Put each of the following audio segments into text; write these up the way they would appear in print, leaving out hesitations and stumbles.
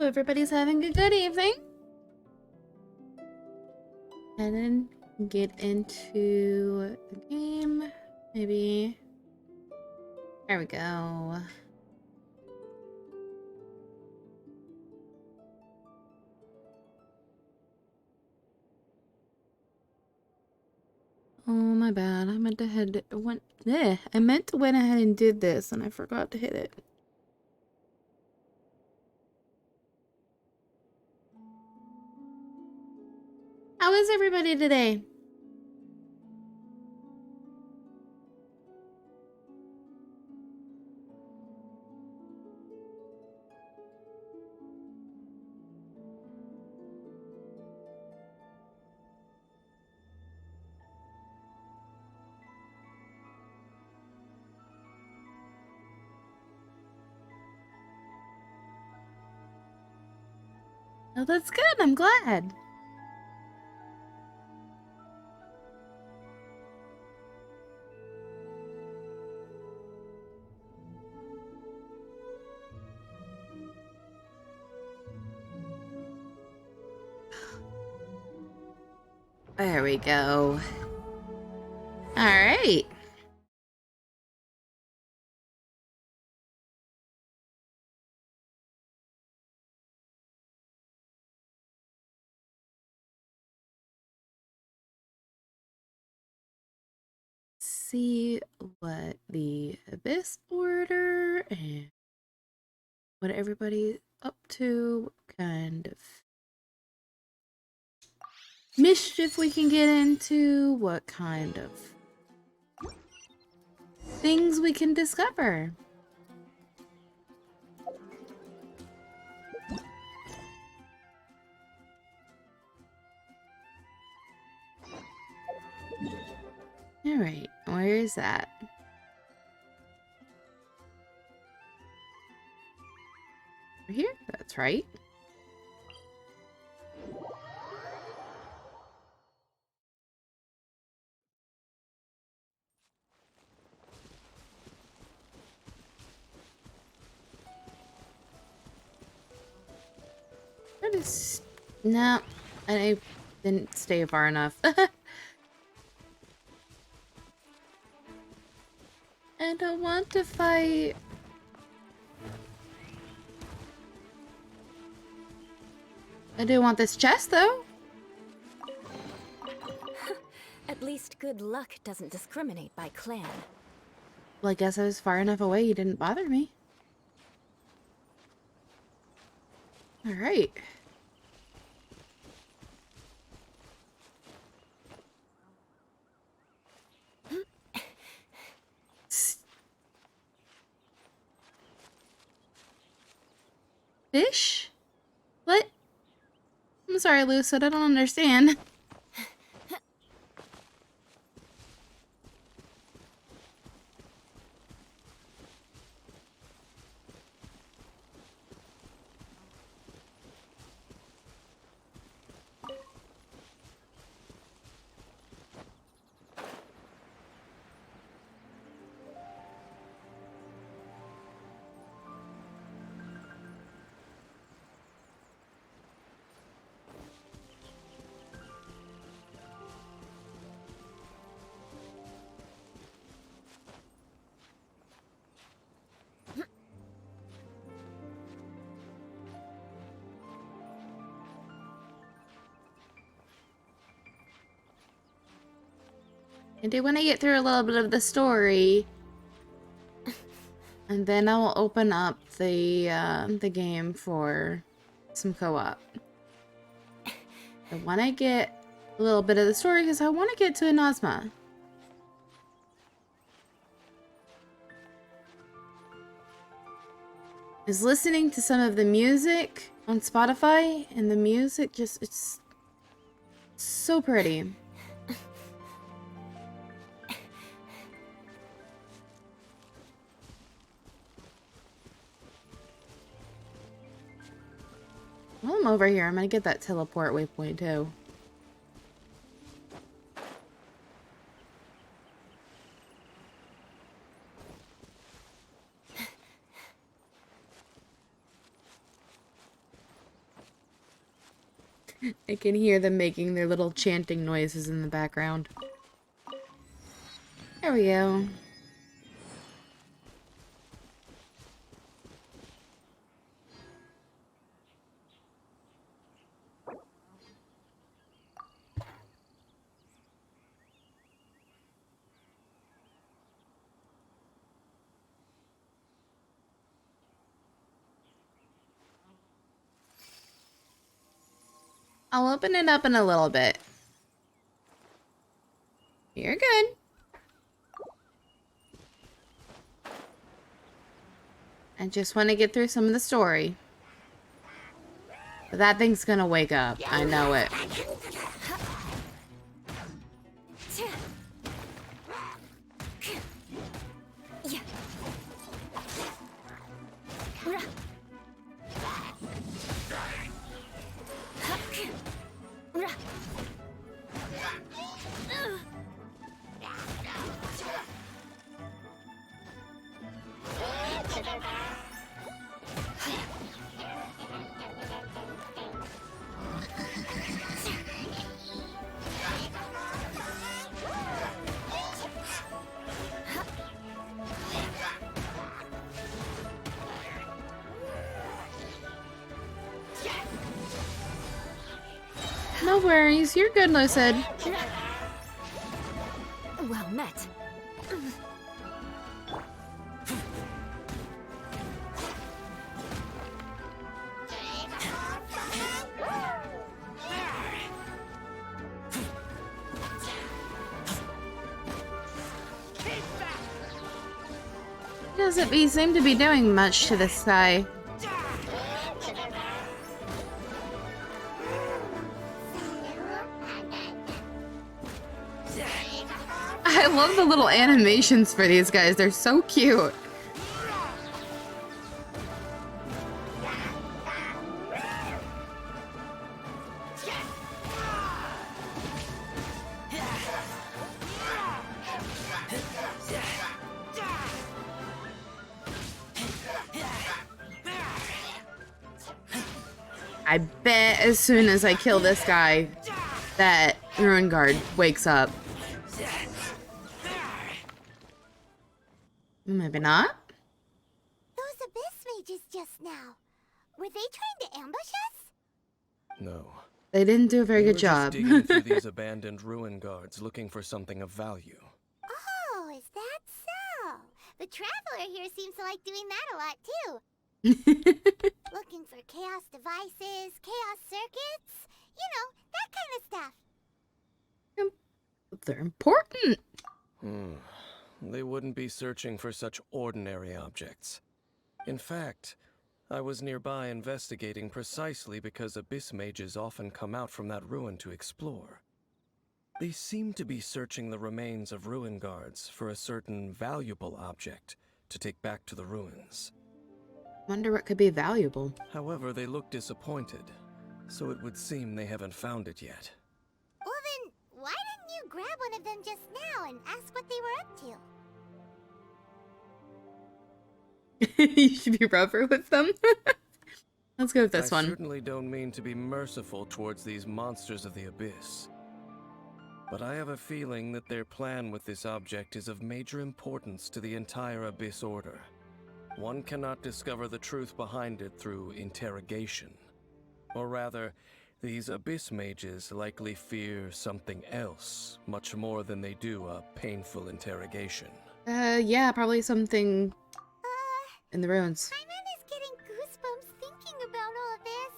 everybody's having a good evening. And then get into the game. Maybe. There we go. Oh, my bad. I meant to I meant to went ahead and did this and I forgot to hit it. How is everybody today? Oh, that's good. I'm glad. There we go. All right. See what the Abyss order and what everybody's up to, what kind of mischief we can get into, what kind of things we can discover. All right, where is that? Over here? That's right. That is... No, I didn't stay far enough. I don't want to fight. I do want this chest, though. At least good luck doesn't discriminate by clan. Well, I guess I was far enough away you didn't bother me. Alright. Fish? What? I'm sorry, Lucid, I don't understand. I do want to get through a little bit of the story. And then I'll open up the game for some co-op. I want to get a little bit of the story because I want to get to Inazuma. I was listening to some of the music on Spotify, and the music just, it's so pretty. While I'm over here, I'm gonna get that teleport waypoint too. I can hear them making their little chanting noises in the background. There we go. I'll open it up in a little bit. You're good. I just want to get through some of the story. But that thing's gonna wake up. I know it. No worries, you're good, Lucid. Well met. He seemed to be doing much to this guy. I love the little animations for these guys. They're so cute. I bet as soon as I kill this guy, that Ruin Guard wakes up. Maybe not. Those abyss mages just now. Were they trying to ambush us? No. They didn't do a very They good were job. just digging through these abandoned ruin guards looking for something of value. Oh, is that so? The Traveler here seems to like doing that a lot too. Looking for chaos devices, chaos circuits, you know, that kind of stuff. They're important. They wouldn't be searching for such ordinary objects. In fact, I was nearby investigating precisely because abyss mages often come out from that ruin to explore. They seem to be searching the remains of ruin guards for a certain valuable object to take back to the ruins. Wonder what could be valuable. However, they look disappointed, so it would seem they haven't found it yet. Well then, why didn't you grab one of them just now and ask what they were up to? You should be rougher with them. Let's go with this I one. certainly don't mean to be merciful towards these monsters of the abyss. But I have a feeling that their plan with this object is of major importance to the entire Abyss Order. One cannot discover the truth behind it through interrogation. Or rather, these Abyss mages likely fear something else, much more than they do a painful interrogation. Yeah, probably something in the ruins. Paimon is getting goosebumps thinking about all of this.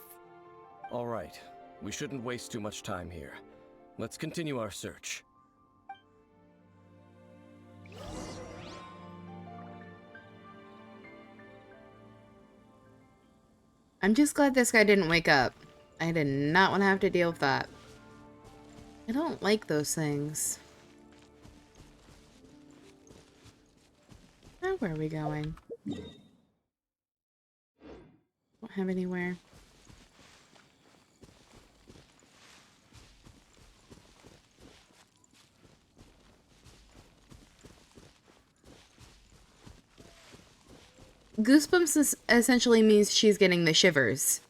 Alright, we shouldn't waste too much time here. Let's continue our search. I'm just glad this guy didn't wake up. I did not want to have to deal with that. I don't like those things. Now where are we going? Don't have anywhere. Goosebumps essentially means she's getting the shivers.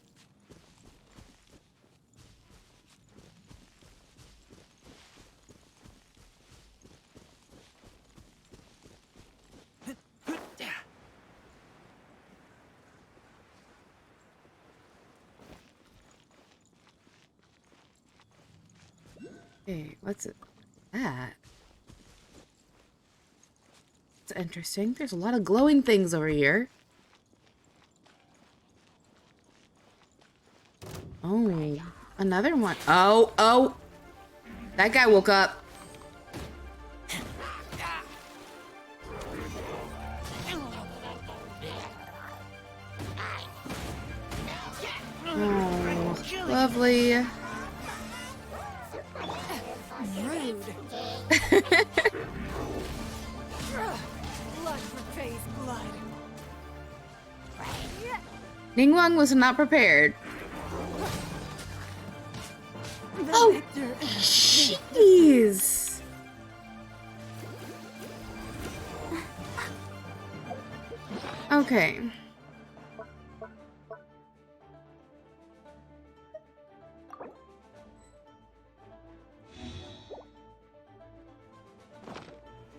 Okay, what's that? It's interesting. There's a lot of glowing things over here. Oh, another one. Oh. That guy woke up. Oh, lovely. Rude. Blood repays blood. Ningguang was not prepared. Oh, jeez. Okay.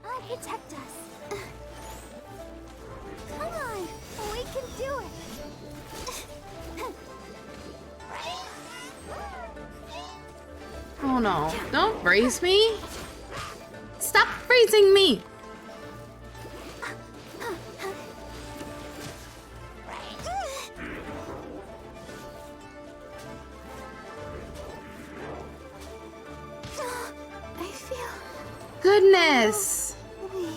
I'll protect us. Come on, we can do it. Oh no. Don't brace me. Stop bracing me. I feel Goodness. weak.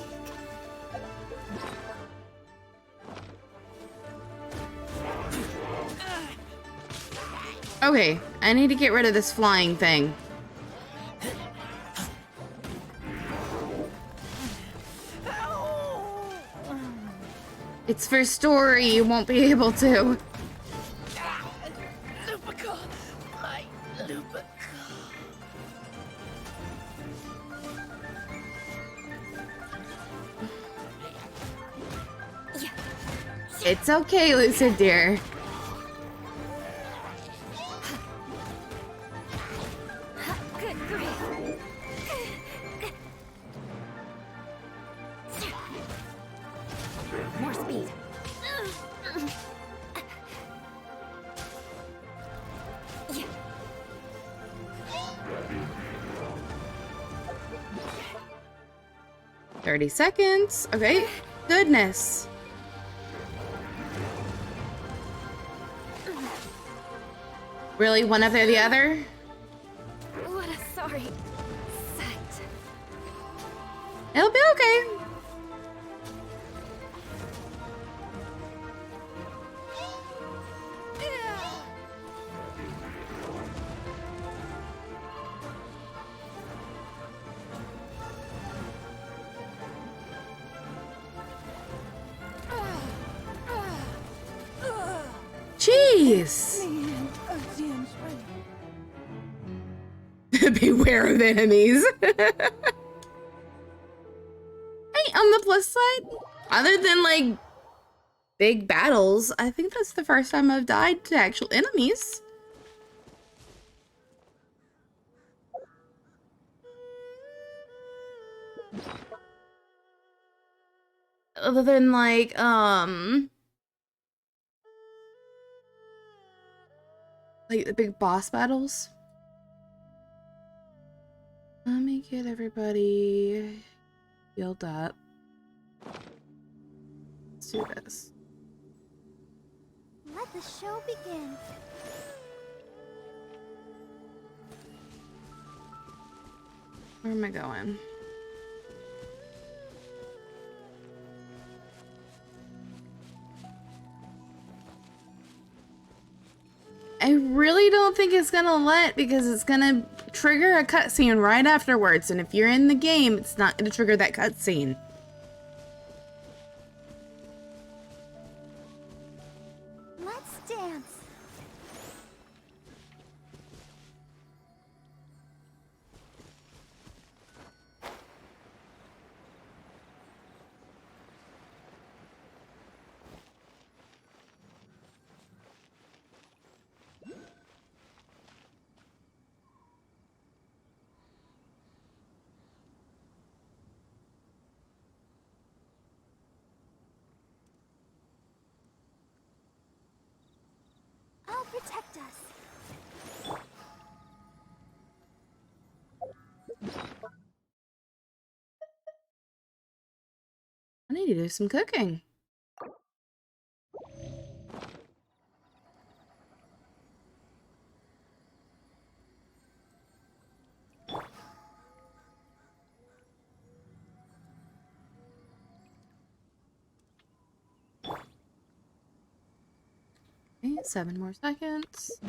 Okay, I need to get rid of this flying thing. It's for story, you won't be able to. Lupica! My Lupica! It's okay, Lucid dear. Good grief! More speed. 30 seconds. Okay. Goodness. Really, one after the other? What a sorry sight. It'll be okay. Jeez. Beware of enemies. Hey, on the plus side, other than like big battles, I think that's the first time I've died to actual enemies. Other than like the big boss battles. Let me get everybody healed up. Let's do this. Let the show begin. Where am I going? I really don't think it's gonna let, because it's gonna trigger a cutscene right afterwards, and if you're in the game, it's not gonna trigger that cutscene. Let's dance. I'll protect us. I need to do some cooking. Okay, 7 more seconds.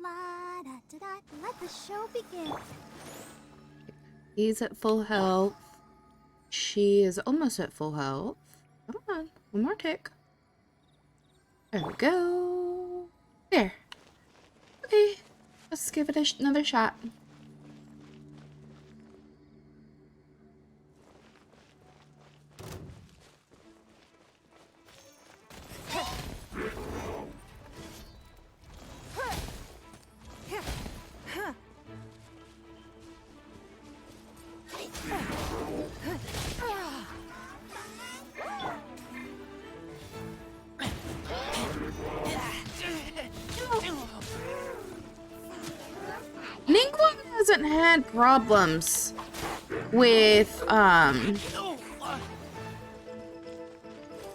La da da da. Let the show begin. He's at full health. She is almost at full health. Come on, one more tick. There we go. There. Okay, let's give it another shot. Ningguang hasn't had problems with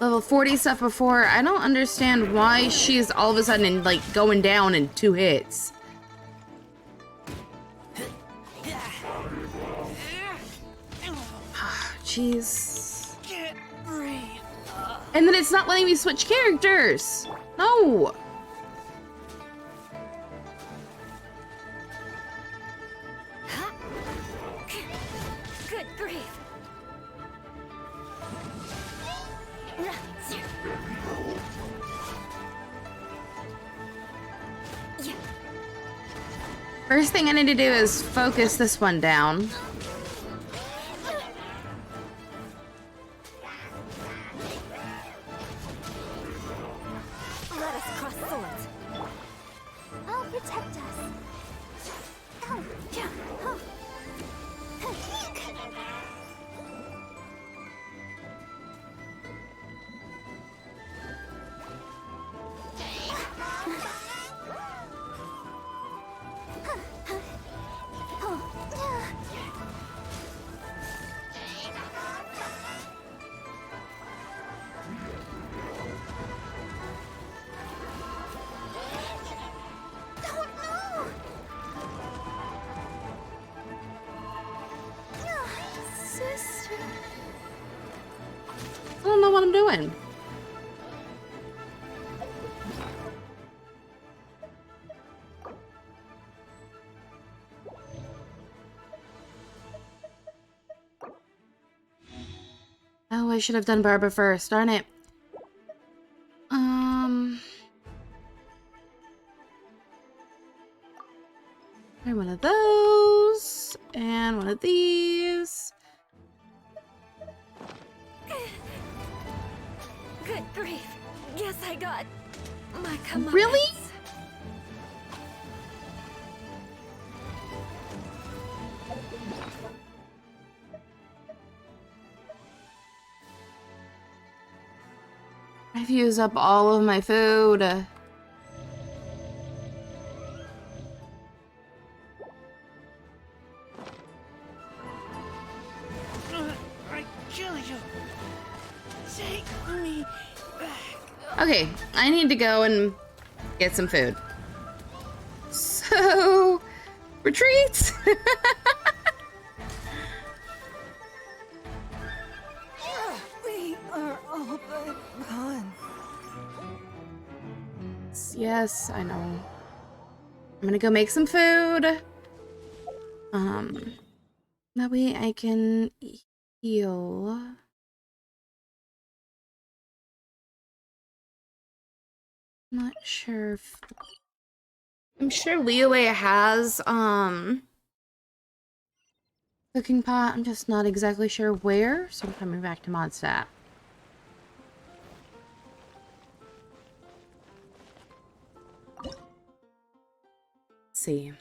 level 40 stuff before. I don't understand why she's all of a sudden like going down in 2 hits. Jeez. And then it's not letting me switch characters. No. Good grief. First thing I need to do is focus this one down. Let us cross swords. I'll protect us. Oh, yeah. Oh. I don't know what I'm doing. Oh, I should have done Barbara first, darn it. Try one of those, and one of these. Good grief. Guess I got my comeuppance. Really? I've used up all of my food. I kill you. Take me back. Okay, I need to go and get some food. So, retreat! We are all but gone. Yes, I know. I'm gonna go make some food. That way I can heal. Not sure if... I'm sure Liyue has, cooking pot. I'm just not exactly sure where, so I'm coming back to Mondstadt. Let's see.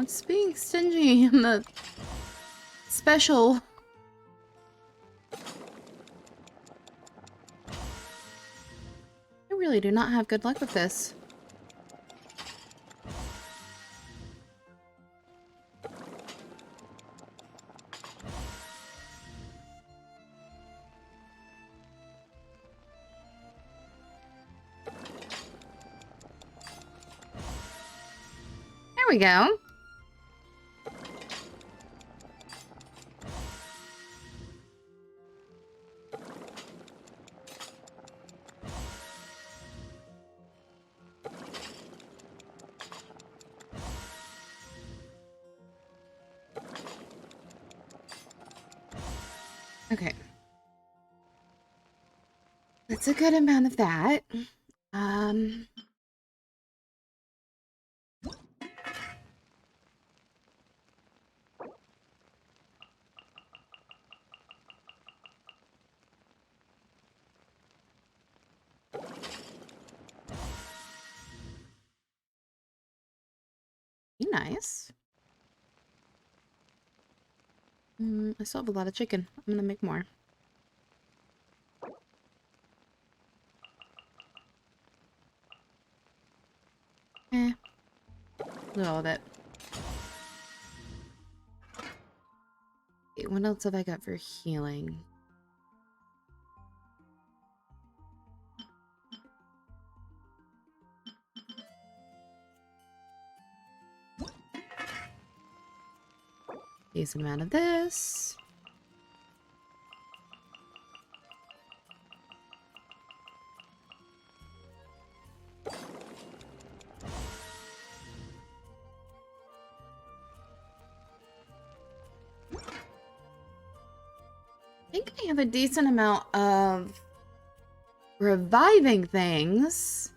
What's being stingy in the special? I really do not have good luck with this. There we go. Okay. That's a good amount of that. Be nice. I still have a lot of chicken. I'm gonna make more. A little of it. Okay, what else have I got for healing? Decent amount of this. I think I have a decent amount of reviving things.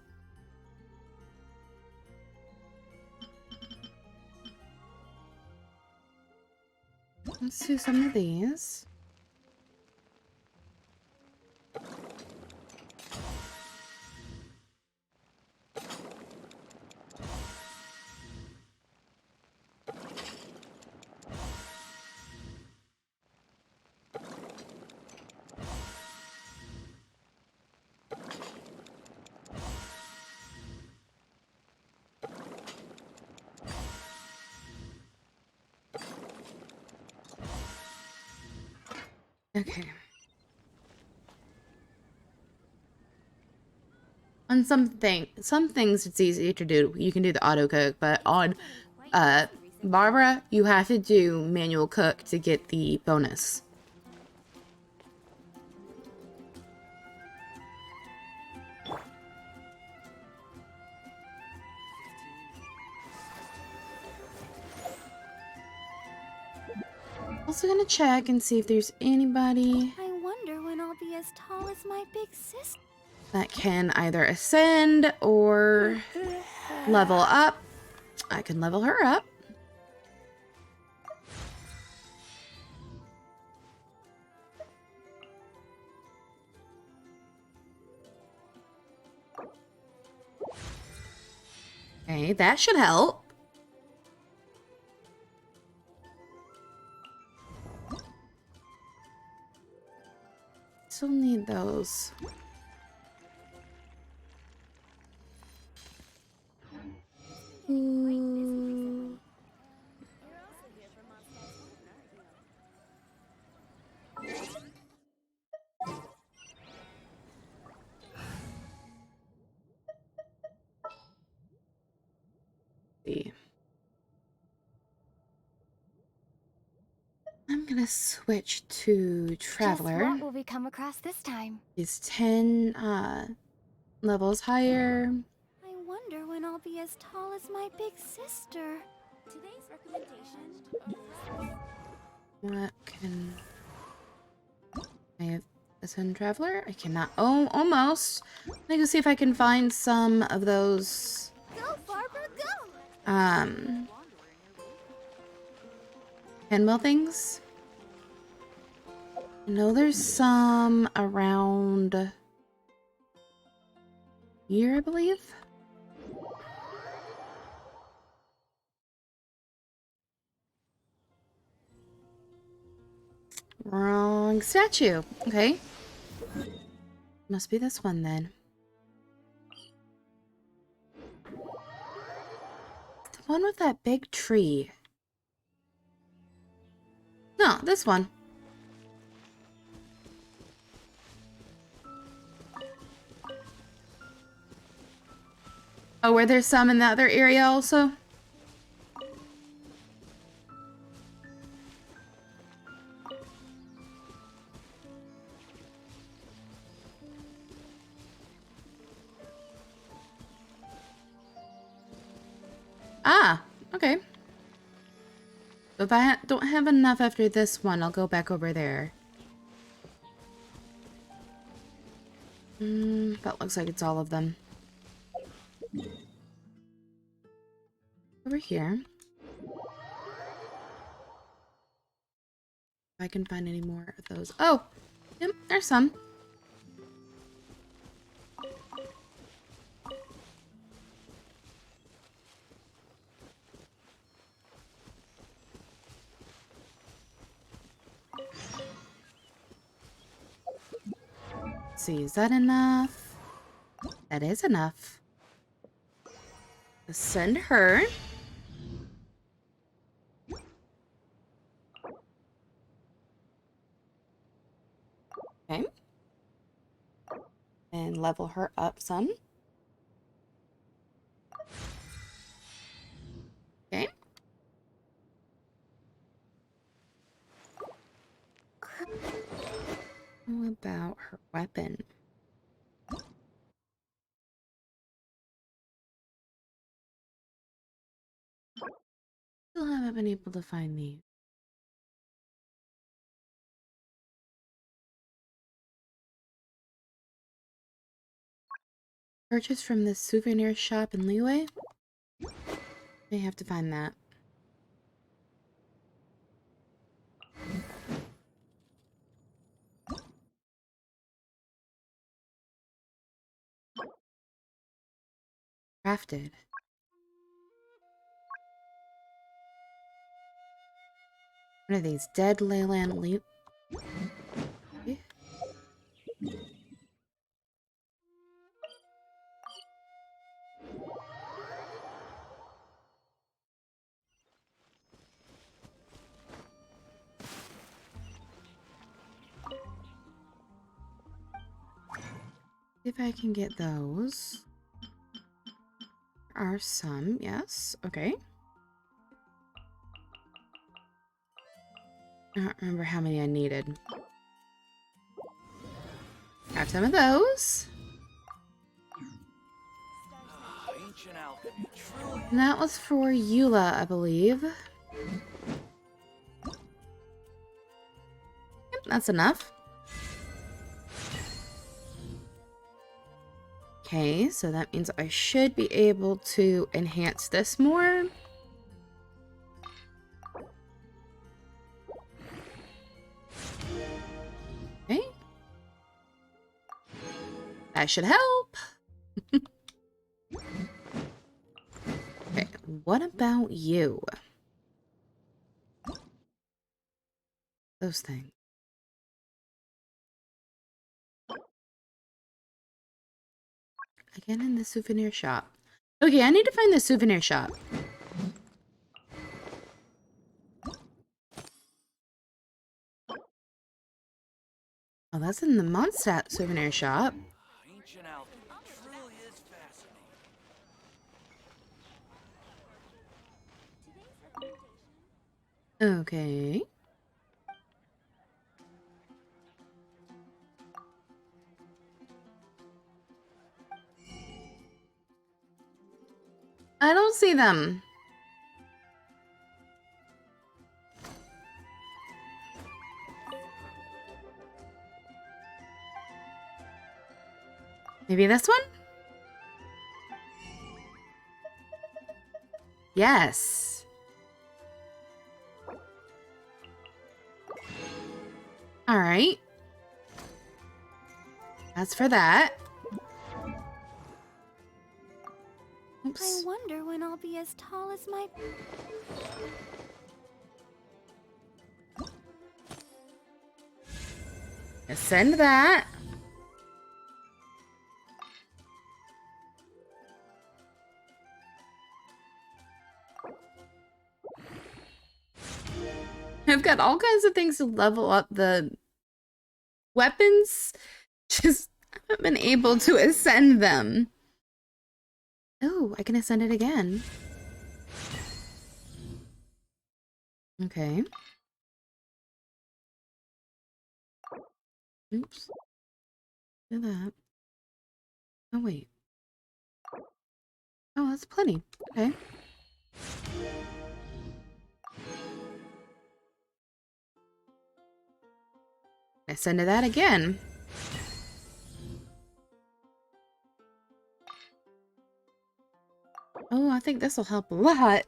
Let's do some of these. Okay. On some things it's easy to do. You can do the auto cook, but on Barbara, you have to do manual cook to get the bonus. Also gonna check and see if there's anybody I wonder when I'll be as tall as my big sister. that can either ascend or level up. I can level her up. Okay, that should help. Still need those. Ooh. See. I'm gonna switch to Traveler. Just what will we come across this time? Is 10 levels higher. I wonder when I'll be as tall as my big sister. Today's recommendation. What can I have? Ascend Traveler? I cannot. Oh, almost. Let me go see if I can find some of those. Go, Barbara, go! Handmill things. I know there's some around here, I believe. Wrong statue. Okay. Must be this one then. The one with that big tree. No, this one. Oh, were there some in the other area also? Ah, okay. So if I don't have enough after this one, I'll go back over there. That looks like it's all of them. Over here. If I can find any more of those. Oh! Yep, there's some. Let's see, is that enough? That is enough. Let's send her. Okay. And level her up some. Okay. How about her weapon? Still haven't been able to find these. Purchase from the souvenir shop in Leeway? May have to find that. Crafted. What are these? Dead Leyland leaf? Okay. See if I can get those. There are some, yes. Okay. I don't remember how many I needed. Have some of those. And that was for Eula, I believe. Yep, that's enough. Okay, so that means I should be able to enhance this more. Okay. That should help. Okay, what about you? Those things. Again in the souvenir shop. Okay, I need to find the souvenir shop. Oh, that's in the Mondstadt souvenir shop. Okay. I don't see them. Maybe this one? Yes. All right. That's for that. Oops. I wonder when I'll be as tall as my... Ascend that. I've got all kinds of things to level up the weapons. Just haven't been able to ascend them. Oh, I can ascend it again. Okay. Oops. Look at that. Oh, wait. Oh, that's plenty. Okay. Ascend to that again. Oh, I think this will help a lot.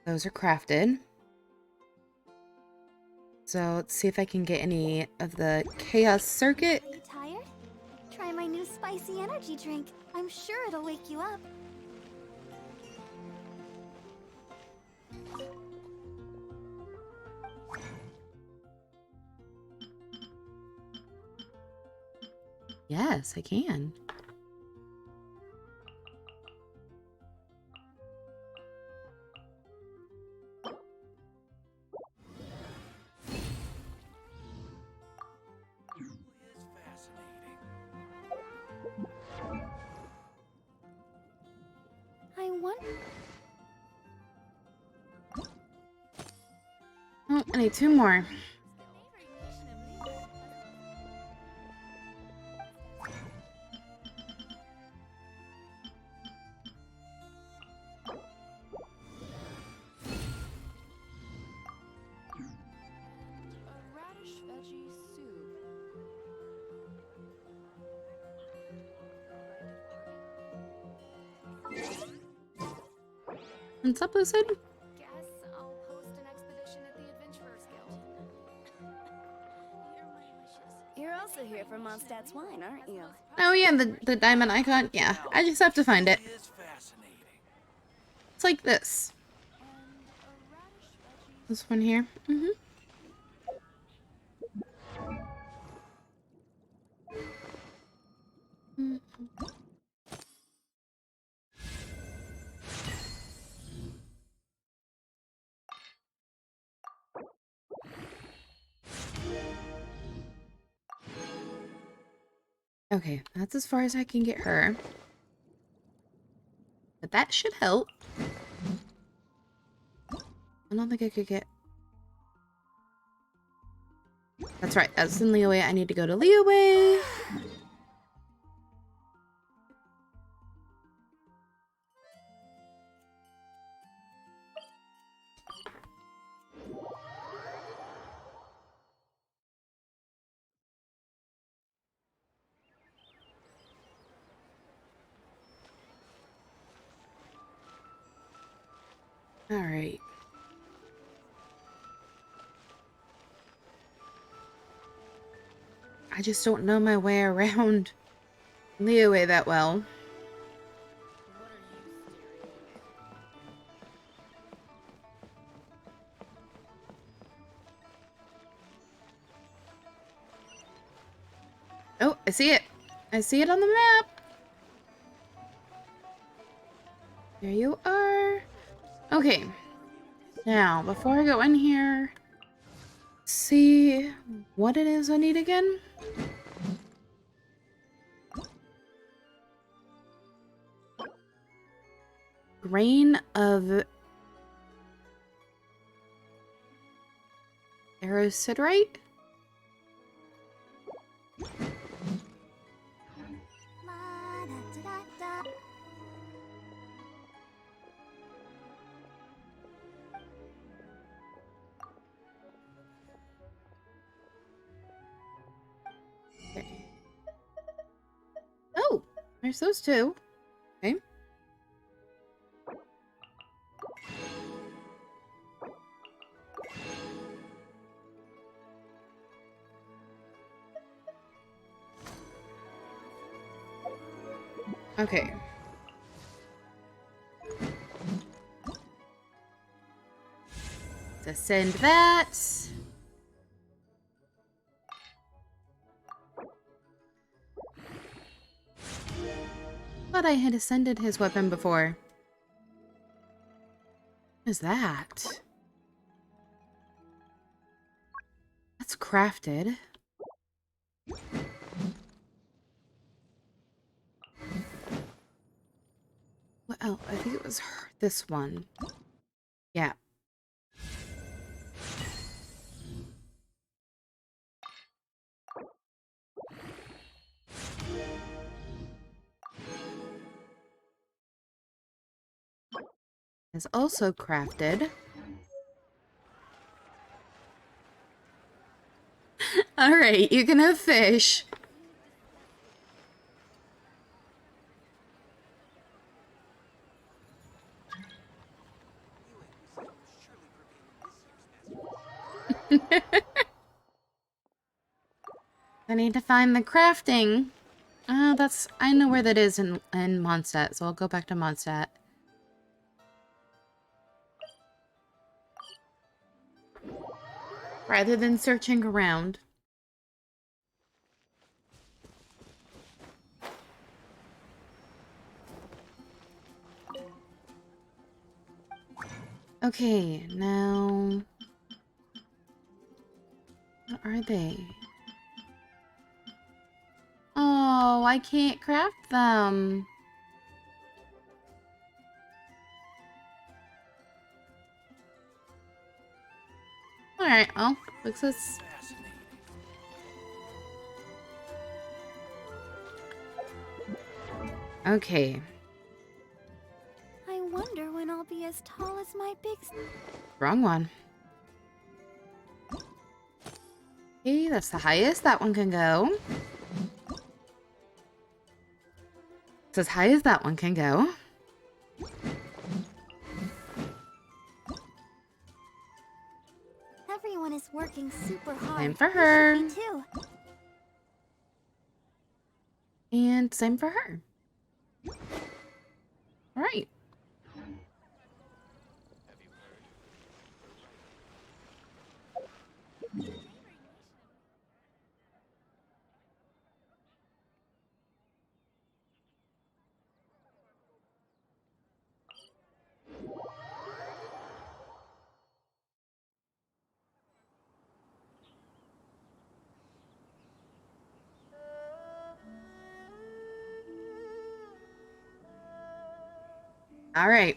Those are crafted. So let's see if I can get any of the Chaos Circuit. Are you tired? Try my new spicy energy drink. I'm sure it'll wake you up. Yes, I can. I wonder. Oh, I need 2 more. What's up, Lucid? Guess I'll post an expedition at the Adventurers Guild. Hear my wishes. You're also here for Mondstadt's wine, aren't you? Oh yeah, the diamond icon. Yeah, I just have to find it. It's like this. This one here. Mm-hmm. Okay, that's as far as I can get her. But that should help. I don't think I could get... That's right, that's in Leeway. I need to go to Leeway. All right. I just don't know my way around Leeway that well. Oh, I see it. I see it on the map. There you are. Okay. Now, before I go in here, see what it is I need again. Grain of Erosiderite? La-da-da-da-da. Okay. Oh, there's those two. Okay. Okay. Let's ascend that. Thought I had ascended his weapon before. What is that? That's crafted. Well, I think it was this one. Yeah. Is also crafted. Alright, you can have fish. I need to find the crafting. I know where that is in Mondstadt, so I'll go back to Mondstadt. Rather than searching around. Okay, now... What are they? Oh, I can't craft them. Alright, well, fix this. Okay. I wonder when I'll be as tall as my big... Wrong one. Okay, that's the highest that one can go. It's as high as that one can go. Everyone is working super hard. Same for her. Me too. And same for her. Alright. All right.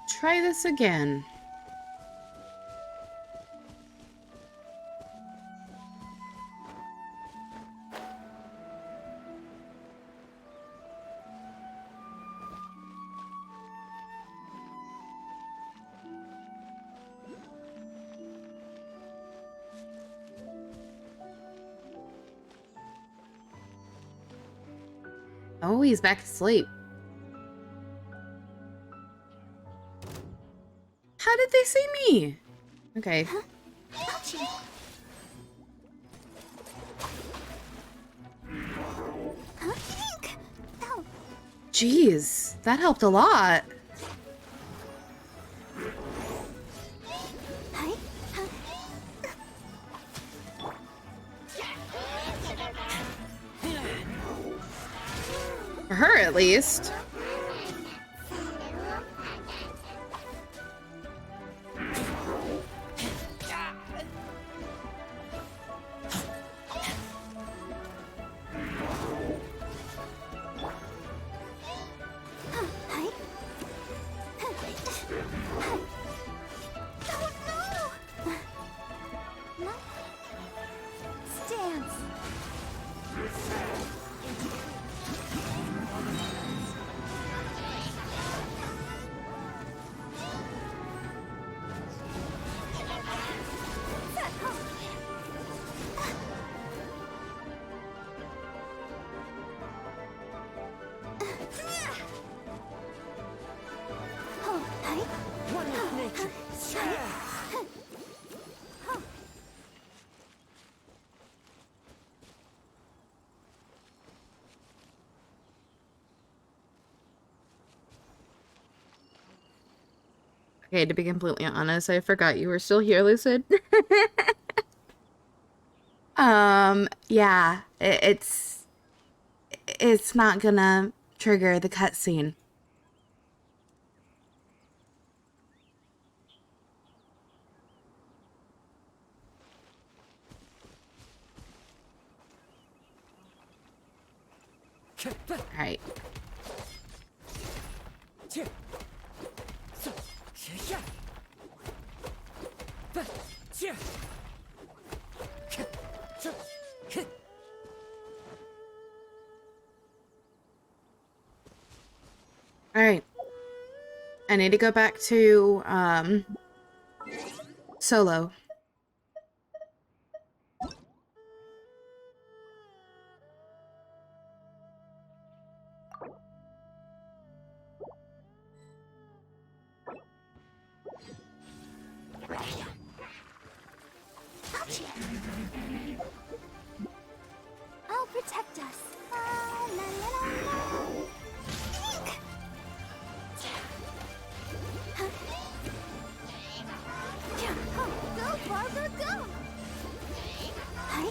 Try this again. Oh, he's back asleep. How did they see me? Okay. Ouchie. Huh? Ink. Ow. Jeez, that helped a lot. Hi. Huh? For her, at least. Hi. Oh no! No. Stance. Okay, to be completely honest, I forgot you were still here, Lucid. Yeah, it's not gonna trigger the cutscene. Alright. Alright. I need to go back to, Solo. I'll protect us. La, la, la, la. Go, Barbara, go! Hi.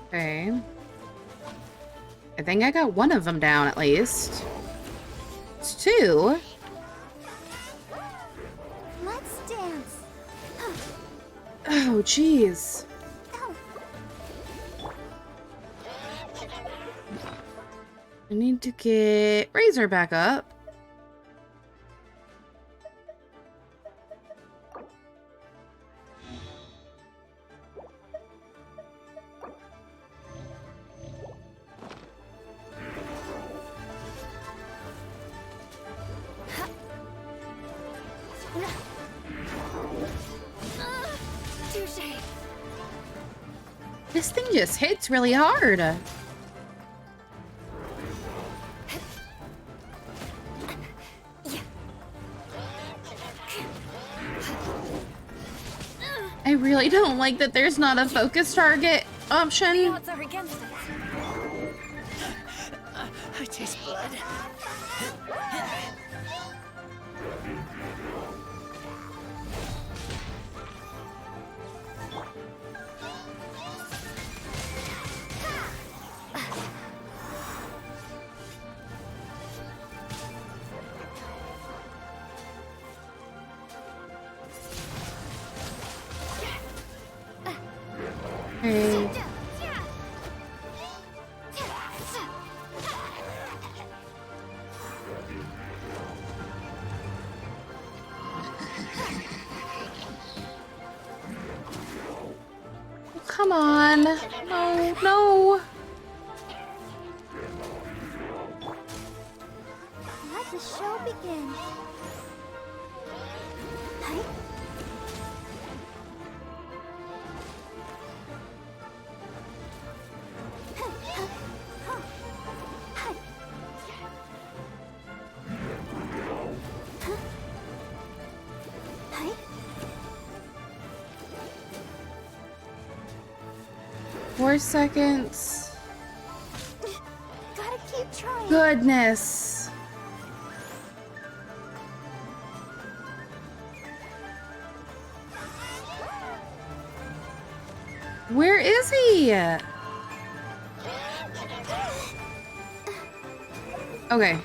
Okay. I think I got one of them down at least. It's two. Let's dance. Oh, jeez. I need to get Razor back up. Touché. This thing just hits really hard. I really don't like that there's not a focus target option. Odds are against us. I taste blood. Okay. Come on. No, no. Let the show begin. Hi. Hi. 4 seconds. Gotta keep trying. Goodness. Where is he? Okay.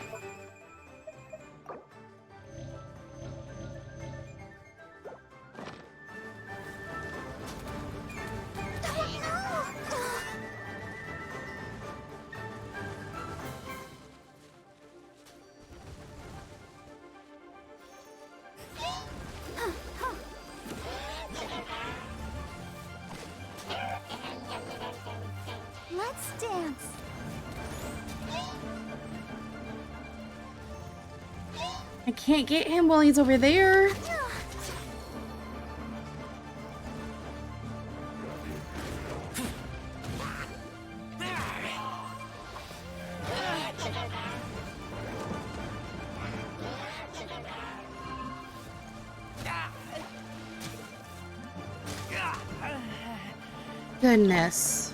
Let's dance. I can't get him while he's over there. Goodness.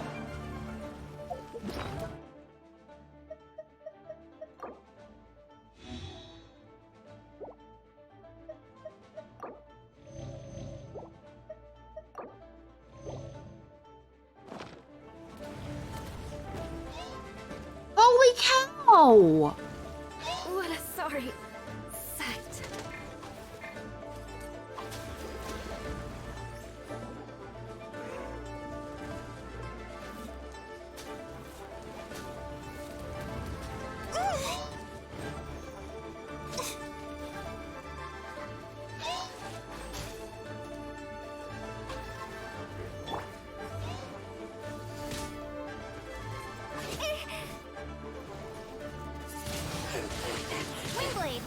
Holy cow! What a sorry sight. Wingblade.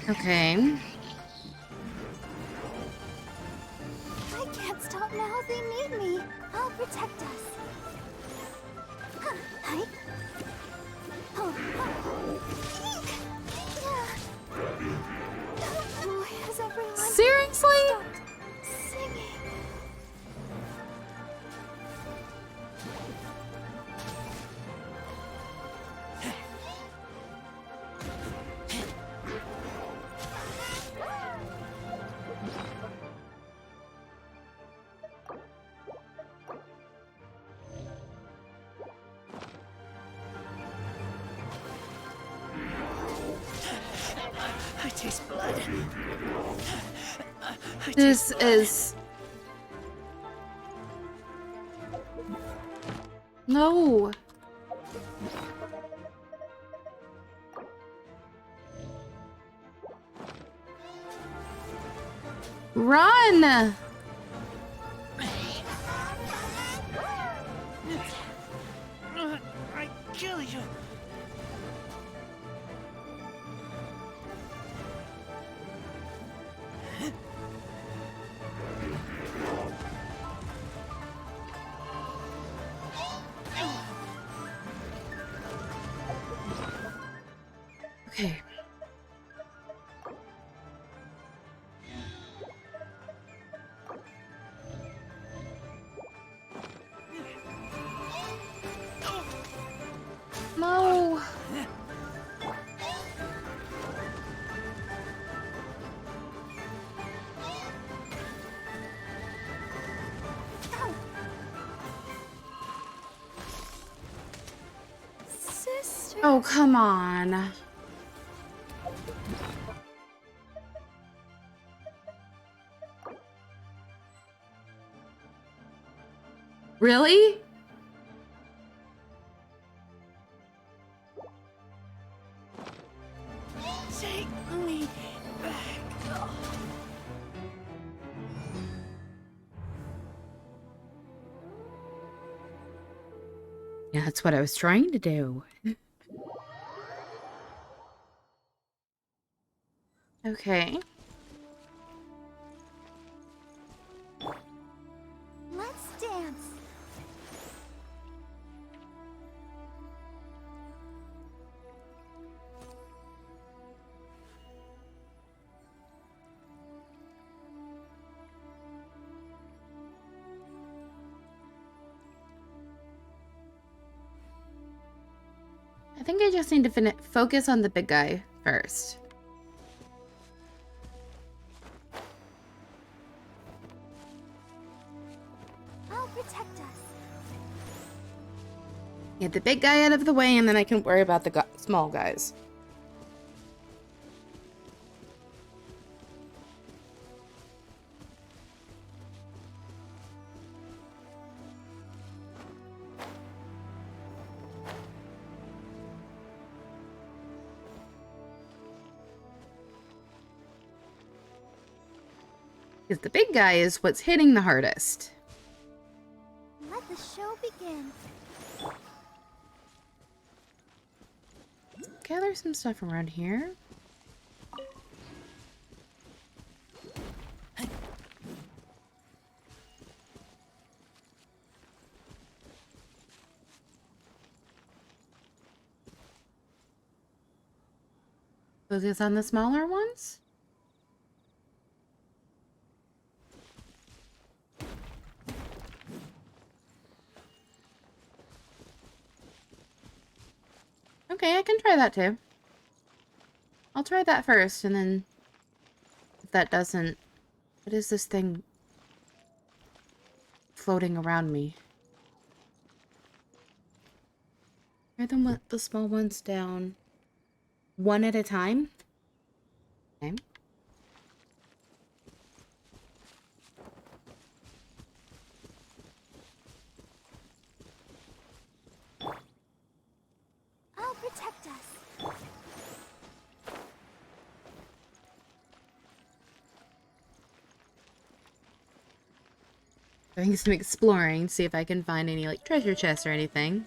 Okay. I can't stop now. They need me. I'll protect us. Hi. Oh. Why has everyone Seriously? stopped singing? I taste blood. I This taste blood. is... No. Run! I kill you. Okay. No. Sister. Oh, come on. Really? Take me back. Yeah, that's what I was trying to do. Okay. Let's dance. I think I just need to focus on the big guy first. I'll protect us. Get the big guy out of the way, and then I can worry about the small guys. Because the big guy is what's hitting the hardest. Let the show begin. Gather some stuff around here. Focus on the smaller ones? Okay, I can try that too. I'll try that first, and then if that doesn't... What is this thing floating around me? Are the small ones down one at a time? Okay. I'll protect us. Doing some exploring, see if I can find any like treasure chests or anything.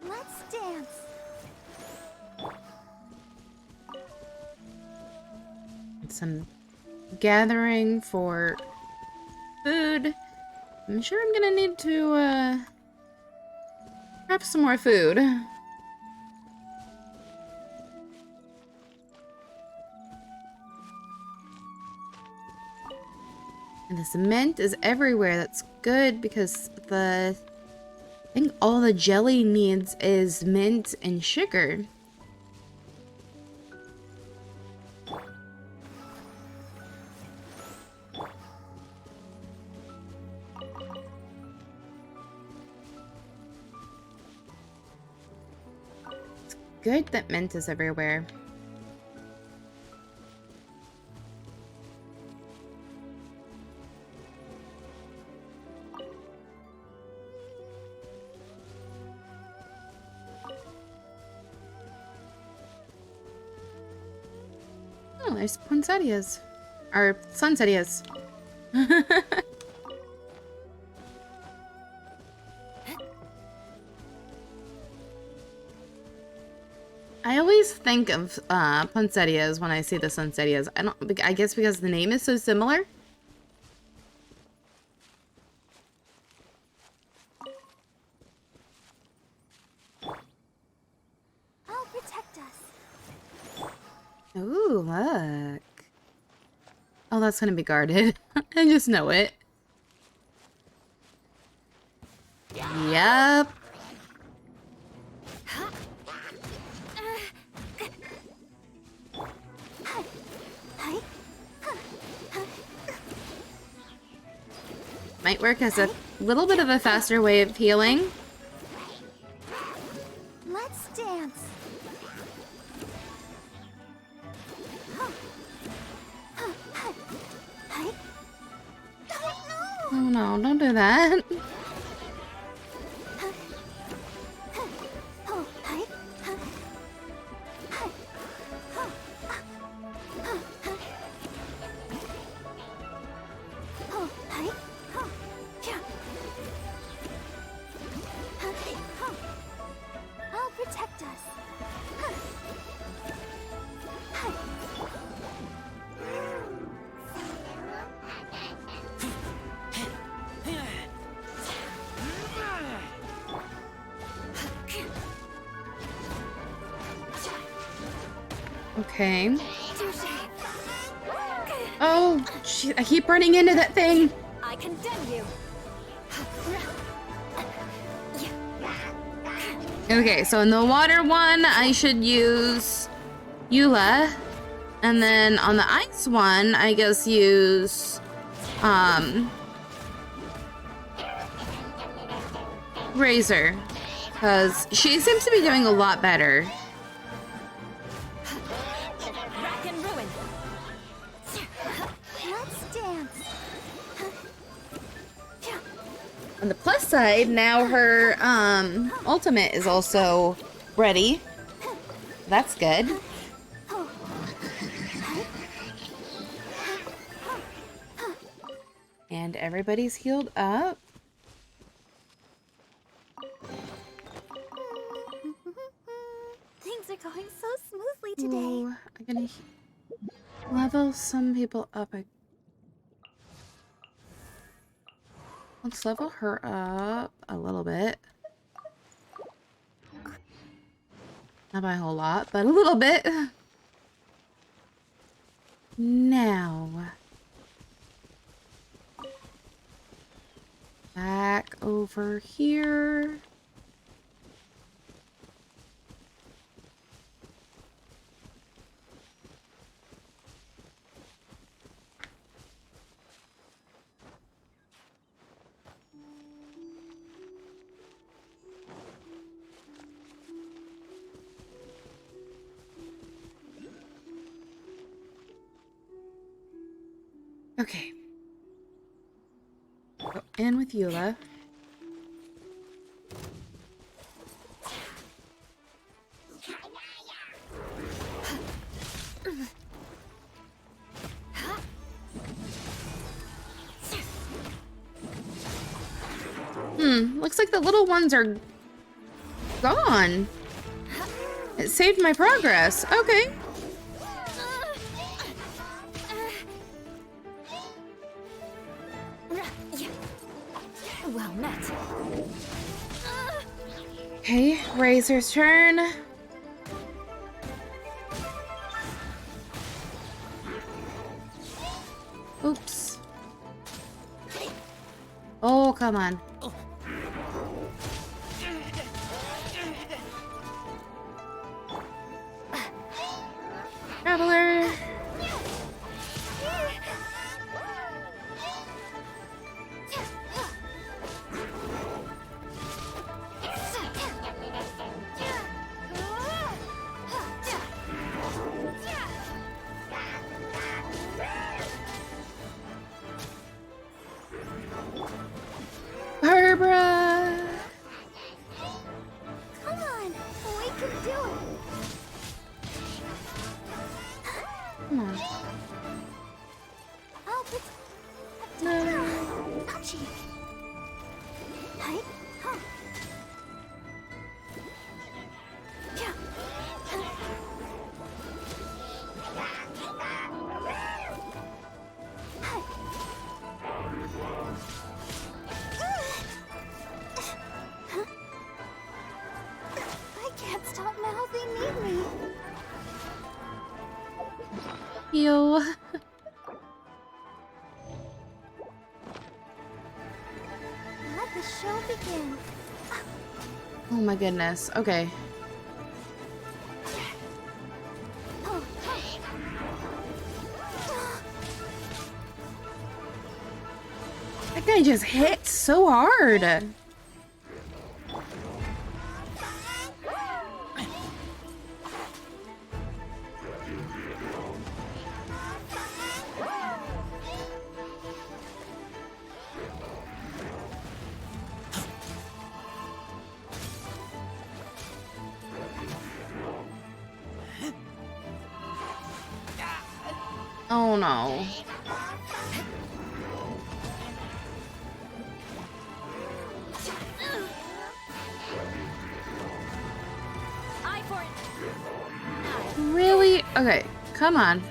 Let's dance. Some gathering for food. I'm sure I'm gonna need to grab some more food. And the cement is everywhere. That's good because I think all the jelly needs is mint and sugar. Good that mint is everywhere. Oh, there's poinsettias. Or sunsettias. I always think of poinsettias when I see the sunsettias. I guess because the name is so similar. I'll protect us. Ooh, look. Oh, that's gonna be guarded. I just know it. Yep. Might work as a little bit of a faster way of healing. Let's dance. Oh no, don't do that. I'll protect us. Okay. Oh, I keep running into that thing. I condemn you. Okay, so in the water one, I should use Eula. And then on the ice one, I guess use, Razor. Because she seems to be doing a lot better. Rack and ruin. Let's dance. On the plus side, now her, ultimate is also ready. That's good. And everybody's healed up. Things are going so smoothly today. Ooh, I'm gonna level some people up. Let's level her up a little bit. Not by a whole lot, but a little bit. Now, back over here. Okay. Go in with Eula. Looks like the little ones are gone. It saved my progress. Okay. Well met. Okay, Razor's turn. Oops. Oh, come on. Traveler. Barbara. Come on, we can do it. Come on. Oh, it's No. touchy. Hi. Huh. Yeah. I can't stop mouthing need me. Heal. Let the show begin. Oh my goodness. Okay. Oh, That guy just hit so hard. Oh no. eye for it. Really? Okay, come on.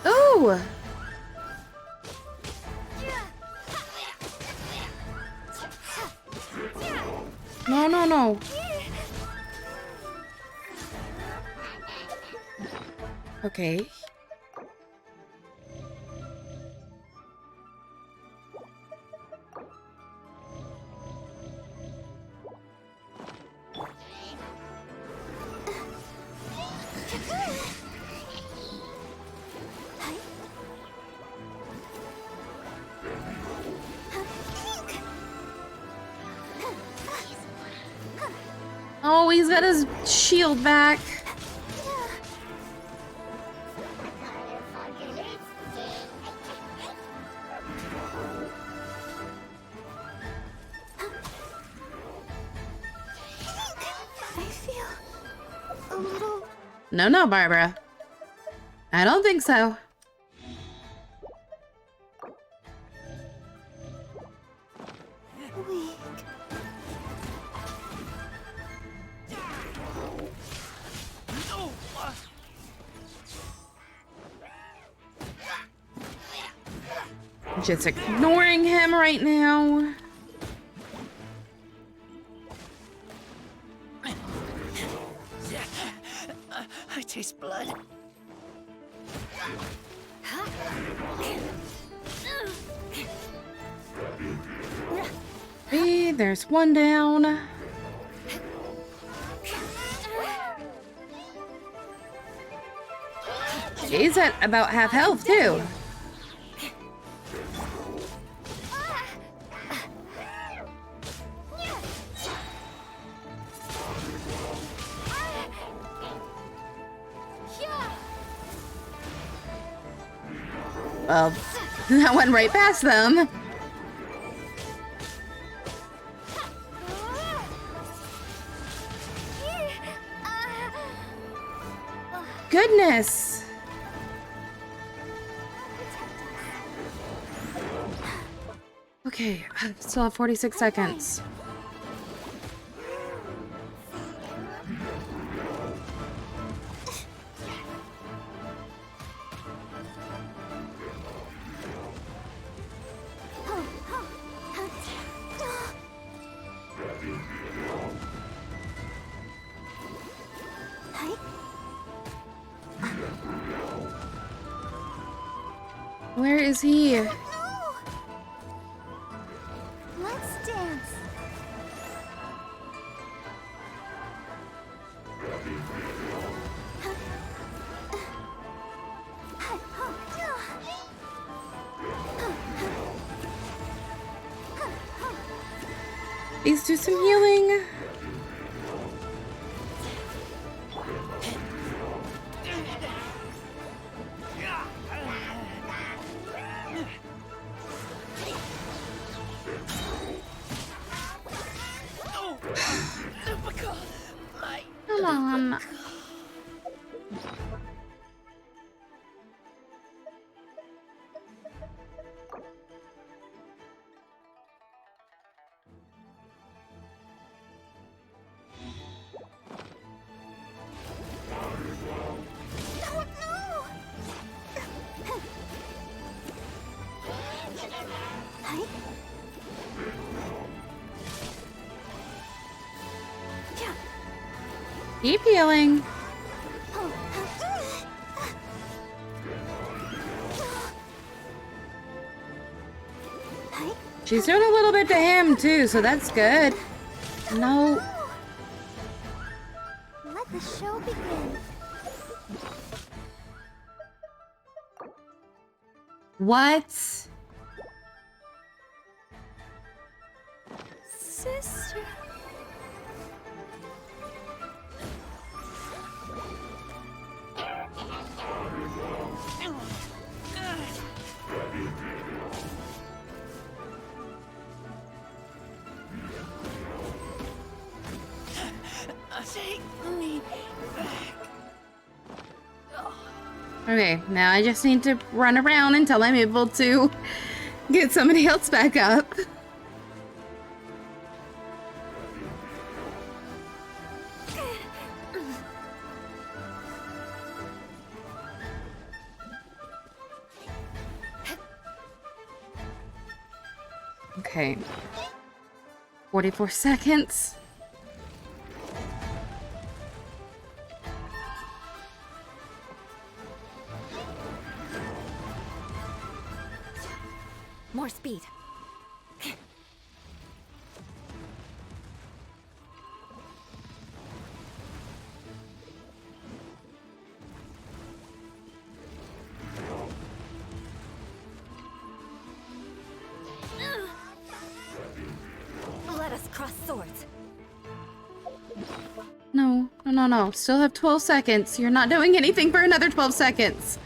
Ooh! No, no, no. Okay. Oh, he's got his shield back. I feel a little... No, no, Barbara. I don't think so. just ignoring him right now. I taste blood. Hey, there's one down. He's at about half health, too. Well, that went right past them. Goodness. Okay, I still have 46 seconds. Where is he? No! Let's dance. Please do some healing. Come on. Keep healing. She's doing a little bit to him too, so that's good. No. Let the show begin. What? Sister. Take me back. Okay, now I just need to run around until I'm able to get somebody else back up. Okay. 44 seconds. More speed. Let us cross swords. No, no, no, no. Still have 12 seconds. You're not doing anything for another 12 seconds.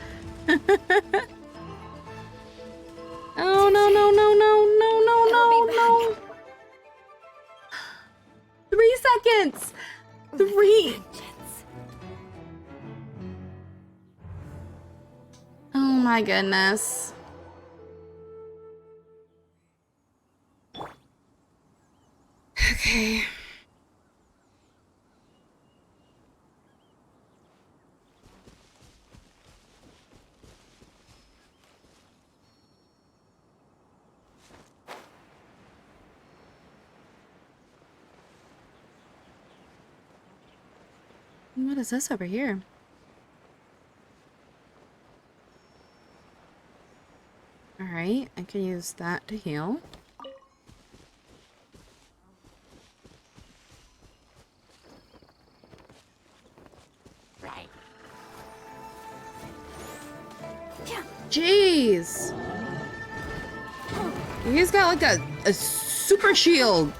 Oh, no, no, no, no, no, no, no. 3 seconds. 3. Oh my goodness. Okay. What is this over here? Alright, I can use that to heal. Jeez! He's got like a super shield.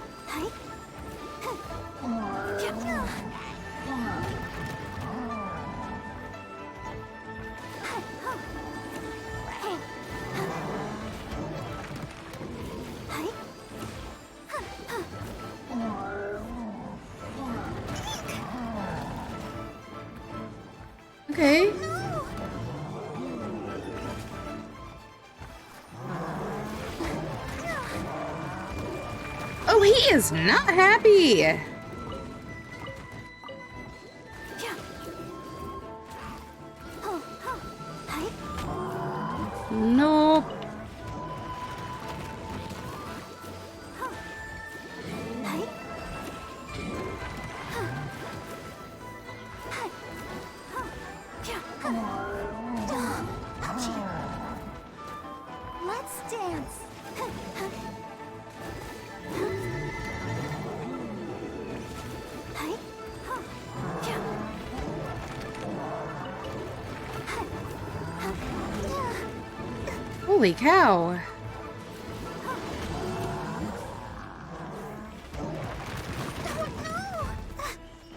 Okay. Oh, he is not happy. Nope. Let's dance. Holy cow.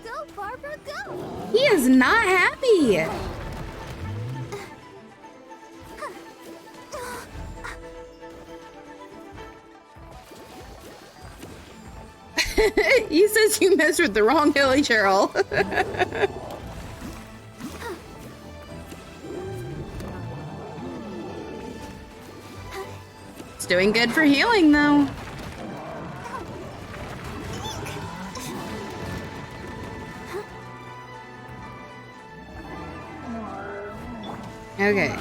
Go, Barbara, go! He is not happy. He says you messed with the wrong Hilly Cheryl. It's doing good for healing, though. Okay.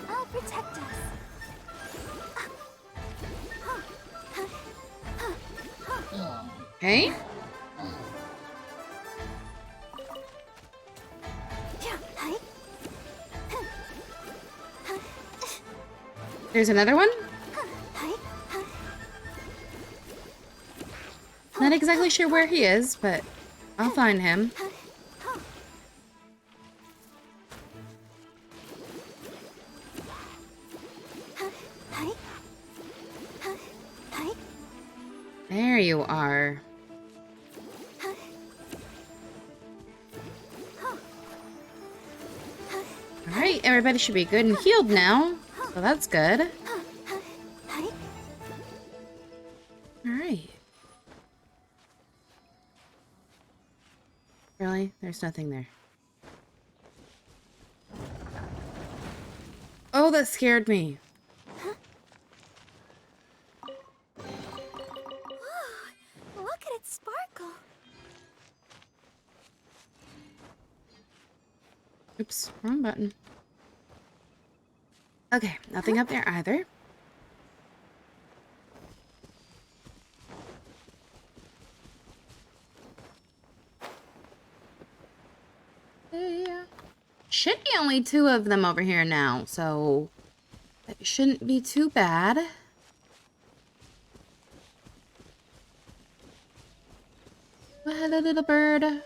I'll protect us. Okay. There's another one. Not exactly sure where he is, but I'll find him. There you are. Alright, everybody should be good and healed now. So that's good. Alright. Really? There's nothing there. Oh, that scared me. Look at it sparkle. Oops, wrong button. Okay, nothing up there either. Yeah. Should be only 2 of them over here now, so it shouldn't be too bad. Well, hello, little bird. Go,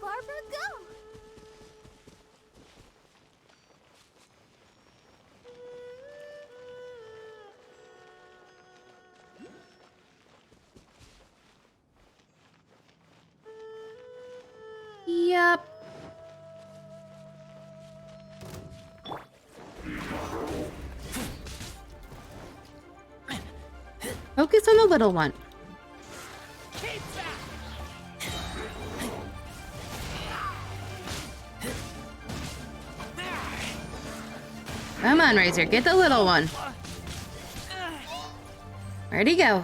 Barbara, go! Focus on the little one. Come on, Razor, get the little one. Where'd he go?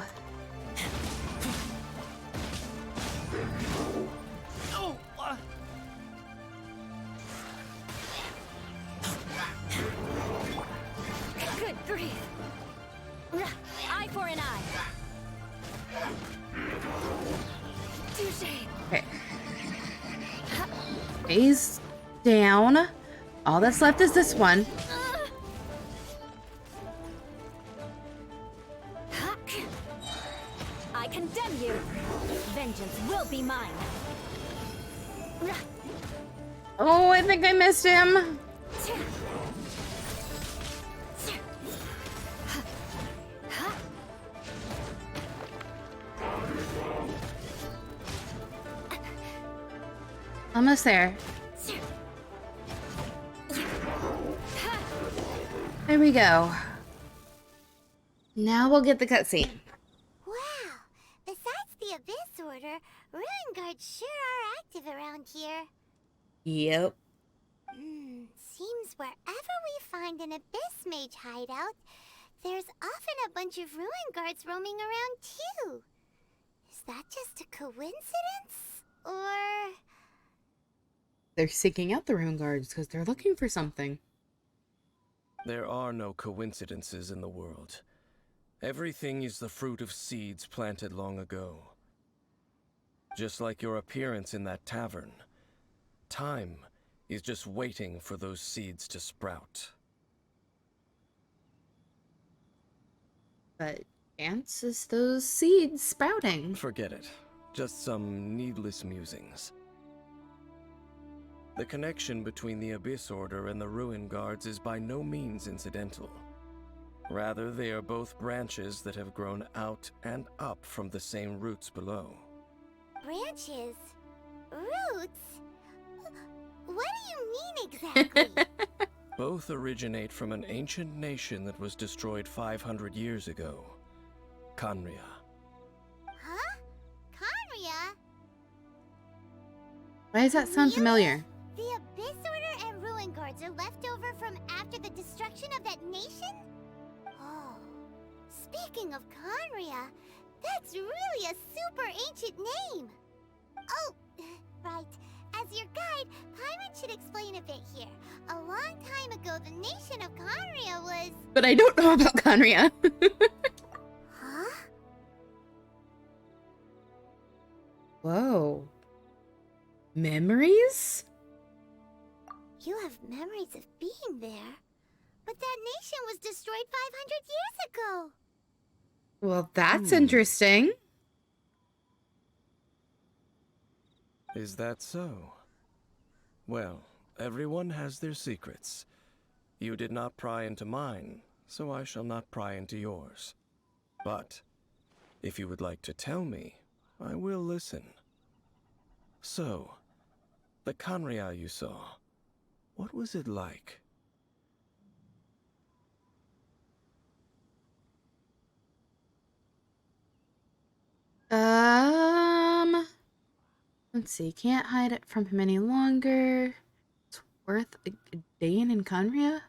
Good grief. Eye for an eye. Touche. Okay. He's down. All that's left is this one. I condemn you. Vengeance will be mine. Oh, I think I missed him. Almost there. There we go. Now we'll get the cutscene. Wow. Besides the Abyss Order, Ruin Guards sure are active around here. Yep. Seems wherever we find an Abyss Mage hideout, there's often a bunch of Ruin Guards roaming around too. Is that just a coincidence? Or... They're seeking out the Ruin Guards because they're looking for something. There are no coincidences in the world. Everything is the fruit of seeds planted long ago. Just like your appearance in that tavern, time is just waiting for those seeds to sprout. But ants is those seeds sprouting. Forget it. Just some needless musings. The connection between the Abyss Order and the Ruin Guards is by no means incidental. Rather, they are both branches that have grown out and up from the same roots below. branches? Roots? What do you mean exactly? Both originate from an ancient nation that was destroyed 500 years ago. Khaenri'ah. Huh? Khaenri'ah? Why does that sound familiar? The Abyss Order and Ruin Guards are left over from after the destruction of that nation? Oh, speaking of Khaenri'ah, that's really a super ancient name. Oh, right. As your guide, Paimon should explain a bit here. A long time ago, the nation of Khaenri'ah was... But I don't know about Khaenri'ah. Huh? Whoa. Memories? You have memories of being there. But that nation was destroyed 500 years ago. Well, that's interesting. Is that so? Well, everyone has their secrets. You did not pry into mine, so I shall not pry into yours. But, if you would like to tell me, I will listen. So, the Khaenri'ah you saw, what was it like? Let's see. Can't hide it from him any longer. It's worth a day in Khaenri'ah.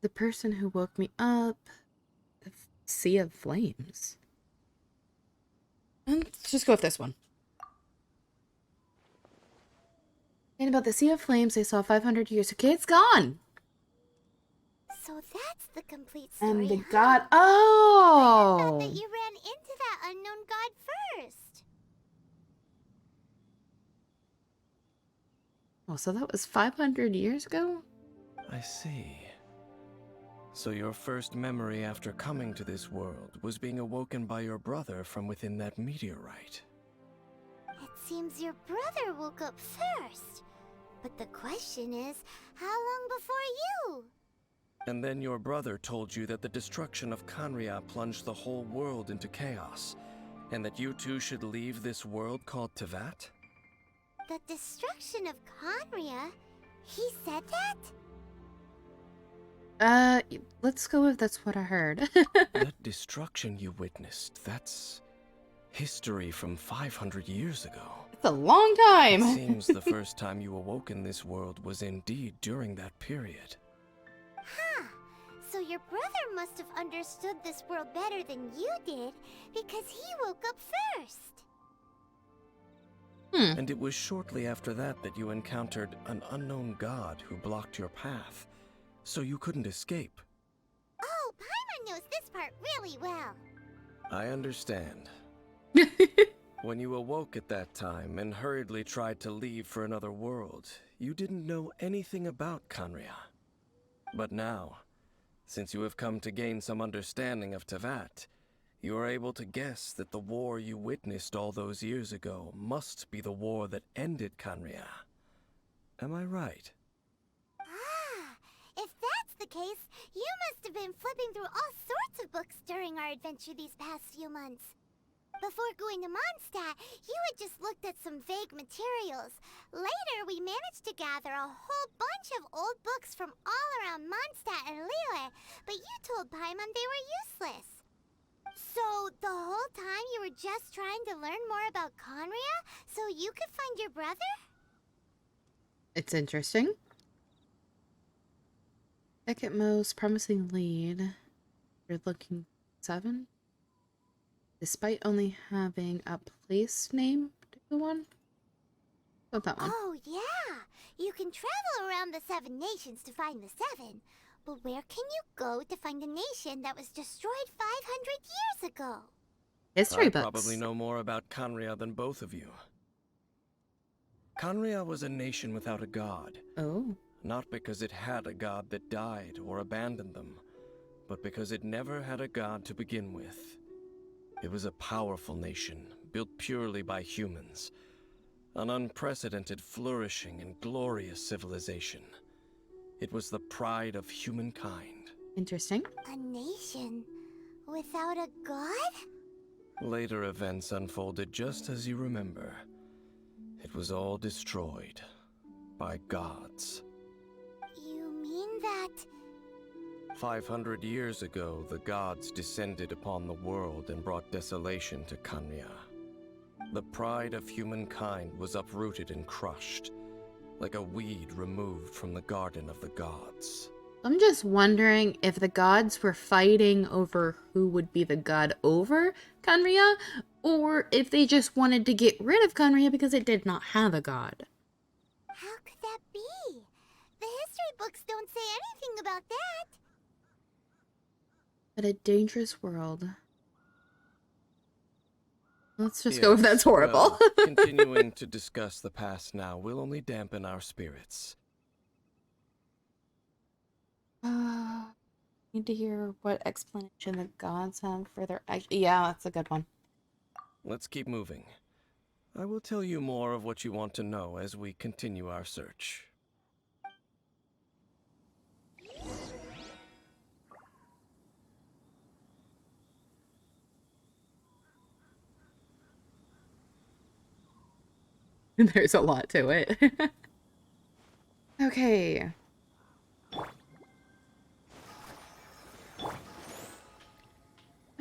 The person who woke me up. The Sea of Flames. And let's just go with this one. And about the Sea of Flames they saw 500 years. Okay, it's gone. So that's the complete story, And the huh? god. I thought Oh! that you ran into that unknown god first. Oh, so that was 500 years ago? I see. So your first memory after coming to this world was being awoken by your brother from within that meteorite. It seems your brother woke up first. But the question is, how long before you? And then your brother told you that the destruction of Khaenri'ah plunged the whole world into chaos, and that you two should leave this world called Teyvat? The destruction of Khaenri'ah? He said that? Let's go with that's what I heard. That destruction you witnessed, that's history from 500 years ago. It's a long It time. seems the first time you awoke in this world was indeed during that period. Huh. So your brother must have understood this world better than you did, because he woke up first. And it was shortly after that that you encountered an unknown god who blocked your path, so you couldn't escape. Oh, Paimon knows this part really well. I understand. When you awoke at that time and hurriedly tried to leave for another world, you didn't know anything about Kanria. But now, since you have come to gain some understanding of Tevat, you are able to guess that the war you witnessed all those years ago must be the war that ended Kanria. Am I right? Ah, if that's the case, you must have been flipping through all sorts of books during our adventure these past few months. Before going to Mondstadt, you had just looked at some vague materials. Later, we managed to gather a whole bunch of old books from all around Mondstadt and Liyue, but you told Paimon they were useless. So, the whole time you were just trying to learn more about Conria so you could find your brother? It's interesting. Second most promising lead. You're looking 7. Despite only having a place named one. Not that one. Oh, yeah! You can travel around the 7 nations to find the 7. But where can you go to find a nation that was destroyed 500 years ago? History I books. probably know more about Kanria than both of you. Kanria was a nation without a god. Oh. Not because it had a god that died or abandoned them, but because it never had a god to begin with. It was a powerful nation, built purely by humans. An unprecedented, flourishing, and glorious civilization. It was the pride of humankind. Interesting. A nation without a god? Later events unfolded just as you remember. It was all destroyed by gods. You mean that... 500 years ago, the gods descended upon the world and brought desolation to Kanria. The pride of humankind was uprooted and crushed, like a weed removed from the garden of the gods. I'm just wondering if the gods were fighting over who would be the god over Kanria, or if they just wanted to get rid of Kanria because it did not have a god. How could that be? The history books don't say anything about that. But a dangerous world. Let's just go if that's horrible. Well, continuing to discuss the past now will only dampen our spirits. Need to hear what explanation the gods have for their yeah, that's a good one. Let's keep moving. I will tell you more of what you want to know as we continue our search. There's a lot to it. Okay.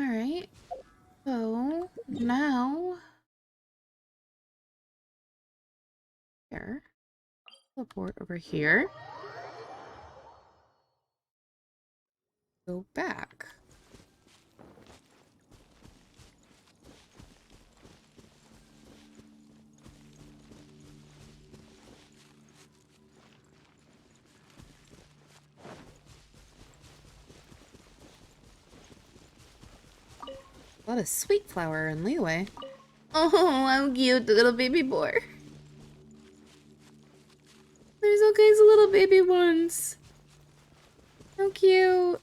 Alright. So, now... Here. Teleport over here. Go back. A lot of sweet flower in Liyue. Oh, how cute, the little baby boy. There's all kinds of little baby ones. How cute.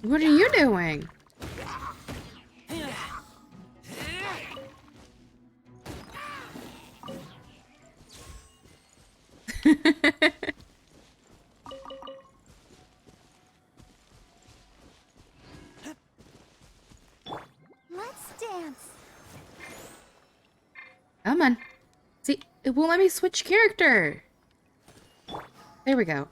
What are you doing? Let's dance. Come on. It won't let me switch character. There we go.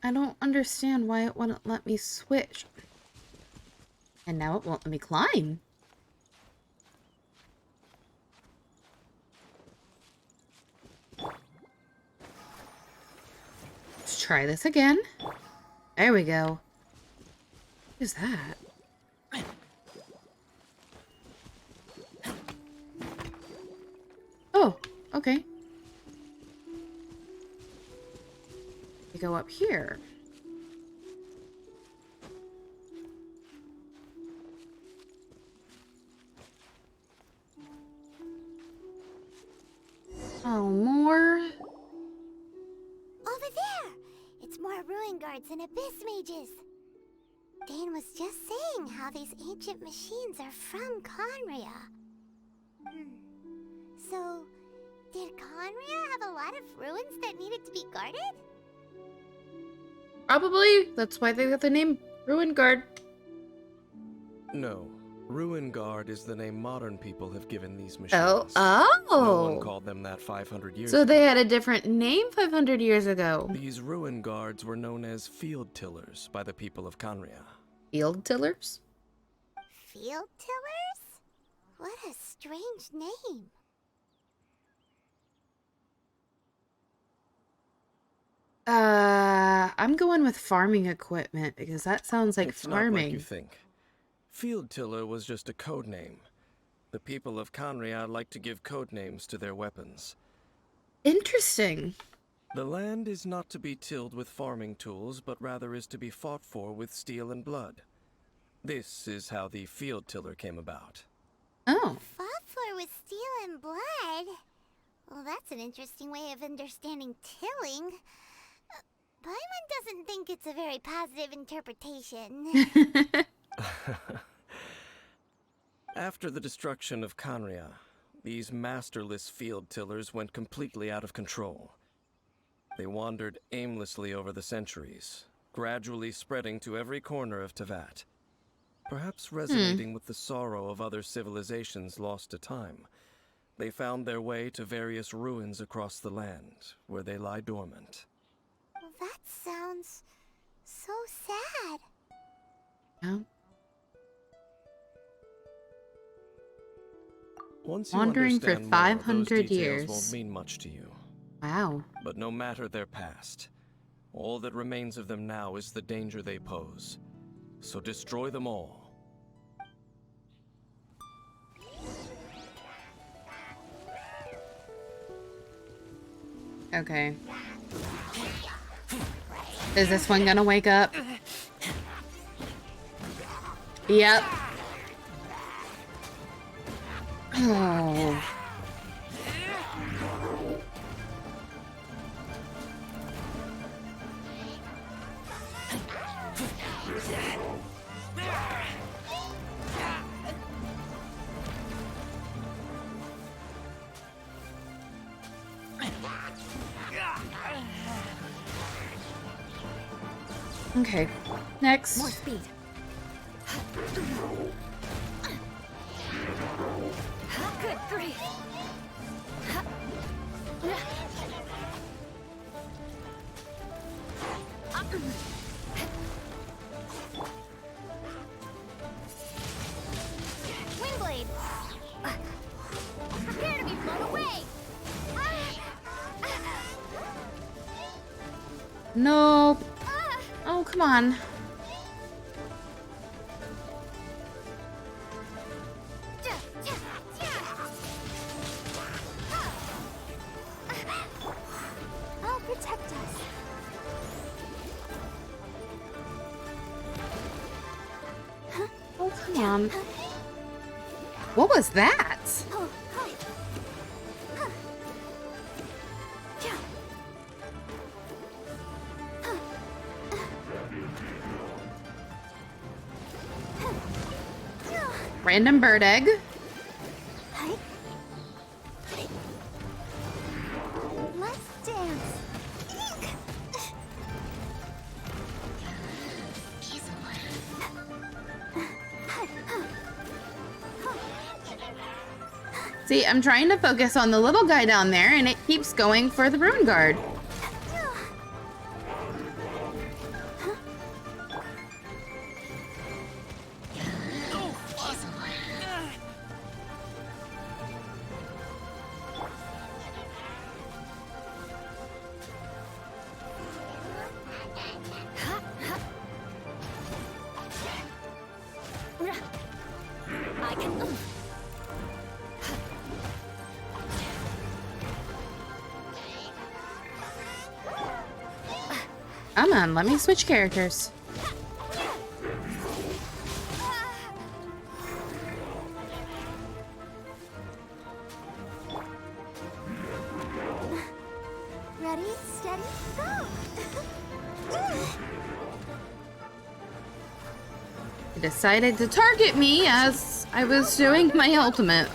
I don't understand why it wouldn't let me switch. And now it won't let me climb. Let's try this again. There we go. What is that? Oh, okay. We go up here. Oh, more? Over there! It's more ruin guards and abyss mages. Dane was just saying how these ancient machines are from Conria. So, did Conria have a lot of ruins that needed to be guarded? Probably. That's why they got the name Ruin Guard. No. Ruin Guard is the name modern people have given these machines. Oh, No one oh. called them that 500 years So ago. they had a different name 500 years ago. These Ruin Guards were known as Field Tillers by the people of Conria. Field tillers? Field tillers? What a strange name. I'm going with farming equipment because that sounds like It's not like farming. you think. Field Tiller was just a code name. The people of Conria like to give code names to their weapons. Interesting. The land is not to be tilled with farming tools, but rather is to be fought for with steel and blood. This is how the Field Tiller came about. Oh. Fought for with steel and blood? Well, that's an interesting way of understanding tilling. Paimon doesn't think it's a very positive interpretation. After the destruction of Conria, these masterless field tillers went completely out of control. They wandered aimlessly over the centuries, gradually spreading to every corner of Tevat. Perhaps resonating with the sorrow of other civilizations lost to time, they found their way to various ruins across the land, where they lie dormant. That sounds so sad. Yeah. Once you Wandering for understand more, 500 those details years. won't mean much to you. Wow. But no matter their past, all that remains of them now is the danger they pose. So destroy them all. Okay. Is this one gonna wake up? Yep. Oh. Okay. Next. More speed. Good grief. Windblade! Prepare to be blown away! Nope. Oh, come on. I'll protect us. Oh, come on. What was that? Random bird egg. Let's dance. See, I'm trying to focus on the little guy down there, and it keeps going for the Ruin Guard. Come on, let me switch characters. Ready, steady, go! It decided to target me as I was doing my ultimate.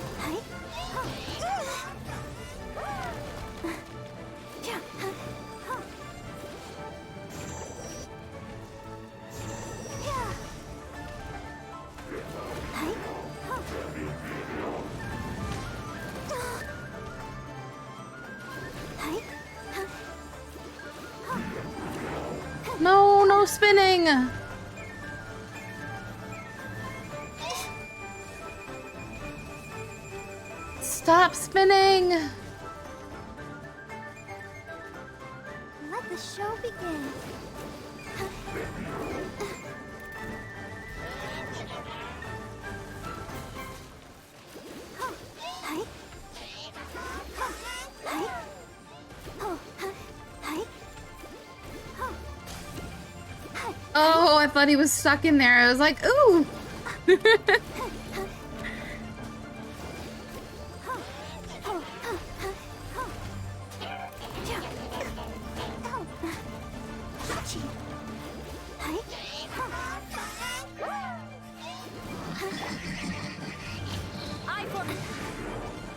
No, no spinning! Stop spinning! Let the show begin. Oh, I thought he was stuck in there. I was like, ooh!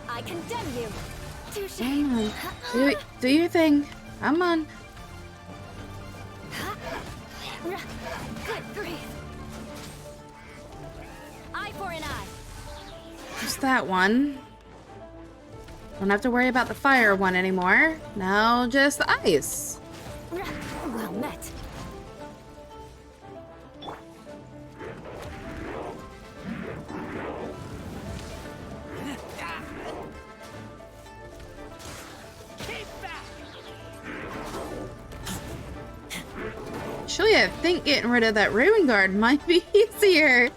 I condemn you. Touche. Come on. Do your thing. Come on. Good grief. Eye for an eye. Just that one. Don't have to worry about the fire one anymore. Now just the ice. Well met. Actually, I think getting rid of that Ruin Guard might be easier.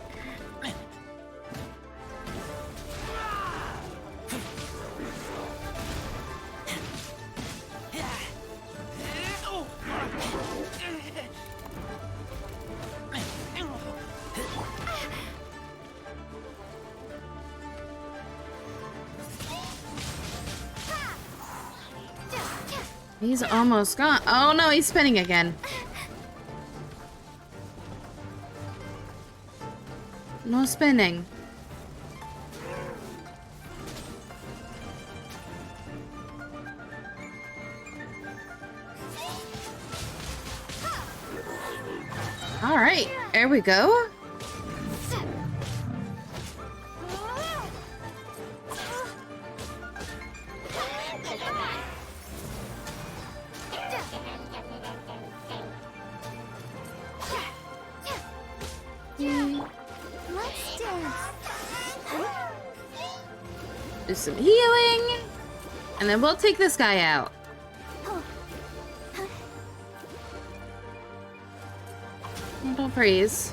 He's almost gone. Oh no, he's spinning again. No spinning. All right, there we go. Do some healing, and then we'll take this guy out. Don't freeze.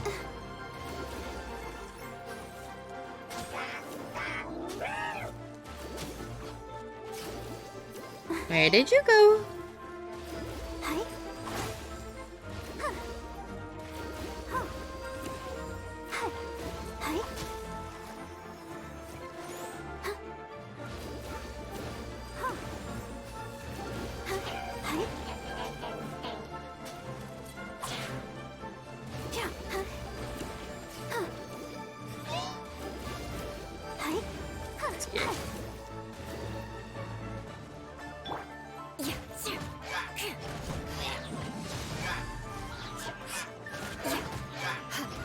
Where did you go?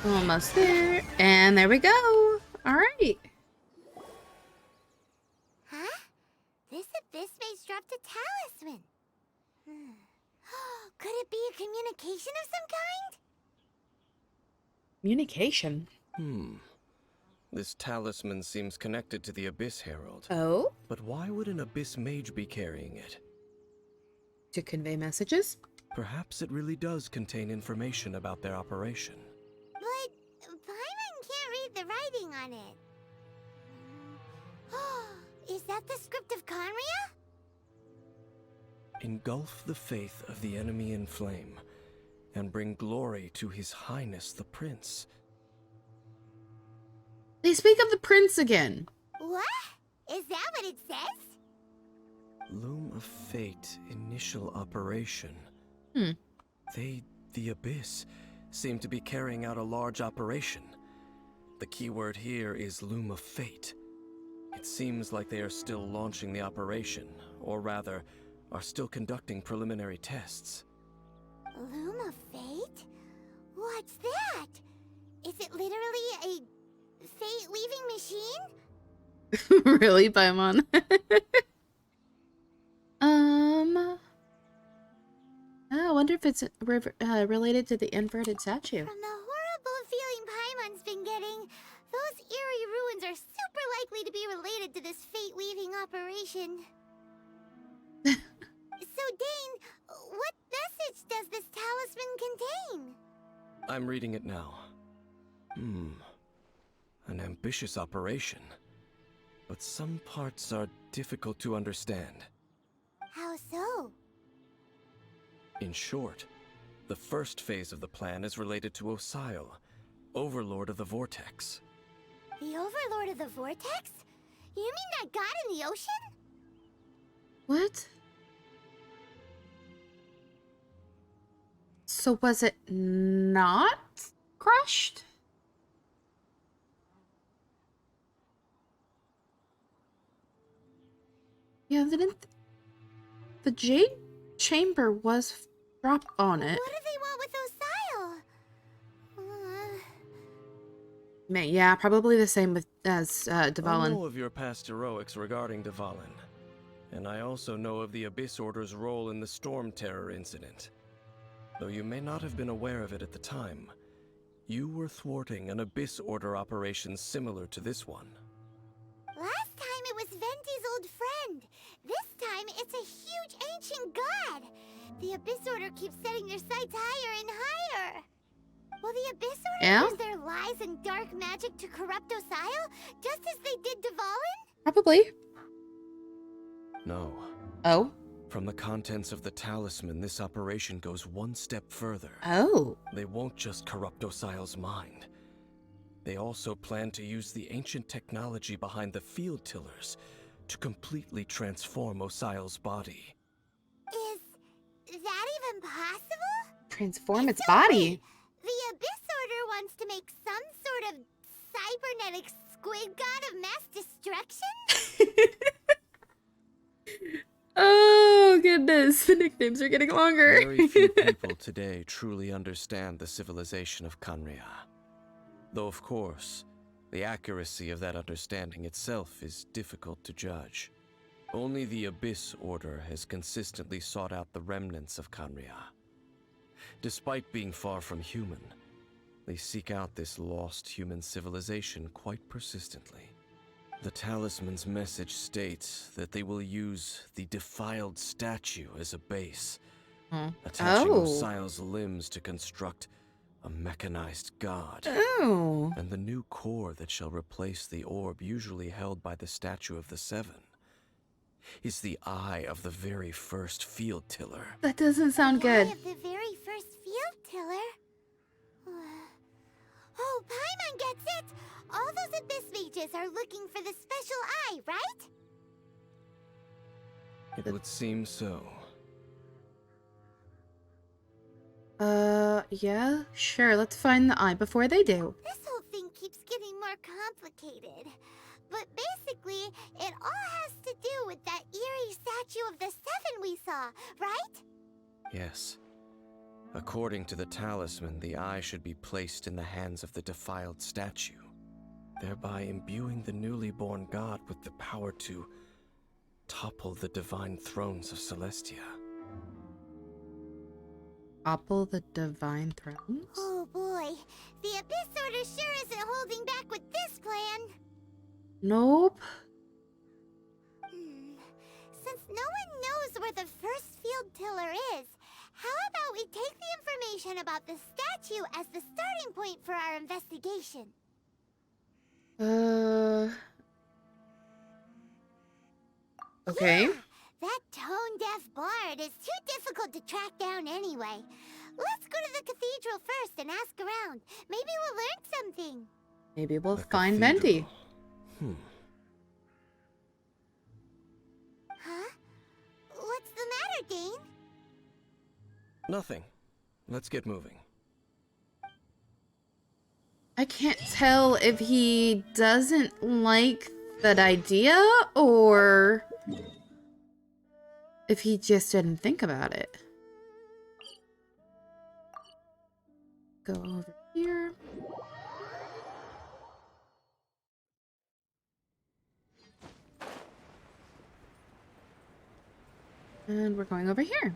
Almost there, and there we go. All right. talisman. Could it be a communication of some kind? Communication. This talisman seems connected to the Abyss Herald. Oh? But why would an Abyss mage be carrying it? To convey messages? Perhaps it really does contain information about their operation. But Paimon can't read the writing on it. Is that the script of Conria? Engulf the faith of the enemy in flame, and bring glory to His Highness the Prince. They speak of the prince again. What? Is that what it says? Loom of Fate initial operation. They, the Abyss, seem to be carrying out a large operation. The keyword here is Loom of Fate. It seems like they are still launching the operation, or rather, are still conducting preliminary tests. Loom of Fate? What's that? Is it literally a fate-weaving machine? Really, Paimon? I wonder if it's related to the inverted statue. From the horrible feeling Paimon's been getting, those eerie ruins are super likely to be related to this fate-weaving operation. So, Dane, what message does this talisman contain? I'm reading it now. An ambitious operation. But some parts are difficult to understand. How so? In short, the first phase of the plan is related to Osile, Overlord of the Vortex. The Overlord of the Vortex? You mean that god in the ocean? What? So was it not crushed? Yeah, the Jade Chamber was dropped on it. What do they want with Osile? Yeah, probably the same as I Dvalin. know of your past heroics regarding Dvalin, and I also know of the Abyss Order's role in the Storm Terror incident. Though you may not have been aware of it at the time, you were thwarting an Abyss Order operation similar to this one. Last time it was Venti's old friend. This time it's a huge ancient god. The Abyss Order keeps setting their sights higher and higher. Will the Abyss Order use their lies and dark magic to corrupt Osile, just as they did Dvalin? Probably. No. Oh? From the contents of the talisman, this operation goes one step further. Oh. They won't just corrupt Osile's mind. They also plan to use the ancient technology behind the field tillers to completely transform Osile's body. Is that even possible? Transform its So body. wait, the Abyss Order wants to make some sort of cybernetic squid god of mass destruction? Oh, goodness. The nicknames are getting longer. Very few people today truly understand the civilization of Conria. Though, of course, the accuracy of that understanding itself is difficult to judge. Only the Abyss Order has consistently sought out the remnants of Conria. Despite being far from human, they seek out this lost human civilization quite persistently. The talisman's message states that they will use the defiled statue as a base, attaching Osile's limbs to construct a mechanized god. Oh. And the new core that shall replace the orb usually held by the Statue of the Seven is the eye of the very first field tiller. That doesn't sound good. Eye of the very first field tiller? Oh, Paimon gets it! All those Abyss mages are looking for the special eye, right? It would seem so. Yeah, sure. Let's find the eye before they do. This whole thing keeps getting more complicated. But basically, it all has to do with that eerie statue of the Seven we saw, right? Yes. According to the talisman, the eye should be placed in the hands of the defiled statue, thereby imbuing the newly born god with the power to topple the divine thrones of Celestia. Topple the divine thrones? Oh boy, the Abyss Order sure isn't holding back with this plan. Nope. Since no one knows where the first field tiller is, how about we take the information about the statue as the starting point for our investigation? Okay. Yeah, that tone-deaf bard is too difficult to track down anyway. Let's go to the cathedral first and ask around. Maybe we'll learn something. Maybe we'll The find Venti. cathedral. Huh? What's the matter, Dane? Nothing. Let's get moving. I can't tell if he doesn't like that idea or if he just didn't think about it. Go over here. And we're going over here.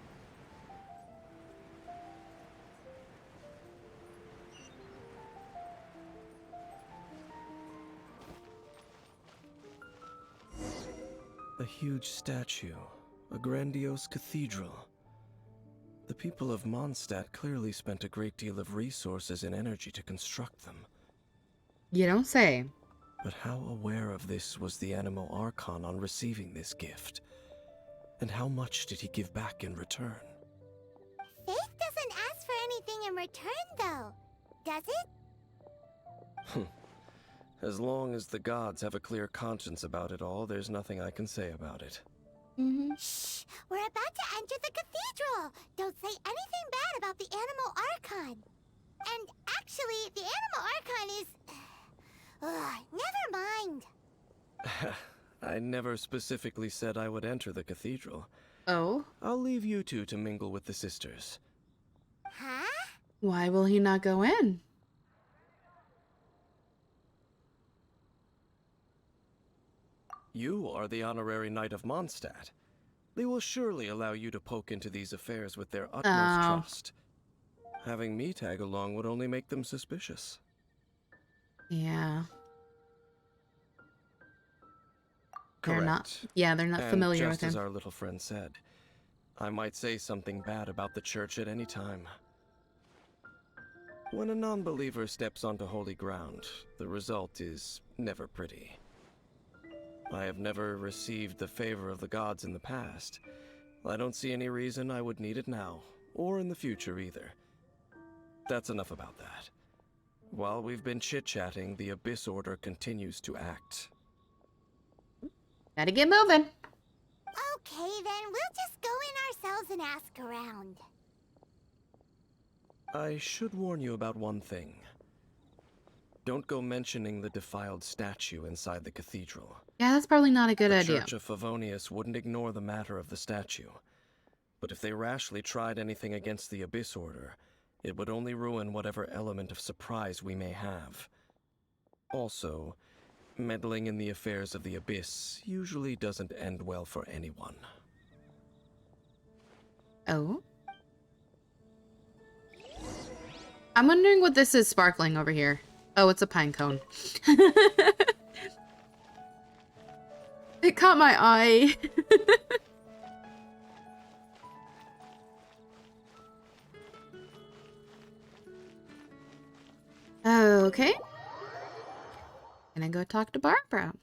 A huge statue, a grandiose cathedral. The people of Mondstadt clearly spent a great deal of resources and energy to construct them. You don't say. But how aware of this was the Animo Archon on receiving this gift? And how much did he give back in return? Faith doesn't ask for anything in return, though. Does it? As long as the gods have a clear conscience about it all, there's nothing I can say about it. Shh! We're about to enter the cathedral! Don't say anything bad about the Animo Archon! And actually, the Animo Archon is... never mind! I never specifically said I would enter the cathedral. Oh? I'll leave you two to mingle with the sisters. Huh? Why will he not go in? You are the honorary knight of Mondstadt. They will surely allow you to poke into these affairs with their utmost trust. Having me tag along would only make them suspicious. Yeah. Correct. They're not. Yeah, they're not And familiar with just as him. our little friend said, I might say something bad about the church at any time. When a non-believer steps onto holy ground, the result is never pretty. I have never received the favor of the gods in the past. I don't see any reason I would need it now, or in the future either. That's enough about that. While we've been chit-chatting, the Abyss Order continues to act. Gotta get moving. Okay, then we'll just go in ourselves and ask around. I should warn you about one thing. Don't go mentioning the defiled statue inside the cathedral. Yeah, that's probably not a good The idea. Church of Favonius wouldn't ignore the matter of the statue. But if they rashly tried anything against the Abyss Order, it would only ruin whatever element of surprise we may have. Also, meddling in the affairs of the Abyss usually doesn't end well for anyone. Oh? I'm wondering what this is sparkling over here. Oh, it's a pine cone. It caught my eye. Okay. Gonna go talk to Barbara.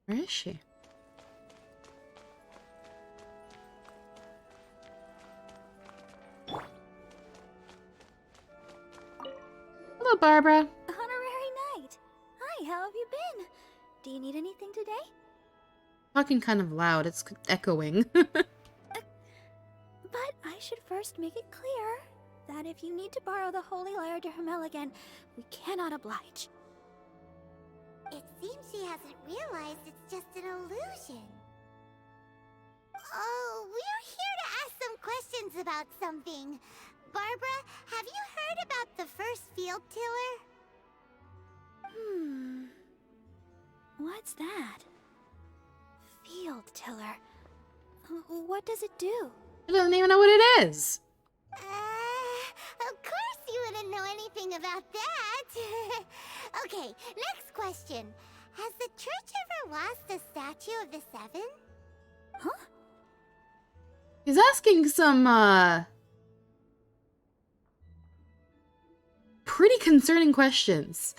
Where is she? Hello, Barbara. Honorary Knight. Hi, how have you been? Do you need anything today? Talking kind of loud. It's echoing. But I should first make it clear that if you need to borrow the Holy Lyre to Hermel again, we cannot oblige. It seems she hasn't realized it's just an illusion. Oh, we're here to ask some questions about something. Barbara, have you heard about the first field tiller? What's that? Field tiller. What does it do? I don't even know what it is. Of course you wouldn't know anything about that. Okay, next question. Has the church ever lost a statue of the Seven? Huh? He's asking some, pretty concerning questions.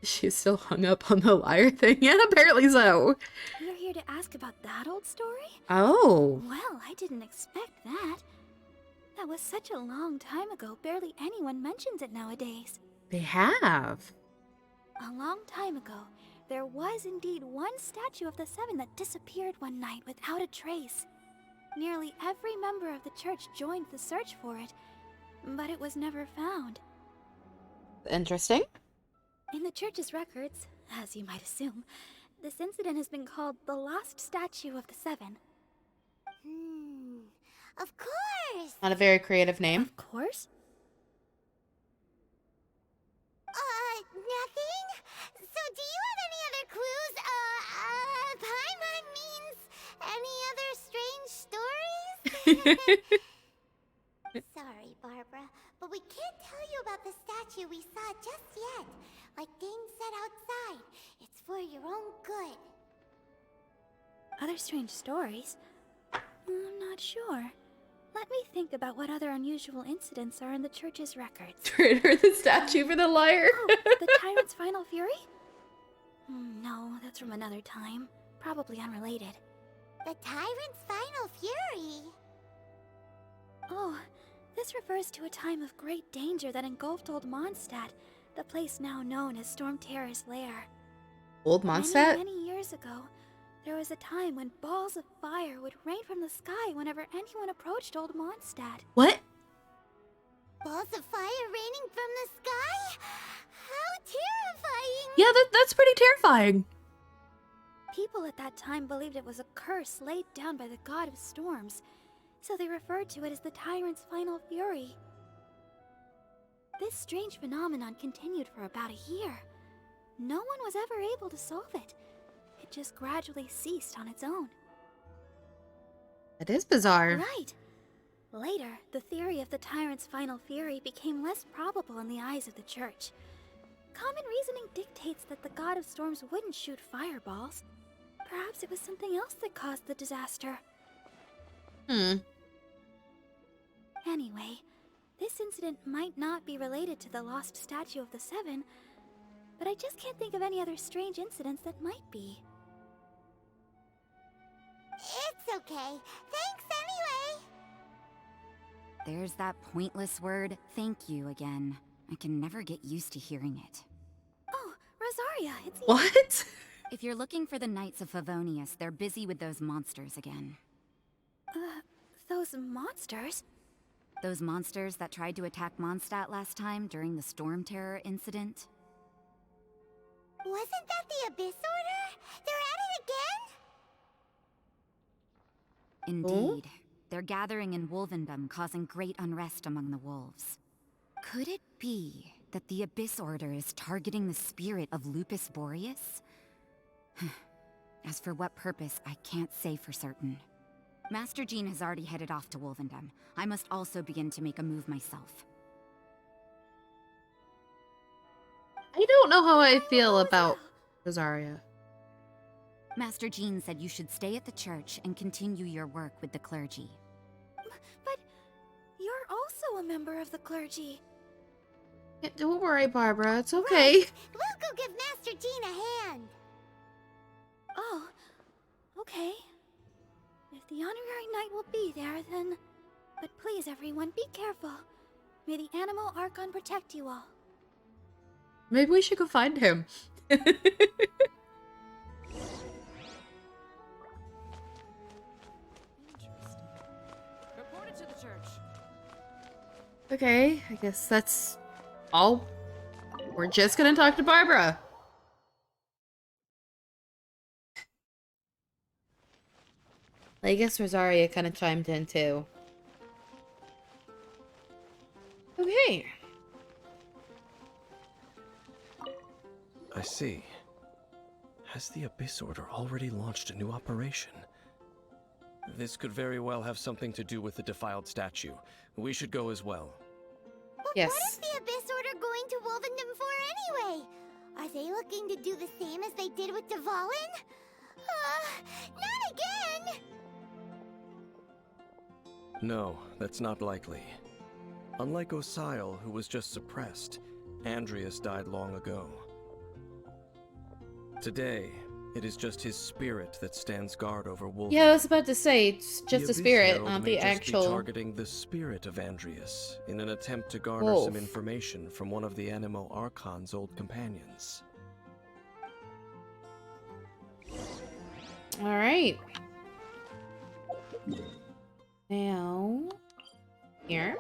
She's still hung up on the liar thing. Yeah, apparently so. You're here to ask about that old story? Oh. Well, I didn't expect that. That was such a long time ago, barely anyone mentions it nowadays. They have. A long time ago, there was indeed one statue of the Seven that disappeared one night without a trace. Nearly every member of the church joined the search for it, but it was never found. Interesting. In the church's records, as you might assume, this incident has been called the Lost Statue of the Seven. Of course! Not a very creative name. Of course. Nothing? So do you have any other clues? Paimon means any other strange stories? Sorry, Barbara, but we can't tell you about the statue we saw just yet. Like Dane said outside, it's for your own good. Other strange stories? I'm not sure. Let me think about what other unusual incidents are in the church's records. Traitor the statue for the liar. Oh, the Tyrant's Final Fury? No, that's from another time. Probably unrelated. The Tyrant's Final Fury? Oh, this refers to a time of great danger that engulfed Old Mondstadt, the place now known as Storm Terror's lair. Old Mondstadt? Many years ago, there was a time when balls of fire would rain from the sky whenever anyone approached Old Mondstadt. What? Balls of fire raining from the sky? How terrifying! Yeah, that's pretty terrifying. People at that time believed it was a curse laid down by the god of storms, so they referred to it as the Tyrant's Final Fury. This strange phenomenon continued for about a year. No one was ever able to solve it. It just gradually ceased on its own. That is bizarre. Right. Later, the theory of the Tyrant's Final Fury became less probable in the eyes of the church. Common reasoning dictates that the god of storms wouldn't shoot fireballs. Perhaps it was something else that caused the disaster. Anyway, this incident might not be related to the lost statue of the Seven, but I just can't think of any other strange incidents that might be. It's okay. Thanks anyway. There's that pointless word, thank you, again. I can never get used to hearing it. Oh, Rosaria, it's you. What? If you're looking for the Knights of Favonius, they're busy with those monsters again. Those monsters? Those monsters that tried to attack Mondstadt last time during the Storm Terror incident? Wasn't that the Abyss Order? They're at it again? Indeed. They're gathering in Wolvendom, causing great unrest among the wolves. Could it be that the Abyss Order is targeting the spirit of Lupus Boreas? As for what purpose, I can't say for certain. Master Jean has already headed off to Wolvendom. I must also begin to make a move myself. I don't know how I feel about Rosaria. Master Jean said you should stay at the church and continue your work with the clergy. But you're also a member of the clergy. Yeah, don't worry, Barbara. It's okay. Right. We'll go give Master Jean a hand. Oh, okay. If the honorary knight will be there, then... But please, everyone, be careful. May the Animal Archon protect you all. Maybe we should go find him. Report it to the church. Okay, I guess that's all. We're just gonna talk to Barbara. I guess Rosaria kind of chimed in too. Okay. I see. Has Has the Abyss Order already launched a new operation? This could very well have something to do with the defiled statue. We should go as well. But Yes. what is the Abyss Order going to Wolvendom for anyway? Are they looking to do the same as they did with Dvalin? Not again! No, that's not likely. Unlike Osile, who was just suppressed, Andreas died long ago. Today, it is just his spirit that stands guard over Wolven. Yeah, I was about to say, it's just The a spirit, Abyss Herald not may the just be actual... targeting the spirit of Andreas in an attempt to garner Wolf. some information from one of the Animo Archon's old companions. Alright. Now... Here.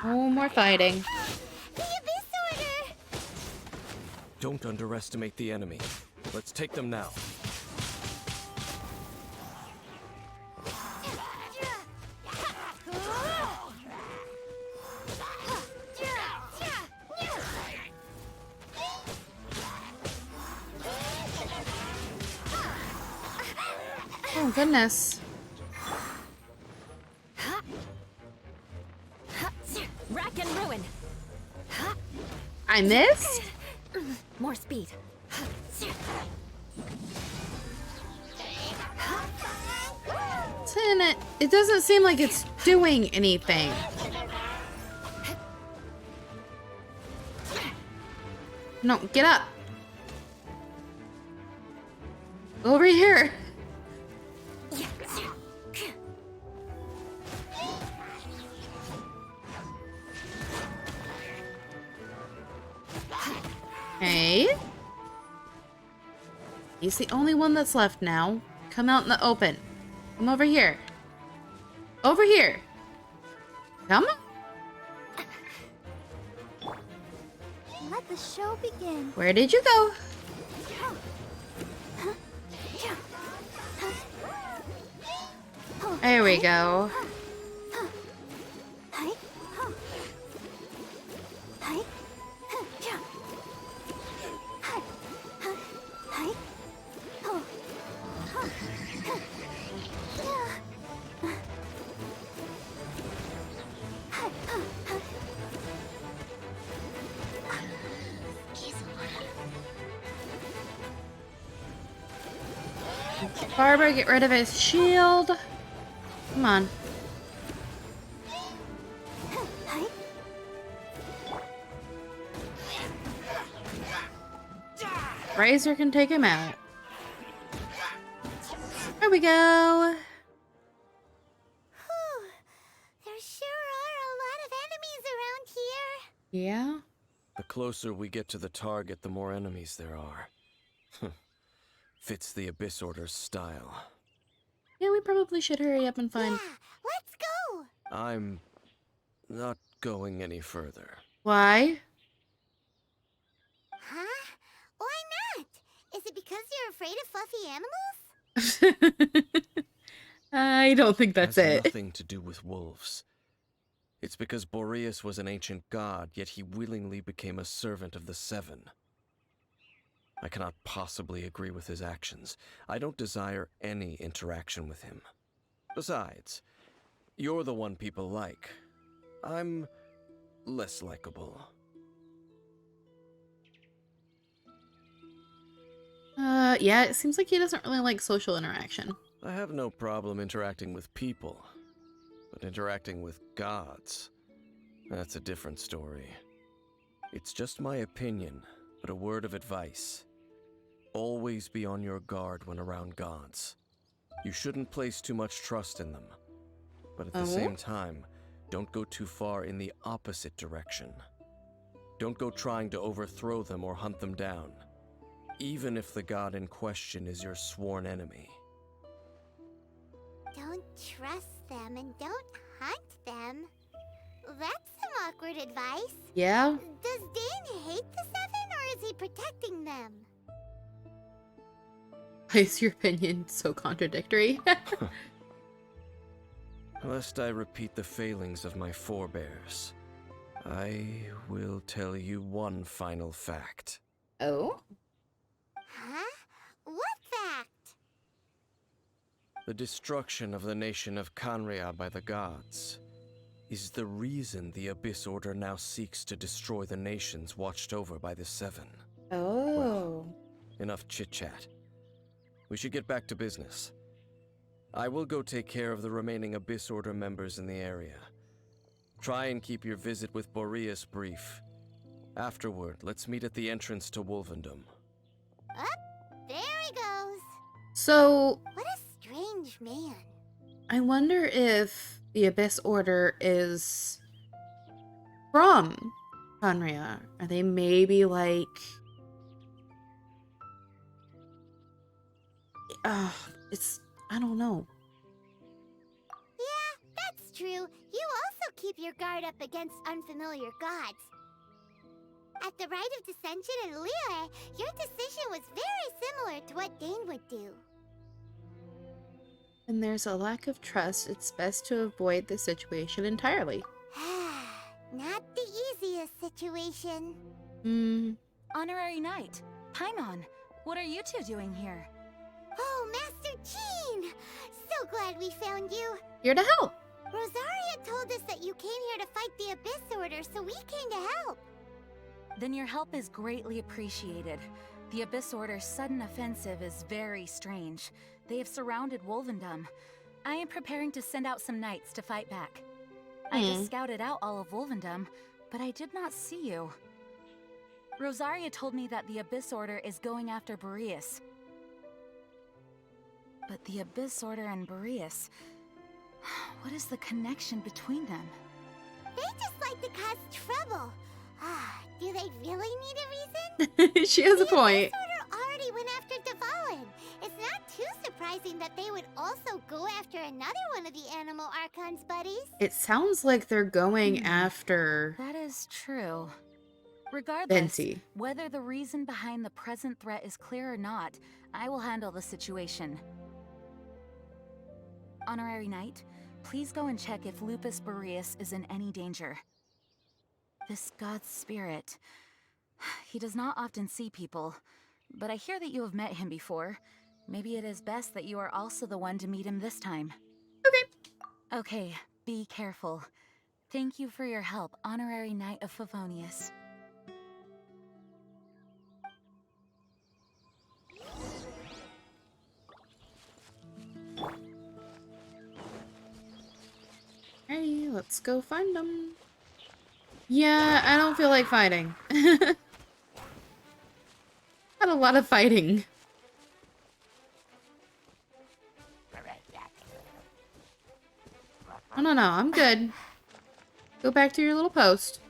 No more fighting. The Abyss Order! Don't underestimate the enemy. Let's take them now. Oh, goodness. Rack and ruin. I missed? More speed. It doesn't seem like it's doing anything. No, get up. Over here. Okay. He's the only one that's left now. Come out in the open. Come over here. Over here. Come on. Let the show begin. Where did you go? There we go. Barbara, get rid of his shield. Come on. Razor can take him out. There we go. Whew. There sure are a lot of enemies around here. Yeah. The closer we get to the target, the more enemies there are. Fits the Abyss Order's style. Yeah, we probably should hurry up and find... Yeah, let's go. I'm not going any further. Why? Huh? Why not? Is it because you're afraid of fluffy animals? I don't think that's Has it. nothing to do with wolves. It's because Boreas was an ancient god, yet he willingly became a servant of the Seven. I cannot possibly agree with his actions. I don't desire any interaction with him. Besides, you're the one people like. I'm less likable. Yeah, it seems like he doesn't really like social interaction. I have no problem interacting with people, but interacting with gods, that's a different story. It's just my opinion, but a word of advice. Always be on your guard when around gods. You shouldn't place too much trust in them, but at the same time, don't go too far in the opposite direction. Don't go trying to overthrow them or hunt them down, even if the god in question is your sworn enemy. Don't trust them and don't hunt them. That awkward advice. Yeah? Does Dane hate the Seven, or is he protecting them? Why is your opinion so contradictory? Lest I repeat the failings of my forebears, I will tell you one final fact. Oh? Huh? What fact? The destruction of the nation of Canria by the gods is the reason the Abyss Order now seeks to destroy the nations watched over by the Seven. Oh. Enough chit-chat. We should get back to business. I will go take care of the remaining Abyss Order members in the area. Try and keep your visit with Boreas brief. Afterward, let's meet at the entrance to Wolvendom. Up, there he goes. So, What a strange man. I wonder if the Abyss Order is from Conria. Are they maybe like... I don't know. Yeah, that's true. You also keep your guard up against unfamiliar gods. At the Rite of Dissension in Liyue, your decision was very similar to what Dane would do. When there's a lack of trust, it's best to avoid the situation entirely. Not the easiest situation. Honorary Knight, Paimon, what are you two doing here? Oh, Master Jean! So glad we found you. Here to help. Rosaria told us that you came here to fight the Abyss Order, so we came to help. Then your help is greatly appreciated. The Abyss Order's sudden offensive is very strange. They have surrounded Wolvendom. I am preparing to send out some knights to fight back. I just scouted out all of Wolvendom, but I did not see you. Rosaria told me that the Abyss Order is going after Boreas. But the Abyss Order and Boreas... what is the connection between them? They just like to cause trouble. Do they really need a reason? She has a point. The Abyss Order already went after Dvalin. It's not too surprising that they would also go after another one of the Animal Archon's buddies. It sounds like they're going after That is true. Regardless, Venti. whether the reason behind the present threat is clear or not, I will handle the situation. Honorary Knight, please go and check if Lupus Boreas is in any danger. This god's spirit... he does not often see people, but I hear that you have met him before. Maybe it is best that you are also the one to meet him this time. Okay. Okay, be careful. Thank you for your help, Honorary Knight of Favonius. Hey, let's go find them. Yeah, I don't feel like fighting. Had a lot of fighting. Oh, no, I'm good. Go back to your little post.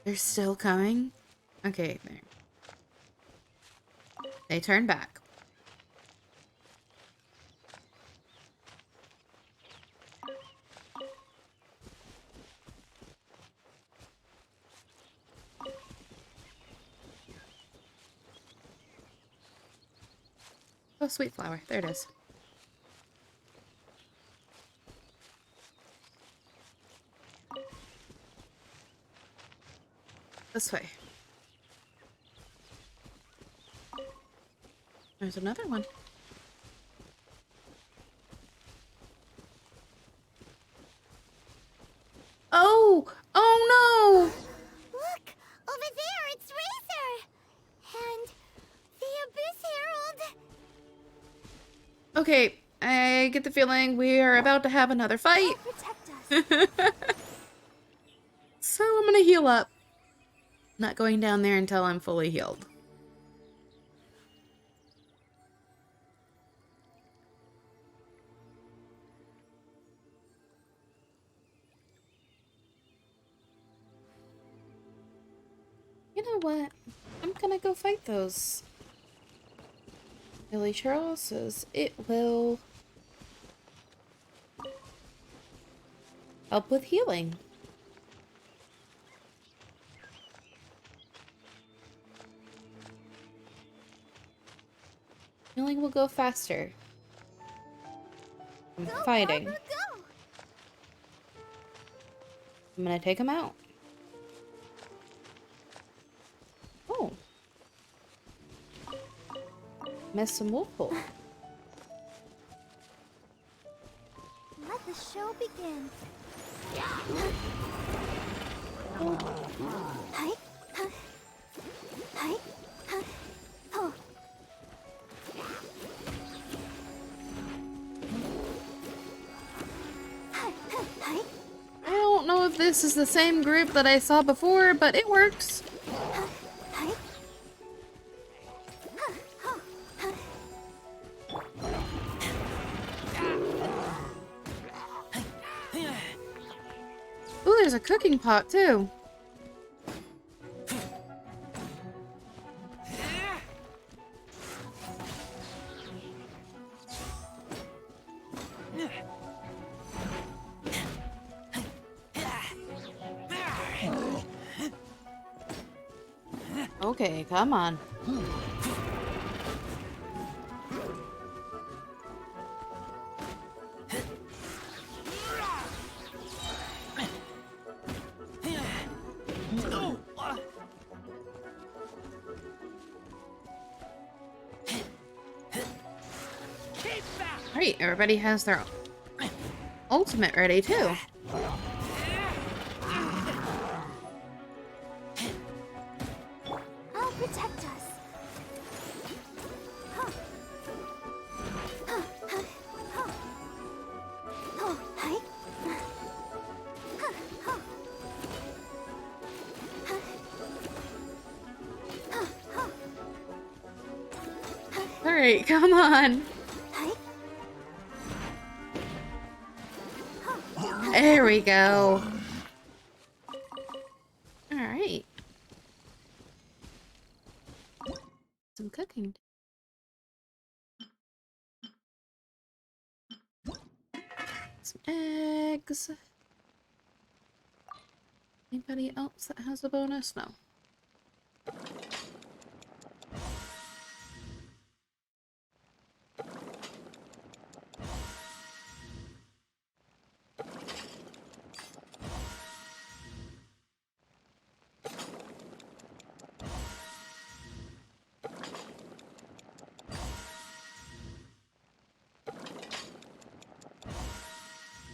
They're still coming? Okay, there. They turn back. Oh, sweet flower. There it is. This way. There's another one. Oh! Oh no! Look! Over there, it's Razor! And the Abyss Herald! Okay, I get the feeling we are about to have another fight. Protect us. So I'm gonna heal up. Not going down there until I'm fully healed. You know what? I'm gonna go fight those Billy Charles says it will help with healing. Healing will go faster. I'm fighting. Go! I'm gonna take him out. Oh. Miss some wolf hole. Let the show begin. Hi. Hi. Oh. Hi. I don't know if this is the same group that I saw before, but it works. Hi. Ooh, there's a cooking pot too. Okay, come on. Alright, everybody has their ultimate ready too. I'll protect us. Oh, hi. Alright, come on. Hi. There we go. Alright. Some cooking. Some eggs. Anybody else that has a bonus? No.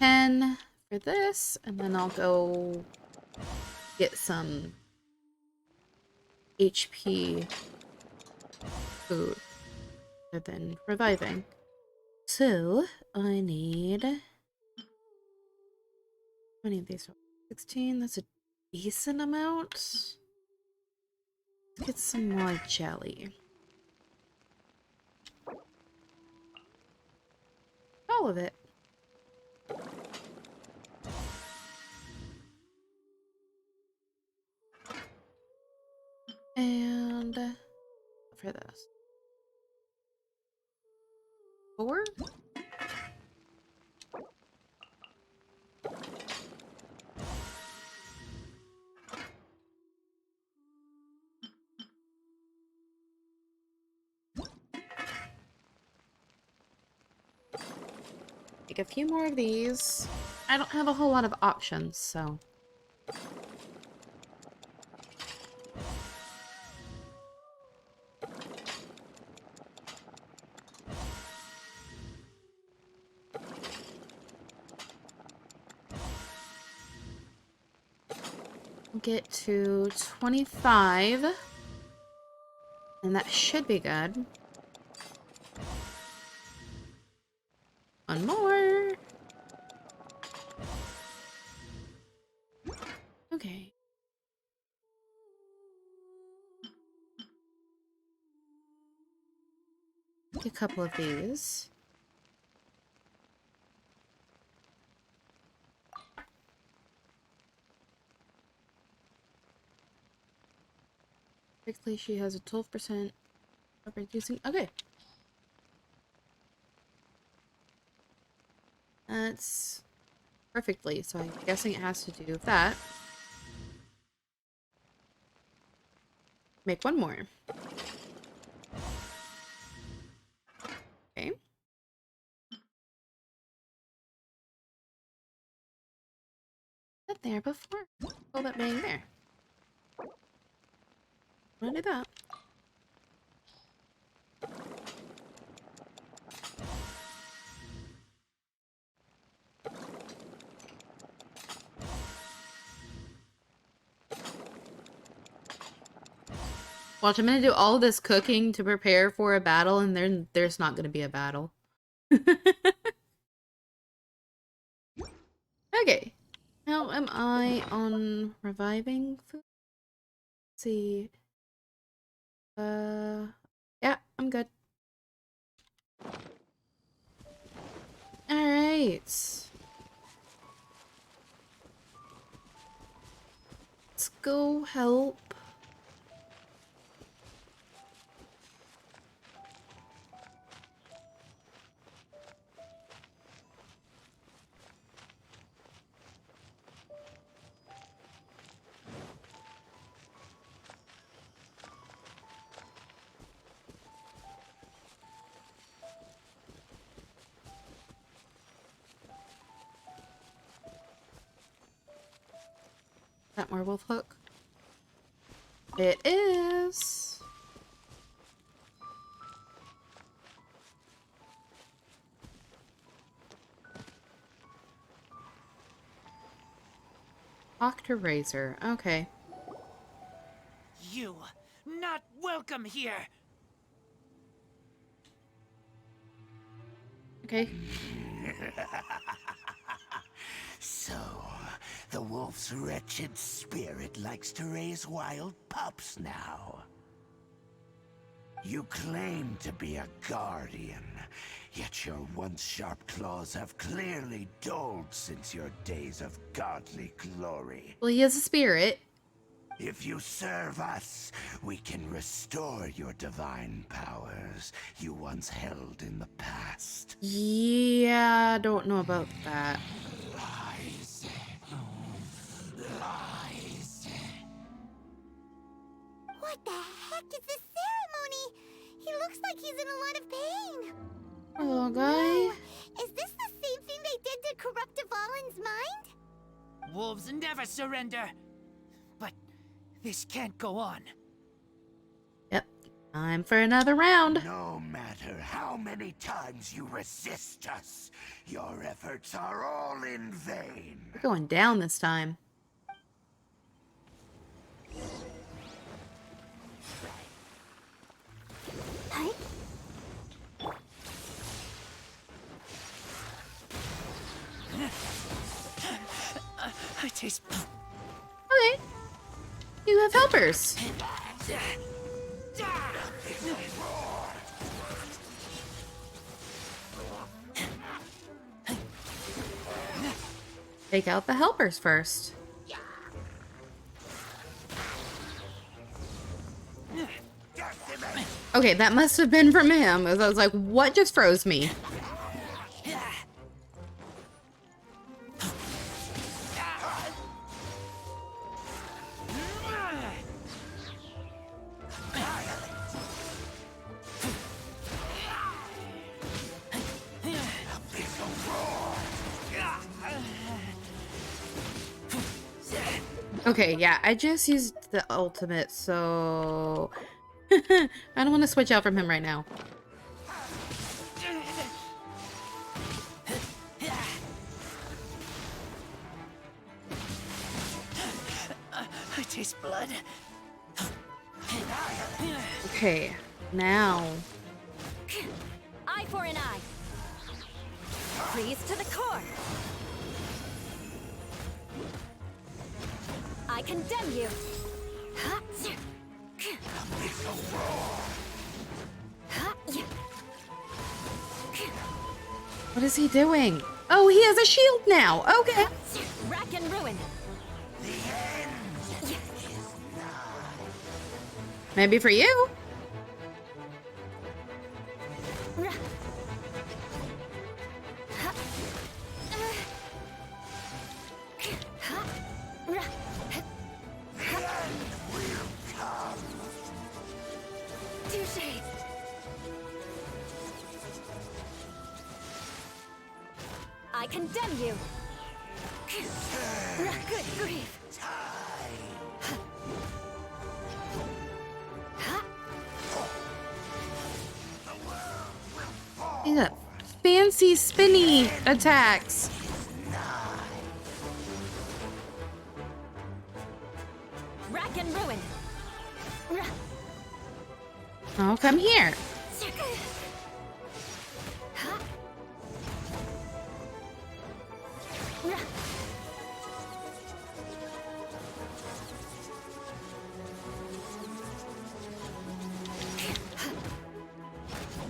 $10 for this, and then I'll go get some HP food and then reviving. So I need how many of these? 16. That's a decent amount. Let's get some more jelly. All of it. And for this. 4? Take a few more of these. I don't have a whole lot of options, so. Get to 25. And that should be good. One more. Okay. Take a couple of these. Quickly, she has a 12% of reducing. Okay. adds perfectly, so I'm guessing it has to do with that. Make one more. Okay. That there before. Oh, that being there. I'm gonna do that. Watch, I'm gonna do all this cooking to prepare for a battle, and then there's not gonna be a battle. Okay. How am I on reviving food? Let's see. Yeah, I'm good. Alright. Let's go help. That werewolf hook? It is. Octa Razor. Okay. You not welcome here. Okay. So, the wolf's wretched spirit likes to raise wild pups now. You claim to be a guardian, yet your once sharp claws have clearly dulled since your days of godly glory. Well, he is a spirit. If you serve us, we can restore your divine powers you once held in the past. Yeah, I don't know about that. Lies. Lies. What the heck is this ceremony? He looks like he's in a lot of pain. Hello, guy. Whoa, is this the same thing they did to corrupt Dvalin's mind? Wolves never surrender. But this can't go on. Yep. Time for another round. No matter how many times you resist us, your efforts are all in vain. We're going down this time. Hi. I taste. Okay. You have helpers. Take out the helpers first. Okay, that must have been from him. I was like, what just froze me? Okay, yeah, I just used the ultimate, so I don't want to switch out from him right now. I taste blood. Okay, now. Eye for an eye. Freeze to the core. I condemn you. What is he doing? Oh, he has a shield now. Okay. Rack and ruin. Maybe for you. you. Good grief. He got fancy spinny attacks. Rack and ruin. Oh, come here.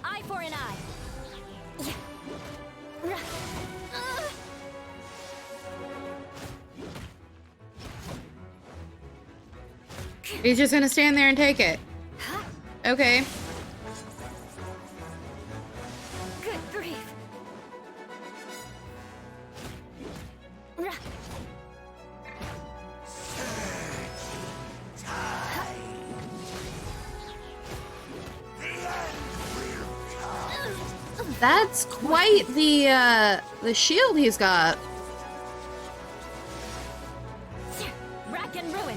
Eye for an eye. He's just gonna stand there and take it. Okay. Good grief. That's quite the shield he's got. Rack and ruin.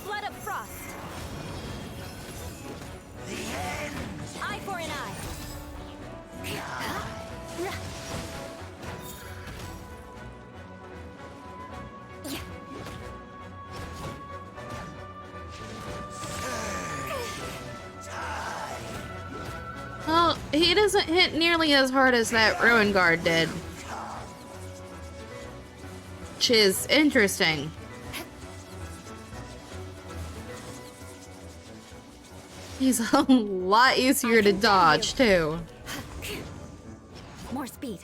Flood of frost. Eye for an eye. Well, he doesn't hit nearly as hard as that Ruin Guard did. Which is interesting. He's a lot easier to dodge, too. More speed.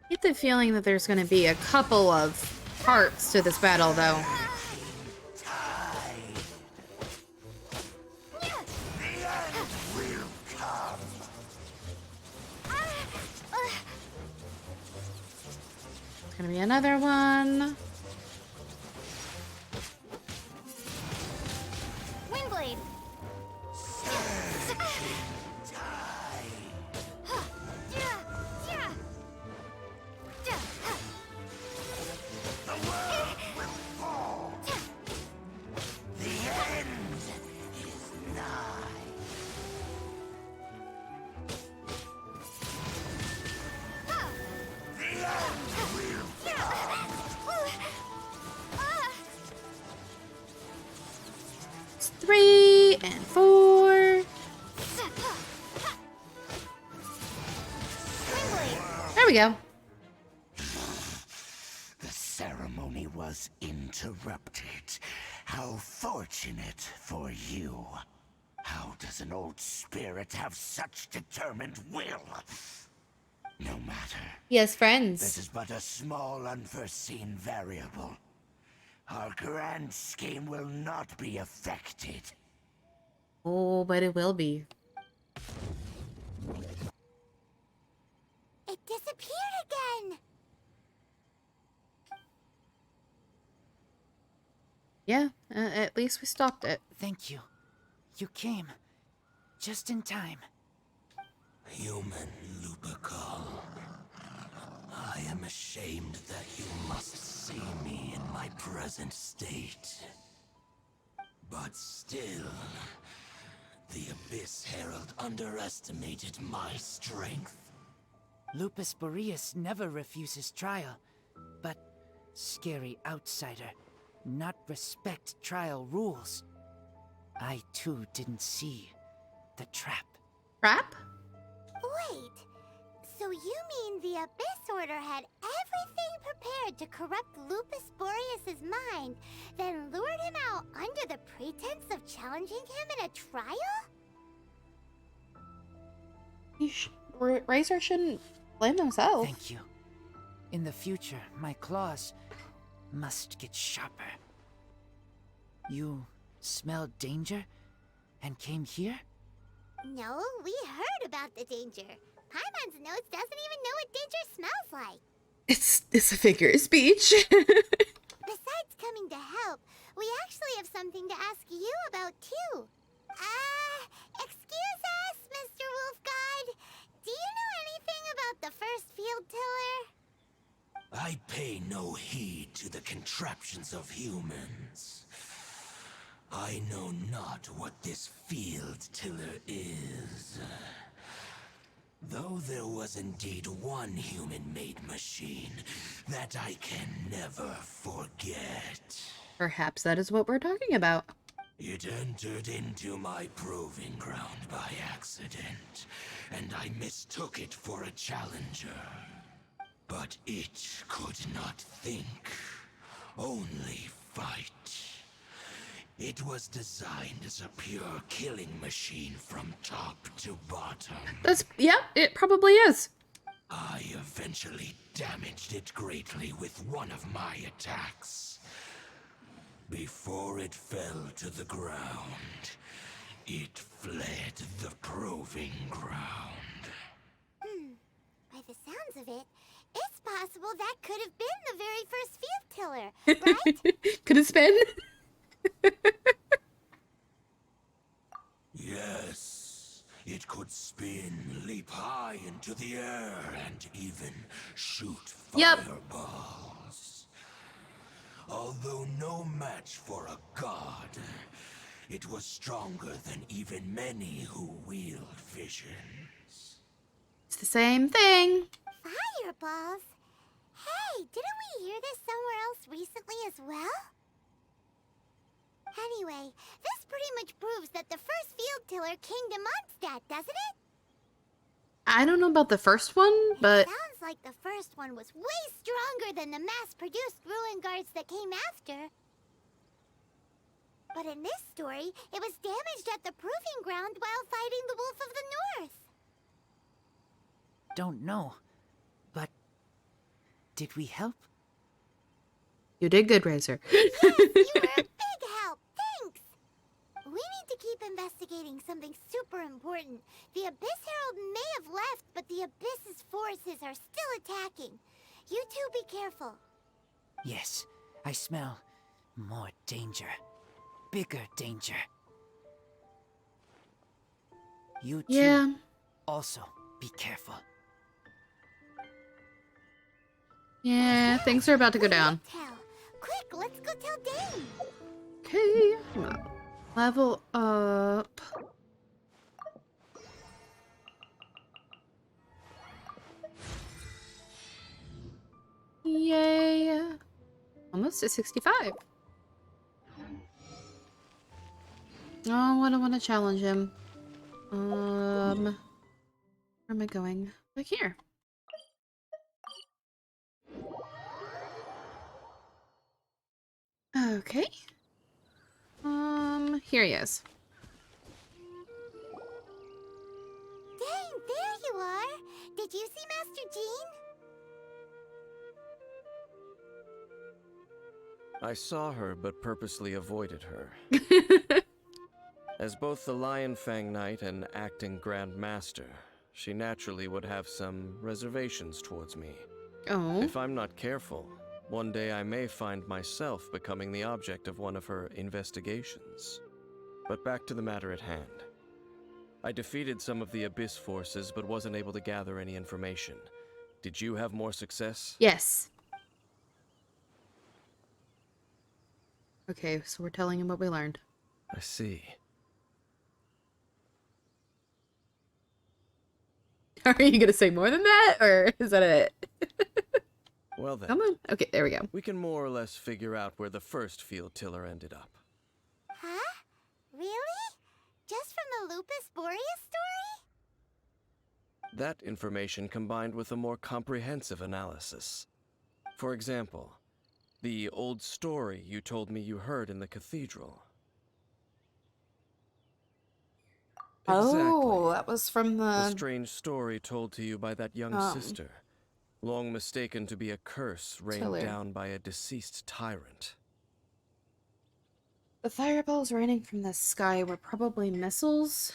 I get the feeling that there's going to be a couple of parts to this battle, though. It's going to be another one. Windblade. It's 3 and 4. There we go. The ceremony was interrupted. How fortunate for you. How does an old spirit have such determined will? No matter. Yes, This friends. is but a small unforeseen variable. Our grand scheme will not be affected. Oh, but it will be. It disappeared again. Yeah, at least we stopped it. Thank you. You came. Just in time. Human Lupercal. I am ashamed that you must see me in my present state. But still, the Abyss Herald underestimated my strength. Lupus Boreas never refuses trial, but scary outsider, not respect trial rules. I too didn't see the trap. Crap? Wait, so you mean the Abyss Order had everything prepared to corrupt Lupus Boreas' mind, then lured him out under the pretense of challenging him in a trial? Razor shouldn't blame himself. Thank you. In the future, my claws must get sharper. You smelled danger and came here? No, we heard about the danger. Paimon's notes doesn't even know what danger smells like. It's a figure of speech. Besides coming to help, we actually have something to ask you about too. Excuse us, Mr. Wolf God. Do you know anything about the first field tiller? I pay no heed to the contraptions of humans. I know not what this field tiller is. Though there was indeed one human-made machine that I can never forget. Perhaps that is what we're talking about. It entered into my proving ground by accident, and I mistook it for a challenger. But it could not think, only fight. It was designed as a pure killing machine from top to bottom. Yeah, it probably is. I eventually damaged it greatly with one of my attacks. Before it fell to the ground, it fled the proving ground. By the sounds of it, it's possible that could have been the very first field tiller, right? Could it spin? Yes, it could spin, leap high into the air, and even shoot fireballs. Although no match for a god, it was stronger than even many who wield visions. It's the same thing. Fireballs? Hey, didn't we hear this somewhere else recently as well? Anyway, this pretty much proves that the first field tiller came to Mondstadt, doesn't it? I don't know about the first one, but Sounds like the first one was way stronger than the mass-produced ruin guards that came after. But in this story, it was damaged at the proving ground while fighting the Wolf of the North. Don't know. But did we help? you did good, Razor. Yes, you were a big help. Thanks. We need to keep investigating something super important. The Abyss Herald may have left, but the Abyss's forces are still attacking. You two be careful. Yes, I smell more danger. Bigger danger. You too. Yeah. Also, be careful. Yeah, things are about to go down. Tell. Quick, let's go tell Dane. Okay. Level up. Yay. Almost at 65. Oh, I don't want to challenge him. Where am I going? Back here. Okay. Here he is. Dane, there you are. Did you see Master Jean? I saw her, but purposely avoided her. As both the Lion Fang Knight and acting Grand Master, she naturally would have some reservations towards me. Oh. If I'm not careful, one day I may find myself becoming the object of one of her investigations. But back to the matter at hand. I defeated some of the Abyss forces, but wasn't able to gather any information. Did you have more success? Yes. Okay, so we're telling him what we learned. I see. Are you gonna say more than that, or is that it? Well then, Come on. Okay, there we go. we can more or less figure out where the first field tiller ended up. Huh? Really? Just from the Lupus Boreas story? That information combined with a more comprehensive analysis. For example, the old story you told me you heard in the cathedral. Oh, that was from A the... strange story told to you by that young sister, long mistaken to be a curse rained Tiller. down by a deceased tyrant. The fireballs raining from the sky were probably missiles.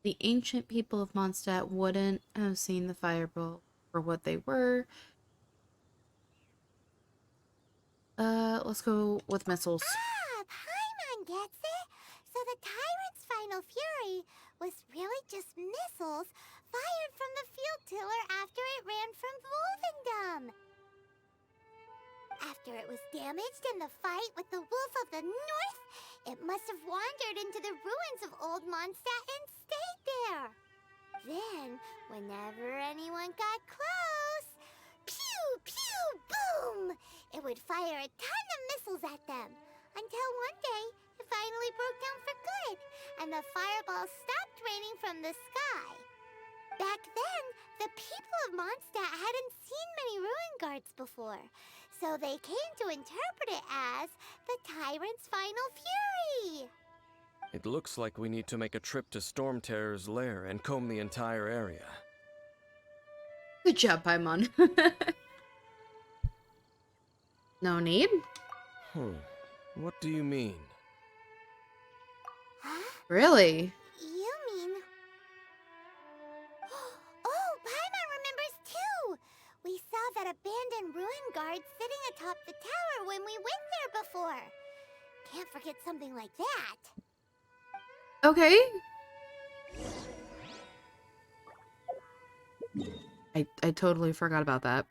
The ancient people of Mondstadt wouldn't have seen the fireball for what they were. Let's go with missiles. Ah, Paimon gets it. So the tyrant's final fury was really just missiles fired from the field tiller after it ran from Wolvendom. After it was damaged in the fight with the Wolf of the North, it must have wandered into the ruins of Old Mondstadt and stayed there. Then, whenever anyone got close, pew, pew, boom! It would fire a ton of missiles at them, until one day it finally broke down for good, and the fireballs stopped raining from the sky. Back then, the people of Mondstadt hadn't seen many ruin guards before, so they came to interpret it as the tyrant's final fury. It looks like we need to make a trip to Storm Terror's lair and comb the entire area. Good job, Paimon. No need? What do you mean? Huh? Really? You mean... Oh, Paimon remembers too! We saw that abandoned ruin guard sitting atop the tower when we went there before. Can't forget something like that. Okay. I totally forgot about that.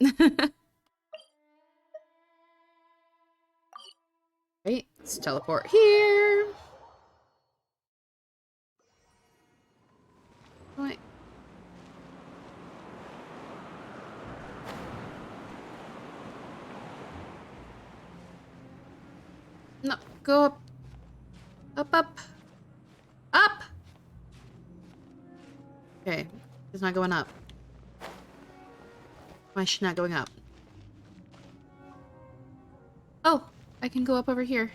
Right, let's teleport here. Wait. No, go up. Up, up. Up! Okay, it's not going up. Why is she not going up? Oh, I can go up over here.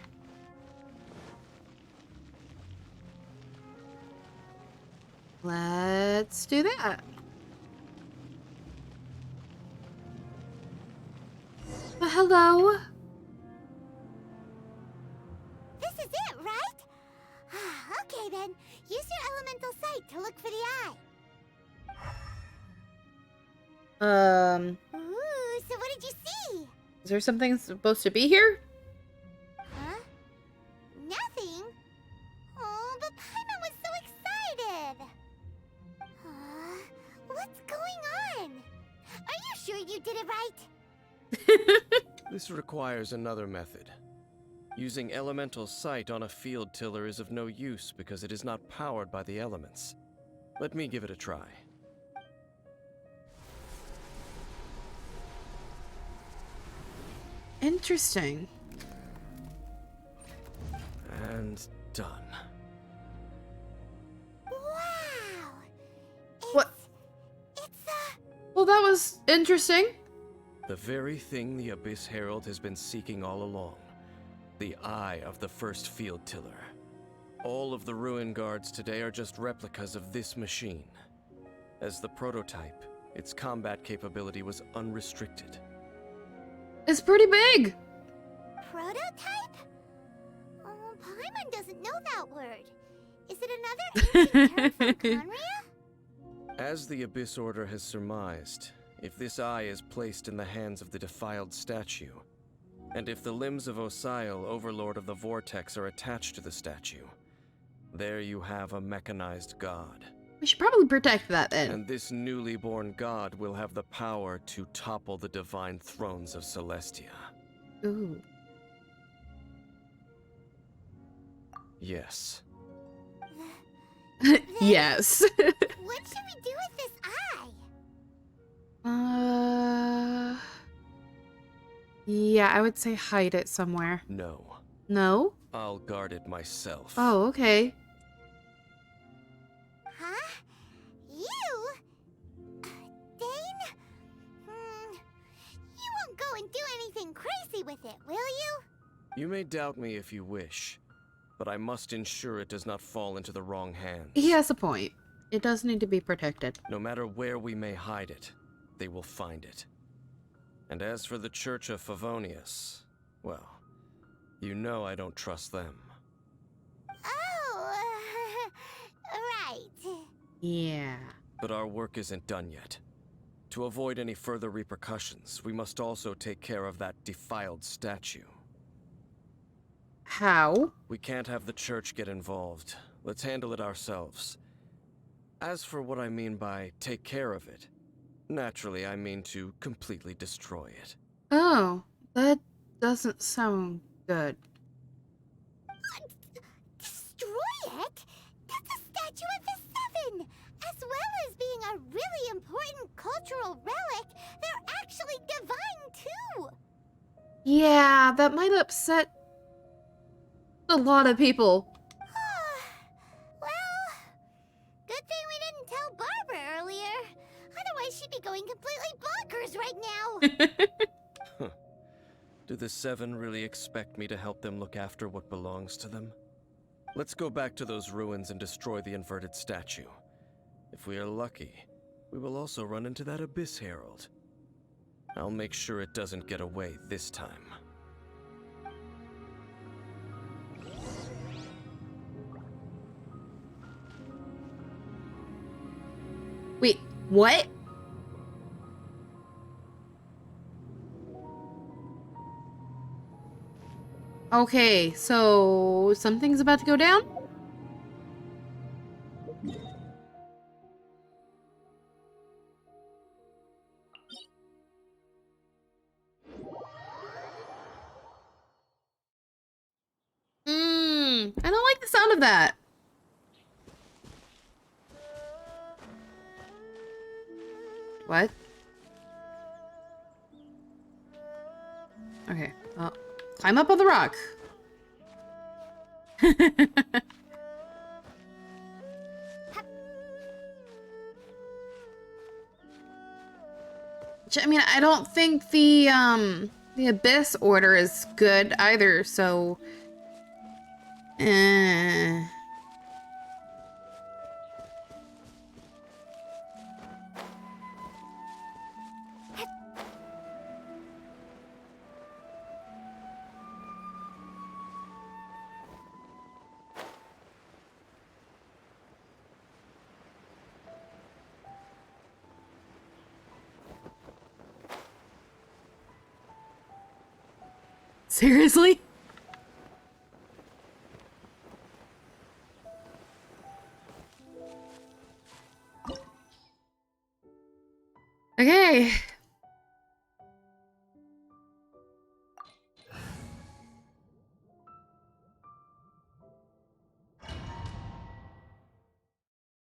Let's do that. Hello? This is it, right? Okay then, use your elemental sight to look for the eye. Ooh, so what did you see? Is there something supposed to be here? Huh? Nothing? Oh, but Paimon was so excited. What's going on? Are you sure you did it right? This requires another method. Using elemental sight on a field tiller is of no use because it is not powered by the elements. Let me give it a try. Interesting. And done. Wow! What? It's Well, that was interesting. The very thing the Abyss Herald has been seeking all along. The eye of the first field tiller. All of the ruin guards today are just replicas of this machine. As the prototype, its combat capability was unrestricted. It's pretty big. prototype? Oh, Paimon doesn't know that word. Is it another ancient term from Conria? As the Abyss Order has surmised, if this eye is placed in the hands of the defiled statue, and if the limbs of Osial, Overlord of the Vortex, are attached to the statue, there you have a mechanized god. We should probably protect that then. And this newly born god will have the power to topple the divine thrones of Celestia. Ooh. Yes. Yes. What should we do with this eye? Yeah, I would say hide it somewhere. No. No? I'll guard it myself. Oh, okay. Huh? You? Dane? You won't go and do anything crazy with it, will you? You may doubt me if you wish, but I must ensure it does not fall into the wrong hands. He has a point. It does need to be protected. No matter where we may hide it, they will find it. And as for the Church of Favonius, well, you know I don't trust them. Yeah. But our work isn't done yet. To avoid any further repercussions, we must also take care of that defiled statue. How? We can't have the church get involved. Let's handle it ourselves. As for what I mean by take care of it, naturally I mean to completely destroy it. Oh, that doesn't sound good. Destroy it? That's a statue of the Seven! As well as being a really important cultural relic, they're actually divine too! Yeah, that might upset a lot of people. Well, good thing we didn't tell Barbara earlier. Otherwise, she'd be going completely bonkers right now. Do the Seven really expect me to help them look after what belongs to them? Let's go back to those ruins and destroy the inverted statue. If we are lucky, we will also run into that Abyss Herald. I'll make sure it doesn't get away this time. Wait, what? Okay, so something's about to go down? I don't like the sound of that. What? Okay, well, climb up on the rock. I mean, I don't think the Abyss Order is good either, so... Seriously? Okay.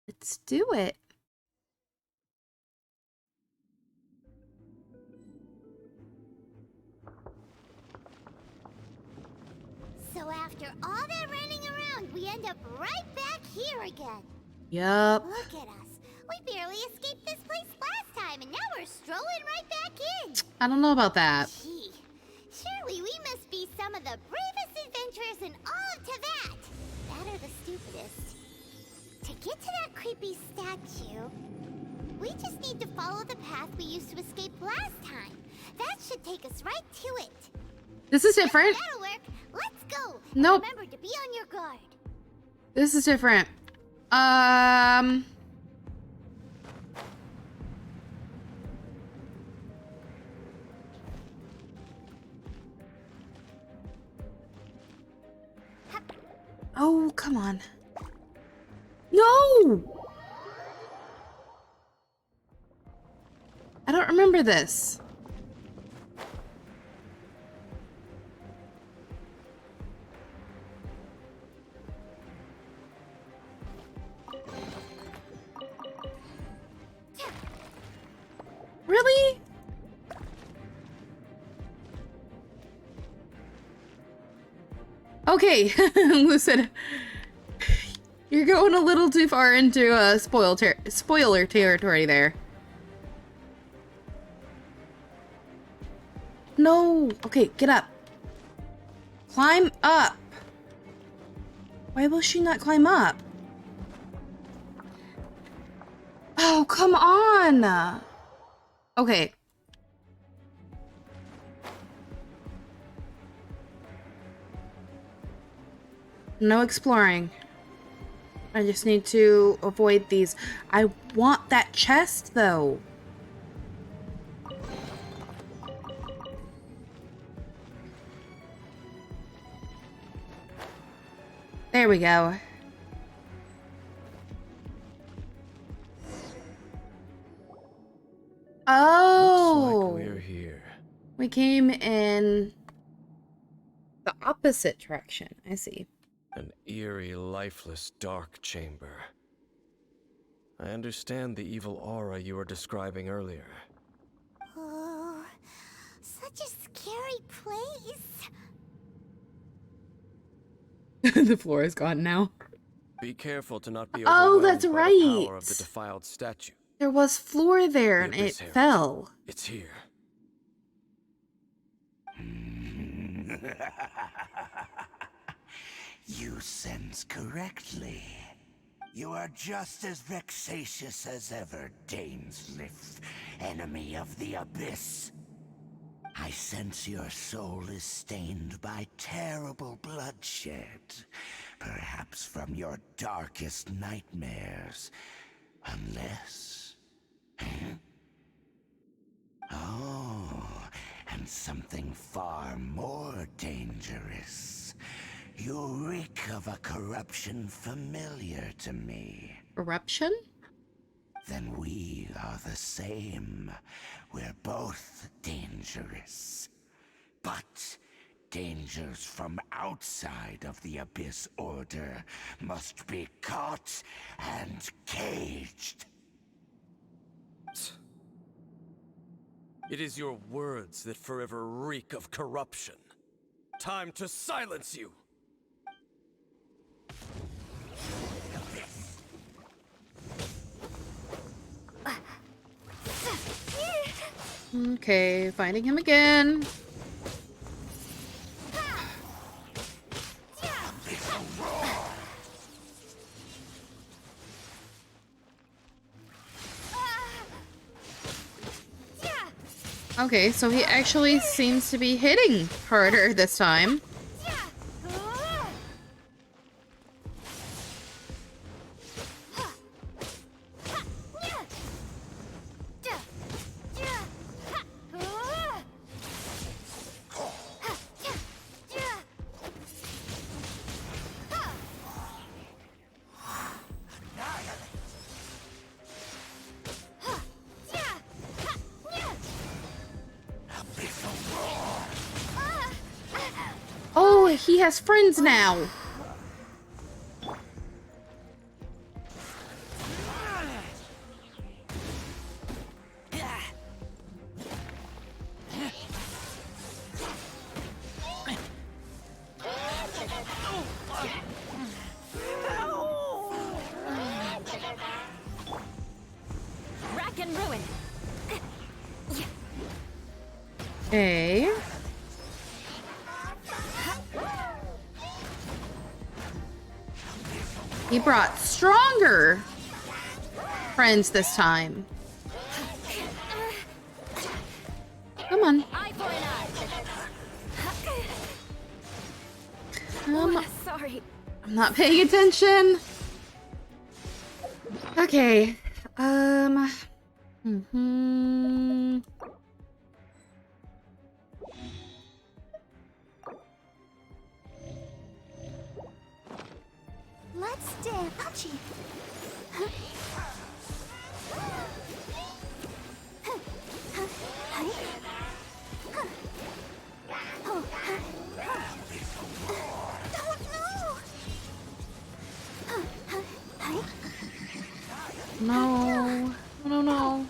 Let's do it. So after all that running around, we end up right back here again. Yup. Look at us. We barely escaped this place last time, and now we're strolling right back in. I don't know about that. Gee, surely we must be some of the bravest adventurers in all of Tibet. That or the stupidest. To get to that creepy statue, we just need to follow the path we used to escape last time. That should take us right to it. This is different. That'll work. Let's go. Nope. And remember to be on your guard. This is different. Oh, come on. No! I don't remember this. Really? Okay, Lucid. You're going a little too far into spoiler territory there. No. Okay, get up. Climb up. Why will she not climb up? Oh, come on. Okay. No exploring. I just need to avoid these. I want that chest, though. There we go. Oh! Looks like we're here. We came in the opposite direction. I see. An eerie, lifeless, dark chamber. I understand the evil aura you were describing earlier. Oh, such a scary place. The floor is gone now. Be careful to not be Oh, overwhelmed that's by the right. power of the defiled statue. There was floor there and The it Abyss Herald. fell. It's here. You sense correctly. You are just as vexatious as ever, Dainsleif, enemy of the Abyss. I sense your soul is stained by terrible bloodshed, perhaps from your darkest nightmares, unless... Oh, and something far more dangerous. You reek of a corruption familiar to me. Eruption? Then we are the same. We're both dangerous. But dangers from outside of the Abyss Order must be caught and caged. It is your words that forever reek of corruption. Time to silence you! Okay, finding him again. Okay, so he actually seems to be hitting harder this time. Oh, he has friends now. Rack and ruin. Okay. He brought stronger friends this time. Come on. Eye for an eye. Come on. Sorry. I'm not paying attention. Okay. Let's dance. Ouchie. No. No, no.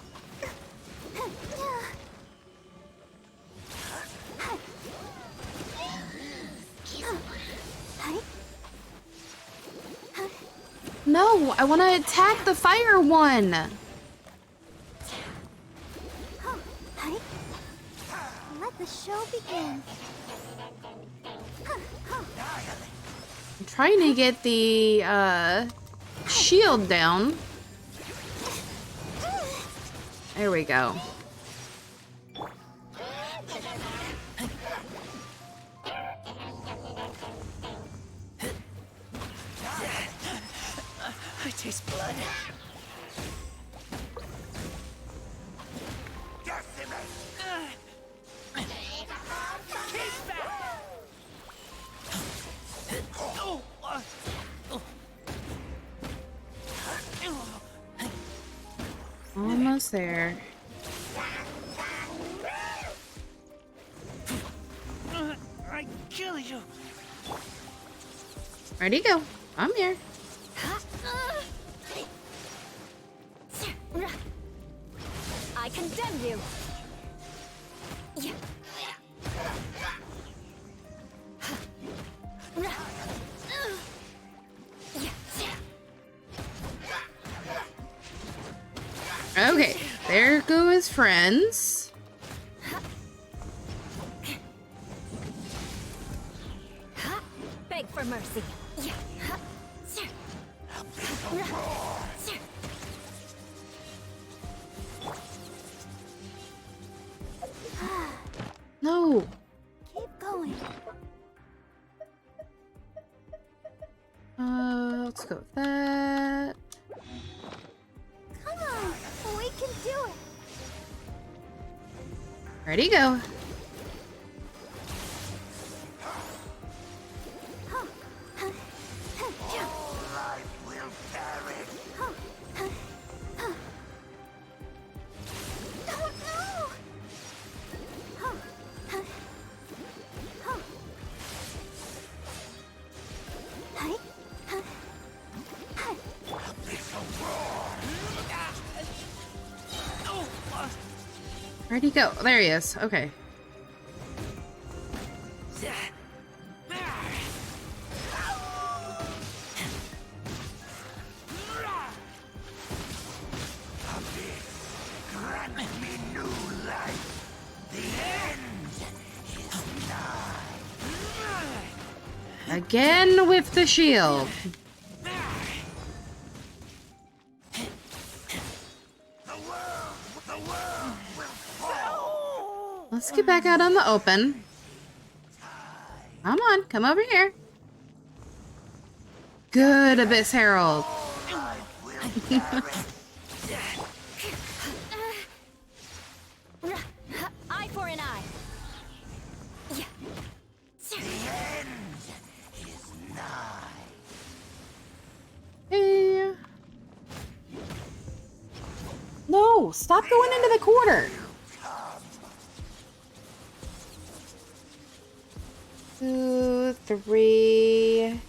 No, I want to attack the fire one. Let the show begin. I'm trying to get the shield down. There we go. I taste blood. Keep back! Oh, Almost there. I kill you. Ready, go. I'm here. I condemn you. Okay, there go his friends. Beg for mercy. No. Keep going. Let's go with that. Come on, we can do it. Ready, go. Where'd he go? There he is. Okay. Grant me new life. The end is nigh. Again with the shield. Let's get back out on the open. Come on, come over here. Good, Abyss Herald. Eye for an eye. The end is nigh. Hey. No, stop going into the corner. 2, 3.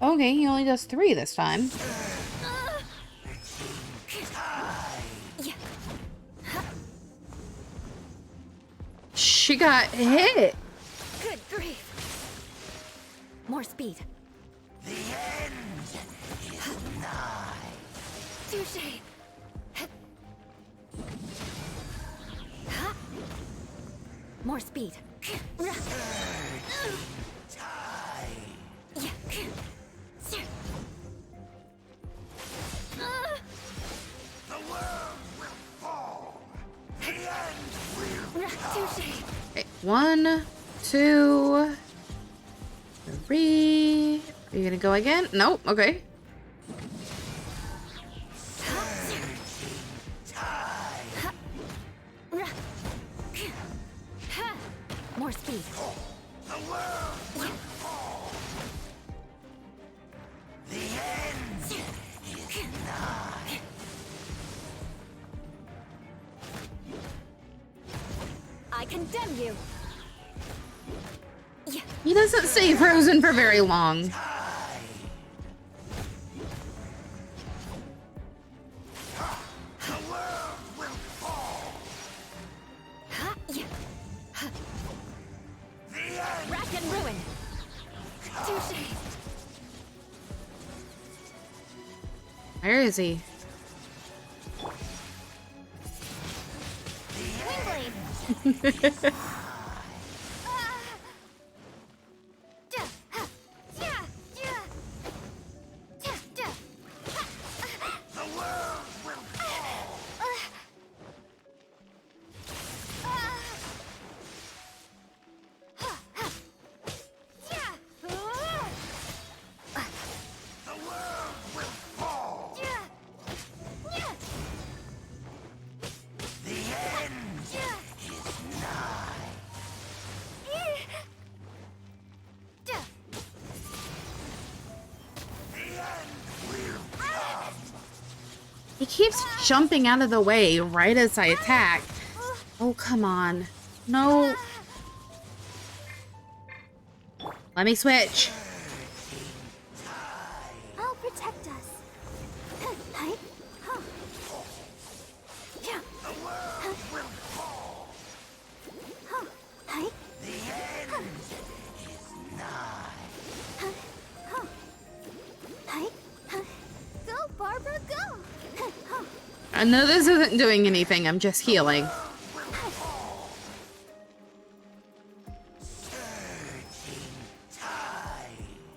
Okay, he only does 3 this time. She got hit. Good grief. More speed. The end is nigh. Touché. More speed. The world will fall. The end will Touché. Okay, 1, 2, 3. Are you gonna go again? Nope. Okay. More speed. The world will fall. The end is nigh. I condemn you. He doesn't stay frozen for very long. The world will fall. The end. Rack and ruin. Touché. Where is he? Wingblade. The world will fall. The world will fall. He keeps jumping out of the way right as I attack. Oh, come on. No. Let me switch. I'll protect us. Hi. Huh. Yeah. Huh. Huh. Hi. Huh. Huh. Huh. Hi. Huh. Go, Barbara, go. Huh. I know this isn't doing anything. I'm just healing.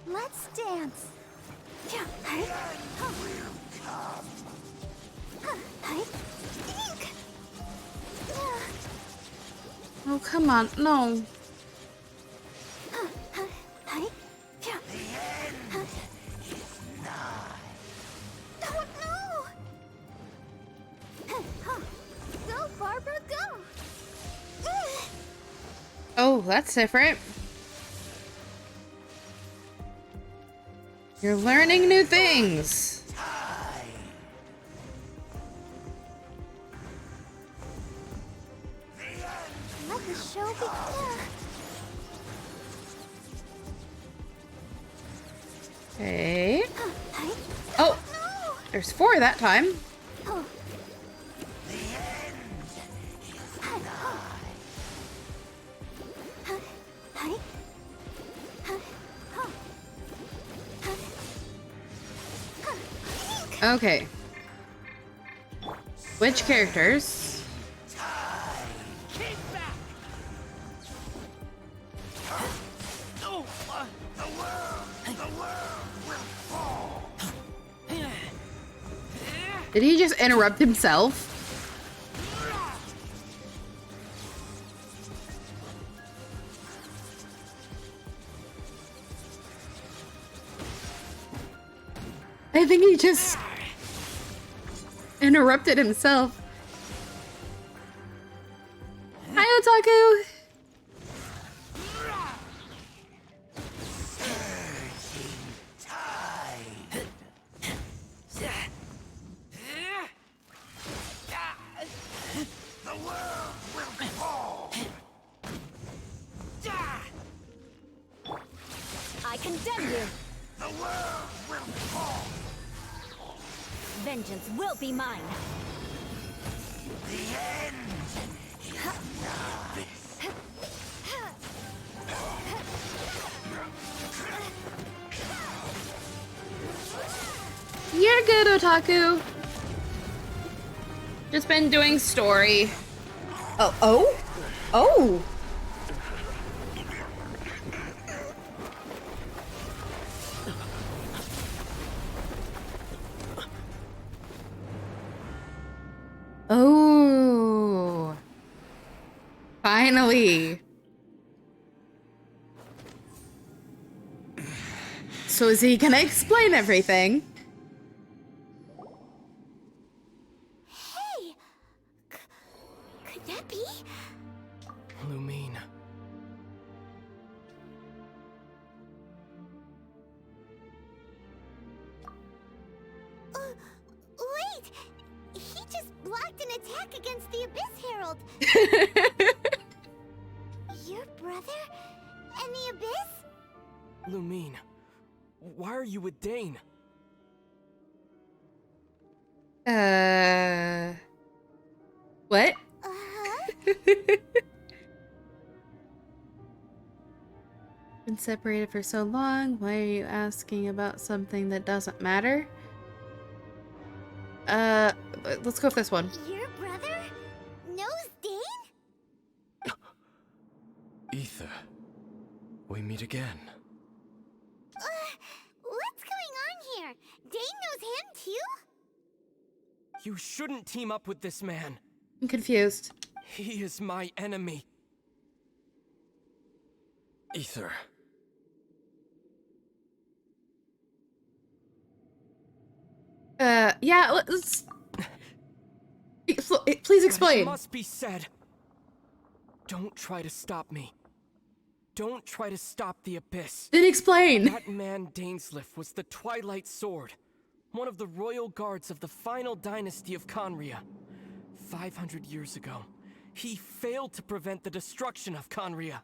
Let's dance. Yeah. Hi. Huh. Huh. Hi. Eek. Yeah. Oh, come on. No. Huh. Huh. Hi. Yeah. Huh. Oh, no. Huh. Go, Barbara, go. Oh, that's different. You're learning new things. Let the show begin. Okay. Huh. Hi. Oh, No. there's 4 that time. Oh. Hi. Okay. Which characters? Did he just interrupt himself? I think he just interrupted himself. Hi, Otaku! I condemn you. Vengeance will be mine. You're good, Otaku. Just been doing story. Oh, oh? Oh! Oh. Finally. So is he gonna explain everything? Hey! Could that be? Lumine. Wait! He just blocked an attack against the Abyss Herald. Your brother? And the Abyss? Lumine, why are you with Dane? What? Uh-huh. Been separated for so long. Why are you asking about something that doesn't matter? Let's go with this one. Your brother knows Dane? Ether. We meet again. What's going on here? Dane knows him too? You shouldn't team up with this man. I'm confused. He is my enemy. Ether. Yeah, let's... Please explain. It must be said. Don't try to stop me. Don't try to stop the Abyss. Then explain. That man Dainsliff was the Twilight Sword. one of the royal guards of the final dynasty of Conria. 500 years ago, he failed to prevent the destruction of Conria.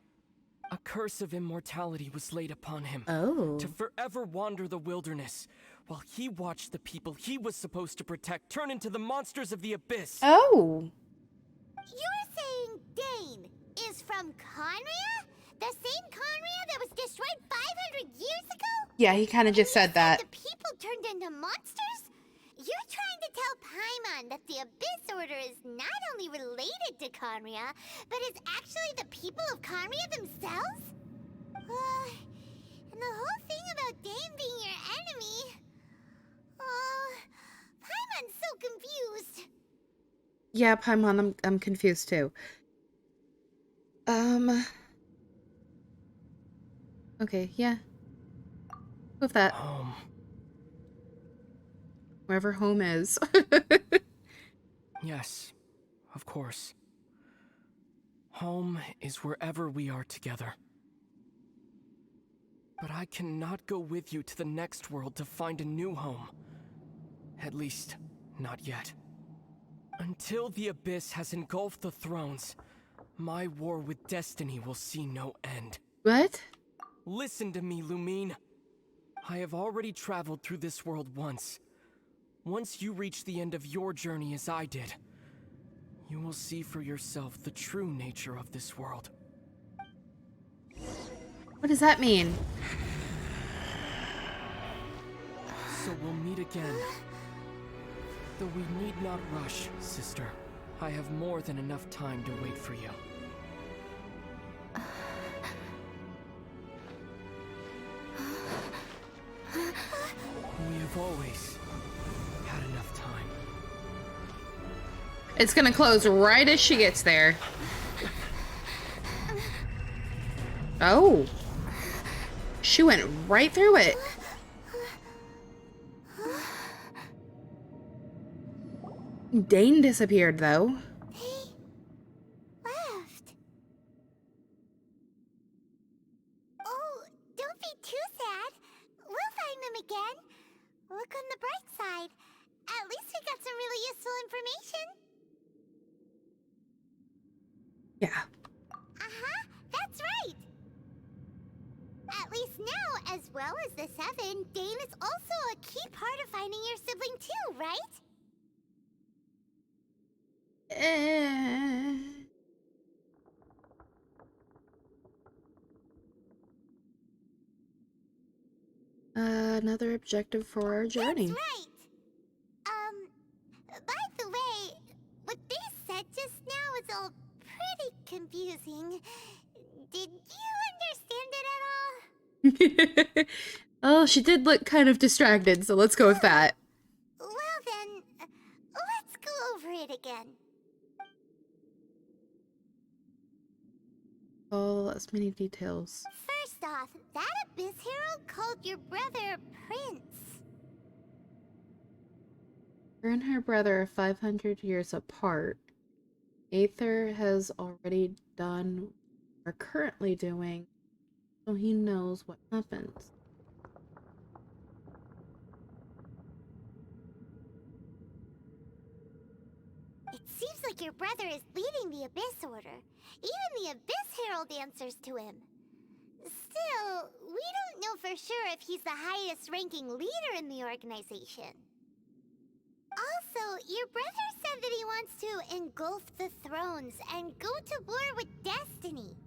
A curse of immortality was laid upon him. Oh. To forever wander the wilderness, while he watched the people he was supposed to protect turn into the monsters of the abyss. Oh. You're saying Dane is from Conria? The same Conria that was destroyed 500 years ago? Yeah, he kind of just said that. The people turned into monsters? You're trying to tell Paimon that the Abyss Order is not only related to Conria, but is actually the people of Conria themselves? And the whole thing about Dane being your enemy... Paimon's so confused. Yeah, Paimon, I'm confused too. Okay, yeah. With that. Home. Wherever home is. Yes, of course. Home is wherever we are together. But I cannot go with you to the next world to find a new home. At least, not yet. Until the Abyss has engulfed the thrones, my war with destiny will see no end. What? Listen to me, Lumine. I have already traveled through this world once. Once you reach the end of your journey as I did, you will see for yourself the true nature of this world. What does that mean? So we'll meet again. Though we need not rush, sister. I have more than enough time to wait for you. We have always had enough time. It's gonna close right as she gets there. Oh. She went right through it. Dane disappeared, though. He left. Oh, don't be too sad. We'll find them again. Look on the bright side. At least we got some really useful information. Yeah. Uh-huh, that's right. At least now, as well as the Seven, Dane is also a key part of finding your sibling too, right? Another objective for our journey. That's right. By the way, what they said just now is all pretty confusing. Did you understand it at all? Oh, she did look kind of distracted, so let's go with that. Well then, let's go over it again. Oh, as many details. First off, that Abyss Herald called your brother Prince. Her and her brother are 500 years apart. Aether has already done or currently doing, so he knows what happens. It seems like your brother is leading the Abyss Order. Even the Abyss Herald answers to him. Still, we don't know for sure if he's the highest ranking leader in the organization. Also, your brother said that he wants to engulf the thrones and go to war with destiny.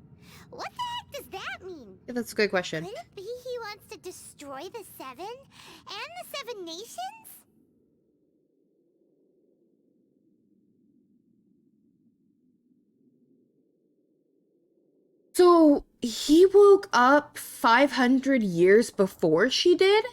What the heck does that mean? Yeah, that's a good question. Could it be he wants to destroy the Seven and the Seven Nations? So, he woke up 500 years before she did?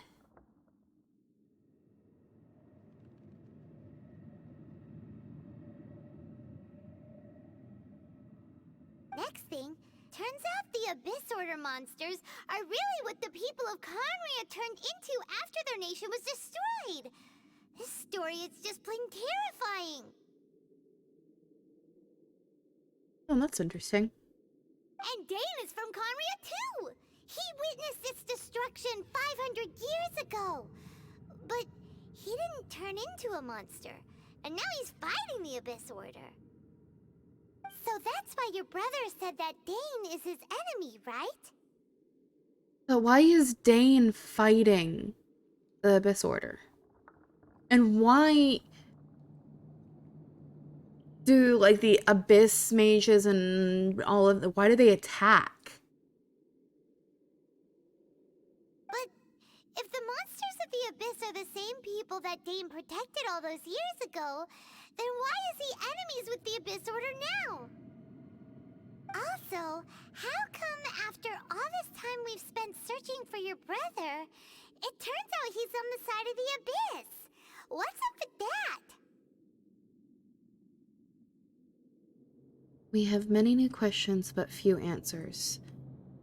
Next thing, turns out the Abyss Order monsters are really what the people of Conria turned into after their nation was destroyed. This story is just plain terrifying. Oh, that's interesting. And Dane is from Conria too! He witnessed its destruction 500 years ago! But he didn't turn into a monster, and now he's fighting the Abyss Order. So that's why your brother said that Dane is his enemy, right? But why is Dane fighting the Abyss Order? And why do, like, the Abyss mages and all of the... Why do they attack? But if the monsters of the Abyss are the same people that Dane protected all those years ago, then why is he enemies with the Abyss Order now? Also, how come after all this time we've spent searching for your brother, it turns out he's on the side of the Abyss? What's up with that? We have many new questions, but few answers.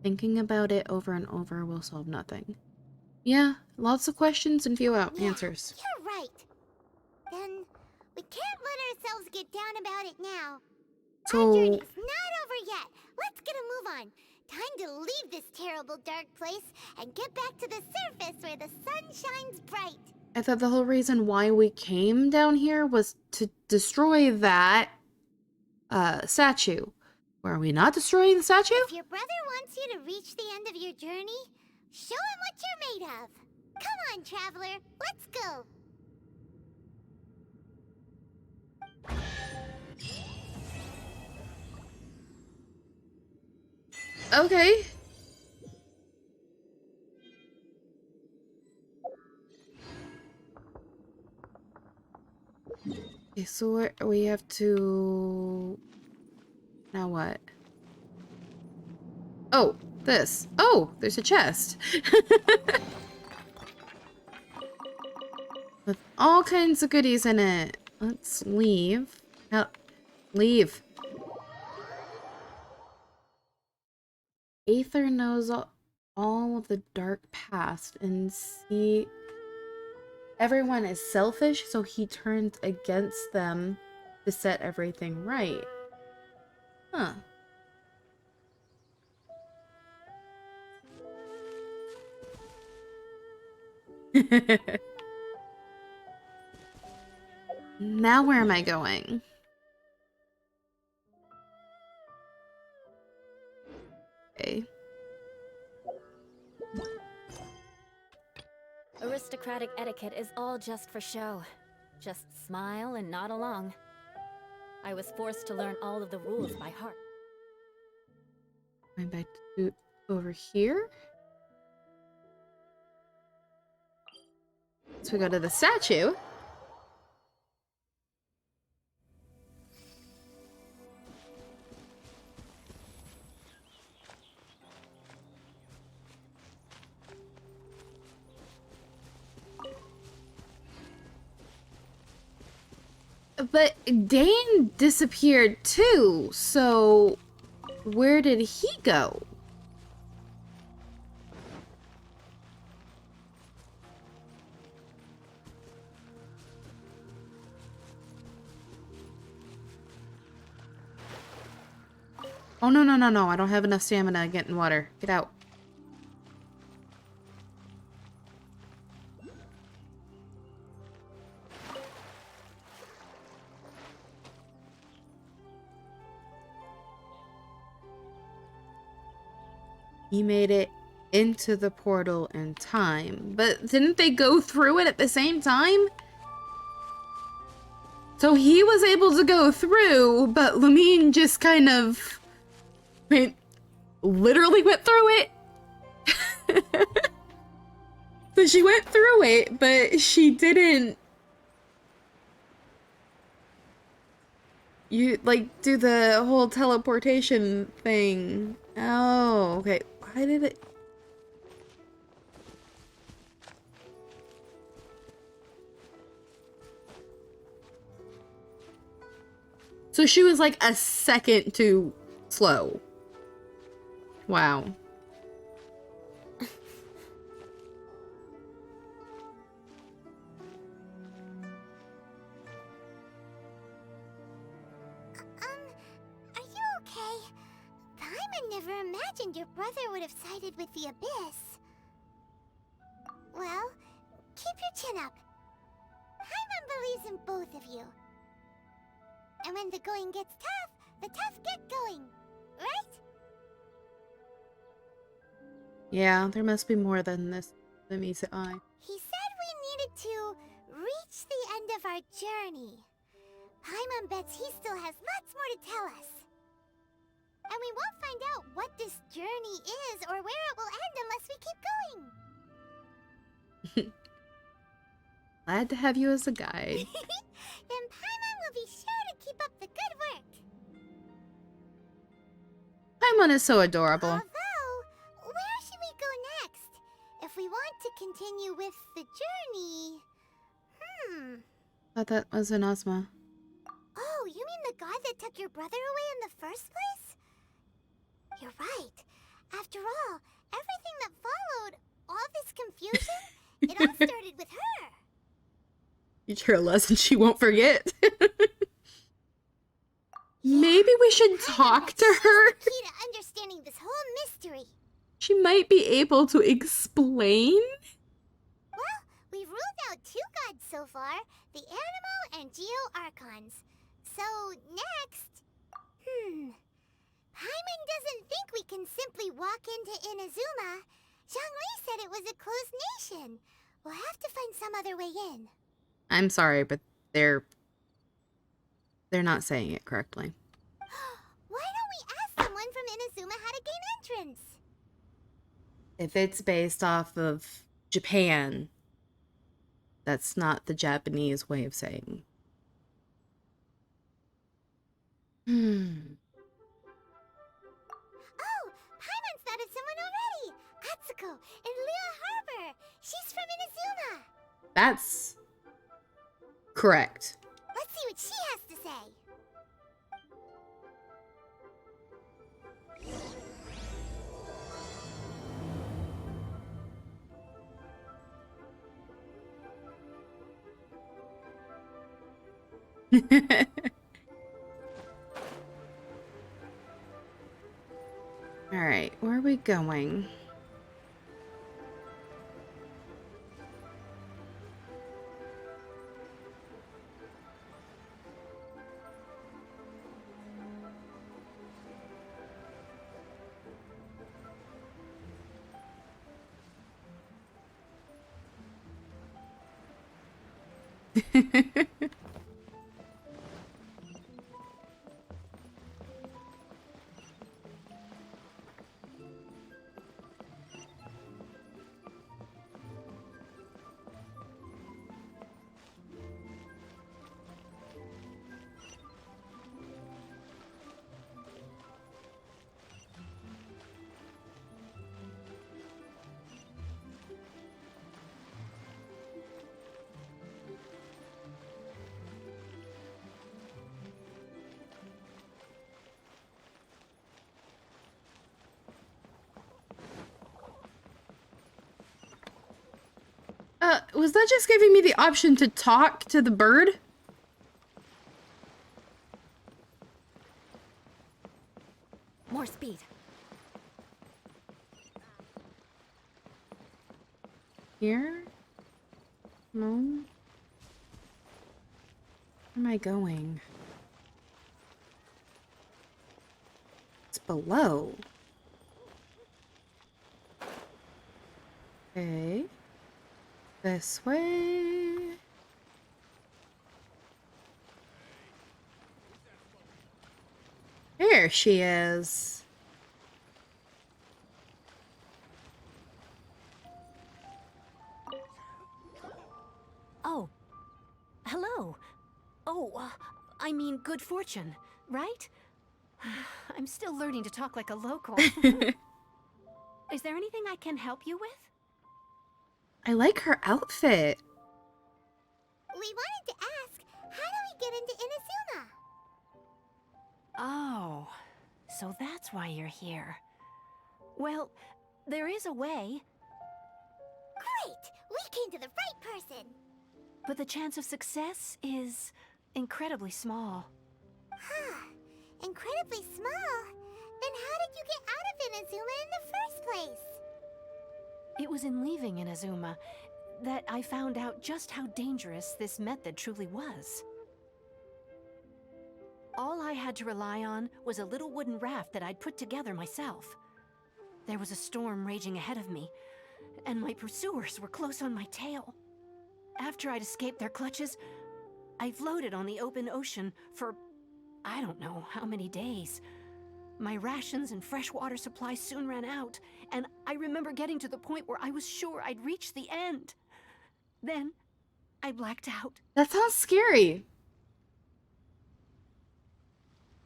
Thinking about it over and over will solve nothing. Yeah, lots of questions and few answers. You're right. Then we can't let ourselves get down about it now. Our So, journey's not over yet. Let's get a move on. Time to leave this terrible dark place and get back to the surface where the sun shines bright. I thought the whole reason why we came down here was to destroy that statue. Were we not destroying the statue? If your brother wants you to reach the end of your journey, show him what you're made of. Come on, traveler. Let's go. Okay. Okay, so we have to... Now what? Oh, this. Oh, there's a chest. With all kinds of goodies in it. Let's leave. Leave. Aether knows all of the dark past and see everyone is selfish, so he turns against them to set everything right. Huh. Now where am I going? Okay. Aristocratic etiquette is all just for show. Just smile and nod along. I was forced to learn all of the rules by heart. Going back to over here. So we go to the statue. But Dane disappeared too, so where did he go? Oh, no, no, no, no. I don't have enough stamina to get in water. Get out. He made it into the portal in time. But didn't they go through it at the same time? So he was able to go through, but Lumine just kind of... literally went through it. So she went through it, but she didn't... do the whole teleportation thing. Oh, okay. Why did it... So she was like a second too slow. Wow. Are you okay? Paimon never imagined your brother would have sided with the Abyss. Well, keep your chin up. in both of you. And when the going gets tough, the tough get going, right? Yeah, there must be more than this. That meets the eye. He said we needed to reach the end of our journey. Paimon bets he still has lots more to tell us. And we won't find out what this journey is or where it will end unless we keep going. Glad to have you as a guide. Then Paimon will be sure to keep up the good work. Paimon is so adorable. Although, where should we go next? If we want to continue with the journey... Thought that was Inazuma. Oh, you mean the god that took your brother away in the first place? You're right. After all, everything that followed, all this confusion, it all started with her. Teach her a lesson she won't forget. Maybe we should talk to her. She's the key to understanding this whole mystery. She might be able to explain. Well, we've ruled out 2 gods so far, the Animo and Geo Archons. So, next... Paimon doesn't think we can simply walk into Inazuma. Zhongli said it was a closed nation. We'll have to find some other way in. I'm sorry, but they're not saying it correctly. Why don't we ask someone from Inazuma how to gain entrance? If it's based off of Japan, that's not the Japanese way of saying. Oh, Paimon's thought of someone already. Atsuko in Lea Harbor. She's from Inazuma. That's correct. Let's see what she has to say. All right, where are we going? Was that just giving me the option to talk to the bird? More speed. Here? No? Where am I going? It's below. Okay. This way. There she is. Oh. Hello. Oh, I mean good fortune, right? I'm still learning to talk like a local. Is there anything I can help you with? I like her outfit. We wanted to ask, how do we get into Inazuma? Oh, so that's why you're here. Well, there is a way, Great! We came to the right person! but the chance of success is incredibly small. Huh. Incredibly small? Then how did you get out of Inazuma in the first place? It was in leaving Inazuma. that I found out just how dangerous this method truly was. All I had to rely on was a little wooden raft that I'd put together myself. There was a storm raging ahead of me, and my pursuers were close on my tail. After I'd escaped their clutches, I floated on the open ocean for I don't know how many days. My rations and fresh water supply soon ran out, and I remember getting to the point where I was sure I'd reached the end. Then, I blacked out. That sounds scary.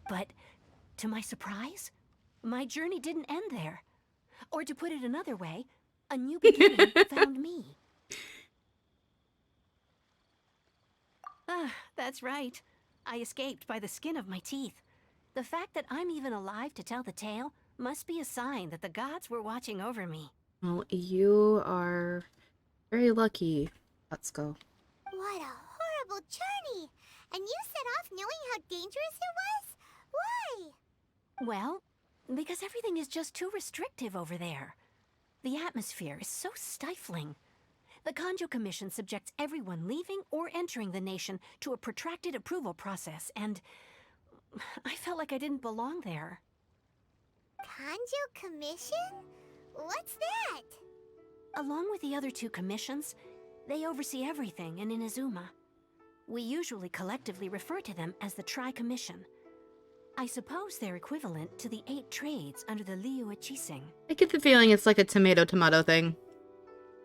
But, to my surprise, my journey didn't end there. Or to put it another way, a new beginning found me. Ah, that's right. I escaped by the skin of my teeth. The fact that I'm even alive to tell the tale must be a sign that the gods were watching over me. Well, you are very lucky. Let's go. What a horrible journey! And you set off knowing how dangerous it was? Why? Well, because everything is just too restrictive over there. The atmosphere is so stifling. The Kanjo Commission subjects everyone leaving or entering the nation to a protracted approval process, and I felt like I didn't belong there. Kanjo Commission? What's that? Along with the other two commissions, they oversee everything in Inazuma. We usually collectively refer to them as the Tri-Commission. I suppose they're equivalent to the 8 trades under the Liu Ichising. I get the feeling it's like a tomato-tomato thing.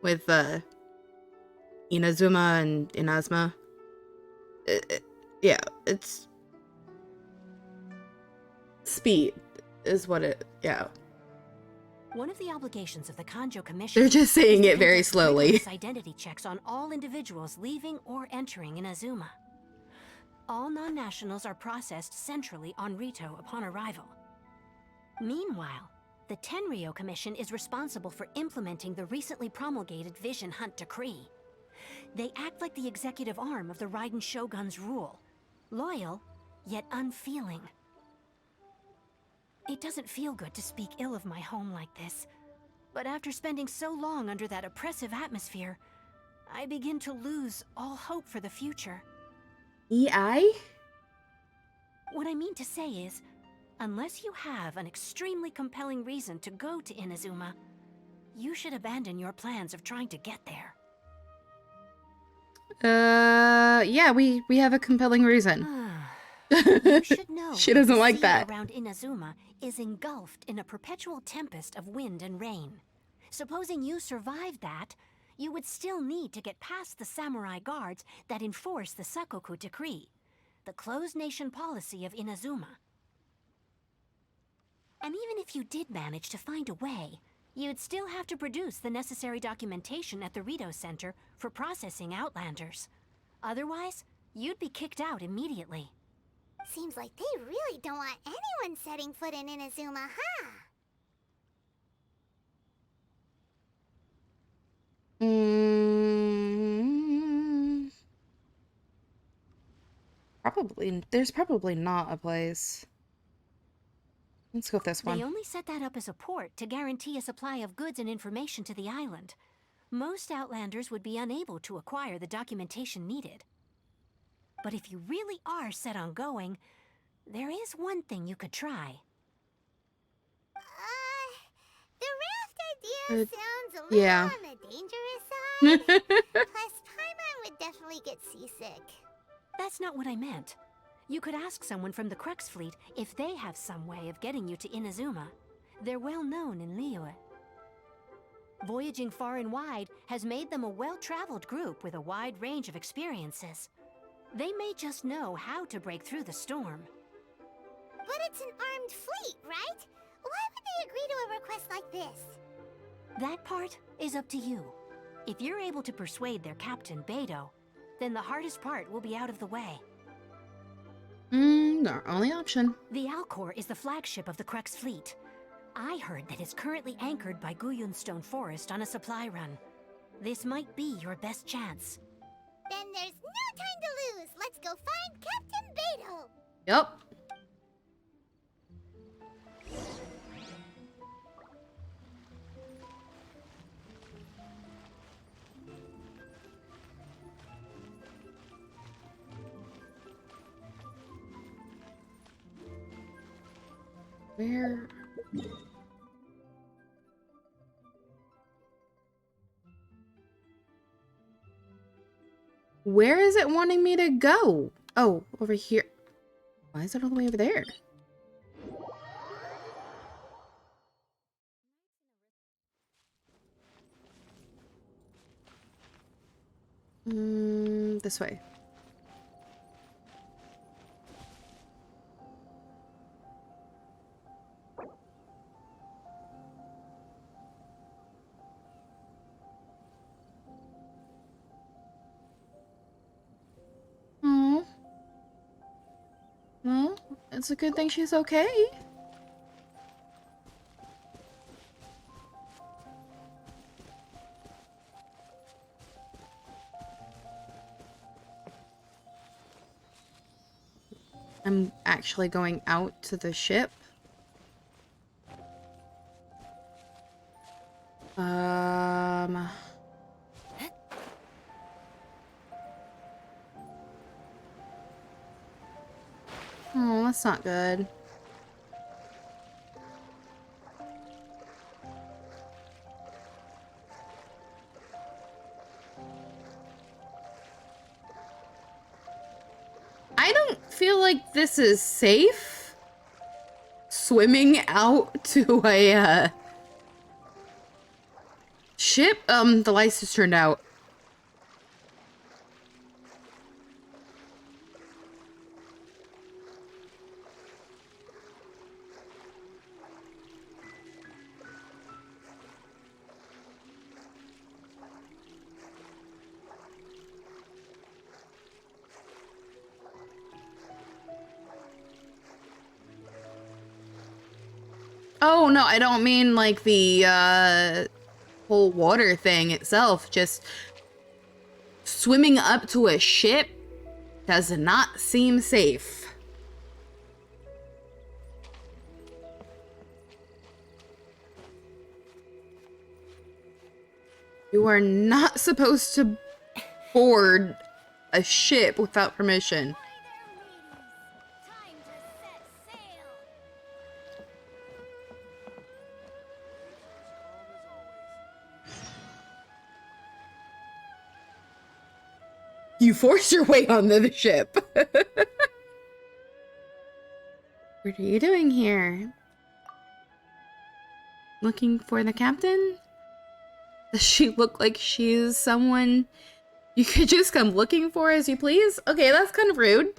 With, Inazuma and Inazuma. Yeah, it's... Speed is what it... Yeah. One of the obligations of the Kanjo Commission... They're just saying is to it very conduct slowly. rigorous identity checks on all individuals leaving or entering Inazuma. All non-nationals are processed centrally on Rito upon arrival. Meanwhile, the Tenryo Commission is responsible for implementing the recently promulgated Vision Hunt Decree. They act like the executive arm of the Raiden Shogun's rule. Loyal, yet unfeeling. It doesn't feel good to speak ill of my home like this, but after spending so long under that oppressive atmosphere, I begin to lose all hope for the future. EI? What I mean to say is, unless you have an extremely compelling reason to go to Inazuma, you should abandon your plans of trying to get there. Yeah, we have a compelling reason. You should know She that doesn't the like sea that. around Inazuma is engulfed in a perpetual tempest of wind and rain. Supposing you survived that, you would still need to get past the samurai guards that enforce the Sakoku Decree, the closed nation policy of Inazuma. And even if you did manage to find a way, you'd still have to produce the necessary documentation at the Rito Center for processing Outlanders. Otherwise, you'd be kicked out immediately. Seems like they really don't want anyone setting foot in Inazuma, huh? Probably. There's probably not a place. Let's go with this one. They only set that up as a port to guarantee a supply of goods and information to the island. Most Outlanders would be unable to acquire the documentation needed. But if you really are set on going, there is one thing you could try. The raft idea sounds a little yeah. on the dangerous side. Plus, Paimon would definitely get seasick. That's not what I meant. You could ask someone from the Crux Fleet if they have some way of getting you to Inazuma. They're well known in Liyue. Voyaging far and wide has made them a well-traveled group with a wide range of experiences. They may just know how to break through the storm. But it's an armed fleet, right? Why would they agree to a request like this? That part is up to you. If you're able to persuade their captain, Beidou, then the hardest part will be out of the way. Our only option. The Alcor is the flagship of the Crux Fleet. I heard that it's currently anchored by Guyunstone Forest on a supply run. This might be your best chance. Then there's no time to lose. Let's go find Captain Beidou. Yep. Where? Where is it wanting me to go? Oh, over here. Why is it all the way over there? This way. Oh. Well, it's a good thing she's okay. I'm actually going out to the ship. Oh, that's not good. I don't feel like this is safe. Swimming out to a, ship? The lights just turned out. Oh, no, I don't mean like the, whole water thing itself. Just swimming up to a ship does not seem safe. You are not supposed to board a ship without permission. You forced your way onto the ship. What are you doing here? Looking for the captain? Does she look like she's someone you could just come looking for as you please? Okay, that's kind of rude.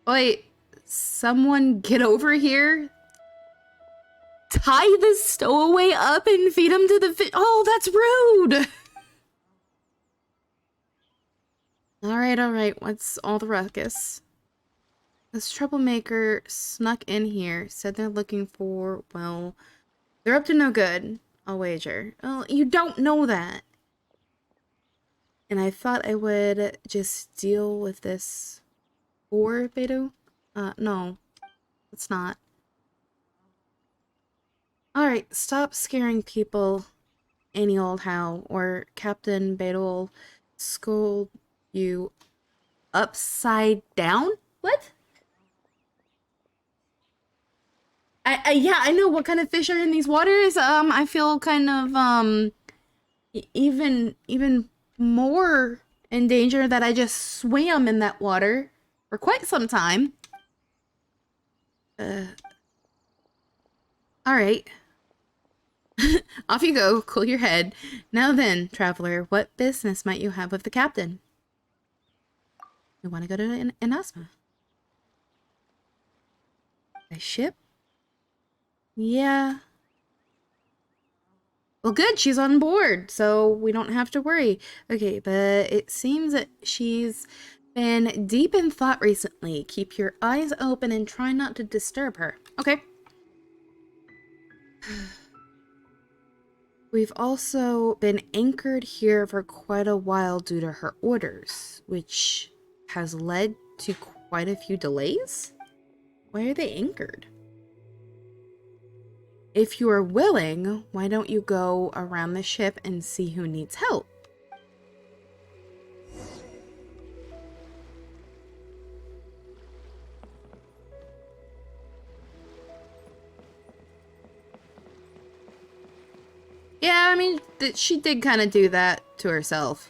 Wait, someone get over here? Tie the stowaway up and feed him to the fish. Oh, that's rude. Alright, what's all the ruckus? This troublemaker snuck in here, said they're looking for, well, they're up to no good, I'll wager. Well, you don't know that. And I thought I would just deal with this for Beto? No, it's not. Alright, stop scaring people any old how, or Captain Beto will scold you upside down? What? Yeah, I know what kind of fish are in these waters. I feel kind of, even more in danger that I just swam in that water for quite some time. Alright. Off you go, cool your head. Now then, traveler, what business might you have with the captain? You want to go to Inazuma? A ship? Yeah. Well, good, she's on board, so we don't have to worry. Okay, but it seems that she's been deep in thought recently. Keep your eyes open and try not to disturb her. Okay. We've also been anchored here for quite a while due to her orders, which has led to quite a few delays? Why are they anchored? If you are willing, why don't you go around the ship and see who needs help? she did kind of do that to herself.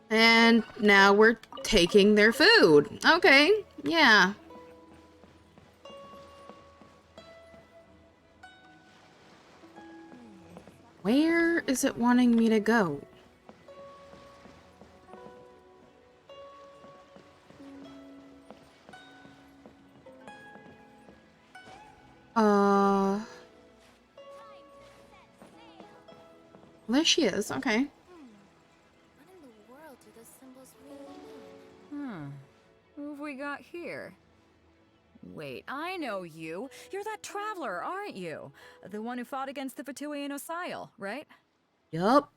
And now we're taking their food. Okay, yeah. Where is it wanting me to go? There she is. Okay. What in the world do those symbols really mean? Who have we got here? Wait, I know you. You're that traveler, aren't you? The one who fought against the Fatui and Osile, right? Yup.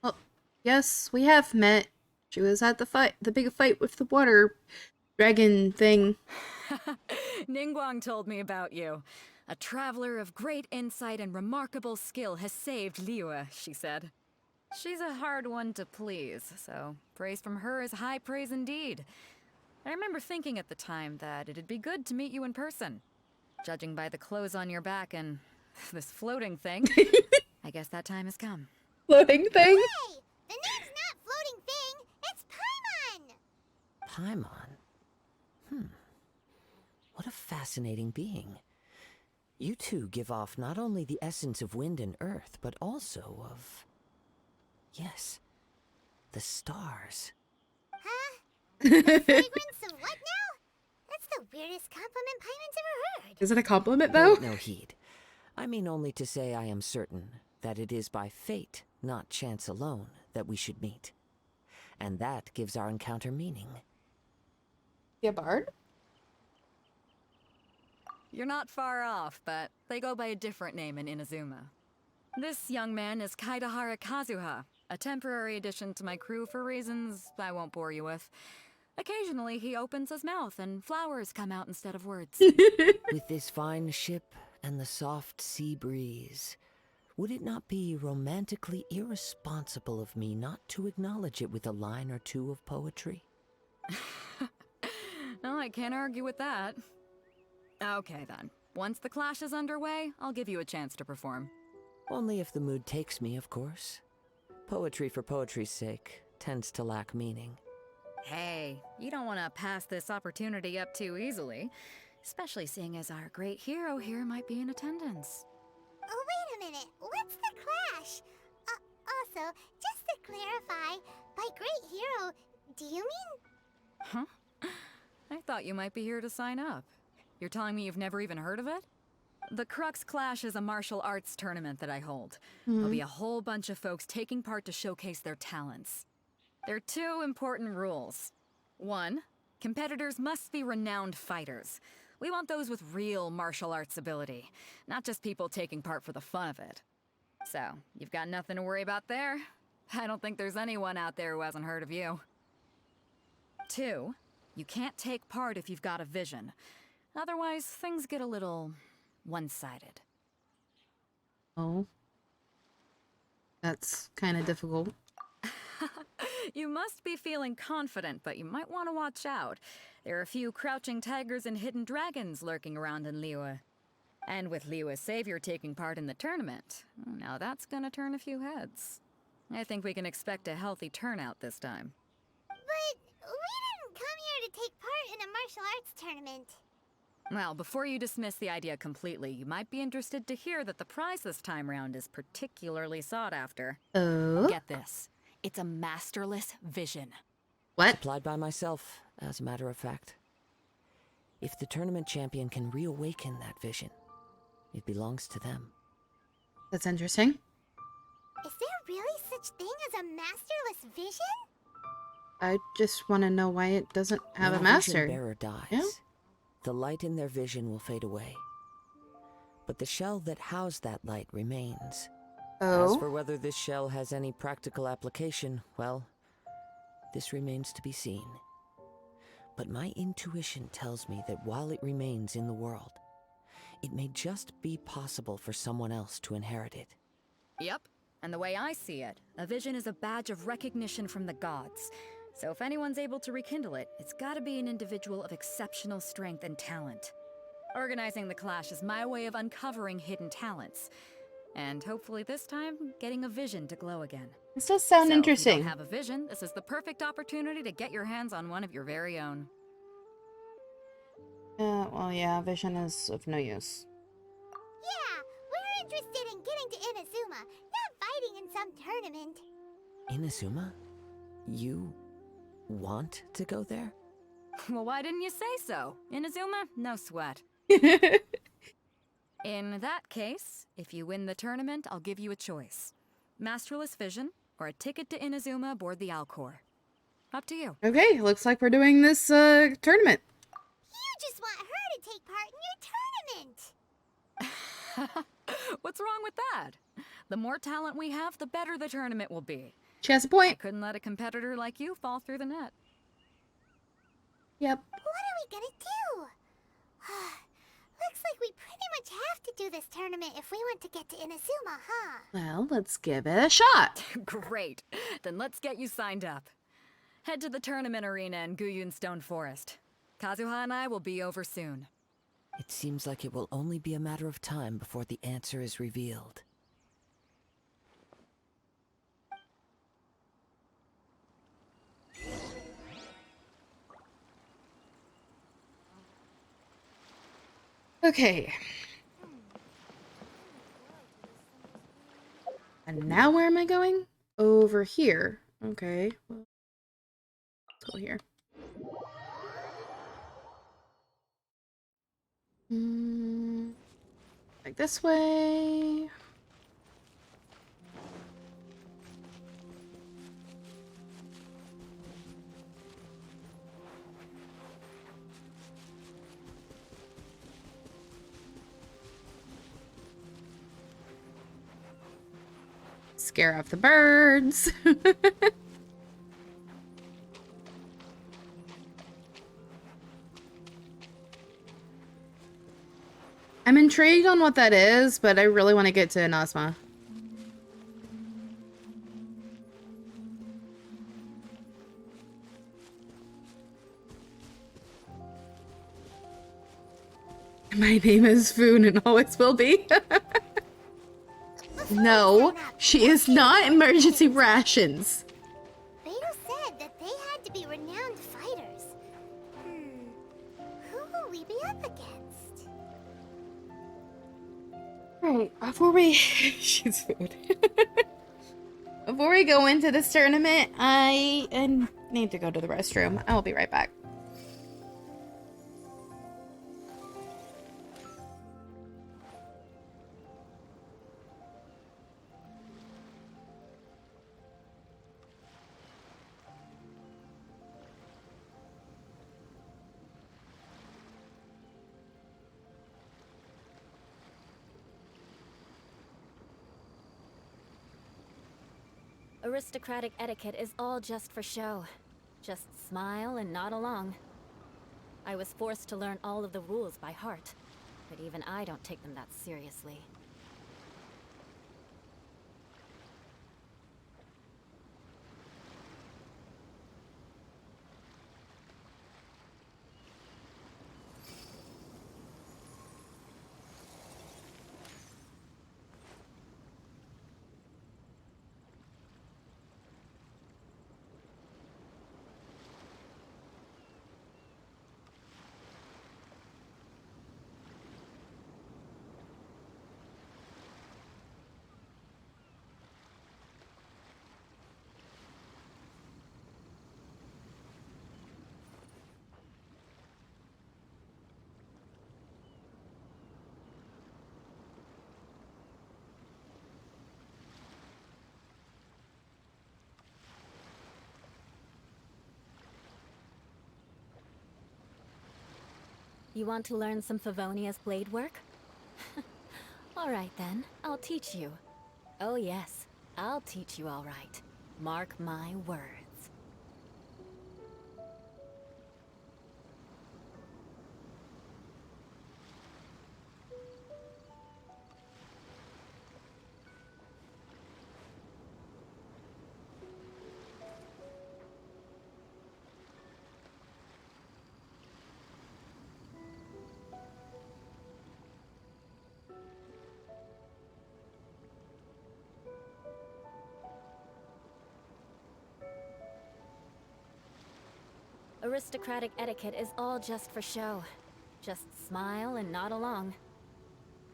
Oh, yes, we have met. She was at the big fight with the water dragon thing. Ningguang told me about you. A traveler of great insight and remarkable skill has saved Liyue, she said. She's a hard one to please, so praise from her is high praise indeed. I remember thinking at the time that it'd be good to meet you in person. Judging by the clothes on your back and this floating thing, I guess that time has come. Floating thing? Hey! The name's not Floating Thing! It's Paimon! Paimon? What a fascinating being. You two give off not only the essence of wind and earth, but also of... yes, the stars. Huh? The fragrance of what now? That's the weirdest compliment Paimon's ever heard. Is it a compliment, though? Pay no heed. I mean only to say I am certain that it is by fate, not chance alone, that we should meet. And that gives our encounter meaning. Yeah, Bard? You're not far off, but they go by a different name in Inazuma. This young man is Kaidahara Kazuha, a temporary addition to my crew for reasons I won't bore you with. Occasionally, he opens his mouth and flowers come out instead of words. With this fine ship and the soft sea breeze, would it not be romantically irresponsible of me not to acknowledge it with a line or two of poetry? No, I can't argue with that. Okay then. Once the clash is underway, I'll give you a chance to perform. Only if the mood takes me, of course. Poetry for poetry's sake tends to lack meaning. Hey, you don't want to pass this opportunity up too easily, especially seeing as our great hero here might be in attendance. Oh, wait a minute. What's the clash? Also, just to clarify, by great hero, do you mean... Huh? I thought you might be here to sign up. You're telling me you've never even heard of it? The Crux Clash is a martial arts tournament that I hold. There'll be a whole bunch of folks taking part to showcase their talents. There are 2 important rules. 1, competitors must be renowned fighters. We want those with real martial arts ability, not just people taking part for the fun of it. So, you've got nothing to worry about there. I don't think there's anyone out there who hasn't heard of you. 2, you can't take part if you've got a vision. Otherwise, things get a little one-sided. Oh. That's kind of difficult. You must be feeling confident, but you might want to watch out. There are a few crouching tigers and hidden dragons lurking around in Liyue. And with Liyue's savior taking part in the tournament, now that's gonna turn a few heads. I think we can expect a healthy turnout this time. But we didn't come here to take part in a martial arts tournament. Well, before you dismiss the idea completely, you might be interested to hear that the prize this time round is particularly sought after. Oh? Get this. It's a masterless vision. What? Supplied by myself, as a matter of fact. If the tournament champion can reawaken that vision, it belongs to them. That's interesting. Is there really such thing as a masterless vision? I just want to know why it doesn't have When a master. vision bearer dies, Yeah? the light in their vision will fade away. But the shell that housed that light remains. As Oh? for whether this shell has any practical application, well, this remains to be seen. But my intuition tells me that while it remains in the world, it may just be possible for someone else to inherit it. Yep. And the way I see it, a vision is a badge of recognition from the gods. So if anyone's able to rekindle it, it's gotta be an individual of exceptional strength and talent. Organizing the clash is my way of uncovering hidden talents. And hopefully this time, getting a vision to glow again. This does sound So, if you interesting. don't have a vision, this is the perfect opportunity to get your hands on one of your very own. Well, yeah, vision is of no use. Yeah, we're interested in getting to Inazuma, not fighting in some tournament. Inazuma? You want to go there? Well, why didn't you say so? Inazuma? No sweat. In that case, if you win the tournament, I'll give you a choice. Masterless Vision, or a ticket to Inazuma aboard the Alcor. Up to you. Okay, looks like we're doing this tournament. You just want her to take part in your tournament. What's wrong with that? The more talent we have, the better the tournament will be. She has a I point. couldn't let a competitor like you fall through the net. Yep. What are we gonna do? Looks like we pretty much have to do this tournament if we want to get to Inazuma, huh? Well, let's give it a shot. Great. Then let's get you signed up. Head to the tournament arena in Guyun Stone Forest. Kazuha and I will be over soon. It seems like it will only be a matter of time before the answer is revealed. Okay. And now where am I going? Over here. Okay. Well, let's go here. Like this way. Scare off the birds. I'm intrigued on what that is, but I really want to get to Inazuma. My name is Foon and always will be. No, she is not emergency rations. Beidou said that they had to be renowned fighters. Who will we be up against? Right, before we... She's food. Before we go into this tournament, I need to go to the restroom. I'll be right back. Aristocratic etiquette is all just for show. Just smile and nod along. I was forced to learn all of the rules by heart, but even I don't take them that seriously. You want to learn some Favonia's blade work? Alright then, I'll teach you. Oh yes, I'll teach you alright. Mark my words. Aristocratic etiquette is all just for show. Just smile and nod along.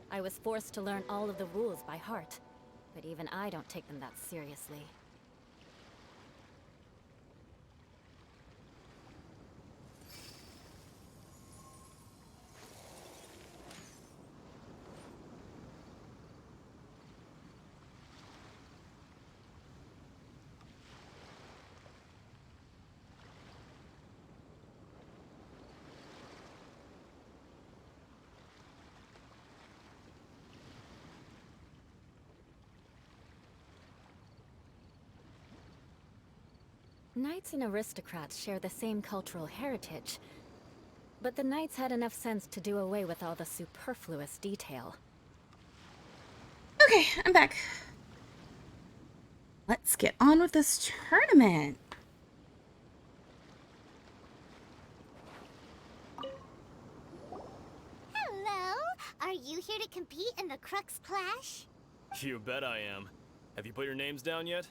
I was forced to learn all of the rules by heart, but even I don't take them that seriously. Knights and aristocrats share the same cultural heritage, but the knights had enough sense to do away with all the superfluous detail. Okay, I'm back. Let's get on with this tournament. Hello! Are you here to compete in the Crux Clash? You bet I am. Have you put your names down yet?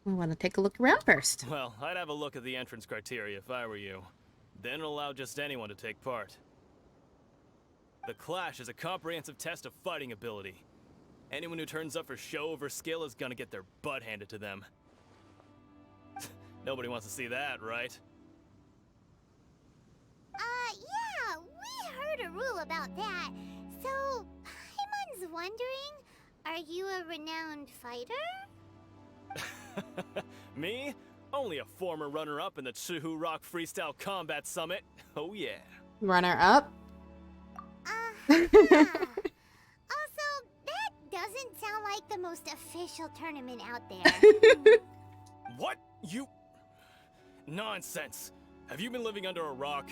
We want to take a look around first. Well, I'd have a look at the entrance criteria if I were you. Then allow just anyone to take part. The Clash is a comprehensive test of fighting ability. Anyone who turns up for show over skill is gonna get their butt handed to them. Nobody wants to see that, right? Yeah, we heard a rule about that. So, Paimon's wondering, are you a renowned fighter? Me? Only a former runner-up in the Chihu Rock Freestyle Combat Summit. Oh yeah. Runner up. Also, that doesn't sound like the most official tournament out there. What? You... Nonsense. Have you been living under a rock?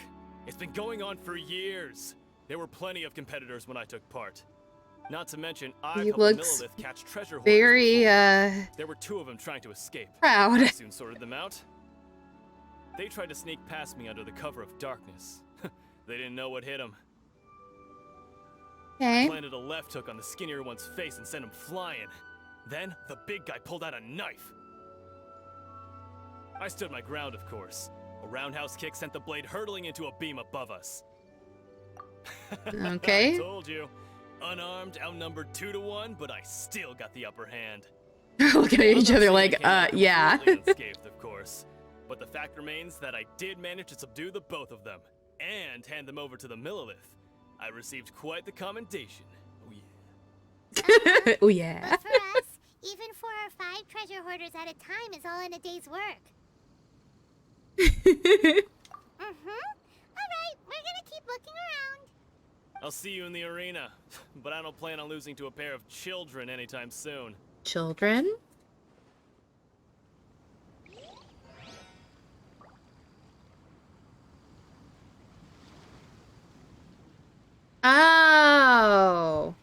It's been going on for years. There were plenty of competitors when I took part. Not to mention, I helped the Millelith catch treasure hoarders very, before. There were 2 of them trying to escape. proud. I soon sorted them out. They tried to sneak past me under the cover of darkness. They didn't know what hit them. Okay. I planted a left hook on the skinnier one's face and sent him flying. Then, the big guy pulled out a knife. I stood my ground, of course. A roundhouse kick sent the blade hurtling into a beam above us. Okay. I told you. Unarmed, outnumbered 2 to 1, but I still got the upper hand. Looking at each other like, yeah. Completely unscathed, of course. But the fact remains that I did manage to subdue the both of them, and hand them over to the Millelith. I received quite the commendation. Oh yeah. Oh yeah. But for us, even 4 or 5 treasure hoarders at a time is all in a day's work. Alright, we're gonna keep looking around. I'll see you in the arena, but I don't plan on losing to a pair of children anytime soon. Children? Oh.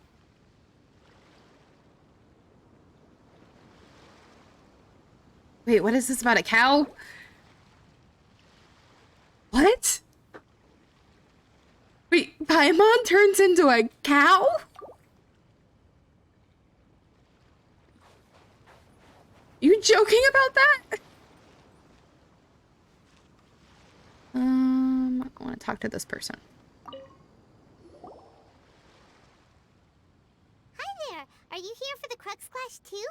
Wait, what is this about a cow? What? Wait, Paimon turns into a cow? You joking about that? I want to talk to this person. Hi there. Are you here for the Crux Clash too?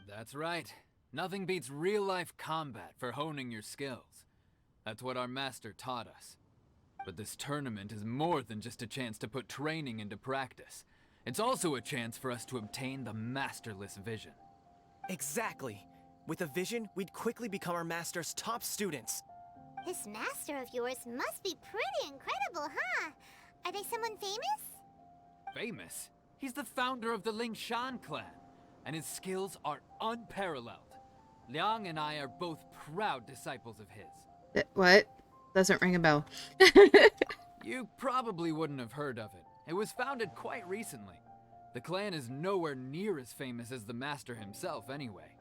That's right. Nothing beats real-life combat for honing your skills. That's what our master taught us. But this tournament is more than just a chance to put training into practice. It's also a chance for us to obtain the masterless vision. Exactly. With a vision, we'd quickly become our master's top students. This master of yours must be pretty incredible, huh? Are they someone famous? Famous? He's the founder of the Lingshan clan, and his skills are unparalleled. Liang and I are both proud disciples of his. What? Doesn't ring a bell. You probably wouldn't have heard of it. It was founded quite recently. The clan is nowhere near as famous as the master himself anyway.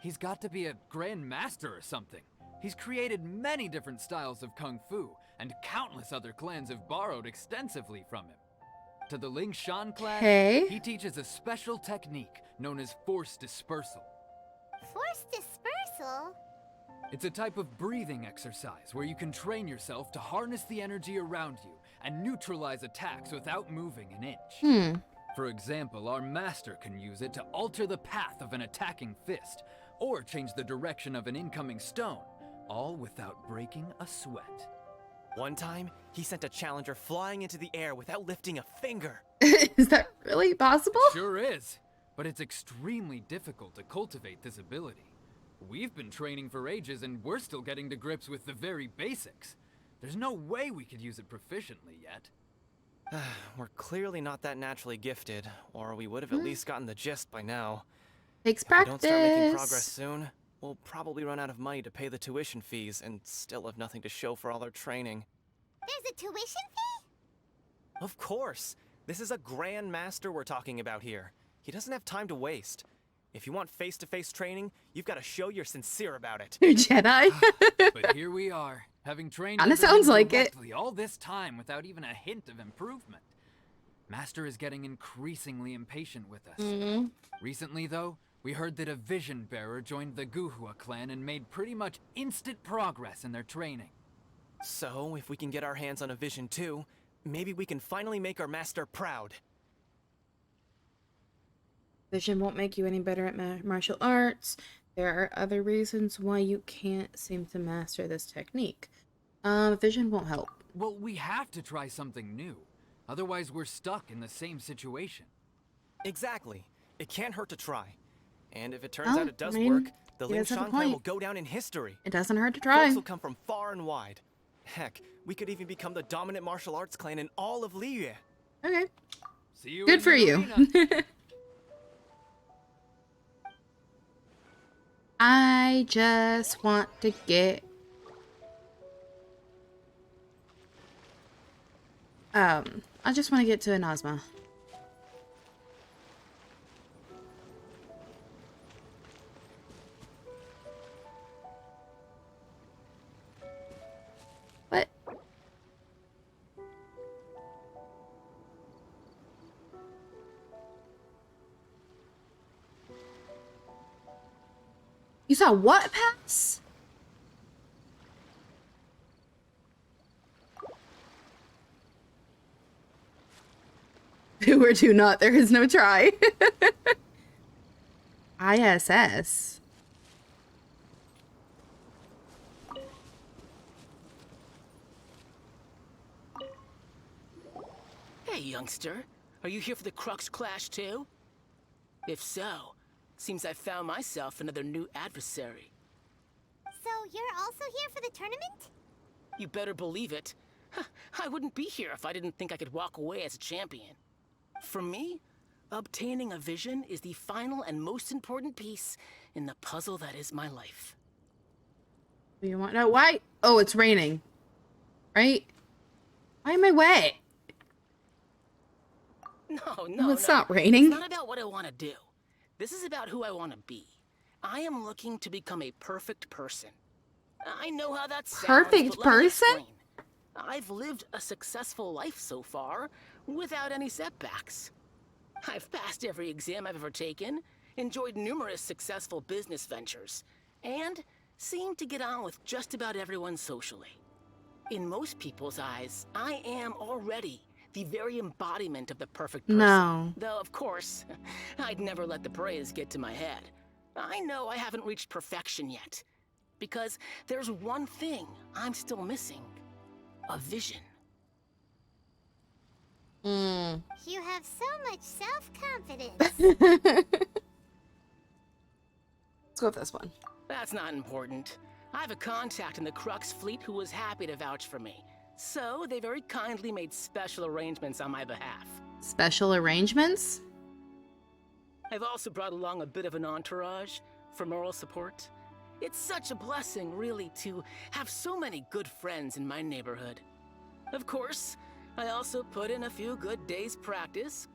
He's got to be a grand master or something. He's created many different styles of kung fu, and countless other clans have borrowed extensively from him. To the Lingshan clan, he teaches a special technique known as force dispersal. Force dispersal? It's a type of breathing exercise where you can train yourself to harness the energy around you and neutralize attacks without moving an inch. For example, our master can use it to alter the path of an attacking fist, or change the direction of an incoming stone, all without breaking a sweat. One time, he sent a challenger flying into the air without lifting a finger. Is that really possible? Sure is, but it's extremely difficult to cultivate this ability. We've been training for ages and we're still getting to grips with the very basics. There's no way we could use it proficiently yet. We're clearly not that naturally gifted, or we would have at least gotten the gist by now. Takes If we practice. don't start making progress soon, we'll probably run out of money to pay the tuition fees and still have nothing to show for all our training. There's a tuition fee? Of course! This is a Grand Master we're talking about here. He doesn't have time to waste. If you want face-to-face training, you've got to show you're sincere about it. Jedi. But here we are, having trained Kinda under sounds him like it. directly all this time without even a hint of improvement. Master is getting increasingly impatient with us. Recently, though, we heard that a vision bearer joined the Guhua clan and made pretty much instant progress in their training. So, if we can get our hands on a vision too, maybe we can finally make our master proud. Vision won't make you any better at martial arts. There are other reasons why you can't seem to master this technique. Vision won't help. Well, we have to try something new. Otherwise, we're stuck in the same situation. Exactly. It can't hurt to try. And if it turns out it does I mean, work, the he Ling does have a Shan clan will point. go down in history. It doesn't hurt to try. Folks will come from far and wide. Heck, we could even become the dominant martial arts clan in all of Liyue. Okay. See you Good in for the you. arena. I just want to get... I just want to get to Inazuma. What? You saw what pass? Who or do not, there is no try. ISS. Hey, youngster. Are you here for the Crux Clash too? If so, seems I found myself another new adversary. So you're also here for the tournament? You better believe it. I wouldn't be here if I didn't think I could walk away as a champion. For me, obtaining a vision is the final and most important piece in the puzzle that is my life. You want no why? Oh, it's raining. Right? Why am I wet? No, It's not raining. It's not about what I want to do. This is about who I want to be. I am looking to become a perfect person. I know how that sounds, Perfect but let me person? explain. I've lived a successful life so far, without any setbacks. I've passed every exam I've ever taken, enjoyed numerous successful business ventures, and seem to get on with just about everyone socially. In most people's eyes, I am already the very embodiment of the perfect person. No. Though, of course, I'd never let the praise get to my head. I know I haven't reached perfection yet, because there's one thing I'm still missing. A vision. You have so much self-confidence. Let's go with this one. That's not important. I have a contact in the Crux fleet who was happy to vouch for me. So they very kindly made special arrangements on my behalf. Special arrangements? I've also brought along a bit of an entourage for moral support. It's such a blessing, really, to have so many good friends in my neighborhood. Of course, I also put in a few good days' practice,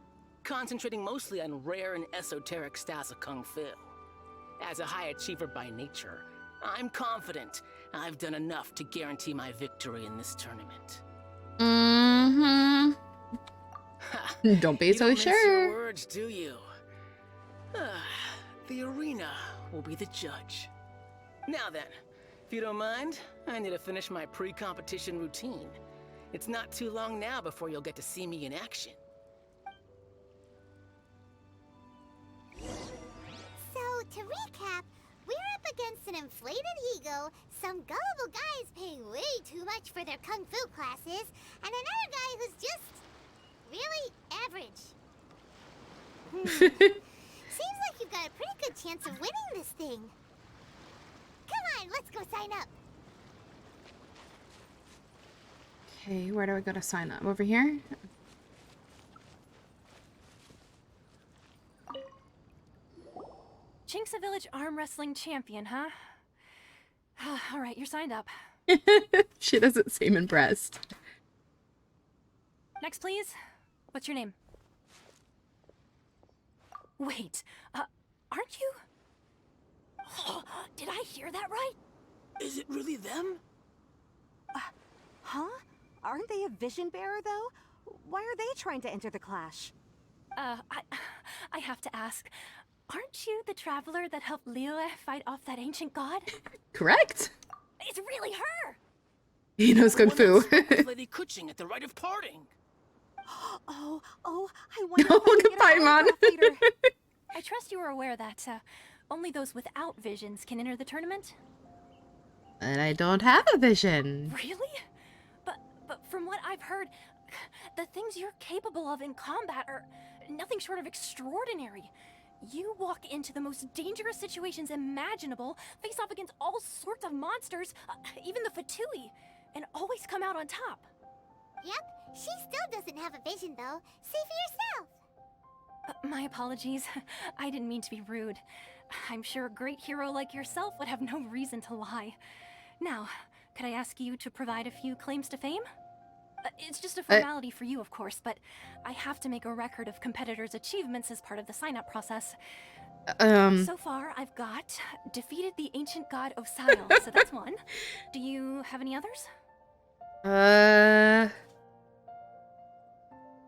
concentrating mostly on rare and esoteric styles of Kung Fu. As a high achiever by nature, I'm confident I've done enough to guarantee my victory in this tournament. Don't be so you don't mince your sure. words, do you? The arena will be the judge. Now then, if you don't mind, I need to finish my pre-competition routine. It's not too long now before you'll get to see me in action. So, to recap, we're up against an inflated ego, some gullible guys paying way too much for their kung fu classes, and another guy who's just really average. Seems like you've got a pretty good chance of winning this thing. Come on, let's go sign up. Okay, where do I go to sign up? Over here? Jinxa Village arm wrestling champion, huh? All right, you're signed up. She doesn't seem impressed. Next, please. What's your name? Wait, aren't you? Did I hear that right? Is it really them? Huh? Aren't they a vision bearer, though? Why are they trying to enter the clash? I have to ask. Aren't you the traveler that helped Liyue fight off that ancient god? Correct. It's really her! He knows kung fu. Lady Kuching at the rite of parting. Oh, I wonder Oh, if I can get an Paimon. autograph later. I trust you are aware that only those without visions can enter the tournament? And I don't have a vision. Really? But from what I've heard, the things you're capable of in combat are nothing short of extraordinary. You walk into the most dangerous situations imaginable, face off against all sorts of monsters, even the Fatui, and always come out on top. Yep, she still doesn't have a vision, though. See for yourself. My apologies. I didn't mean to be rude. I'm sure a great hero like yourself would have no reason to lie. Now, could I ask you to provide a few claims to fame? It's just a formality for you, of course, but I have to make a record of competitors' achievements as part of the sign-up process. So far, I've got defeated the ancient god Osayo, so that's one. Do you have any others?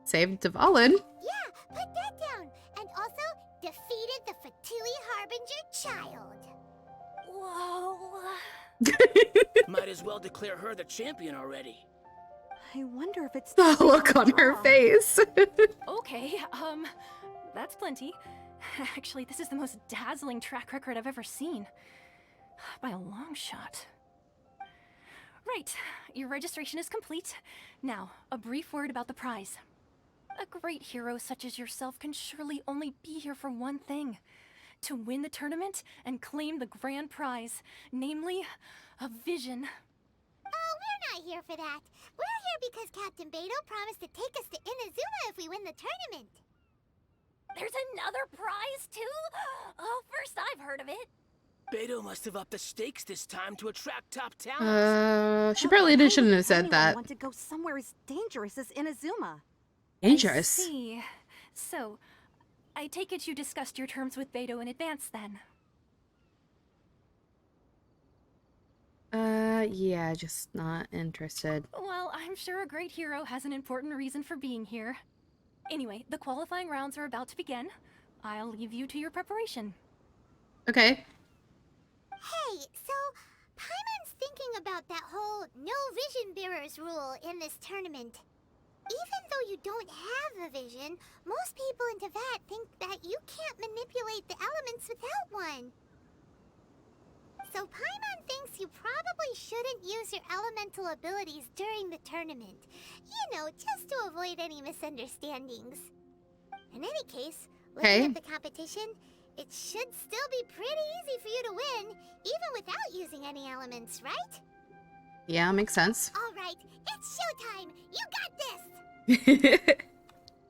Saved Dvalin. Yeah, put that down. And also, defeated the Fatui Harbinger child. Whoa. Might as well declare her the champion already. I wonder if it's The look on her face. Okay, that's plenty. Actually, this is the most dazzling track record I've ever seen. By a long shot. Right, your registration is complete. Now, a brief word about the prize. A great hero such as yourself can surely only be here for one thing. To win the tournament and claim the grand prize, namely, a vision. Oh, we're not here for that. We're here because Captain Beidou promised to take us to Inazuma if we win the tournament. There's another prize, too? Oh, first I've heard of it. Beidou must have upped the stakes this time to attract top talent. She probably shouldn't have said that. I want to go somewhere as dangerous as Inazuma. Dangerous. I see. So, I take it you discussed your terms with Beidou in advance, then? Yeah, just not interested. Well, I'm sure a great hero has an important reason for being here. Anyway, the qualifying rounds are about to begin. I'll leave you to your preparation. Okay. Hey, so Paimon's thinking about that whole no vision bearers rule in this tournament. Even though you don't have a vision, most people in Teyvat think that you can't manipulate the elements without one. So Paimon thinks you probably shouldn't use your elemental abilities during the tournament. You know, just to avoid any misunderstandings. In any case, looking at the competition, it should still be pretty easy for you to win, even without using any elements, right? Yeah, makes sense. All right, it's showtime! You got this!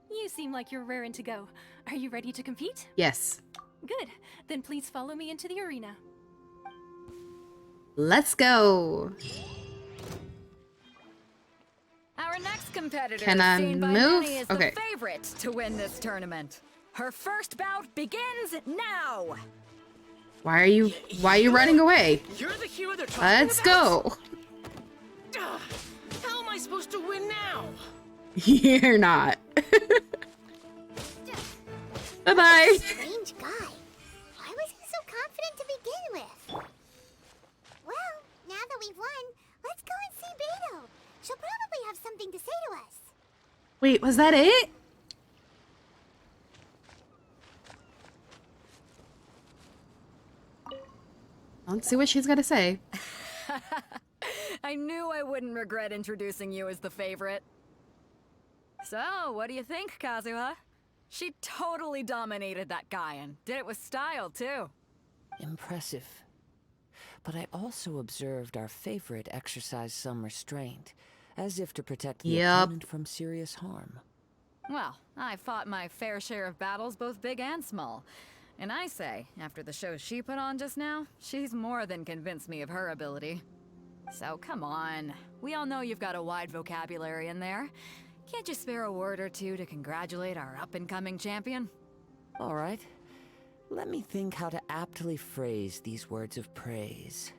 You seem like you're raring to go. Are you ready to compete? Yes. Good. Then please follow me into the arena. Let's go. Our next competitor Can is I seen by move? many as Okay. the favorite to win this tournament. Her first bout begins now. Why are you running away? You're the hero they're talking Let's about? go. How am I supposed to win now? You're not. Bye-bye. Strange guy. Why go and see Beto. She'll probably have something to say to us. Wait, was that it? Let's see what she's got to say. I knew I wouldn't regret introducing you as the favorite. So, what do you think, Kazuha? She totally dominated that guy and did it with style, too. Impressive. But I also observed our favorite exercise some restraint, as if to protect the opponent from serious harm. Well, I fought my fair share of battles, both big and small. And I say, after the show she put on just now, she's more than convinced me of her ability. So come on, we all know you've got a wide vocabulary in there. Can't you spare a word or two to congratulate our up-and-coming champion? All right. Let me think how to aptly phrase these words of praise.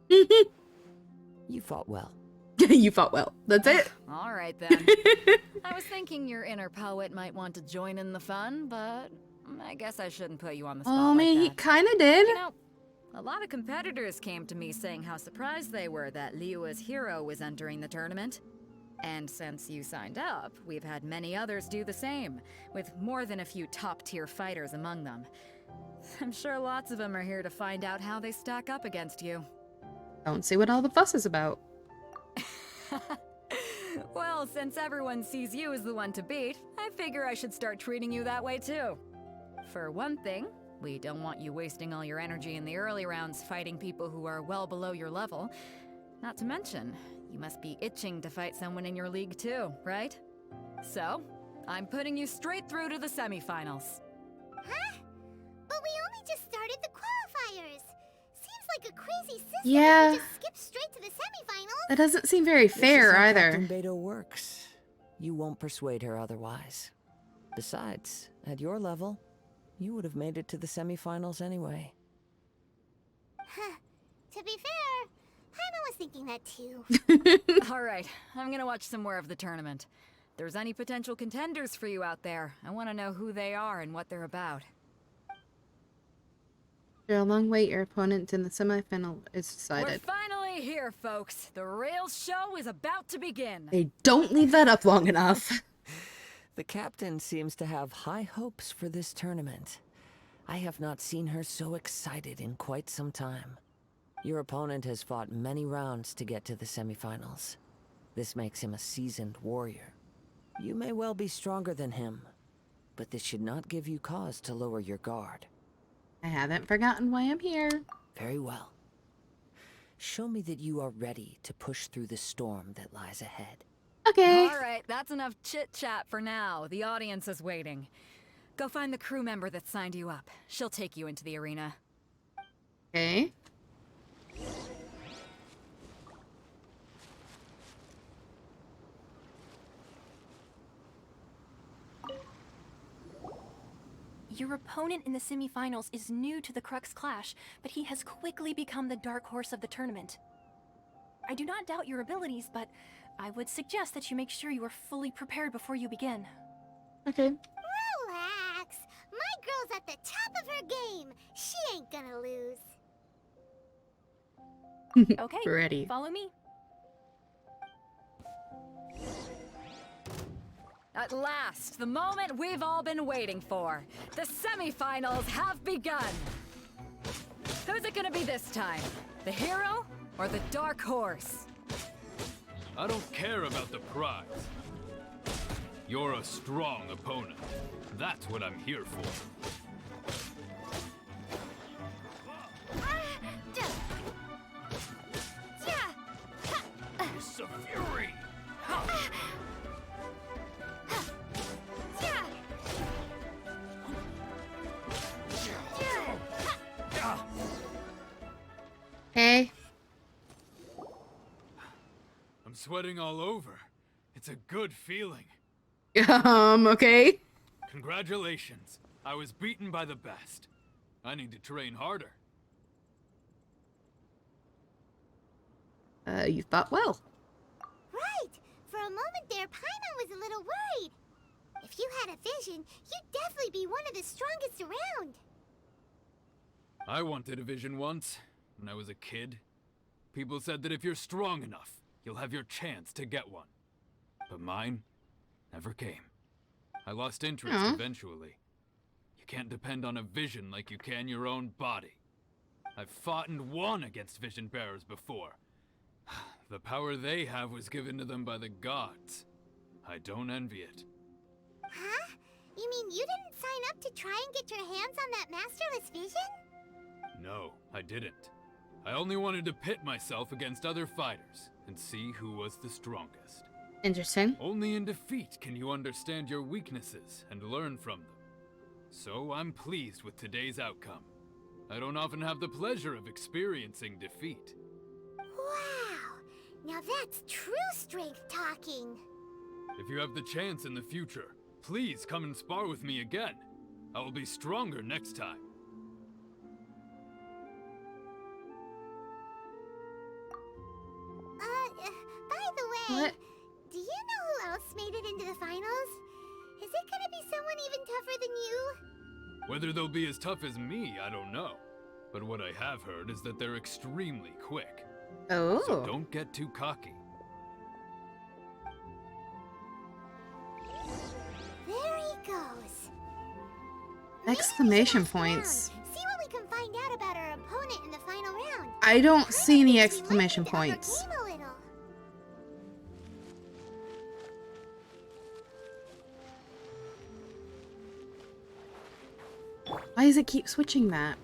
You fought well. You fought well. That's it. All right, then. I was thinking your inner poet might want to join in the fun, but I guess I shouldn't put you on the spot Oh, man, like he that. kind of did. You know, a lot of competitors came to me saying how surprised they were that Liyue's hero was entering the tournament. And since you signed up, we've had many others do the same, with more than a few top-tier fighters among them. I'm sure lots of them are here to find out how they stack up against you. Don't see what all the fuss is about. Well, since everyone sees you as the one to beat, I figure I should start treating you that way too. For one thing, we don't want you wasting all your energy in the early rounds fighting people who are well below your level. Not to mention, you must be itching to fight someone in your league too, right? So, I'm putting you straight through to the semifinals. Huh? But we only just started the qualifiers. Seems like a crazy system Yeah. if we just skip straight to the semifinals. That doesn't seem very fair This is how either. Captain Beto works. You won't persuade her otherwise. Besides, at your level, you would have made it to the semifinals anyway. Huh. To be fair, Paimon was thinking that too. All right, I'm gonna watch some more of the tournament. If there's any potential contenders for you out there, I want to know who they are and what they're about. After a long wait, your opponent in the semifinal is We're decided. finally here, folks. The real show is about to begin. They don't leave that up long enough. The captain seems to have high hopes for this tournament. I have not seen her so excited in quite some time. Your opponent has fought many rounds to get to the semifinals. This makes him a seasoned warrior. You may well be stronger than him, but this should not give you cause to lower your guard. I haven't forgotten why I'm here. Very well. Show me that you are ready to push through the storm that lies ahead. Okay. All right, that's enough chit-chat for now. The audience is waiting. Go find the crew member that signed you up. She'll take you into the arena. Okay. Your opponent in the semifinals is new to the Crux Clash, but he has quickly become the dark horse of the tournament. I do not doubt your abilities, but I would suggest that you make sure you are fully prepared before you begin. Okay. Relax. My girl's at the top of her game. She ain't gonna lose. Okay, Ready. follow me. At last, the moment we've all been waiting for. The semifinals have begun. Who's it gonna be this time? The hero or the dark horse? I don't care about the prize. You're a strong opponent. That's what I'm here for. It's a fury! Hey. I'm sweating all over. It's a good feeling. Okay. Congratulations. I was beaten by the best. I need to train harder. You fought well. Right. For a moment there, Paimon was a little worried. If you had a vision, you'd definitely be one of the strongest around. I wanted a vision once, when I was a kid. People said that if you're strong enough, you'll have your chance to get one. But mine never came. I lost interest eventually. You can't depend on a vision like you can your own body. I've fought and won against vision bearers before. The power they have was given to them by the gods. I don't envy it. Huh? You mean you didn't sign up to try and get your hands on that masterless vision? No, I didn't. I only wanted to pit myself against other fighters and see who was the strongest. Interesting. Only in defeat can you understand your weaknesses and learn from them. So I'm pleased with today's outcome. I don't often have the pleasure of experiencing defeat. Wow! Now that's true strength talking. If you have the chance in the future, please come and spar with me again. I will be stronger next time. By the way, What? do you know who else made it into the finals? Is it gonna be someone even tougher than you? Whether they'll be as tough as me, I don't know. But what I have heard is that they're extremely quick. Oh. So don't get too cocky. There he goes. Exclamation points. See what we can find out about our opponent in the final round. I don't see any exclamation points. Game a little. Why does it keep switching that?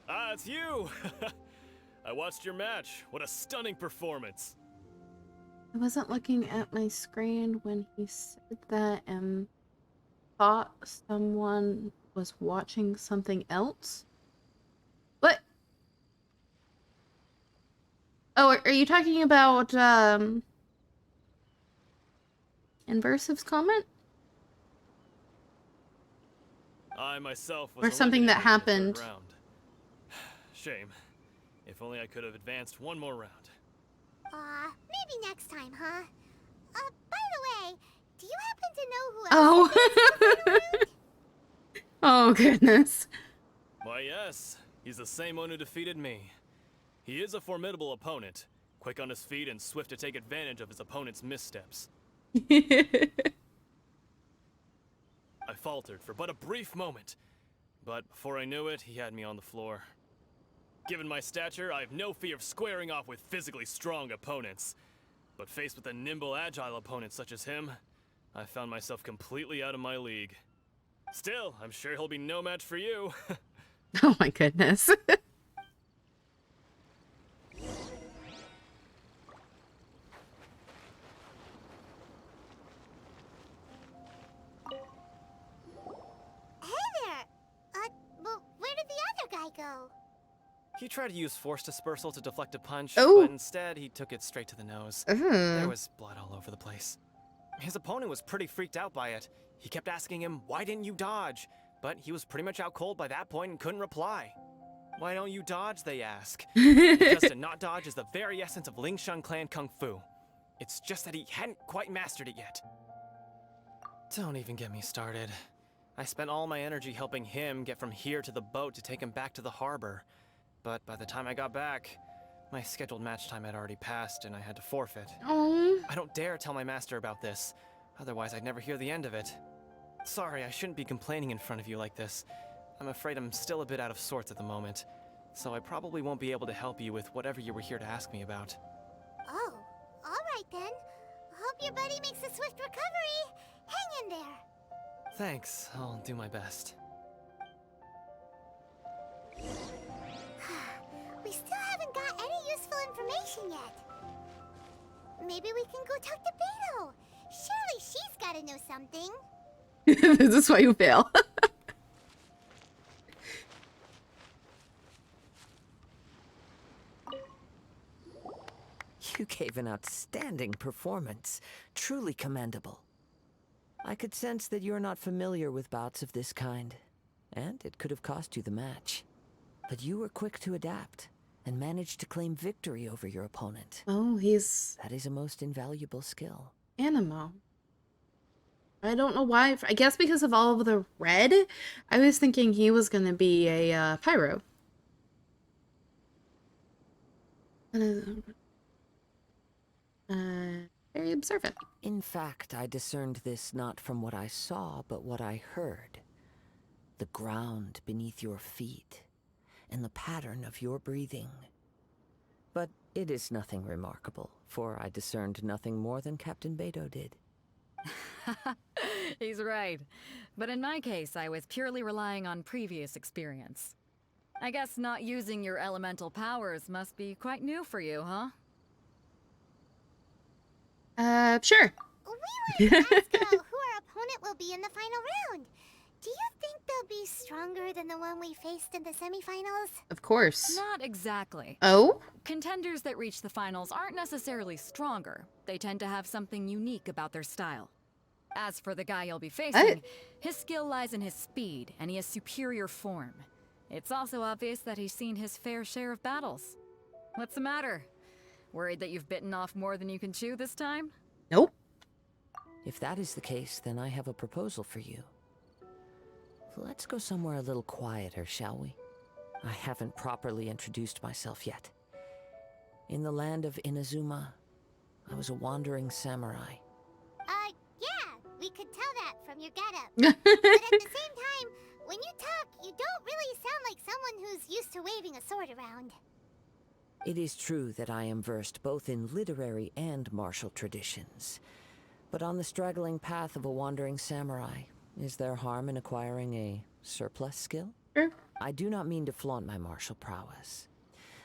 Ah, it's you! I watched your match. What a stunning performance. I wasn't looking at my screen when he said that and thought someone was watching something else. What? Oh, are you talking about Inversive's comment? I myself was Or something that eliminated in the happened. third round. Shame. If only I could have advanced one more round. Maybe next time, huh? By the way, do you happen to know who else? Oh. Oh, goodness. Why, yes. He's the same one who defeated me. He is a formidable opponent, quick on his feet and swift to take advantage of his opponent's missteps. I faltered for but a brief moment, but before I knew it, he had me on the floor. Given my stature, I have no fear of squaring off with physically strong opponents. But faced with a nimble, agile opponent such as him, I found myself completely out of my league. Still, I'm sure he'll be no match for you. Oh my goodness. Well, where did the other guy go? He tried to use force dispersal to deflect a punch, Oh. but instead he took it straight to the nose. Uh-huh. There was blood all over the place. His opponent was pretty freaked out by it. He kept asking him, "Why didn't you dodge?" But he was pretty much out cold by that point and couldn't reply. "Why don't you dodge?" they ask. Because to not dodge is the very essence of Ling Shun Clan Kung Fu. It's just that he hadn't quite mastered it yet. Don't even get me started. I spent all my energy helping him get from here to the boat to take him back to the harbor. But by the time I got back, my scheduled match time had already passed and I had to forfeit. Oh. I don't dare tell my master about this, otherwise I'd never hear the end of it. Sorry, I shouldn't be complaining in front of you like this. I'm afraid I'm still a bit out of sorts at the moment, so I probably won't be able to help you with whatever you were here to ask me about. Oh, alright then. Hope your buddy makes a swift recovery. Hang in there. Thanks, I'll do my best. We still haven't got any useful information yet. Maybe we can go talk to Beto. Surely she's gotta know something. This is why you fail. You gave an outstanding performance. Truly commendable. I could sense that you're not familiar with bouts of this kind, and it could have cost you the match. But you were quick to adapt, and managed to claim victory over your opponent. Oh, he's... That is a most invaluable skill. Animo. I don't know why. I guess because of all of the red, I was thinking he was gonna be a pyro. Very observant. In fact, I discerned this not from what I saw, but what I heard. The ground beneath your feet, and the pattern of your breathing. But it is nothing remarkable, for I discerned nothing more than Captain Beto did. He's right. But in my case, I was purely relying on previous experience. I guess not using your elemental powers must be quite new for you, huh? Sure. We wanted to ask about who our opponent will be in the final round. Do you think they'll be stronger than the one we faced in the semifinals? Of course. Not exactly. Oh? Contenders that reach the finals aren't necessarily stronger. They tend to have something unique about their style. As for the guy you'll be facing, his skill lies in his speed, and he has superior form. It's also obvious that he's seen his fair share of battles. What's the matter? Worried that you've bitten off more than you can chew this time? Nope. If that is the case, then I have a proposal for you. Let's go somewhere a little quieter, shall we? I haven't properly introduced myself yet. In the land of Inazuma, I was a wandering samurai. Yeah, we could tell that from your getup. But at the same time, when you talk, you don't really sound like someone who's used to waving a sword around. It is true that I am versed both in literary and martial traditions. But on the straggling path of a wandering samurai, is there harm in acquiring a surplus skill? Sure. I do not mean to flaunt my martial prowess,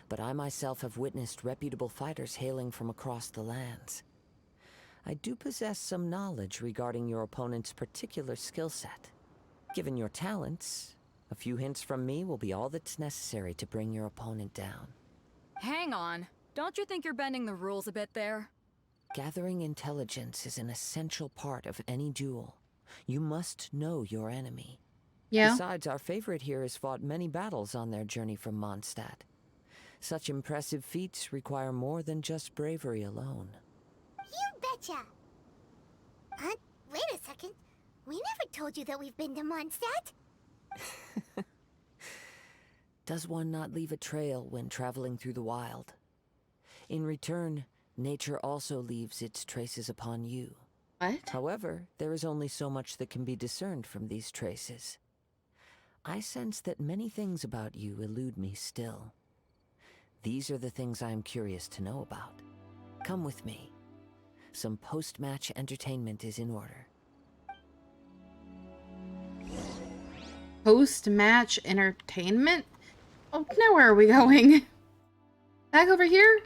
but I myself have witnessed reputable fighters hailing from across the lands. I do possess some knowledge regarding your opponent's particular skill set. Given your talents, a few hints from me will be all that's necessary to bring your opponent down. Hang on. Don't you think you're bending the rules a bit there? Gathering intelligence is an essential part of any duel. You must know your enemy. Yeah. Besides, our favorite here has fought many battles on their journey from Mondstadt. Such impressive feats require more than just bravery alone. You betcha! Wait a second. We never told you that we've been to Mondstadt. Does one not leave a trail when traveling through the wild? In return, nature also leaves its traces upon you. What? However, there is only so much that can be discerned from these traces. I sense that many things about you elude me still. These are the things I am curious to know about. Come with me. Some post-match entertainment is in order. Post-match entertainment? Oh, now where are we going? Back over here?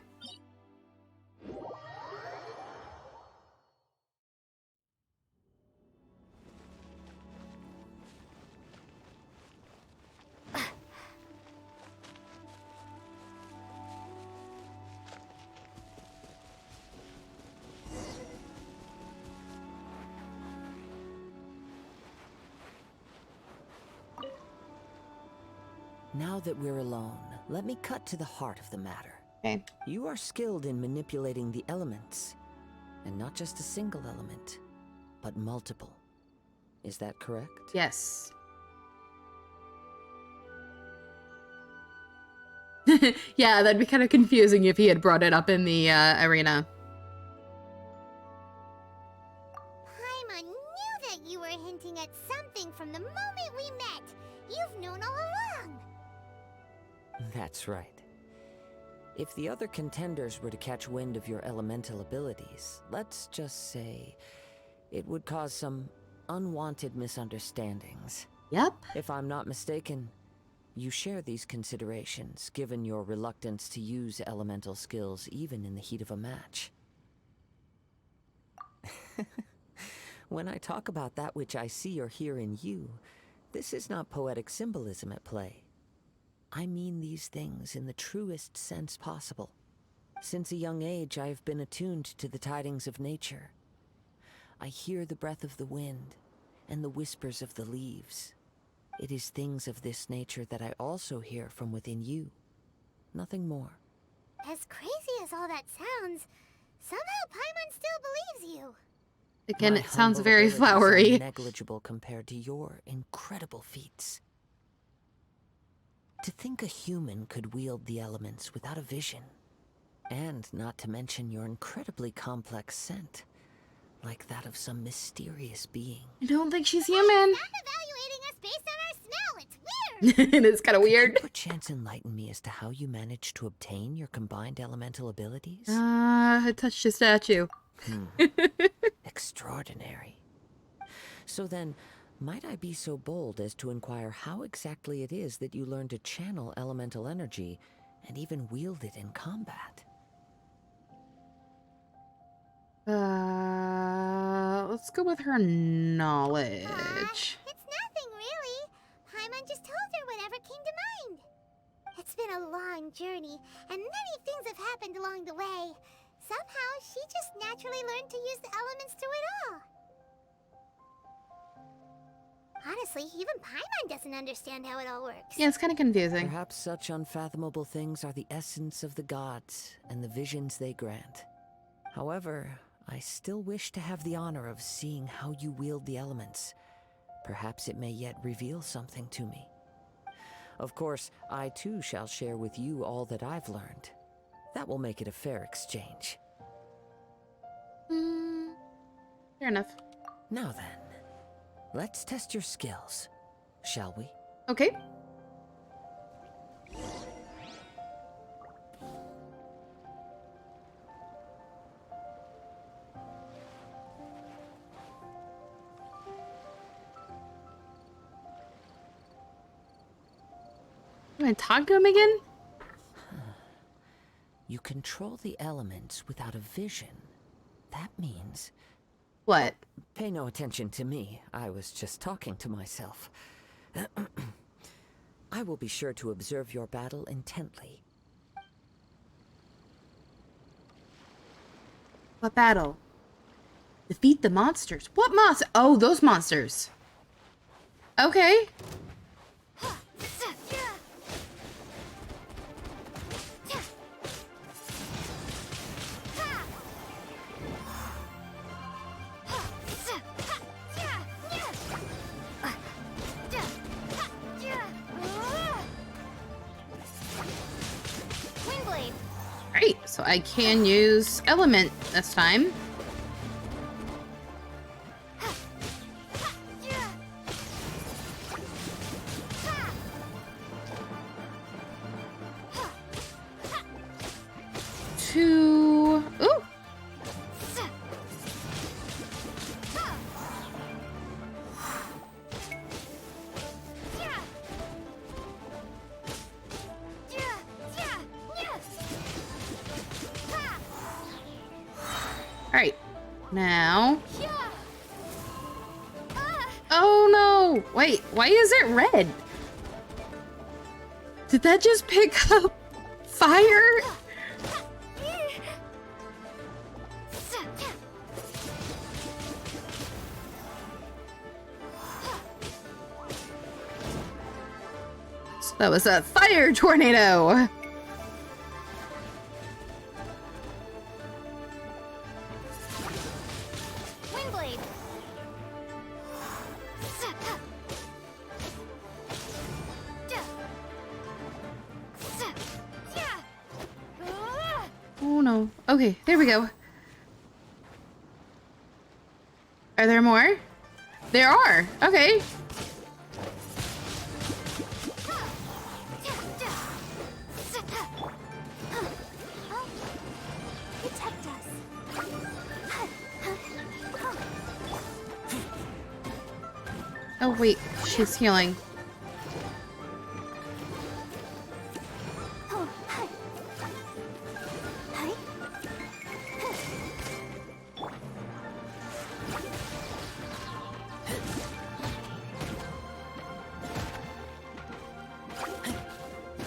Now that we're alone, let me cut to the heart of the matter. Okay. You are skilled in manipulating the elements. And not just a single element, but multiple. Is that correct? Yes. Yeah, that'd be kind of confusing if he had brought it up in the arena. Paimon knew that you were hinting at something from the moment we met. You've known all along. That's right. If the other contenders were to catch wind of your elemental abilities, let's just say, it would cause some unwanted misunderstandings. Yep. If I'm not mistaken, you share these considerations, given your reluctance to use elemental skills even in the heat of a match. When I talk about that which I see or hear in you, this is not poetic symbolism at play. I mean these things in the truest sense possible. Since a young age, I have been attuned to the tidings of nature. I hear the breath of the wind and the whispers of the leaves. It is things of this nature that I also hear from within you. Nothing more. As crazy as all that sounds, somehow Paimon still believes you. Again, My it sounds humble very abilities are flowery. negligible compared to your incredible feats. To think a human could wield the elements without a vision, And not to mention your incredibly complex scent. Like that of some mysterious being. I don't think she's human. Stop evaluating us based on our smell. It's weird. It is kind of weird. Could you perchance enlighten me as to how you managed to obtain your combined elemental abilities? I touched a statue. Extraordinary. So then, might I be so bold as to inquire how exactly it is that you learned to channel elemental energy and even wield it in combat? Let's go with her knowledge. It's nothing, really. Paimon just told her whatever came to mind. It's been a long journey, and many things have happened along the way. Somehow, she just naturally learned to use the elements through it all. Honestly, even Paimon doesn't understand how it all works. Yeah, it's kind of confusing. Perhaps such unfathomable things are the essence of the gods and the visions they grant. However, I still wish to have the honor of seeing how you wield the elements. Perhaps it may yet reveal something to me. Of course, I too shall share with you all that I've learned. That will make it a fair exchange. Fair enough. Now then, let's test your skills, shall we? Okay. Am I talk to him again? You control the elements without a vision. That means... What? Pay no attention to me. I was just talking to myself. I will be sure to observe your battle intently. What battle? Defeat the monsters. What monster? Oh, those monsters. Okay. Great, so I can use element this time. Two. Ooh. Alright, now... Oh no! Wait, why is it red? Did that just pick up fire? So that was a fire tornado! Oh no. Okay, there we go. Are there more? There are! Okay. Protect us. Oh wait, she's healing.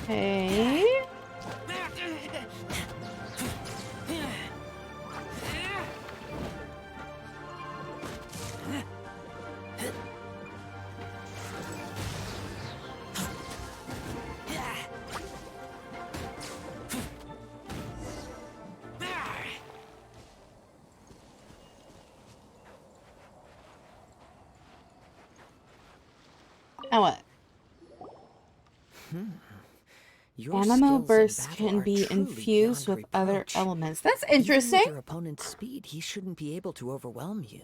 Okay. Now what? Your Animo skills in bursts battle can are be truly infused beyond with other reproach. elements. That's Even interesting. with your opponent's speed, he shouldn't be able to overwhelm you.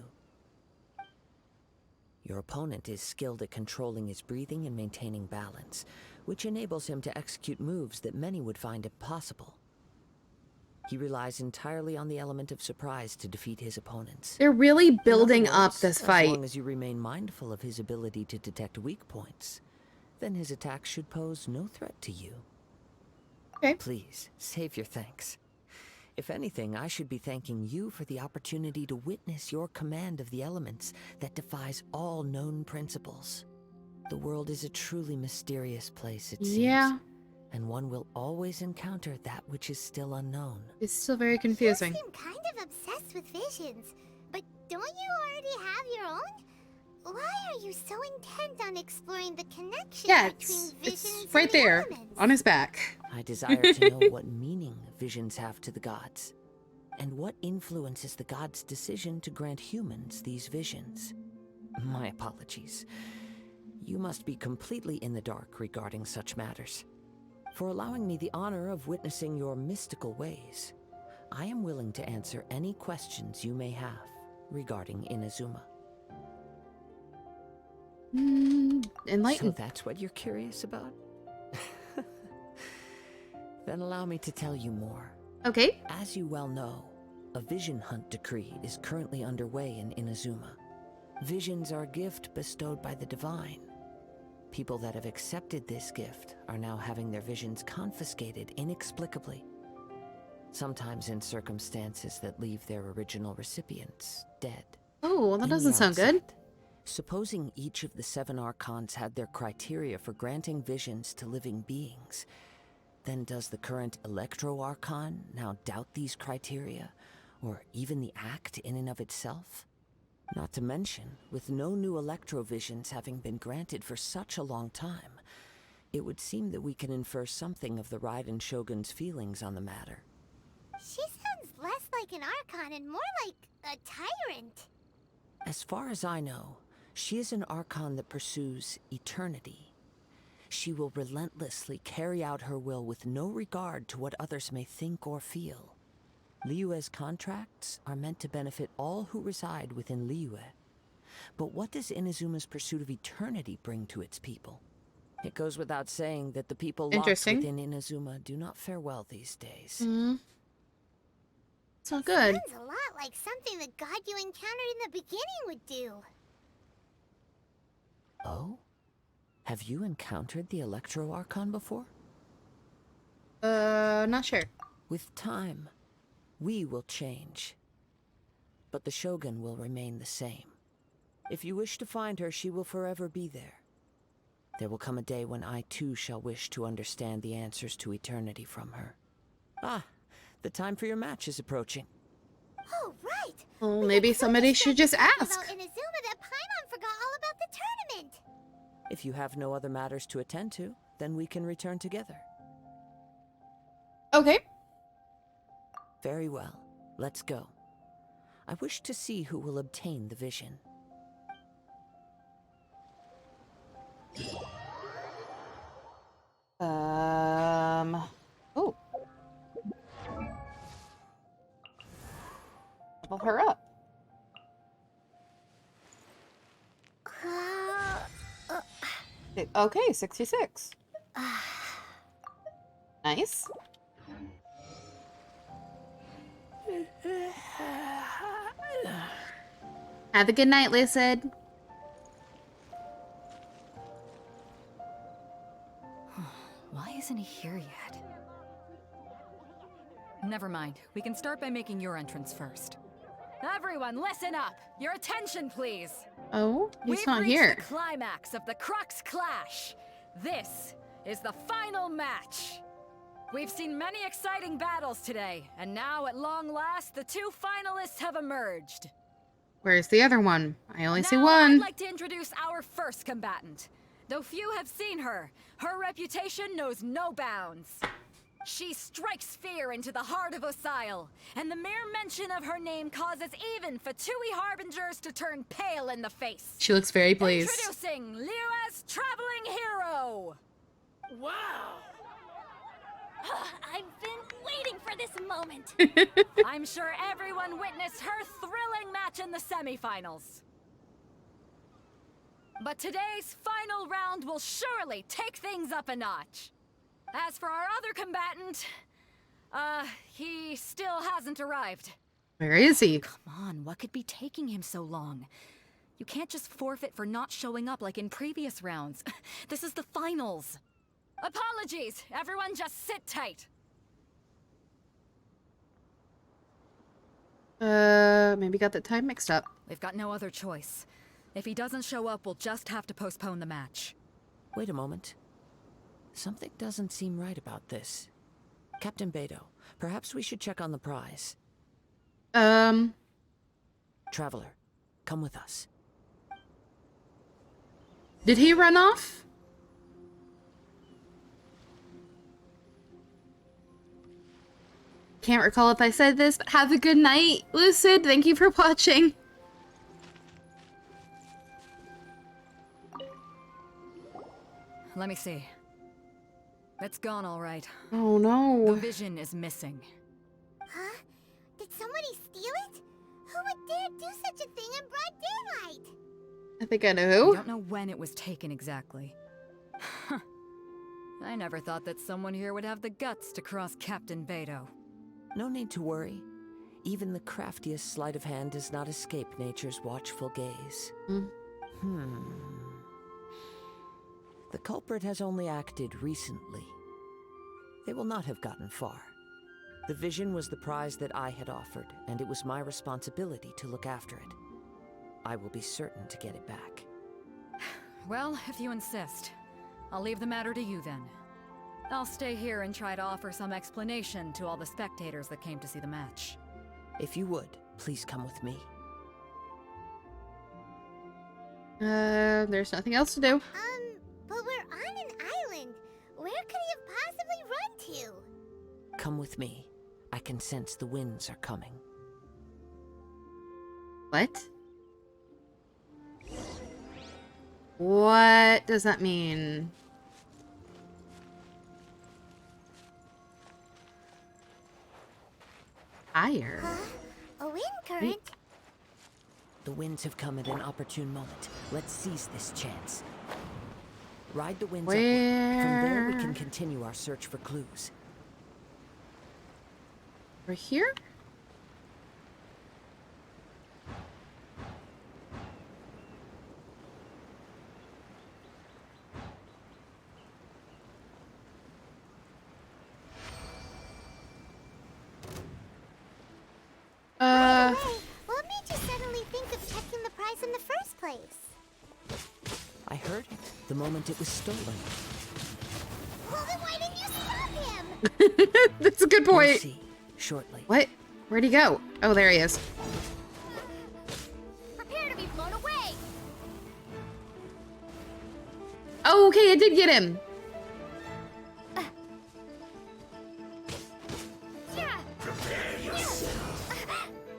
Your opponent is skilled at controlling his breathing and maintaining balance, which enables him to execute moves that many would find impossible. He relies entirely on the element of surprise to defeat his opponents. They're really In building other up words, this As fight. long as you remain mindful of his ability to detect weak points, then his attacks should pose no threat to you. Okay. Please, save your thanks. If anything, I should be thanking you for the opportunity to witness your command of the elements that defies all known principles. The world is a truly mysterious place, it Yeah. seems, and one will always encounter that which is still unknown. It's still very confusing. You seem kind of obsessed with visions, but don't you already have your own? Why are you so intent on exploring the connection Yeah, between it's visions right and the there elements? on his back. I desire to know what meaning visions have to the gods, and what influences the gods' decision to grant humans these visions. My apologies. You must be completely in the dark regarding such matters. For allowing me the honor of witnessing your mystical ways, I am willing to answer any questions you may have regarding Inazuma. Enlighten. So that's what you're curious about? Then allow me to tell you more. Okay. As you well know, a vision hunt decree is currently underway in Inazuma. Visions are a gift bestowed by the divine. People that have accepted this gift are now having their visions confiscated inexplicably. Sometimes in circumstances that leave their original recipients dead. Oh, well, that In the doesn't sound good. outset, supposing each of the 7 archons had their criteria for granting visions to living beings, then does the current Electro-Archon now doubt these criteria, or even the act in and of itself? Not to mention, with no new Electro-Visions having been granted for such a long time, it would seem that we can infer something of the Raiden Shogun's feelings on the matter. She sounds less like an Archon and more like a tyrant. As far as I know, she is an Archon that pursues eternity. She will relentlessly carry out her will with no regard to what others may think or feel. Liyue's contracts are meant to benefit all who reside within Liyue. But what does Inazuma's pursuit of eternity bring to its people? It goes without saying that the people locked Interesting. within Inazuma do not fare well these days. It's not good. Sounds a lot like something the god you encountered in the beginning would do. Oh? Have you encountered the Electro-Archon before? Not sure. With time, we will change. But the Shogun will remain the same. If you wish to find her, she will forever be there. There will come a day when I too shall wish to understand the answers to eternity from her. Ah, the time for your match is approaching. Oh, right! Well, maybe somebody should just ask. About Inazuma that Paimon forgot all about the tournament! If you have no other matters to attend to, then we can return together. Okay. Very well. Let's go. I wish to see who will obtain the vision. Oh. Level her up. Okay, 66. Nice. Have a good night, Lucid. Why isn't he here yet? Never mind. We can start by making your entrance first. Everyone, listen up! Your attention, please! Oh, he's We've not reached here. the climax of the Crux Clash. This is the final match. We've seen many exciting battles today, and now at long last, the 2 finalists have emerged. Where's the other one? I only see Now, one. I'd like to introduce our first combatant. Though few have seen her, her reputation knows no bounds. She strikes fear into the heart of Osile, and the mere mention of her name causes even Fatui Harbingers to turn pale in the face. She looks very pleased. Introducing Liyue's traveling hero! Wow! I've been waiting for this moment. I'm sure everyone witnessed her thrilling match in the semifinals. But today's final round will surely take things up a notch. As for our other combatant, he still hasn't arrived. Where is he? Come on, what could be taking him so long? You can't just forfeit for not showing up like in previous rounds. This is the finals. Apologies, everyone just sit tight. Maybe got the time mixed up. We've got no other choice. If he doesn't show up, we'll just have to postpone the match. Wait a moment. Something doesn't seem right about this. Captain Beto, perhaps we should check on the prize. Traveler, come with us. Did he run off? Can't recall if I said this, but have a good night, Lucid. Thank you for watching. Let me see. It's gone all right. Oh no. The vision is missing. Huh? Did somebody steal it? Who would dare do such a thing in broad daylight? I think I know who. I don't know when it was taken exactly. I never thought that someone here would have the guts to cross Captain Beto. No need to worry. Even the craftiest sleight of hand does not escape nature's watchful gaze. The culprit has only acted recently. They will not have gotten far. The vision was the prize that I had offered, and it was my responsibility to look after it. I will be certain to get it back. Well, if you insist, I'll leave the matter to you then. I'll stay here and try to offer some explanation to all the spectators that came to see the match. If you would, please come with me. There's nothing else to do. But we're on an island. Where could he have possibly run to? Come with me. I can sense the winds are coming. What? What does that mean? Fire? A wind current? The winds have come at an opportune moment. Let's seize this chance. Ride the winds upward. From there, we can continue our search for clues. Over here? By the way, what made you suddenly think of checking the prize in the first place? I heard it the moment it was stolen. Well, then why didn't you stop him? That's a good We'll point. see shortly. What? Where'd he go? Oh, there he is. Prepare to be blown away. Oh, okay, I did get him.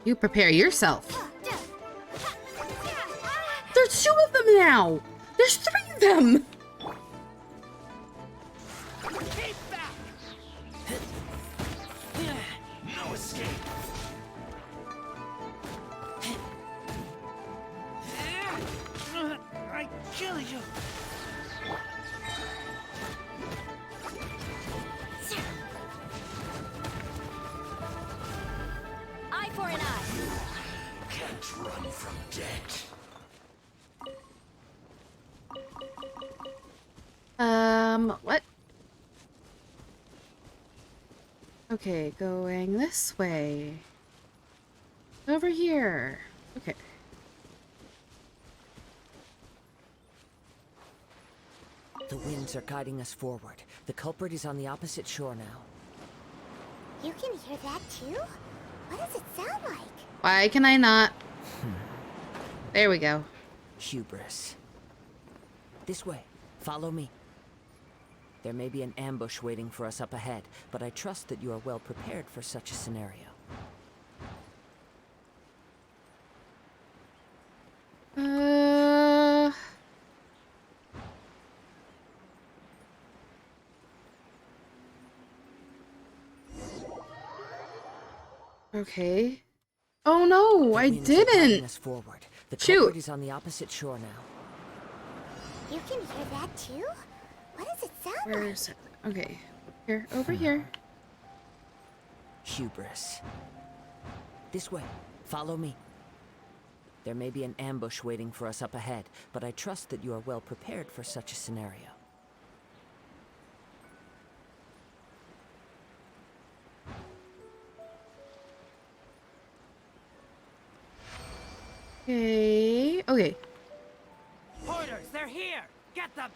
You prepare yourself. There's 2 of them now. There's 3 of them. No escape. I kill you. Eye for an eye. Can't run from death. What? Okay, going this way. Over here. Okay. The winds are guiding us forward. The culprit is on the opposite shore now. You can hear that too? What does it sound like? Why can I not? There we go. Hubris. This way. Follow me. There may be an ambush waiting for us up ahead, but I trust that you are well prepared for such a scenario. Okay. Oh no, I Winds are guiding didn't. us forward. The Shoot. culprit is on the opposite shore now. You can hear that too? What does it sound Where like? is it? Okay. Here, over here. Hubris. This way. Follow me. There may be an ambush waiting for us up ahead, but I trust that you are well prepared for such a scenario. Okay. Okay. Hoarders, they're here! Get them!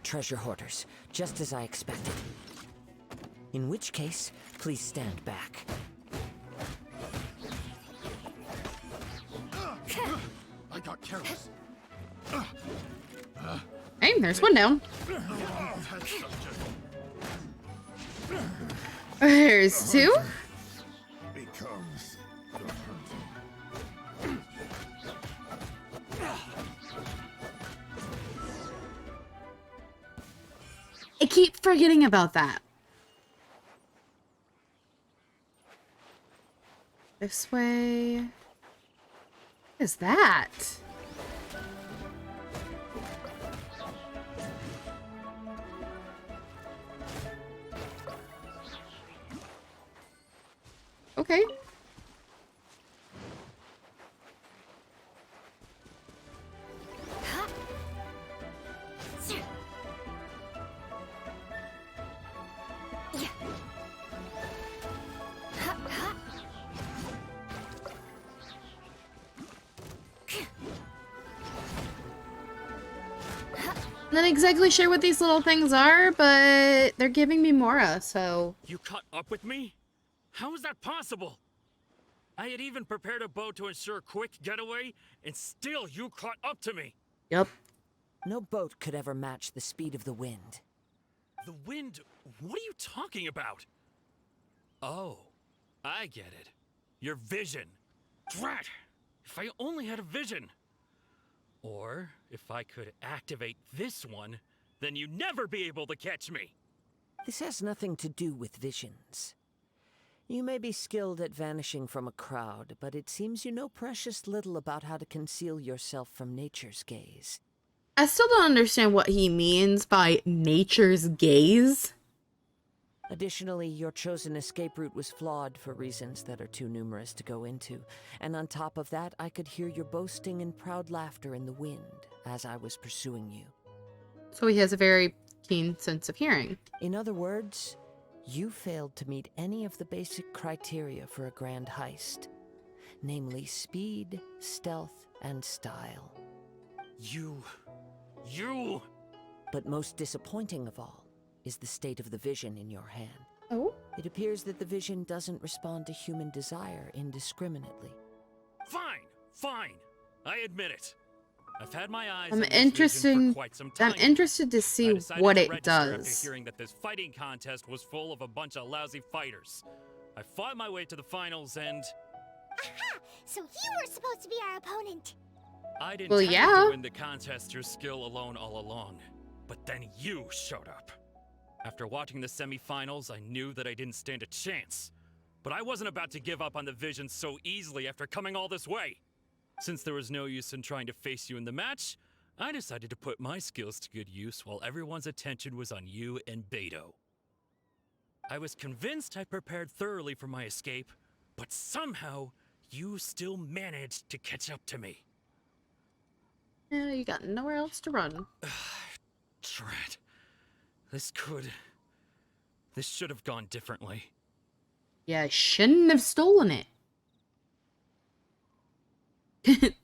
Treasure hoarders, just as I expected. In which case, please stand back. I got careless. Hey, there's one down. There's two. Becomes I keep forgetting about that. This way. What is that? Okay. Not exactly sure what these little things are, but they're giving me Mora, so... You caught up with me? How is that possible? I had even prepared a boat to ensure a quick getaway, and still you caught up to me. Yep. No boat could ever match the speed of the wind. The wind? What are you talking about? Oh, I get it. Your vision. Drat! If I only had a vision. Or, if I could activate this one, then you'd never be able to catch me. This has nothing to do with visions. You may be skilled at vanishing from a crowd, but it seems you know precious little about how to conceal yourself from nature's gaze. I still don't understand what he means by nature's gaze. Additionally, your chosen escape route was flawed for reasons that are too numerous to go into. And on top of that, I could hear your boasting and proud laughter in the wind as I was pursuing you. So he has a very keen sense of hearing. In other words, you failed to meet any of the basic criteria for a grand heist. Namely, speed, stealth, and style. You... But most disappointing of all is the state of the vision in your hand. Oh? It appears that the vision doesn't respond to human desire indiscriminately. Fine. I admit it. I've had my eyes I'm on this vision for quite some time. I'm interested to see what it does. After hearing that this fighting contest was full of a bunch of lousy fighters. I fought my way to the finals and... Aha! So you were supposed to be our opponent. I'd Well, intended yeah. to win the contest through skill alone all along. But then you showed up. After watching the semifinals, I knew that I didn't stand a chance. But I wasn't about to give up on the vision so easily after coming all this way. Since there was no use in trying to face you in the match, I decided to put my skills to good use while everyone's attention was on you and Beto. I was convinced I prepared thoroughly for my escape, but somehow you still managed to catch up to me. Yeah, you got nowhere else to run. Drat. This should have gone differently. Yeah, I shouldn't have stolen it.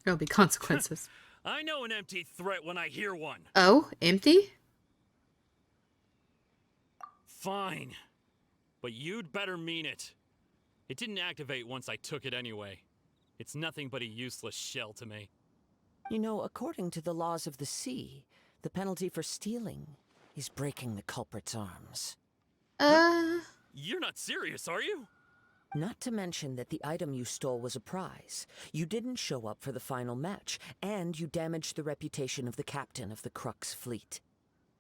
There'll be consequences. I know an empty threat when I hear one. Oh, empty? Fine. But you'd better mean it. It didn't activate once I took it anyway. It's nothing but a useless shell to me. You know, according to the laws of the sea, the penalty for stealing is breaking the culprit's arms. You're not serious, are you? Not to mention that the item you stole was a prize. You didn't show up for the final match, and you damaged the reputation of the captain of the Crux fleet.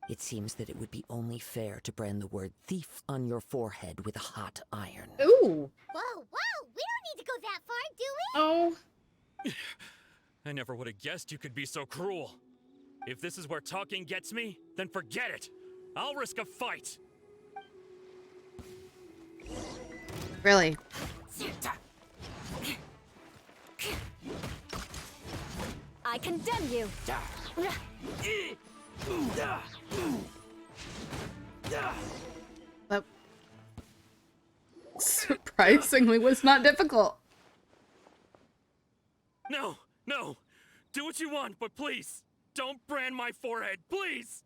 It seems that it would be only fair to brand the word thief on your forehead with a hot iron. Ooh. Whoa, whoa! We don't need to go that far, do we? Oh. I never would have guessed you could be so cruel. If this is where talking gets me, then forget it. I'll risk a fight. Really? I condemn you. That surprisingly was not difficult. No, no. Do what you want, but please, don't brand my forehead, please!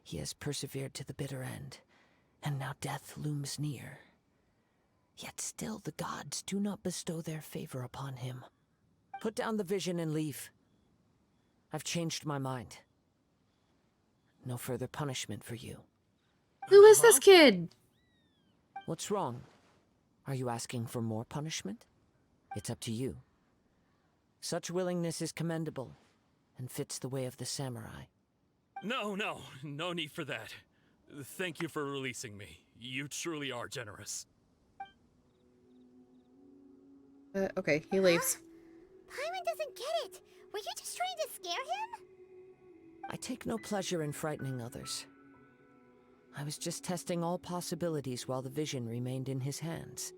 He has persevered to the bitter end, and now death looms near. Yet still the gods do not bestow their favor upon him. Put down the vision and leave. I've changed my mind. No further punishment for you. Who is this kid? What's wrong? Are you asking for more punishment? It's up to you. Such willingness is commendable, and fits the way of the samurai. No need for that. Thank you for releasing me. You truly are generous. Okay, he leaves. Paimon doesn't get it. Were you just trying to scare him? I take no pleasure in frightening others. I was just testing all possibilities while the vision remained in his hands.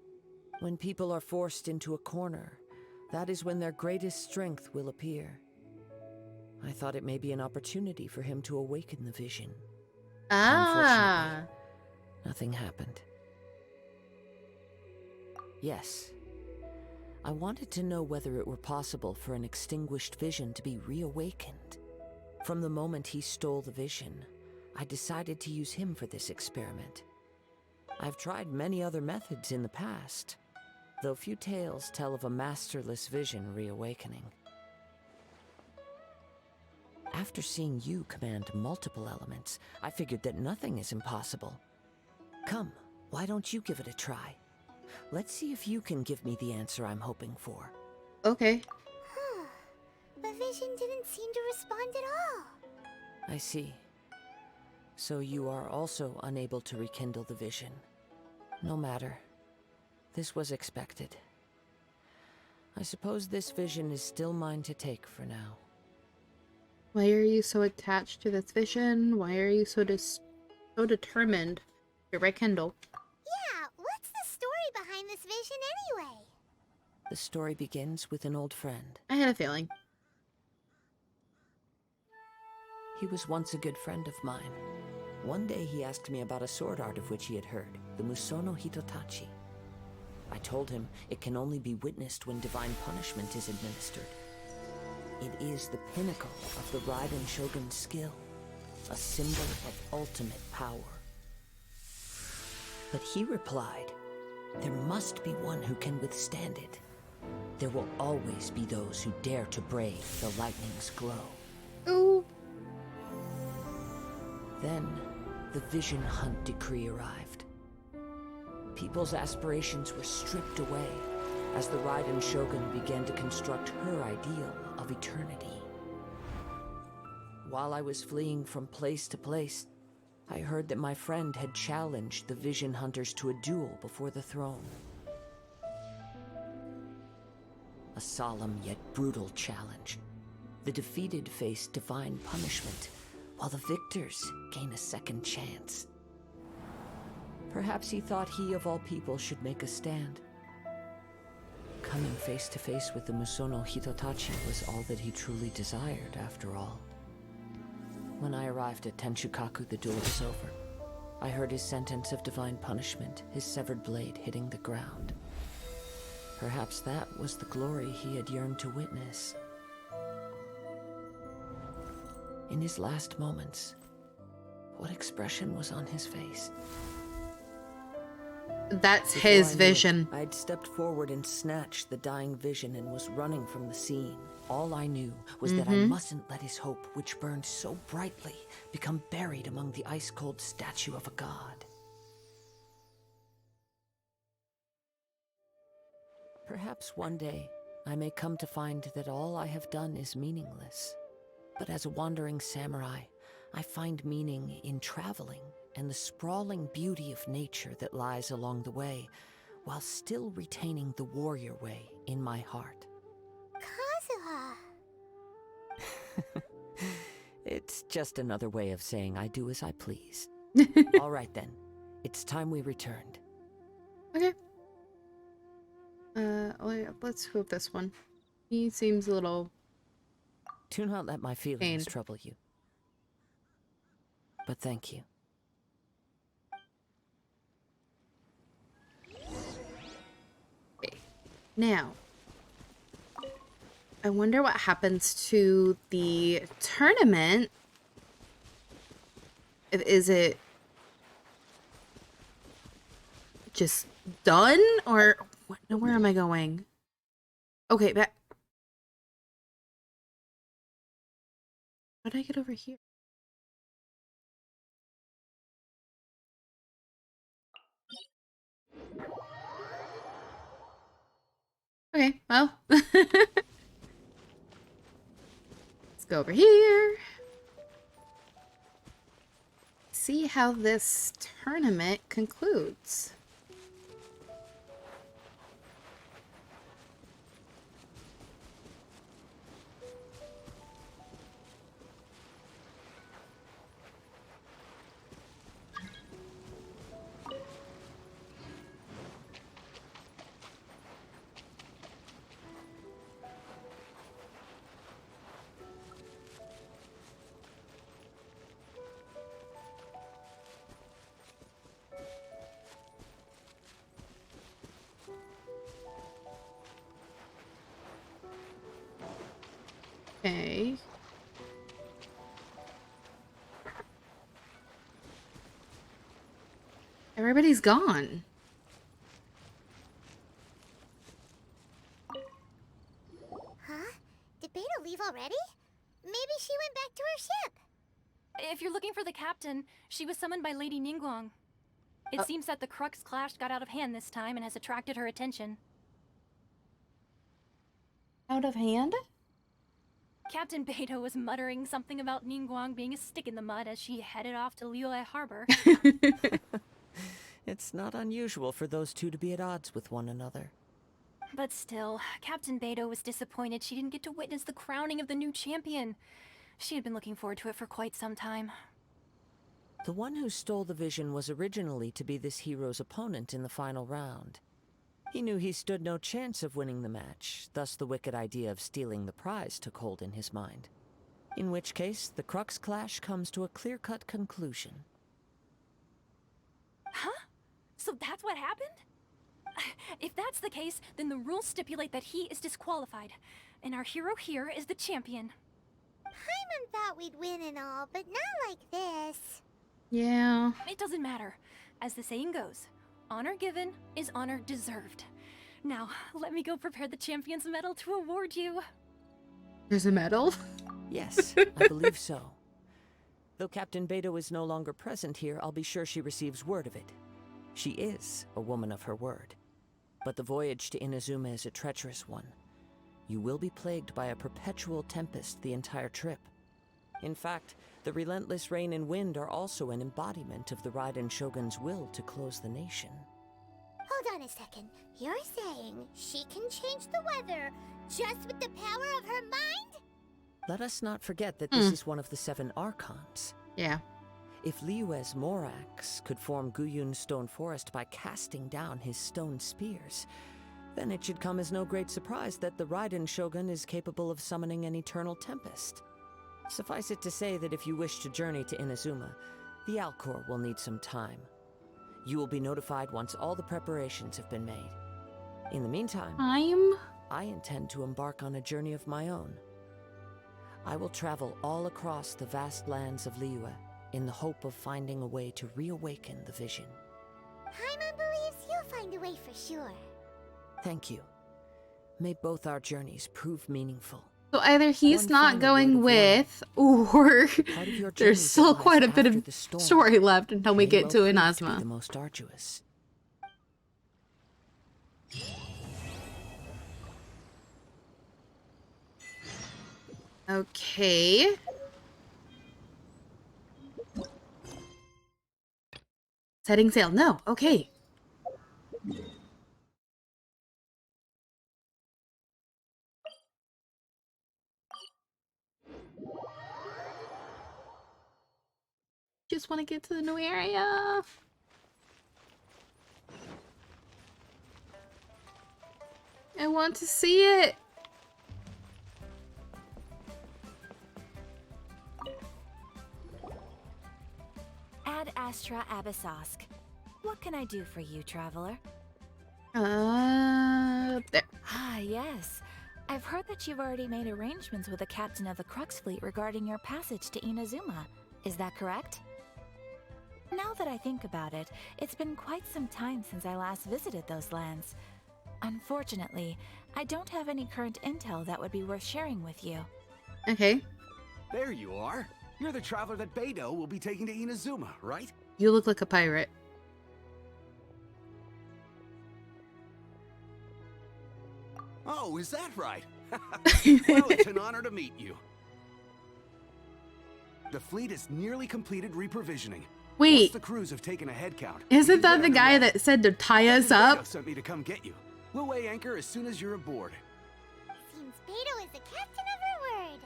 When people are forced into a corner, that is when their greatest strength will appear. I thought it may be an opportunity for him to awaken the vision. Ah. Unfortunately, nothing happened. Yes. I wanted to know whether it were possible for an extinguished vision to be reawakened. From the moment he stole the vision, I decided to use him for this experiment. I've tried many other methods in the past, though few tales tell of a masterless vision reawakening. After seeing you command multiple elements, I figured that nothing is impossible. Come, why don't you give it a try? Let's see if you can give me the answer I'm hoping for. Okay. The vision didn't seem to respond at all. I see. So you are also unable to rekindle the vision. No matter. This was expected. I suppose this vision is still mine to take for now. Why are you so attached to this vision? Why are you so determined to rekindle? Yeah, what's the story behind this vision anyway? The story begins with an old friend. I had a feeling. He was once a good friend of mine. One day he asked me about a sword art of which he had heard, the Musono Hitotachi. I told him it can only be witnessed when divine punishment is administered. It is the pinnacle of the Raiden Shogun's skill, a symbol of ultimate power. But he replied, there must be one who can withstand it. There will always be those who dare to brave the lightning's glow. Ooh. Then, the Vision Hunt decree arrived. People's aspirations were stripped away as the Raiden Shogun began to construct her ideal of eternity. While I was fleeing from place to place, I heard that my friend had challenged the Vision Hunters to a duel before the throne. A solemn yet brutal challenge. The defeated face divine punishment, while the victors gain a second chance. Perhaps he thought he of all people should make a stand. Coming face to face with the Musono Hitotachi was all that he truly desired, after all. When I arrived at Tenshukaku, the duel was over. I heard his sentence of divine punishment, his severed blade hitting the ground. Perhaps that was the glory he had yearned to witness. In his last moments, what expression was on his face? That's Before his I knew vision. it, I'd stepped forward and snatched the dying vision and was running from the scene. All I knew was that I mustn't let his hope, which burned so brightly, become buried among the ice-cold statue of a god. Perhaps one day, I may come to find that all I have done is meaningless. But as a wandering samurai, I find meaning in traveling and the sprawling beauty of nature that lies along the way, while still retaining the warrior way in my heart. Kazuha. It's just another way of saying I do as I please. All right then, it's time we returned. Okay. Oh yeah, let's hope this one. He seems a little... Do not let my feelings pained. trouble you. But thank you. Okay. Now, I wonder what happens to the tournament. Is it just done, or what? No, where am I going? Okay, back. How did I get over here? Okay, well. Let's go over here. See how this tournament concludes. Okay. Everybody's gone. Huh? Did Beta leave already? Maybe she went back to her ship. If you're looking for the captain, she was summoned by Lady Ningguang. It seems that the Crux clash got out of hand this time and has attracted her attention. Out of hand? Captain Beidou was muttering something about Ningguang being a stick in the mud as she headed off to Liyue Harbor. It's not unusual for those two to be at odds with one another. But still, Captain Beidou was disappointed she didn't get to witness the crowning of the new champion. She had been looking forward to it for quite some time. The one who stole the vision was originally to be this hero's opponent in the final round. He knew he stood no chance of winning the match, thus the wicked idea of stealing the prize took hold in his mind. In which case, the Crux clash comes to a clear-cut conclusion. Huh? So that's what happened? If that's the case, then the rules stipulate that he is disqualified, and our hero here is the champion. Paimon thought we'd win and all, but not like this. Yeah. It doesn't matter. As the saying goes, honor given is honor deserved. Now, let me go prepare the champion's medal to award you. There's a medal? Yes, I believe so. Though Captain Beidou is no longer present here, I'll be sure she receives word of it. She is a woman of her word. But the voyage to Inazuma is a treacherous one. You will be plagued by a perpetual tempest the entire trip. In fact, the relentless rain and wind are also an embodiment of the Raiden Shogun's will to close the nation. Hold on a second. You're saying she can change the weather just with the power of her mind? Let us not forget that this is one of the 7 Archons. Yeah. If Liyue's Morax could form Guyun's stone forest by casting down his stone spears, then it should come as no great surprise that the Raiden Shogun is capable of summoning an eternal tempest. Suffice it to say that if you wish to journey to Inazuma, the Alcor will need some time. You will be notified once all the preparations have been made. In the meantime, I intend to embark on a journey of my own. I will travel all across the vast lands of Liyue in the hope of finding a way to reawaken the vision. Paimon believes you'll find a way for sure. Thank you. May both our journeys prove meaningful. So either he's not going with, or there's still quite a bit of story left until we get to Inazuma. The most arduous. Okay. Setting sail. No. Okay. Just want to get to the new area. I want to see it. Ad Astra Abyssosk. What can I do for you, traveler? There. Ah, yes. I've heard that you've already made arrangements with the captain of the Crux fleet regarding your passage to Inazuma. Is that correct? Now that I think about it, it's been quite some time since I last visited those lands. Unfortunately, I don't have any current intel that would be worth sharing with you. Okay. There you are. You're the traveler that Beidou will be taking to Inazuma, right? You look like a pirate. Oh, is that right? Well, it's an honor to meet you. The fleet is nearly completed reprovisioning. Wait. Once the crews have taken a head count. Isn't that the guy that said to tie us up? Sent me to come get you. We'll weigh anchor as soon as you're aboard. Seems Beidou is the captain of her word.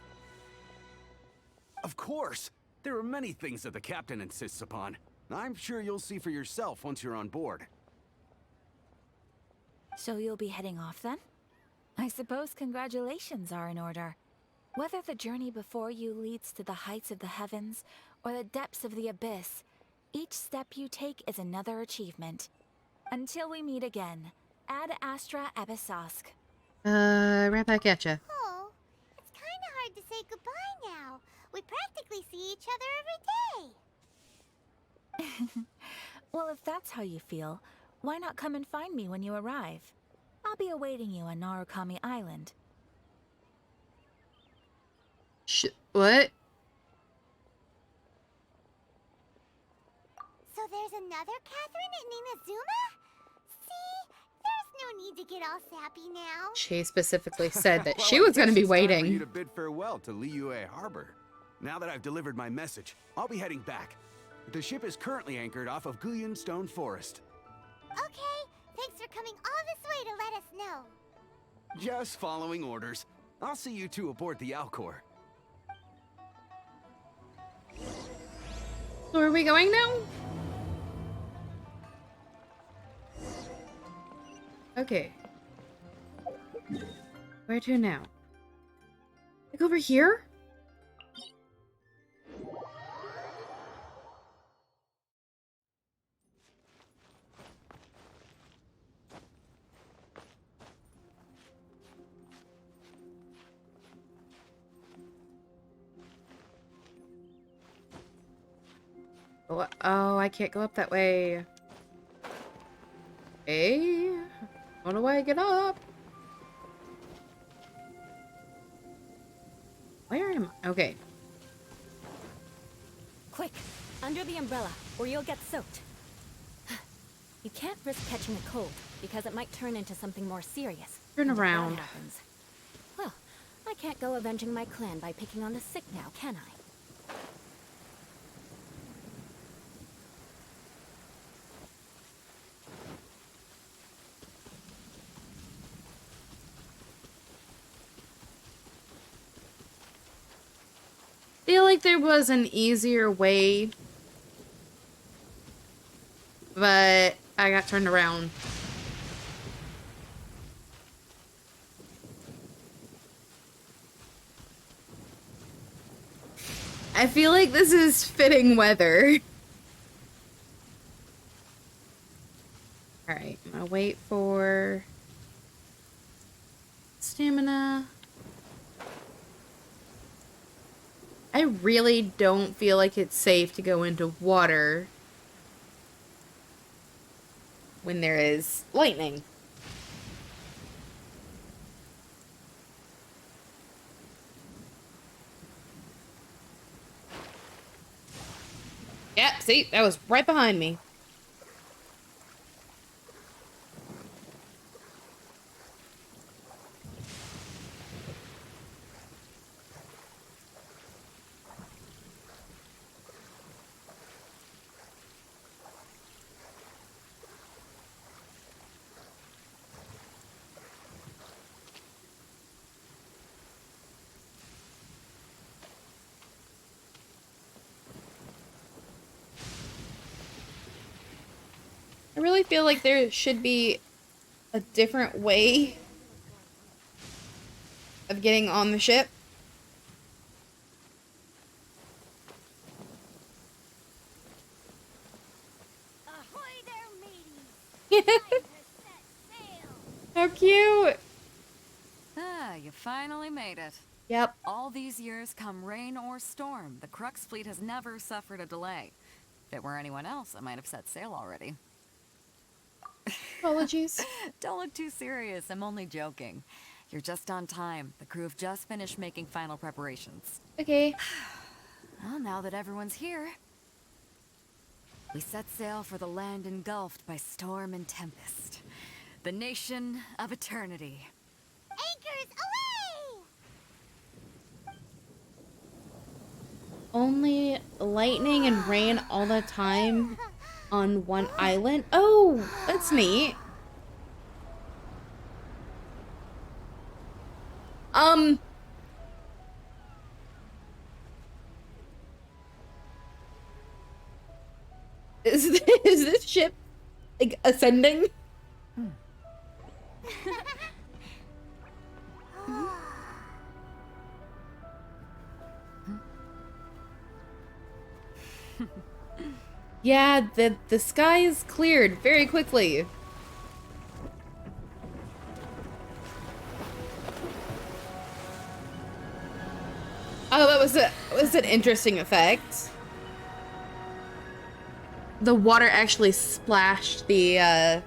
Of course. There are many things that the captain insists upon. I'm sure you'll see for yourself once you're on board. So you'll be heading off then? I suppose congratulations are in order. Whether the journey before you leads to the heights of the heavens or the depths of the abyss, each step you take is another achievement. Until we meet again, Ad Astra Abyssosk. Right back at ya. Oh, it's kind of hard to say goodbye now. We practically see each other every day. Well, if that's how you feel, why not come and find me when you arrive? I'll be awaiting you on Narukami Island. What? So there's another Catherine in Inazuma? See? There's no need to get all sappy now. She specifically said that Well, she I was going to guess be it's time for you waiting. to bid farewell to Liyue Harbor. Now that I've delivered my message, I'll be heading back. The ship is currently anchored off of Guyan Stone Forest. Okay, thanks for coming all this way to let us know. Just following orders. I'll see you two aboard the Alcor. So are we going now? Okay. Where to now? Like over here? Oh, I can't go up that way. Hey, how do I get up? Where am I? Okay. Quick, under the umbrella, or you'll get soaked. You can't risk catching a cold, because it might turn into something more serious. Turn And if that around. happens, well, I can't go avenging my clan by picking on the sick now, can I? Feel like there was an easier way, but I got turned around. I feel like this is fitting weather. Alright, I'm gonna wait for stamina. I really don't feel like it's safe to go into water when there is lightning. Yep, see, that was right behind me. really feel like there should be a different way of getting on the ship. How cute! Ah, you finally made it. Yep. All these years, come rain or storm, the Crux fleet has never suffered a delay. If it were anyone else, I might have set sail already. Apologies. Don't look too serious, I'm only joking. You're just on time. The crew have just finished making final preparations. Okay. Well, now that everyone's here, we set sail for the land engulfed by storm and tempest. The nation of eternity. Anchors away! Only lightning and rain all the time on one island? Oh, that's neat. Is this ship like ascending? Yeah, the sky is cleared very quickly. Oh, that was an interesting effect. The water actually splashed the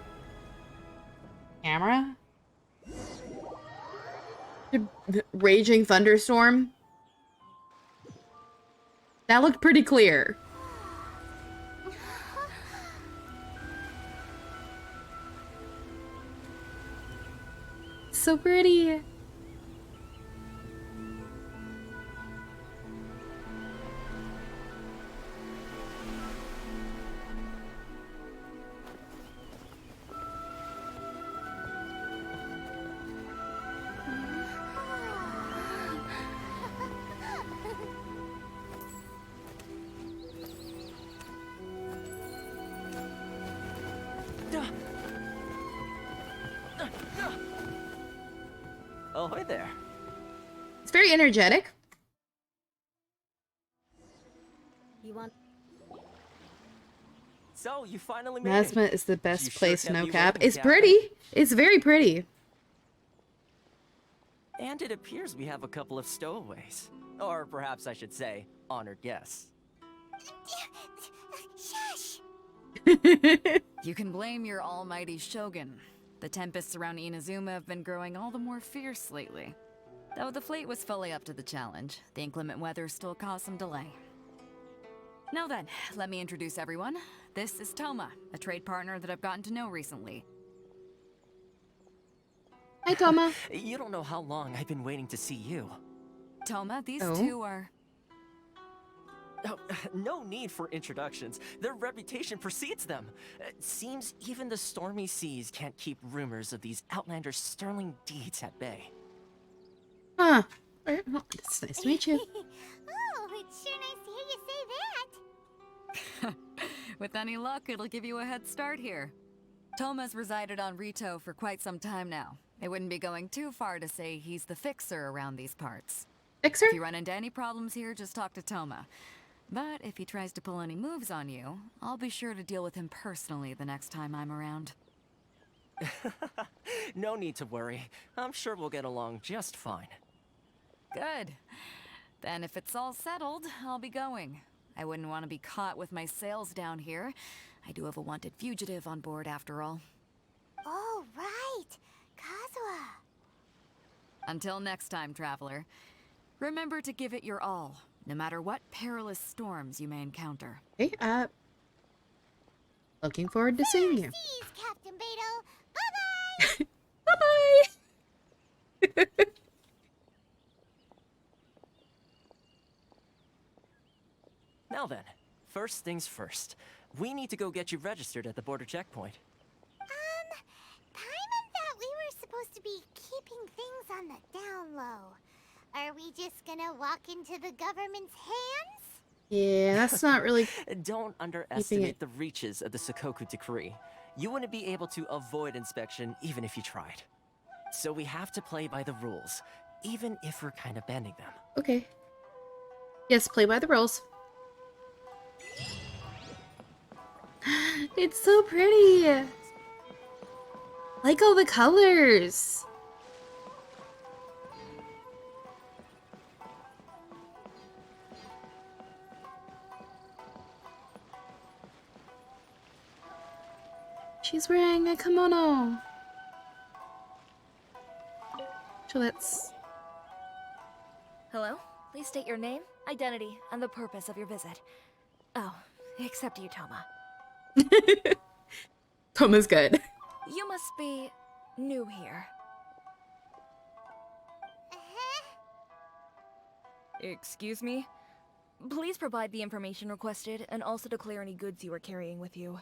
camera. The raging thunderstorm. That looked pretty clear. So pretty. Oh, hi there. It's very energetic. You want? So you finally made it. Inazuma is the best You sure place, kept no me cap. waiting, It's Captain. pretty. It's very pretty. And it appears we have a couple of stowaways. Or perhaps I should say, honored guests. Shush! You can blame your almighty shogun. The tempests around Inazuma have been growing all the more fierce lately. Though the fleet was fully up to the challenge, the inclement weather still caused some delay. Now then, let me introduce everyone. This is Toma, a trade partner that I've gotten to know recently. Hi, Toma. You don't know how long I've been waiting to see you. Toma, these Oh. two are... Oh, no need for introductions. Their reputation precedes them. It seems even the stormy seas can't keep rumors of these outlanders' sterling deeds at bay. Huh. Alright, well, it's nice to meet you. Oh, it's sure nice to hear you say that. With any luck, it'll give you a head start here. Toma's resided on Rito for quite some time now. It wouldn't be going too far to say he's the fixer around these parts. Fixer? If you run into any problems here, just talk to Toma. But if he tries to pull any moves on you, I'll be sure to deal with him personally the next time I'm around. No need to worry. I'm sure we'll get along just fine. Good. Then if it's all settled, I'll be going. I wouldn't want to be caught with my sails down here. I do have a wanted fugitive on board after all. Oh, right. Kazuha. Until next time, traveler. Remember to give it your all, no matter what perilous storms you may encounter. Hey, looking forward to seeing you. Seas, Captain Beto. Bye-bye. Bye-bye. Now then, first things first. We need to go get you registered at the border checkpoint. Paimon thought we were supposed to be keeping things on the down low. Are we just gonna walk into the government's hands? Yeah, that's not really... Don't underestimate the reaches of the Sakoku decree. You wouldn't be able to avoid inspection even if you tried. So we have to play by the rules, even if we're kind of bending them. Okay. Yes, play by the rules. It's so pretty. Like all the colors. She's wearing a kimono. So let's... Hello? Please state your name, identity, and the purpose of your visit. Oh, except you, Toma. Toma's good. You must be new here. Excuse me? Please provide the information requested and also declare any goods you are carrying with you.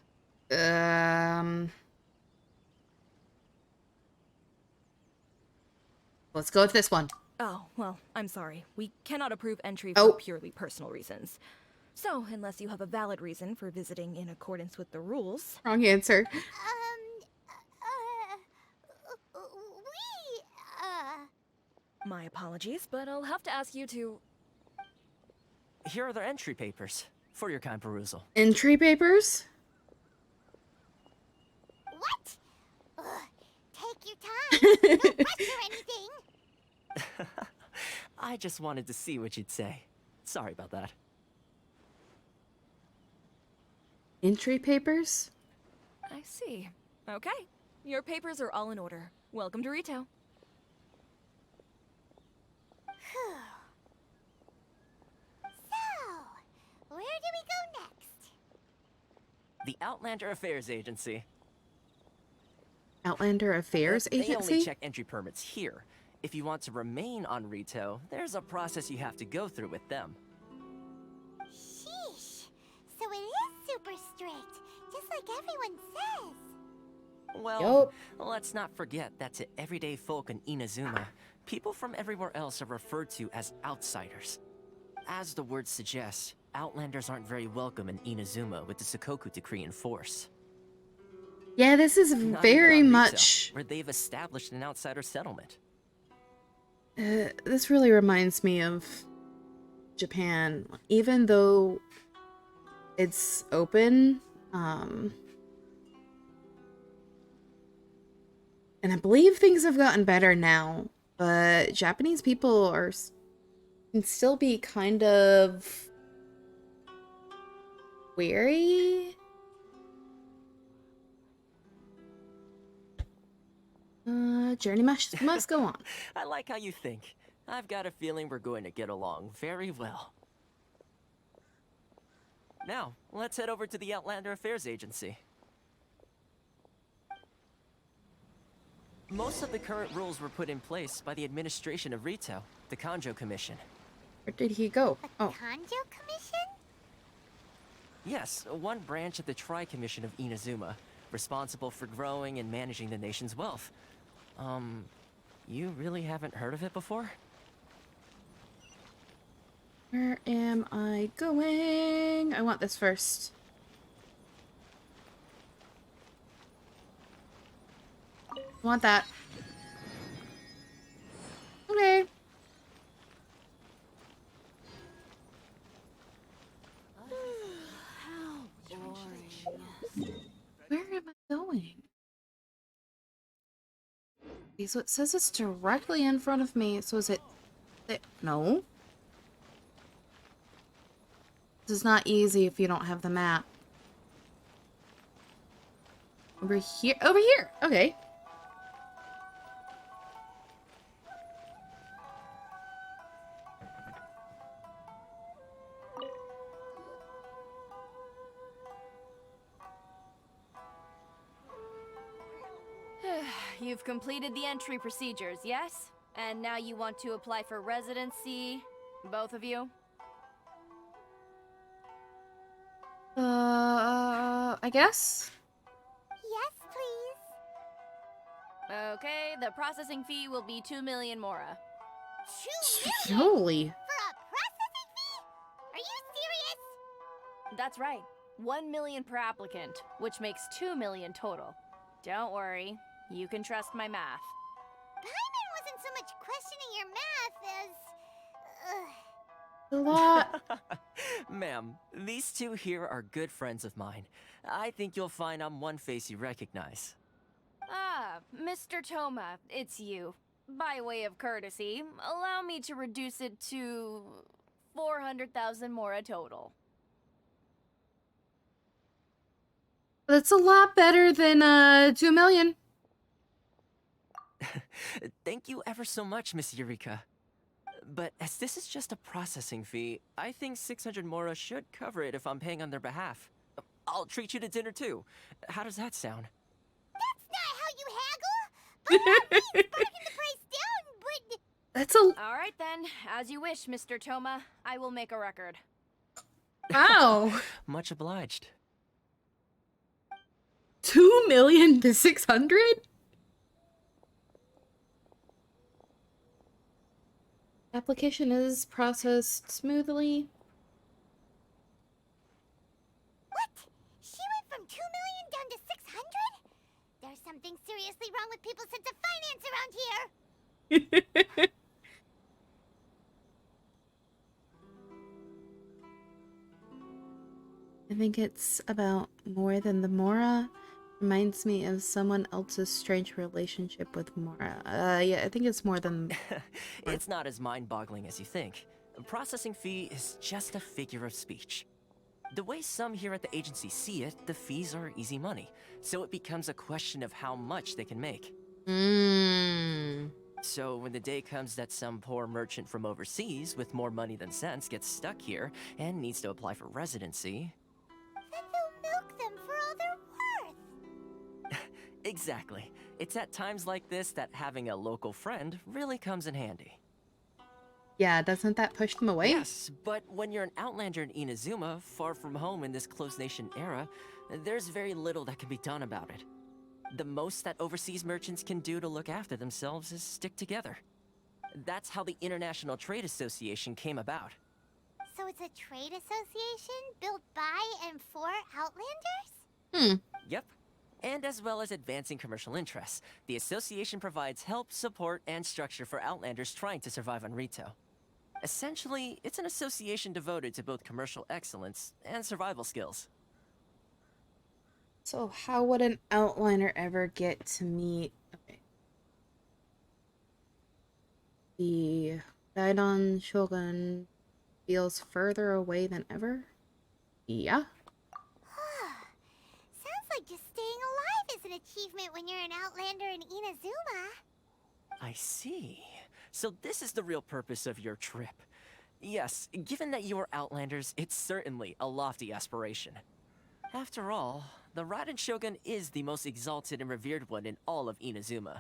Let's go with this one. Oh, well, I'm sorry. We cannot approve entry for purely personal reasons. So, unless you have a valid reason for visiting in accordance with the rules... Wrong answer. My apologies, but I'll have to ask you to... Here are their entry papers for your kind perusal. Entry papers? What? Take your time. No rush or anything. I just wanted to see what you'd say. Sorry about that. Entry papers? I see. Okay. Your papers are all in order. Welcome to Rito. So, where do we go next? The Outlander Affairs Agency. Outlander Affairs They Agency? only check entry permits here. If you want to remain on Rito, there's a process you have to go through with them. Sheesh. So it is super strict, just like everyone says. Well, let's not forget that to everyday folk in Inazuma, people from everywhere else are referred to as outsiders. As the word suggests, Outlanders aren't very welcome in Inazuma with the Sakoku Decree in force. Yeah, this is Not very even on Rito, much... where they've established an outsider settlement. This really reminds me of Japan. Even though it's open, and I believe things have gotten better now, but Japanese people are can still be kind of wary. Journey must go on. I like how you think. I've got a feeling we're going to get along very well. Now, let's head over to the Outlander Affairs Agency. Most of the current rules were put in place by the administration of Rito, the Kanjo Commission. Where did he go? Oh. Kanjo Commission? Yes, one branch of the Tri-Commission of Inazuma, responsible for growing and managing the nation's wealth. You really haven't heard of it before? Where am I going? I want this first. I want that. Okay. Where am I going? Okay, so it says it's directly in front of me. So is it... No. This is not easy if you don't have the map. Over here? Over here! Okay. You've completed the entry procedures, yes? And now you want to apply for residency, both of you? I guess? Yes, please. Okay, the processing fee will be 2 million mora. 2 million? Holy. For a processing fee? Are you serious? That's right. 1 million per applicant, which makes 2 million total. Don't worry, you can trust my math. Paimon wasn't so much questioning your math as... A lot. Ma'am, these two here are good friends of mine. I think you'll find I'm one face you recognize. Ah, Mr. Toma, it's you. By way of courtesy, allow me to reduce it to 400,000 mora total. That's a lot better than 2 million. Thank you ever so much, Miss Eureka. But as this is just a processing fee, I think 600 mora should cover it if I'm paying on their behalf. I'll treat you to dinner too. How does that sound? That's not how you haggle! By all means, bargain the price down, but... That's a... Alright then, as you wish, Mr. Toma. I will make a record. Wow. Much obliged. 2 million to 600? Application is processed smoothly. What? She went from 2 million down to 600? There's something seriously wrong with people's sense of finance around here. I think it's about more than the Mora. Reminds me of someone else's strange relationship with Mora. Yeah, I think it's more than... It's not as mind-boggling as you think. A processing fee is just a figure of speech. The way some here at the agency see it, the fees are easy money, so it becomes a question of how much they can make. So when the day comes that some poor merchant from overseas with more money than sense gets stuck here and needs to apply for residency... Then they'll milk them for all they're worth. Exactly. It's at times like this that having a local friend really comes in handy. Yeah, doesn't that push them away? Yes, but when you're an outlander in Inazuma, far from home in this closed nation era, there's very little that can be done about it. The most that overseas merchants can do to look after themselves is stick together. That's how the International Trade Association came about. So it's a trade association built by and for Outlanders? Yep. And as well as advancing commercial interests, the association provides help, support, and structure for Outlanders trying to survive on Rito. Essentially, it's an association devoted to both commercial excellence and survival skills. So how would an outliner ever get to meet... Okay. The Daidon Shogun feels further away than ever? Yeah. Sounds like just staying alive is an achievement when you're an Outlander in Inazuma. I see. So this is the real purpose of your trip. Yes, given that you are Outlanders, it's certainly a lofty aspiration. After all, the Raiden Shogun is the most exalted and revered one in all of Inazuma.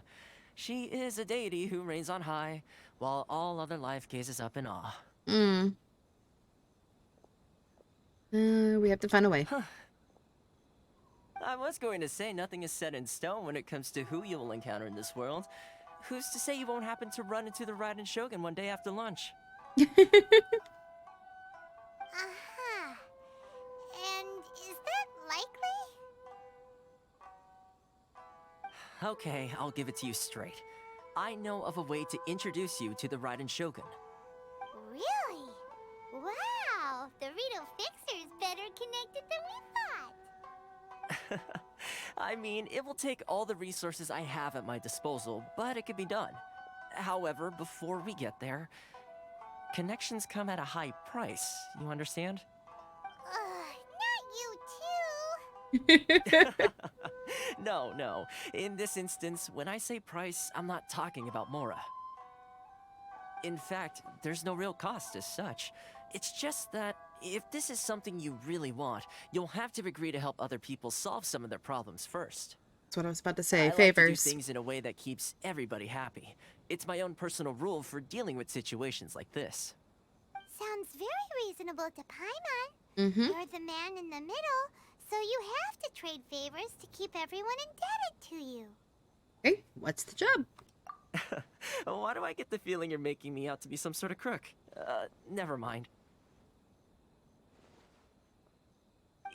She is a deity who reigns on high, while all other life gazes up in awe. We have to find a way. I was going to say nothing is set in stone when it comes to who you will encounter in this world. Who's to say you won't happen to run into the Raiden Shogun one day after lunch? And is that likely? Okay, I'll give it to you straight. I know of a way to introduce you to the Raiden Shogun. Really? Wow, the Rito Fixer is better connected than we thought. I mean, it will take all the resources I have at my disposal, but it can be done. However, before we get there, connections come at a high price, you understand? Not you too. No. In this instance, when I say price, I'm not talking about Mora. In fact, there's no real cost as such. It's just that if this is something you really want, you'll have to agree to help other people solve some of their problems first. That's what I was about to say. I Favors. like to do things in a way that keeps everybody happy. It's my own personal rule for dealing with situations like this. Sounds very reasonable to Paimon. Mm-hmm. You're the man in the middle, so you have to trade favors to keep everyone indebted to you. Okay, what's the job? Why do I get the feeling you're making me out to be some sort of crook? Never mind.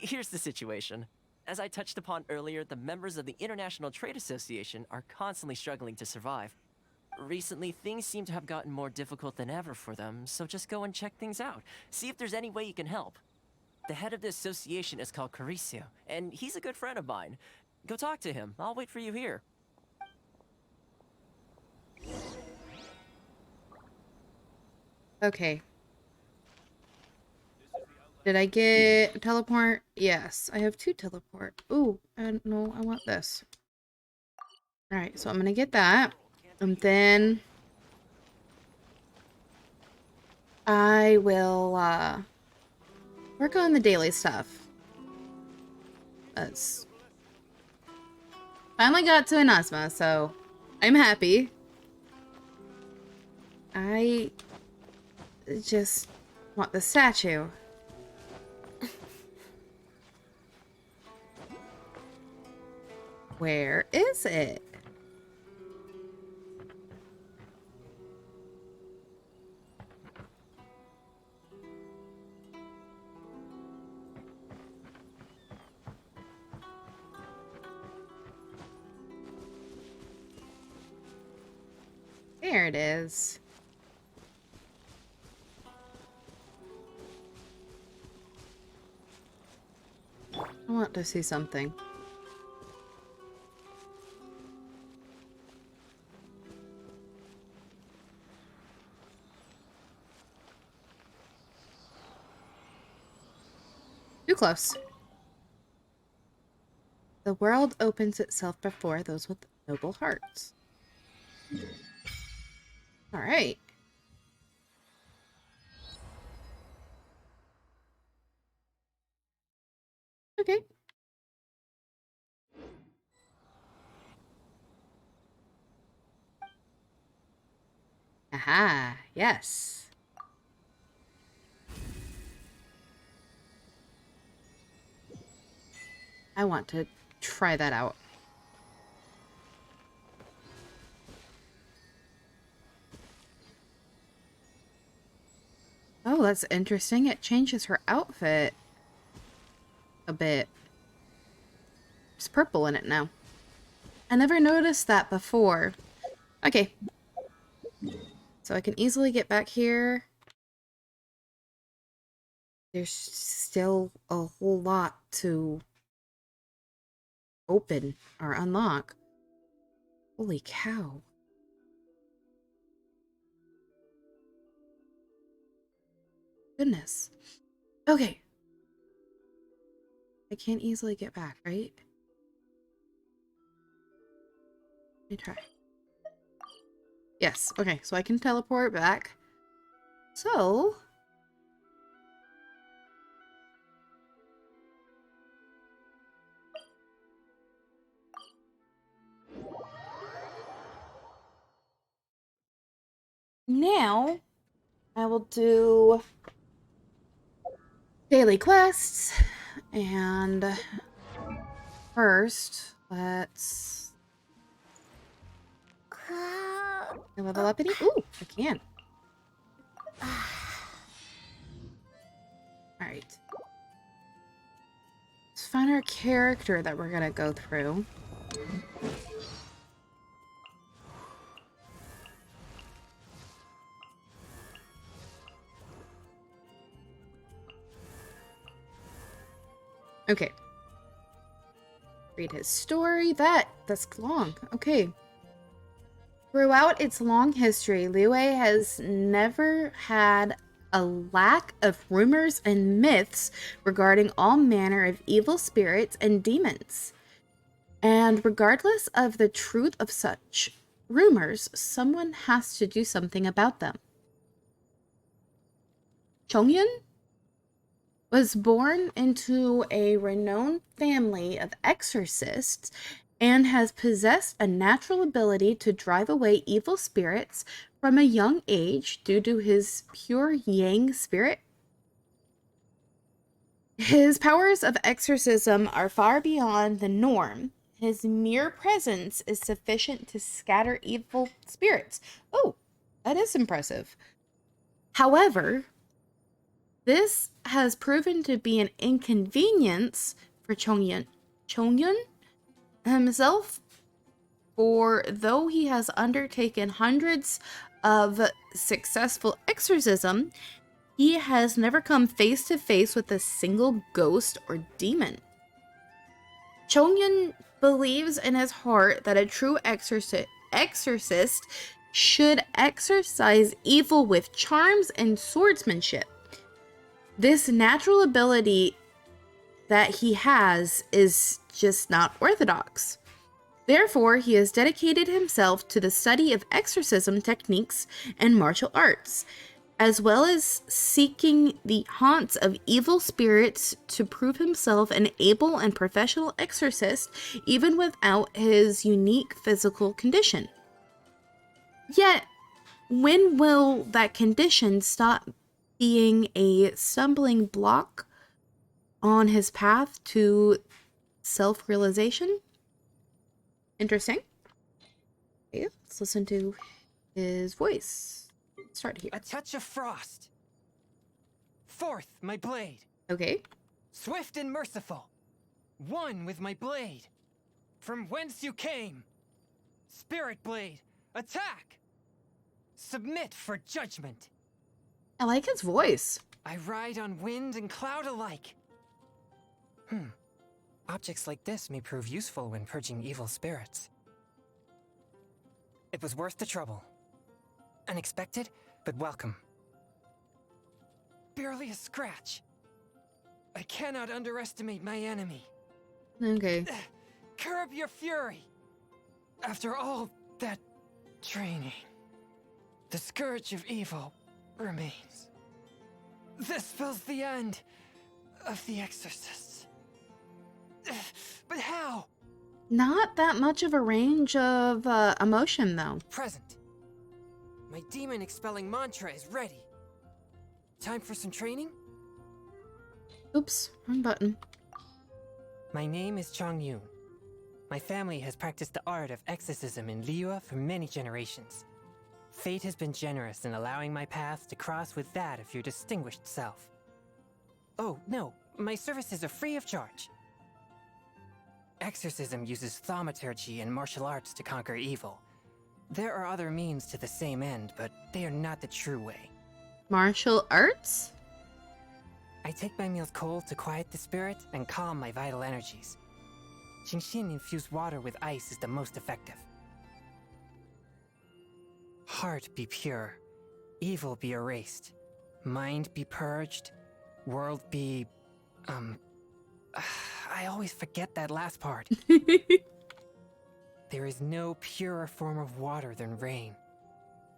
Here's the situation. As I touched upon earlier, the members of the International Trade Association are constantly struggling to survive. Recently, things seem to have gotten more difficult than ever for them, so just go and check things out. See if there's any way you can help. The head of the association is called Caricio, and he's a good friend of mine. Go talk to him. I'll wait for you here. Okay. Did I get a teleport? Yes, I have 2 teleport. Ooh, and no, I want this. Alright, so I'm gonna get that. And then I will work on the daily stuff. That's finally got to Inazuma, so I'm happy. I just want the statue. Where is it? There it is. I want to see something. Too close. The world opens itself before those with noble hearts. All right. Okay. Aha, yes. I want to try that out. Oh, that's interesting. It changes her outfit a bit. There's purple in it now. I never noticed that before. Okay. So I can easily get back here. There's still a whole lot to open or unlock. Holy cow. Goodness. Okay. I can't easily get back, right? Let me try. Yes, okay, so I can teleport back. So... now, I will do daily quests, and first, let's can I level up any? Ooh, I can. Alright. Let's find our character that we're gonna go through. Okay. Read his story. That's long. Okay. Throughout its long history, Liyue has never had a lack of rumors and myths regarding all manner of evil spirits and demons. And regardless of the truth of such rumors, someone has to do something about them. Chongyun was born into a renowned family of exorcists and has possessed a natural ability to drive away evil spirits from a young age due to his pure yang spirit. His powers of exorcism are far beyond the norm. His mere presence is sufficient to scatter evil spirits. Oh, that is impressive. However, This has proven to be an inconvenience for Chongyun himself, for though he has undertaken hundreds of successful exorcism, he has never come face to face with a single ghost or demon. Chongyun believes in his heart that a true exorcist should exorcise evil with charms and swordsmanship. This natural ability that he has is just not orthodox. Therefore, he has dedicated himself to the study of exorcism techniques and martial arts, as well as seeking the haunts of evil spirits to prove himself an able and professional exorcist, even without his unique physical condition. Yet, when will that condition stop being a stumbling block on his path to self-realization? Interesting. Okay, let's listen to his voice. Start here. A touch of frost. Forth, my blade. Okay. Swift and merciful. One with my blade. From whence you came. Spirit blade, attack. Submit for judgment. I like his voice. I ride on wind and cloud alike. Objects like this may prove useful when purging evil spirits. It was worth the trouble. Unexpected, but welcome. Barely a scratch. I cannot underestimate my enemy. Okay. Curb your fury. After all that training, the scourge of evil remains. This spells the end of the exorcists. But how? Not that much of a range of emotion, though. Present. My demon expelling mantra is ready. Time for some training? Oops, wrong button. My name is Chongyun. My family has practiced the art of exorcism in Liyue for many generations. Fate has been generous in allowing my path to cross with that of your distinguished self. Oh, no, my services are free of charge. Exorcism uses thaumaturgy and martial arts to conquer evil. There are other means to the same end, but they are not the true way. Martial arts? I take my meals cold to quiet the spirit and calm my vital energies. Xingxin infused water with ice is the most effective. Heart be pure, evil be erased, mind be purged, world be... I always forget that last part. There is no purer form of water than rain.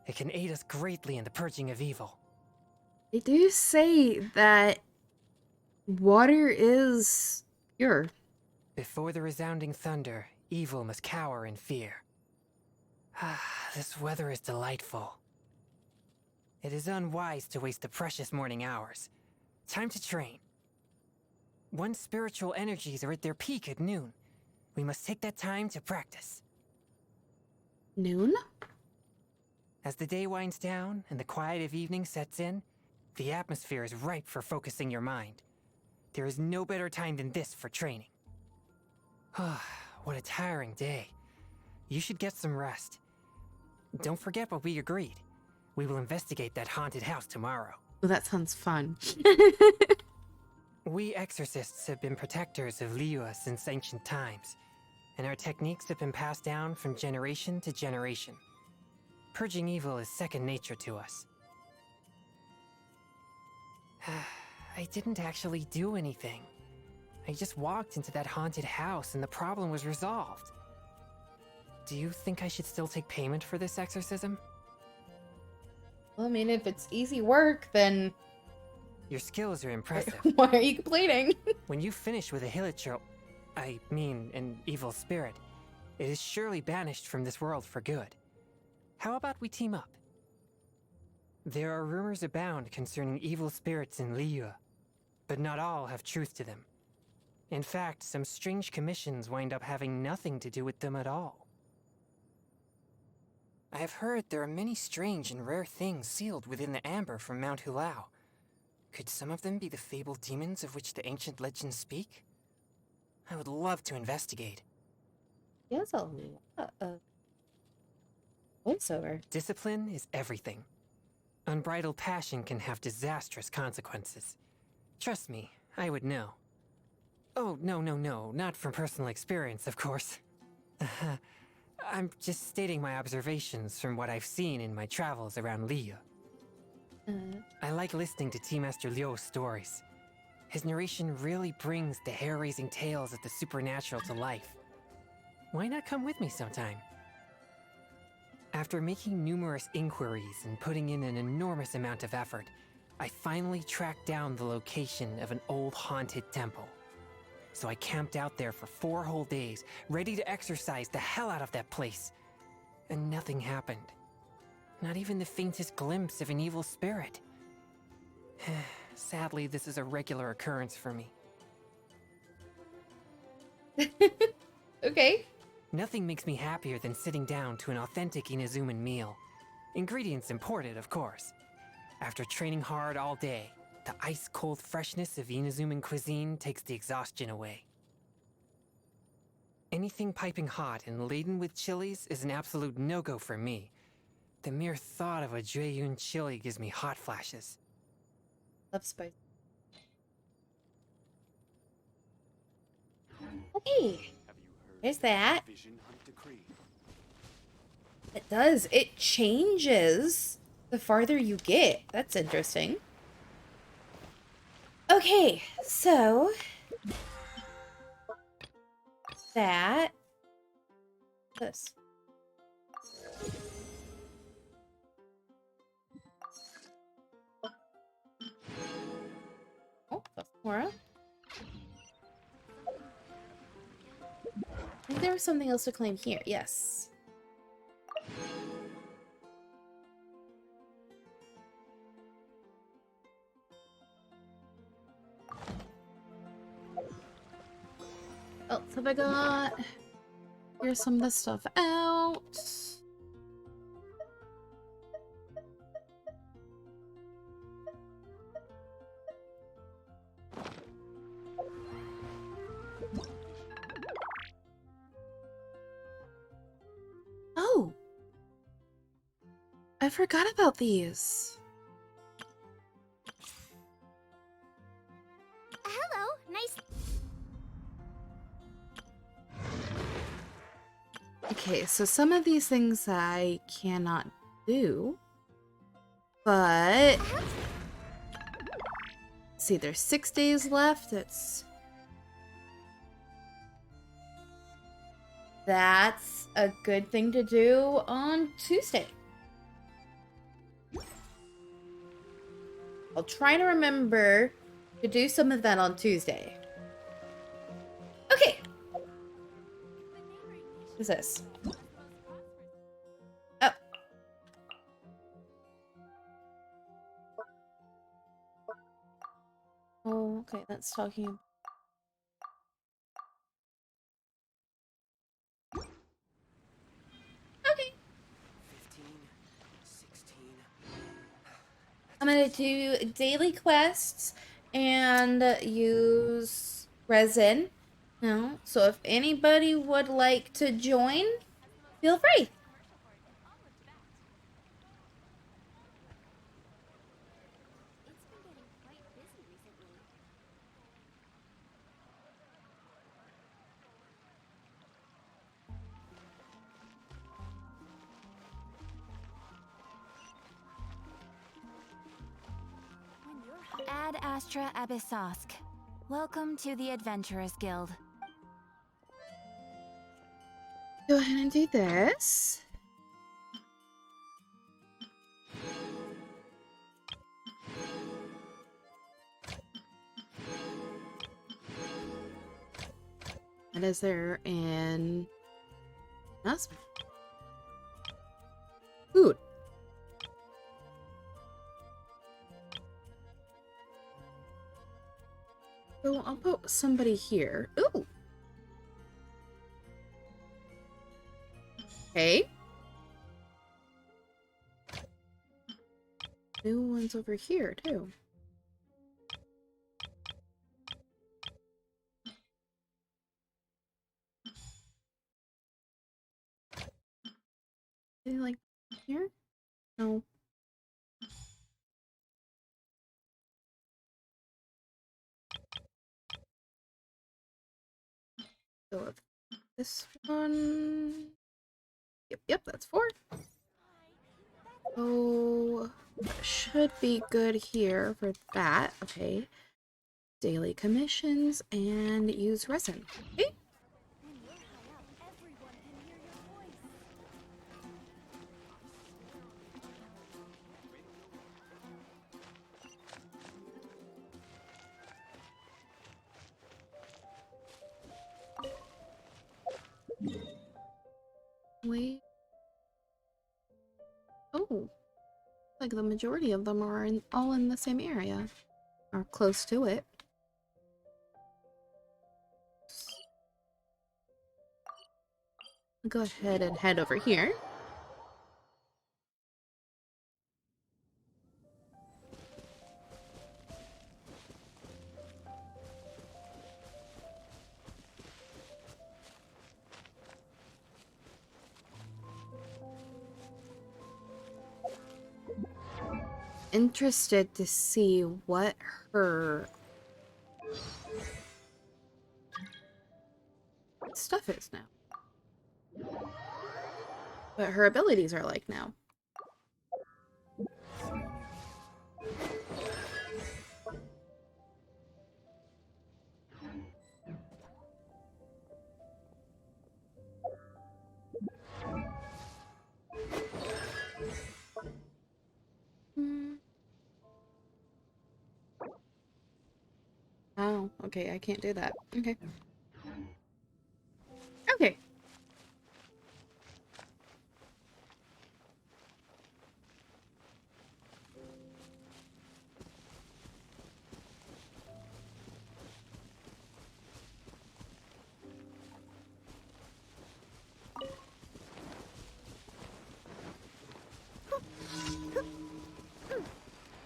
It can aid us greatly in the purging of evil. They do say that water is pure. Before the resounding thunder, evil must cower in fear. This weather is delightful. It is unwise to waste the precious morning hours. Time to train. One's spiritual energies are at their peak at noon. We must take that time to practice. Noon? As the day winds down and the quiet of evening sets in, the atmosphere is ripe for focusing your mind. There is no better time than this for training. What a tiring day. You should get some rest. Don't forget what we agreed. We will investigate that haunted house tomorrow. Well, that sounds fun. We exorcists have been protectors of Liyue since ancient times, and our techniques have been passed down from generation to generation. Purging evil is second nature to us. I didn't actually do anything. I just walked into that haunted house and the problem was resolved. Do you think I should still take payment for this exorcism? Well, I mean, if it's easy work, then... Your skills are impressive. Why are you complaining? When you finish with a hilichurl, I mean an evil spirit, it is surely banished from this world for good. How about we team up? There are rumors abound concerning evil spirits in Liyue, but not all have truth to them. In fact, some strange commissions wind up having nothing to do with them at all. I have heard there are many strange and rare things sealed within the amber from Mount Hulao. Could some of them be the fabled demons of which the ancient legends speak? I would love to investigate. He has a lot of voiceover. Discipline is everything. Unbridled passion can have disastrous consequences. Trust me, I would know. Oh, no, not from personal experience, of course. I'm just stating my observations from what I've seen in my travels around Liyue. I like listening to Tea Master Liu's stories. His narration really brings the hair-raising tales of the supernatural to life. Why not come with me sometime? After making numerous inquiries and putting in an enormous amount of effort, I finally tracked down the location of an old haunted temple. So I camped out there for 4 whole days, ready to exorcise the hell out of that place. And nothing happened. Not even the faintest glimpse of an evil spirit. Sadly, this is a regular occurrence for me. Okay. Nothing makes me happier than sitting down to an authentic Inazuman meal. Ingredients imported, of course. After training hard all day, the ice-cold freshness of Inazuman cuisine takes the exhaustion away. Anything piping hot and laden with chilies is an absolute no-go for me. The mere thought of a Jueyun chili gives me hot flashes. Love spice. Okay. There's that. It does. It changes the farther you get. That's interesting. Okay, so that this. Oh, that's Laura. I think there was something else to claim here. Yes. What else have I got? Here's some of this stuff out. Oh! I forgot about these. Hello, nice. Okay, so some of these things I cannot do, but see, there's 6 days left. That's a good thing to do on Tuesday. I'll try to remember to do some of that on Tuesday. Okay. What's this? Oh. Oh, okay, that's talking. Okay. 15, 16. I'm gonna do daily quests and use resin. No, so if anybody would like to join, feel free. Ad Astra Abyssosk. Welcome to the Adventurers Guild. Go ahead and do this. What is there in announcement? Food. So I'll put somebody here. Ooh. Okay. New ones over here too. Maybe like here? No. Go with this one. Yep, that's 4. Oh, that should be good here for that. Okay. Daily commissions and use resin. Okay. Wait. Oh, like the majority of them are all in the same area, or close to it. I'll go ahead and head over here. Interested to see what her stuff is now. What her abilities are like now. Oh, okay, I can't do that. Okay. Okay.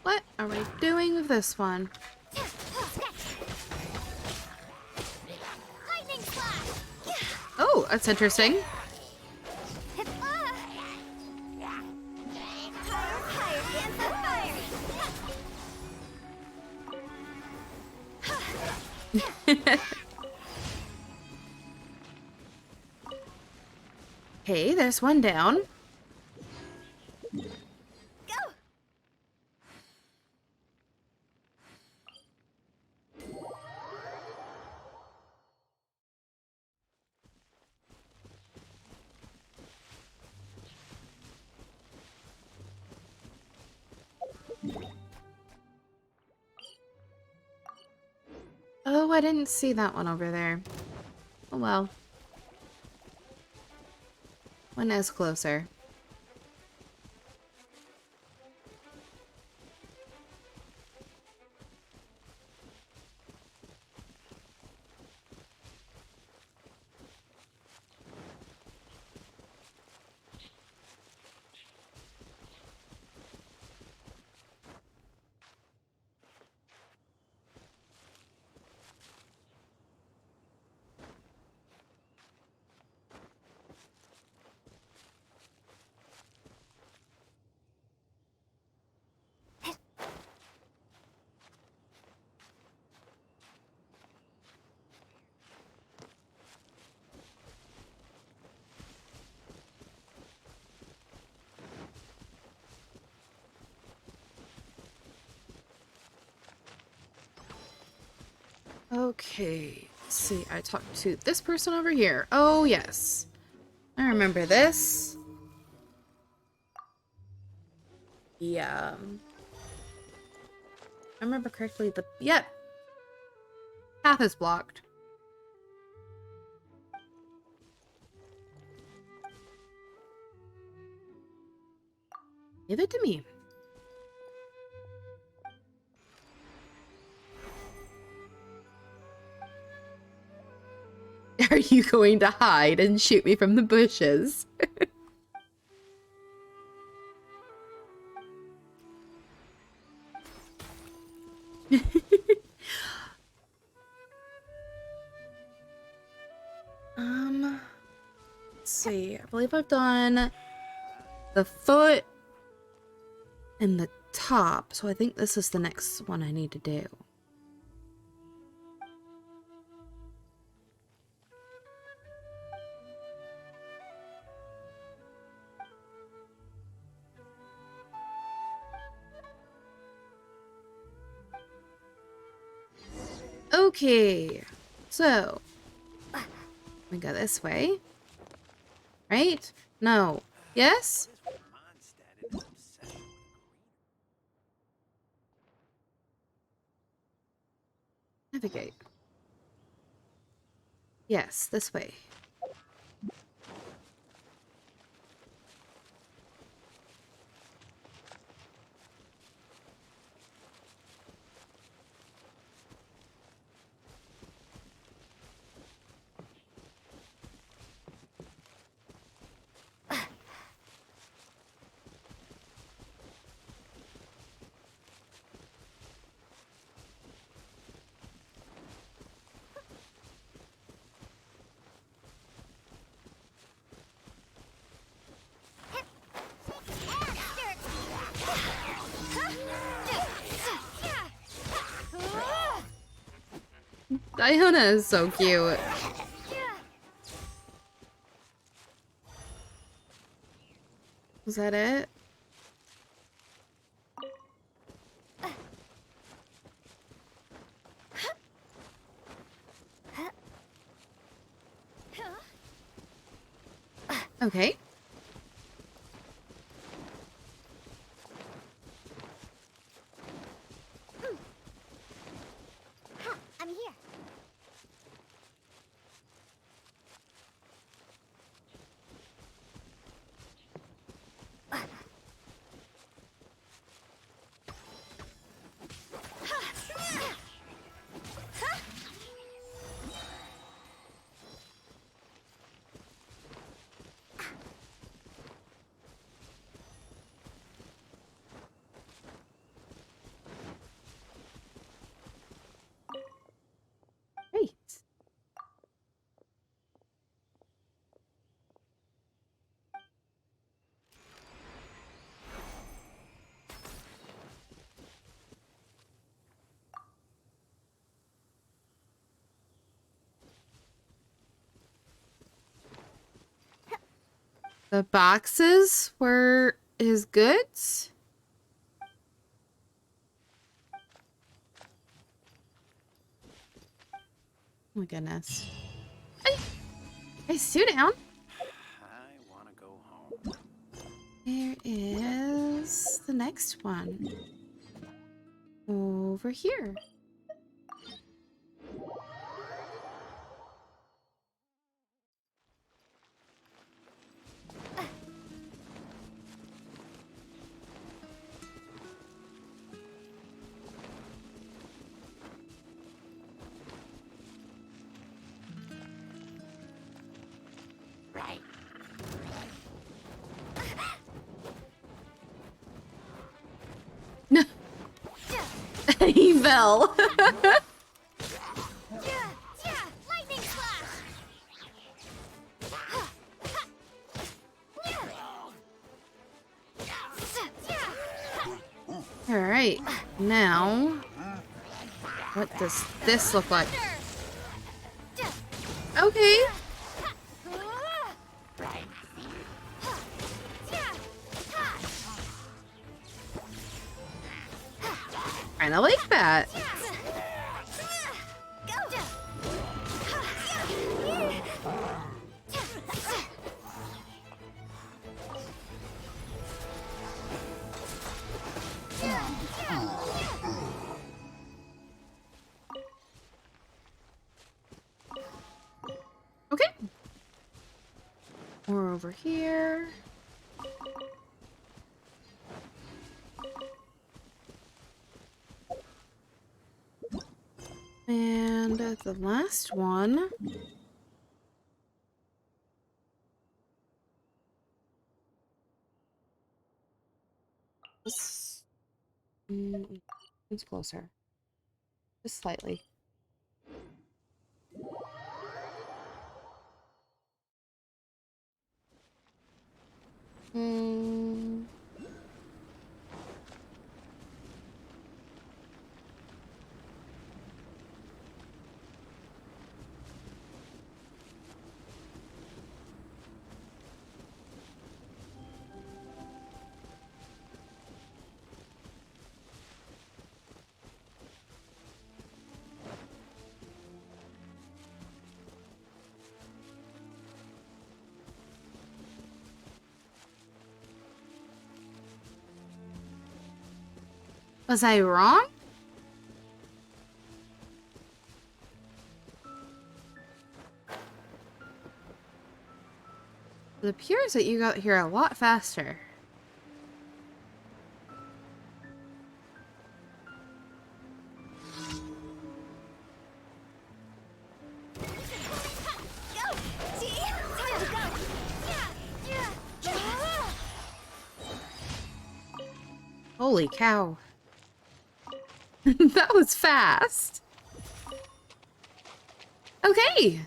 What are we doing with this one? Oh, that's interesting. Okay, there's one down. Oh, I didn't see that one over there. Oh well. One is closer. Okay, let's see, I talked to this person over here. Oh, yes. I remember this. Yeah. I remember correctly, yep. Path is blocked. Give it to me. Are you going to hide and shoot me from the bushes? Let's see. I believe I've done the foot and the top. So I think this is the next one I need to do. Okay, so we go this way, right? No. Yes? Navigate. Yes, this way. Diana is so cute. Was that it? Okay. I'm here. Great. The boxes were his goods? Oh my goodness. Hey, sit down. I want to go home. There is the next one. Over here. Right. He fell. Lightning slash. All right. Now, what does this look like? Okay. I like that. Okay. We're over here. And the last one. It's closer. Just slightly. Was I wrong? It appears that you got here a lot faster. Holy cow. That was fast. Okay.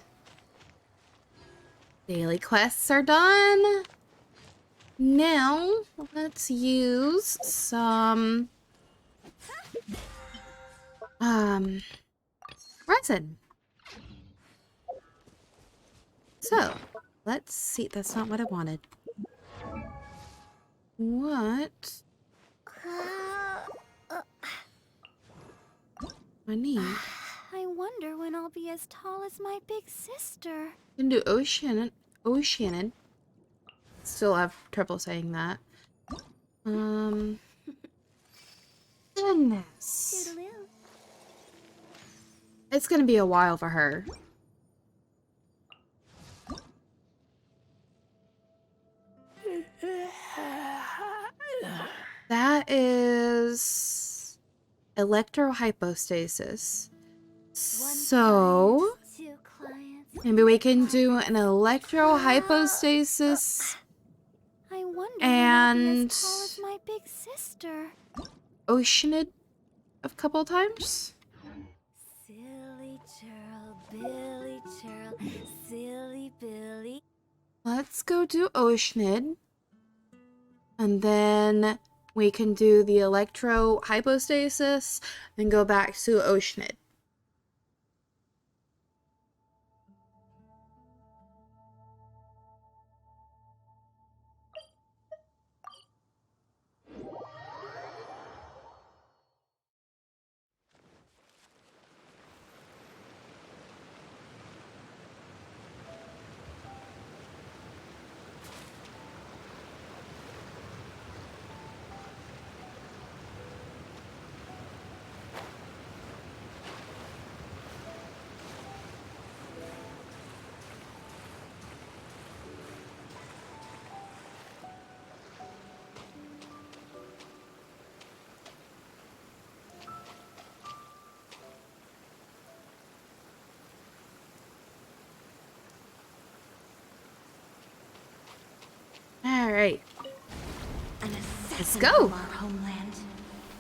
Daily quests are done. Now, let's use some resin. So, let's see. That's not what I wanted. What? I need. I wonder when I'll be as tall as my big sister. Can do Oceanin. Still have trouble saying that. Goodness. Toodaloo. It's gonna be a while for her. That is electrohypostasis. So maybe we can do an electrohypostasis I wonder and when I'll be as tall as my big sister. Oceanid a couple times. Silly churl, Billy churl, silly Billy. Let's go do Oceanid. And then we can do the electrohypostasis and go back to Oceanid. All right. Let's go. From our homeland,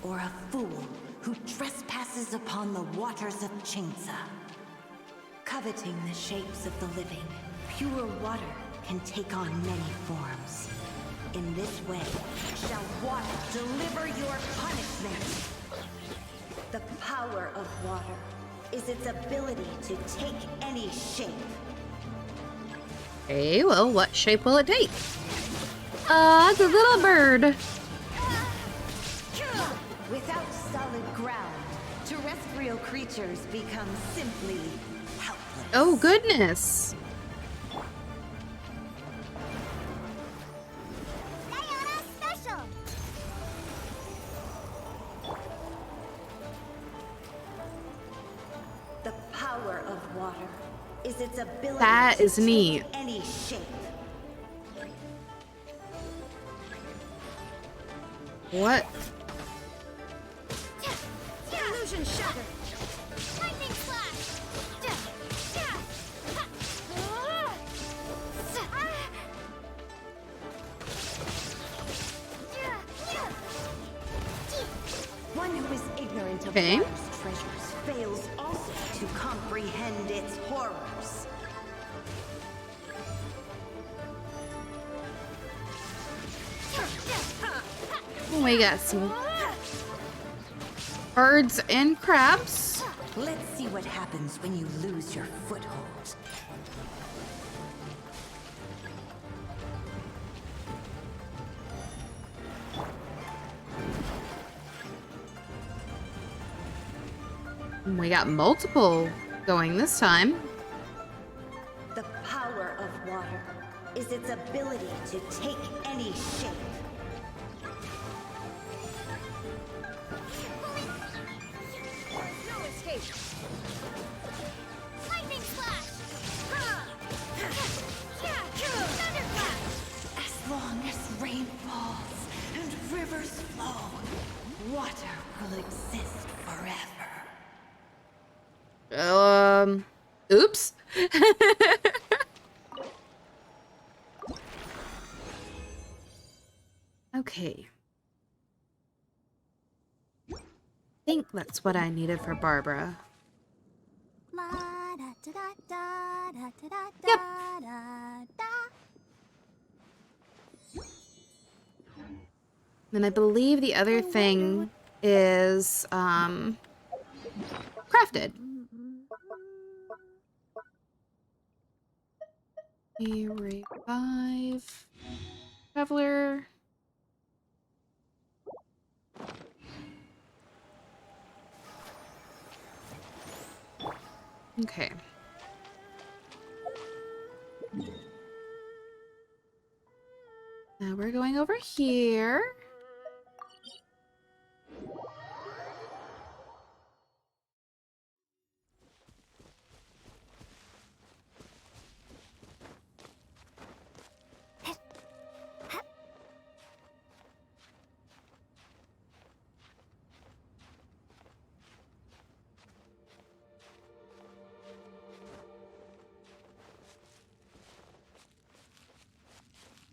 or a fool who trespasses upon the waters of Chingsa. Coveting the shapes of the living, pure water can take on many forms. In this way, shall water deliver your punishment. The power of water is its ability to take any shape. Okay, well, what shape will it take? It's a little bird. Without solid ground, terrestrial creatures become simply helpless. Oh, goodness. Special. The power of water is its ability That to is neat. take any shape. What? Illusion shattered. Lightning flash. One who is ignorant of Okay. water's treasures fails also to comprehend its horrors. We got some birds and crabs. Let's see what happens when you lose your foothold. We got multiple going this time. The power of water is its ability to take any shape. Lightning Slash! Thunderclap! As long as rain falls and rivers flow, water will exist forever. Oops. Okay. I think that's what I needed for Barbara. Yep. And I believe the other thing is crafted. A revive traveler. Okay. Now we're going over here.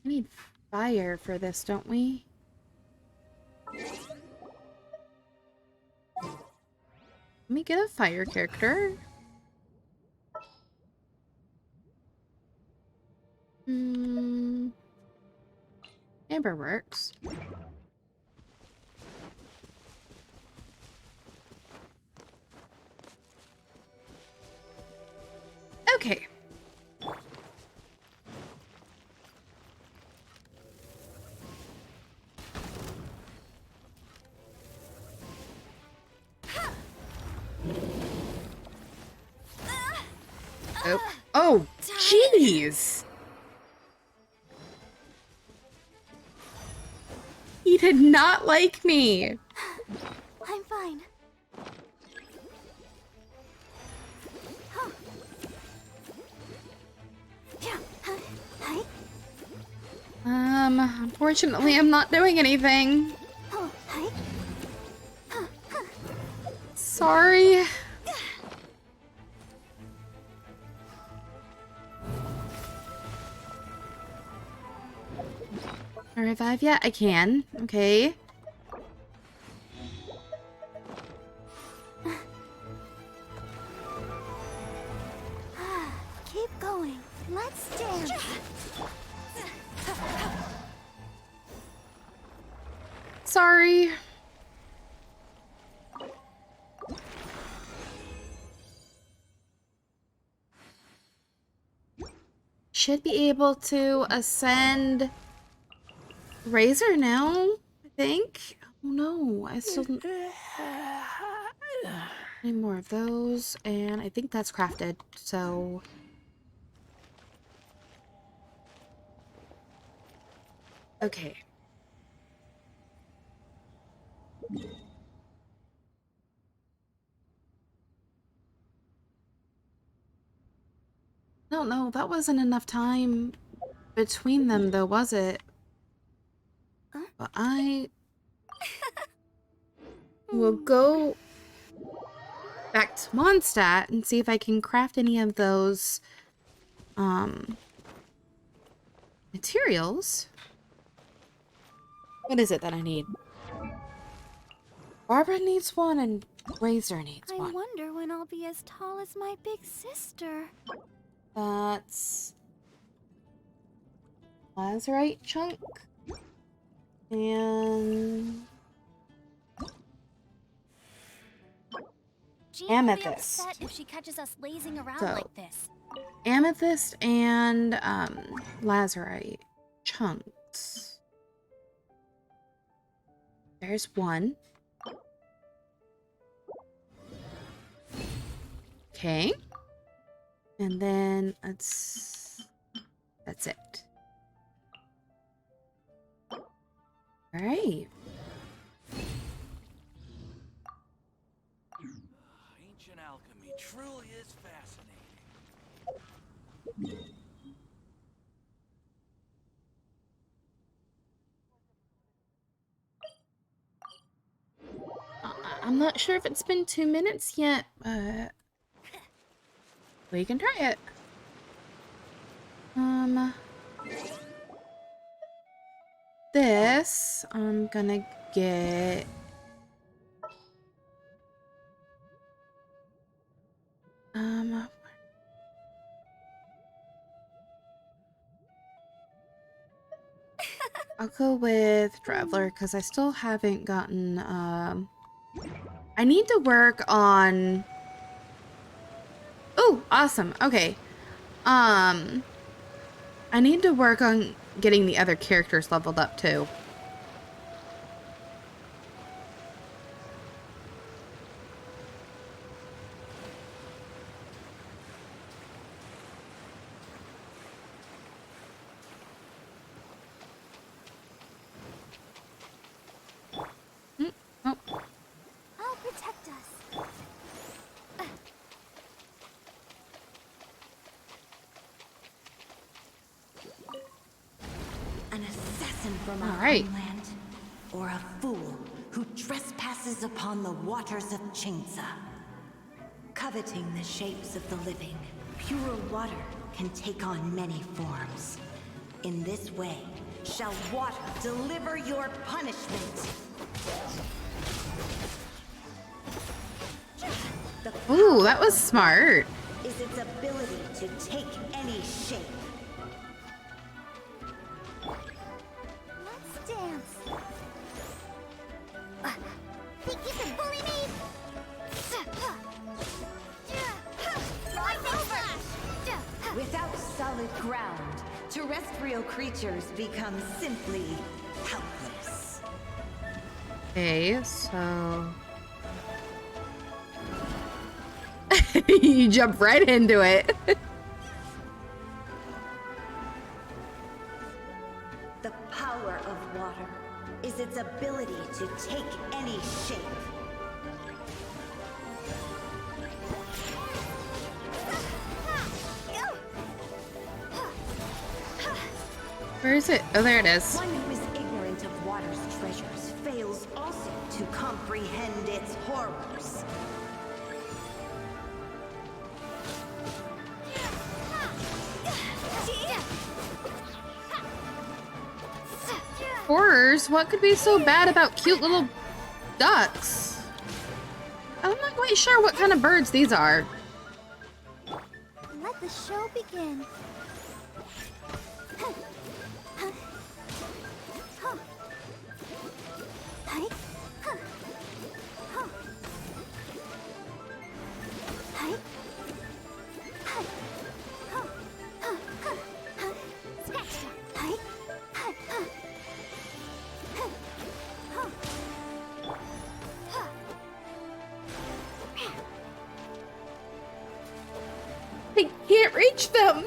We need fire for this, don't we? Let me get a fire character. Amber works. Okay. Oh, oh, jeez! He did not like me. I'm fine. Unfortunately, I'm not doing anything. Sorry. Can I revive yet? I can. Okay. Keep going. Let's dance. Sorry. Should be able to ascend Razor now, I think. Oh no, I still need more of those, and I think that's crafted, so okay. No, that wasn't enough time between them though, was it? But I will go back to Mondstadt and see if I can craft any of those materials. What is it that I need? Barbara needs one and Razor needs one. I wonder when I'll be as tall as my big sister. That's lazurite chunk and Jean amethyst. will be upset if she catches us lazing around So, like this. Amethyst and lazurite chunks. There's one. Okay. And then that's it. All right. Ancient truly is fascinating. I'm not sure if it's been 2 minutes yet, but we can try it. This I'm gonna get. I'll go with Traveler because I still haven't gotten, I need to work on. Oh, awesome. Okay. I need to work on getting the other characters leveled up too. I'll protect us. An assassin from our right. homeland, or a fool who trespasses upon the waters of Chingsa. Coveting the shapes of the living, pure water can take on many forms. In this way, shall water deliver your punishment. Ooh, that was smart. Is its ability to take any shape. Let's dance. Think you can bully me? Without solid ground, terrestrial creatures become simply helpless. Okay, so you jump right into it. The power of water is its ability to take any shape. Where is it? Oh, there it is. One who is ignorant of water's treasures fails also to comprehend its horrors. Horrors? What could be so bad about cute little ducks? I'm not quite sure what kind of birds these are. Let the show begin. I can't reach them.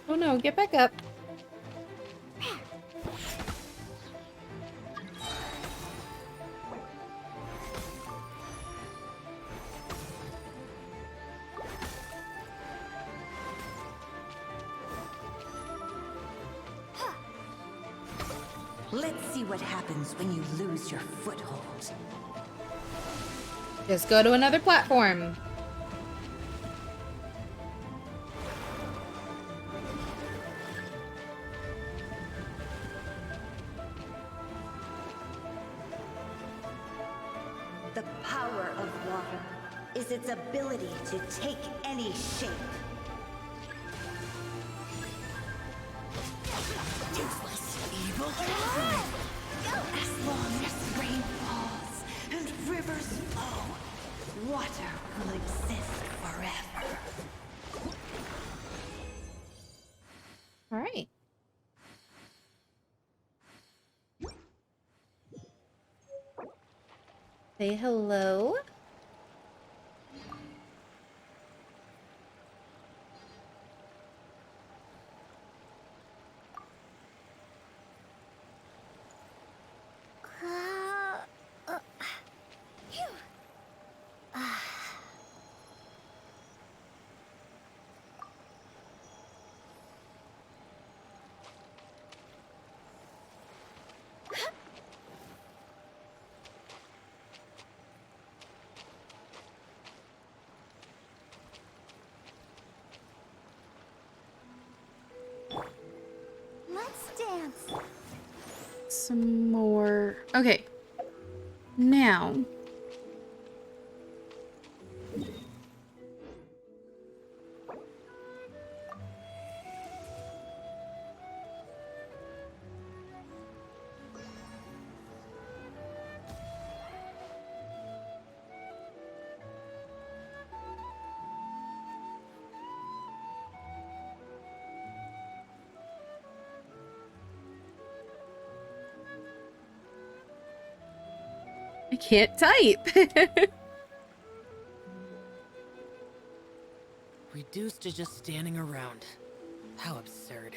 Oh no, get back up. Let's see what happens when you lose your foothold. Just go to another platform. The power of water is its ability to take any shape. Toothless evil. As long as rain falls and rivers flow, water will exist forever. All right. Say hello. Phew. Let's dance. Some more. Okay. Now. I can't type. Reduced to just standing around. How absurd.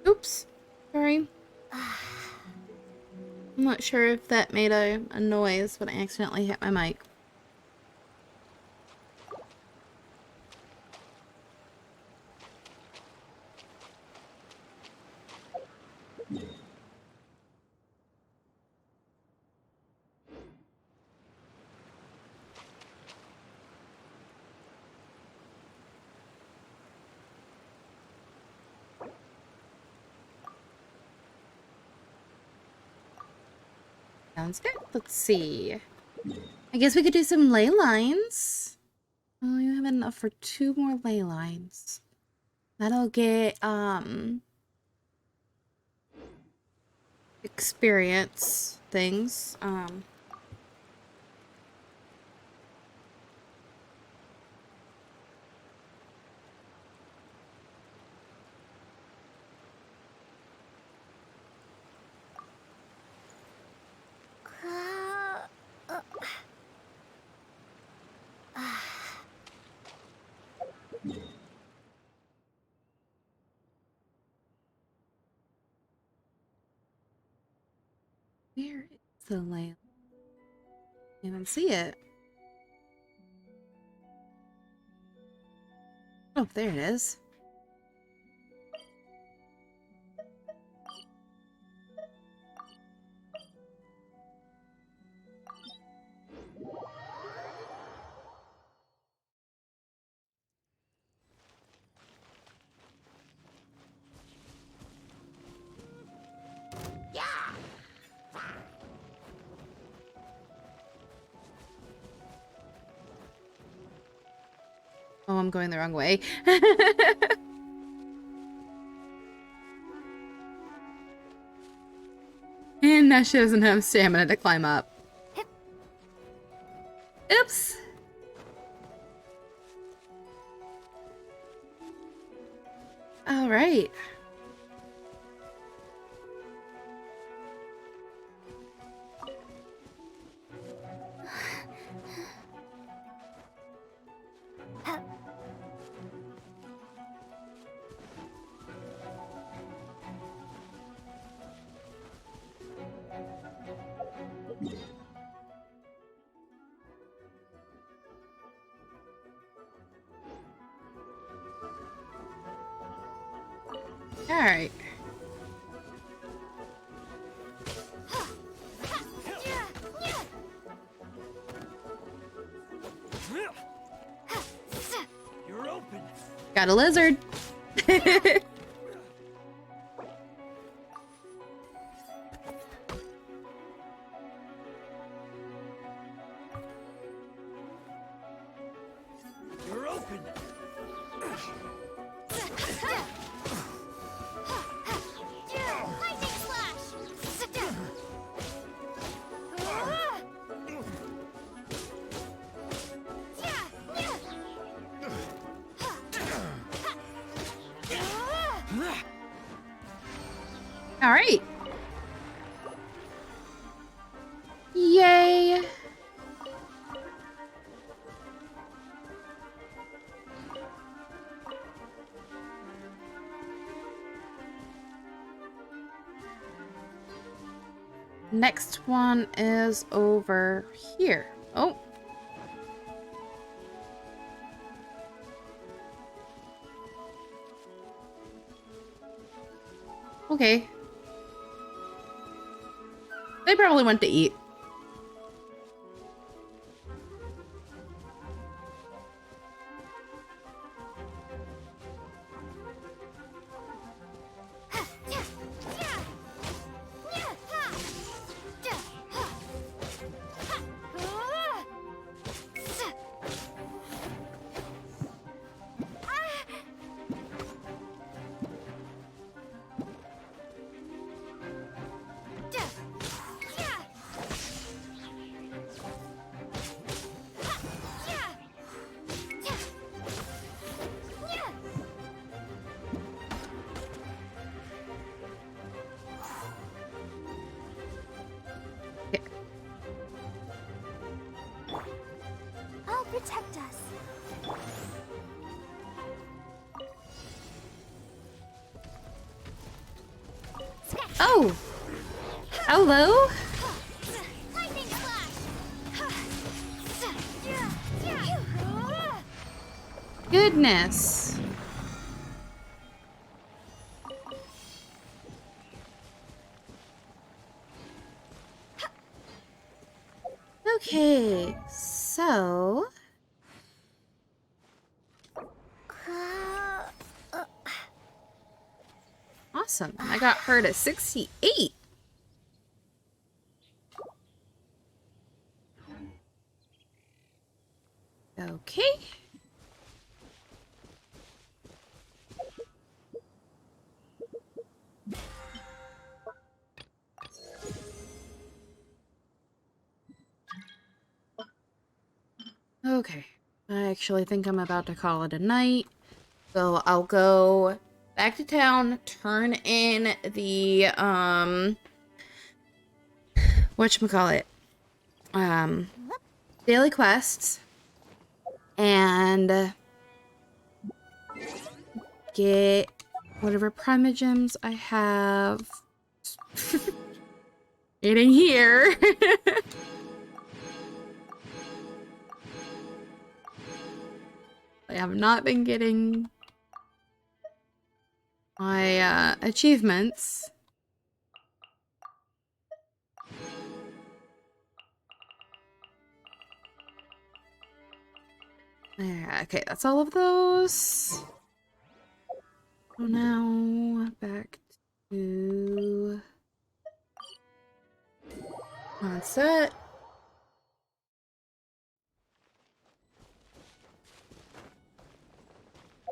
Oops. Sorry. I'm not sure if that made a noise, but I accidentally hit my mic. Sounds good. Let's see. I guess we could do some ley lines. Oh, you have enough for 2 more ley lines. That'll get experience things. Where is the ley? I even see it. Oh, there it is. Oh, I'm going the wrong way. And now she doesn't have stamina to climb up. Oops. All right. All right. You're open. Got a lizard. You're open. Lightning slash. All right. Next one is over here. Oh. Okay. They probably went to eat. I'll protect us. Oh! Hello? Goodness. Okay, so... Awesome. I got her to 68. Okay. Okay. I actually think I'm about to call it a night. So I'll go back to town, turn in the, whatchamacallit, daily quests, and get whatever primogems I have. Getting here. I have not been getting my achievements. There, okay, that's all of those. So now back to onset.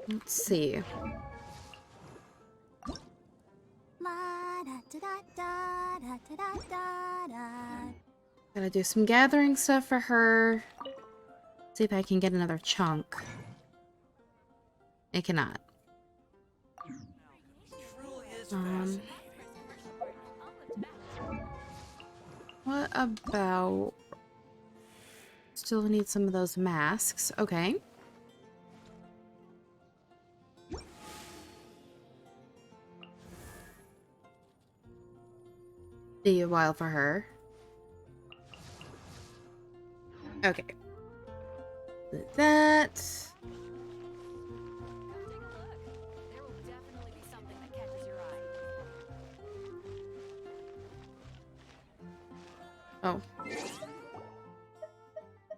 Let's see. Gotta do some gathering stuff for her. See if I can get another chunk. I cannot. What about... Still need some of those masks. Okay. Be a while for her. Okay. With that. Oh.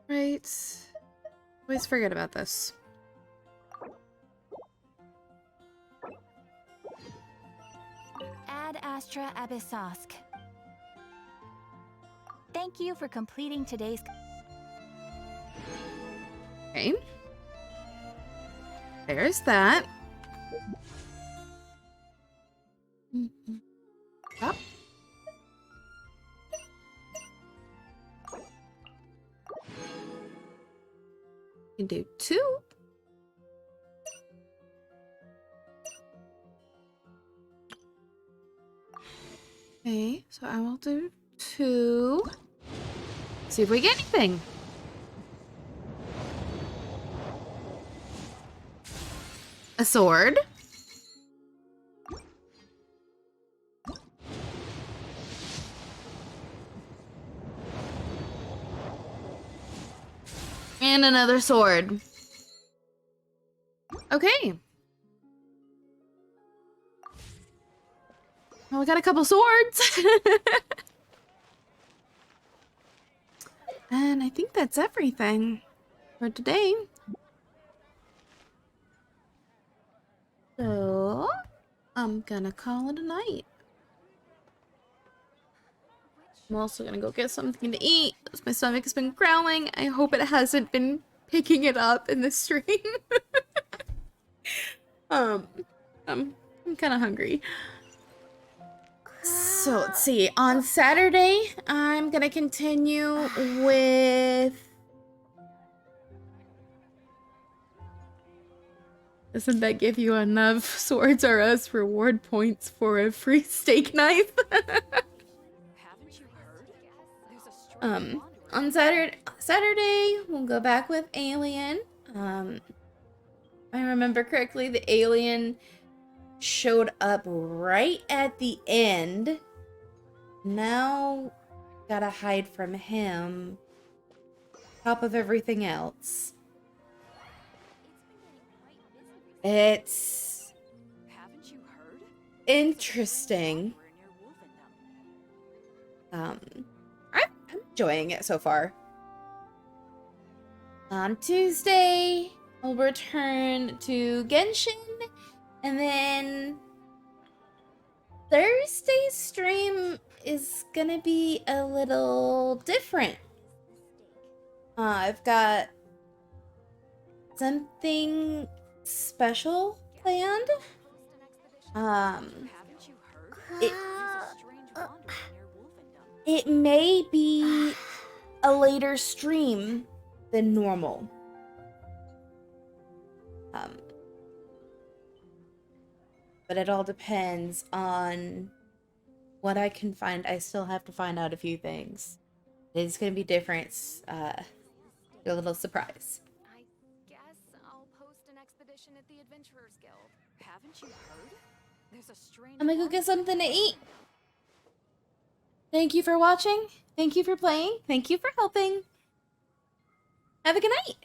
Right. Always forget about this. Ad Astra Abyssosk. Thank you for completing today's... Okay. There's that. Up. You can do 2. Okay, so I will do 2. See if we get anything. A sword. And another sword. Okay. Well, we got a couple swords. And I think that's everything for today. So, I'm gonna call it a night. I'm also gonna go get something to eat, because my stomach has been growling. I hope it hasn't been picking it up in the stream. I'm kind of hungry. So let's see. On Saturday, I'm gonna continue with. Doesn't that give you enough Swords R Us reward points for a free steak knife? On Saturday, we'll go back with Alien. If I remember correctly, the alien showed up right at the end. Now, gotta hide from him. Top of everything else. It's interesting. I'm enjoying it so far. On Tuesday, I'll return to Genshin, and then Thursday's stream is gonna be a little different. I've got something special planned. It may be a later stream than normal. But it all depends on what I can find. I still have to find out a few things. It's gonna be different. A little surprise. I guess I'll post an expedition at the Adventurers Guild. Haven't you heard? There's a strange. I'm gonna go get something to eat. Thank you for watching. Thank you for playing. Thank you for helping. Have a good night.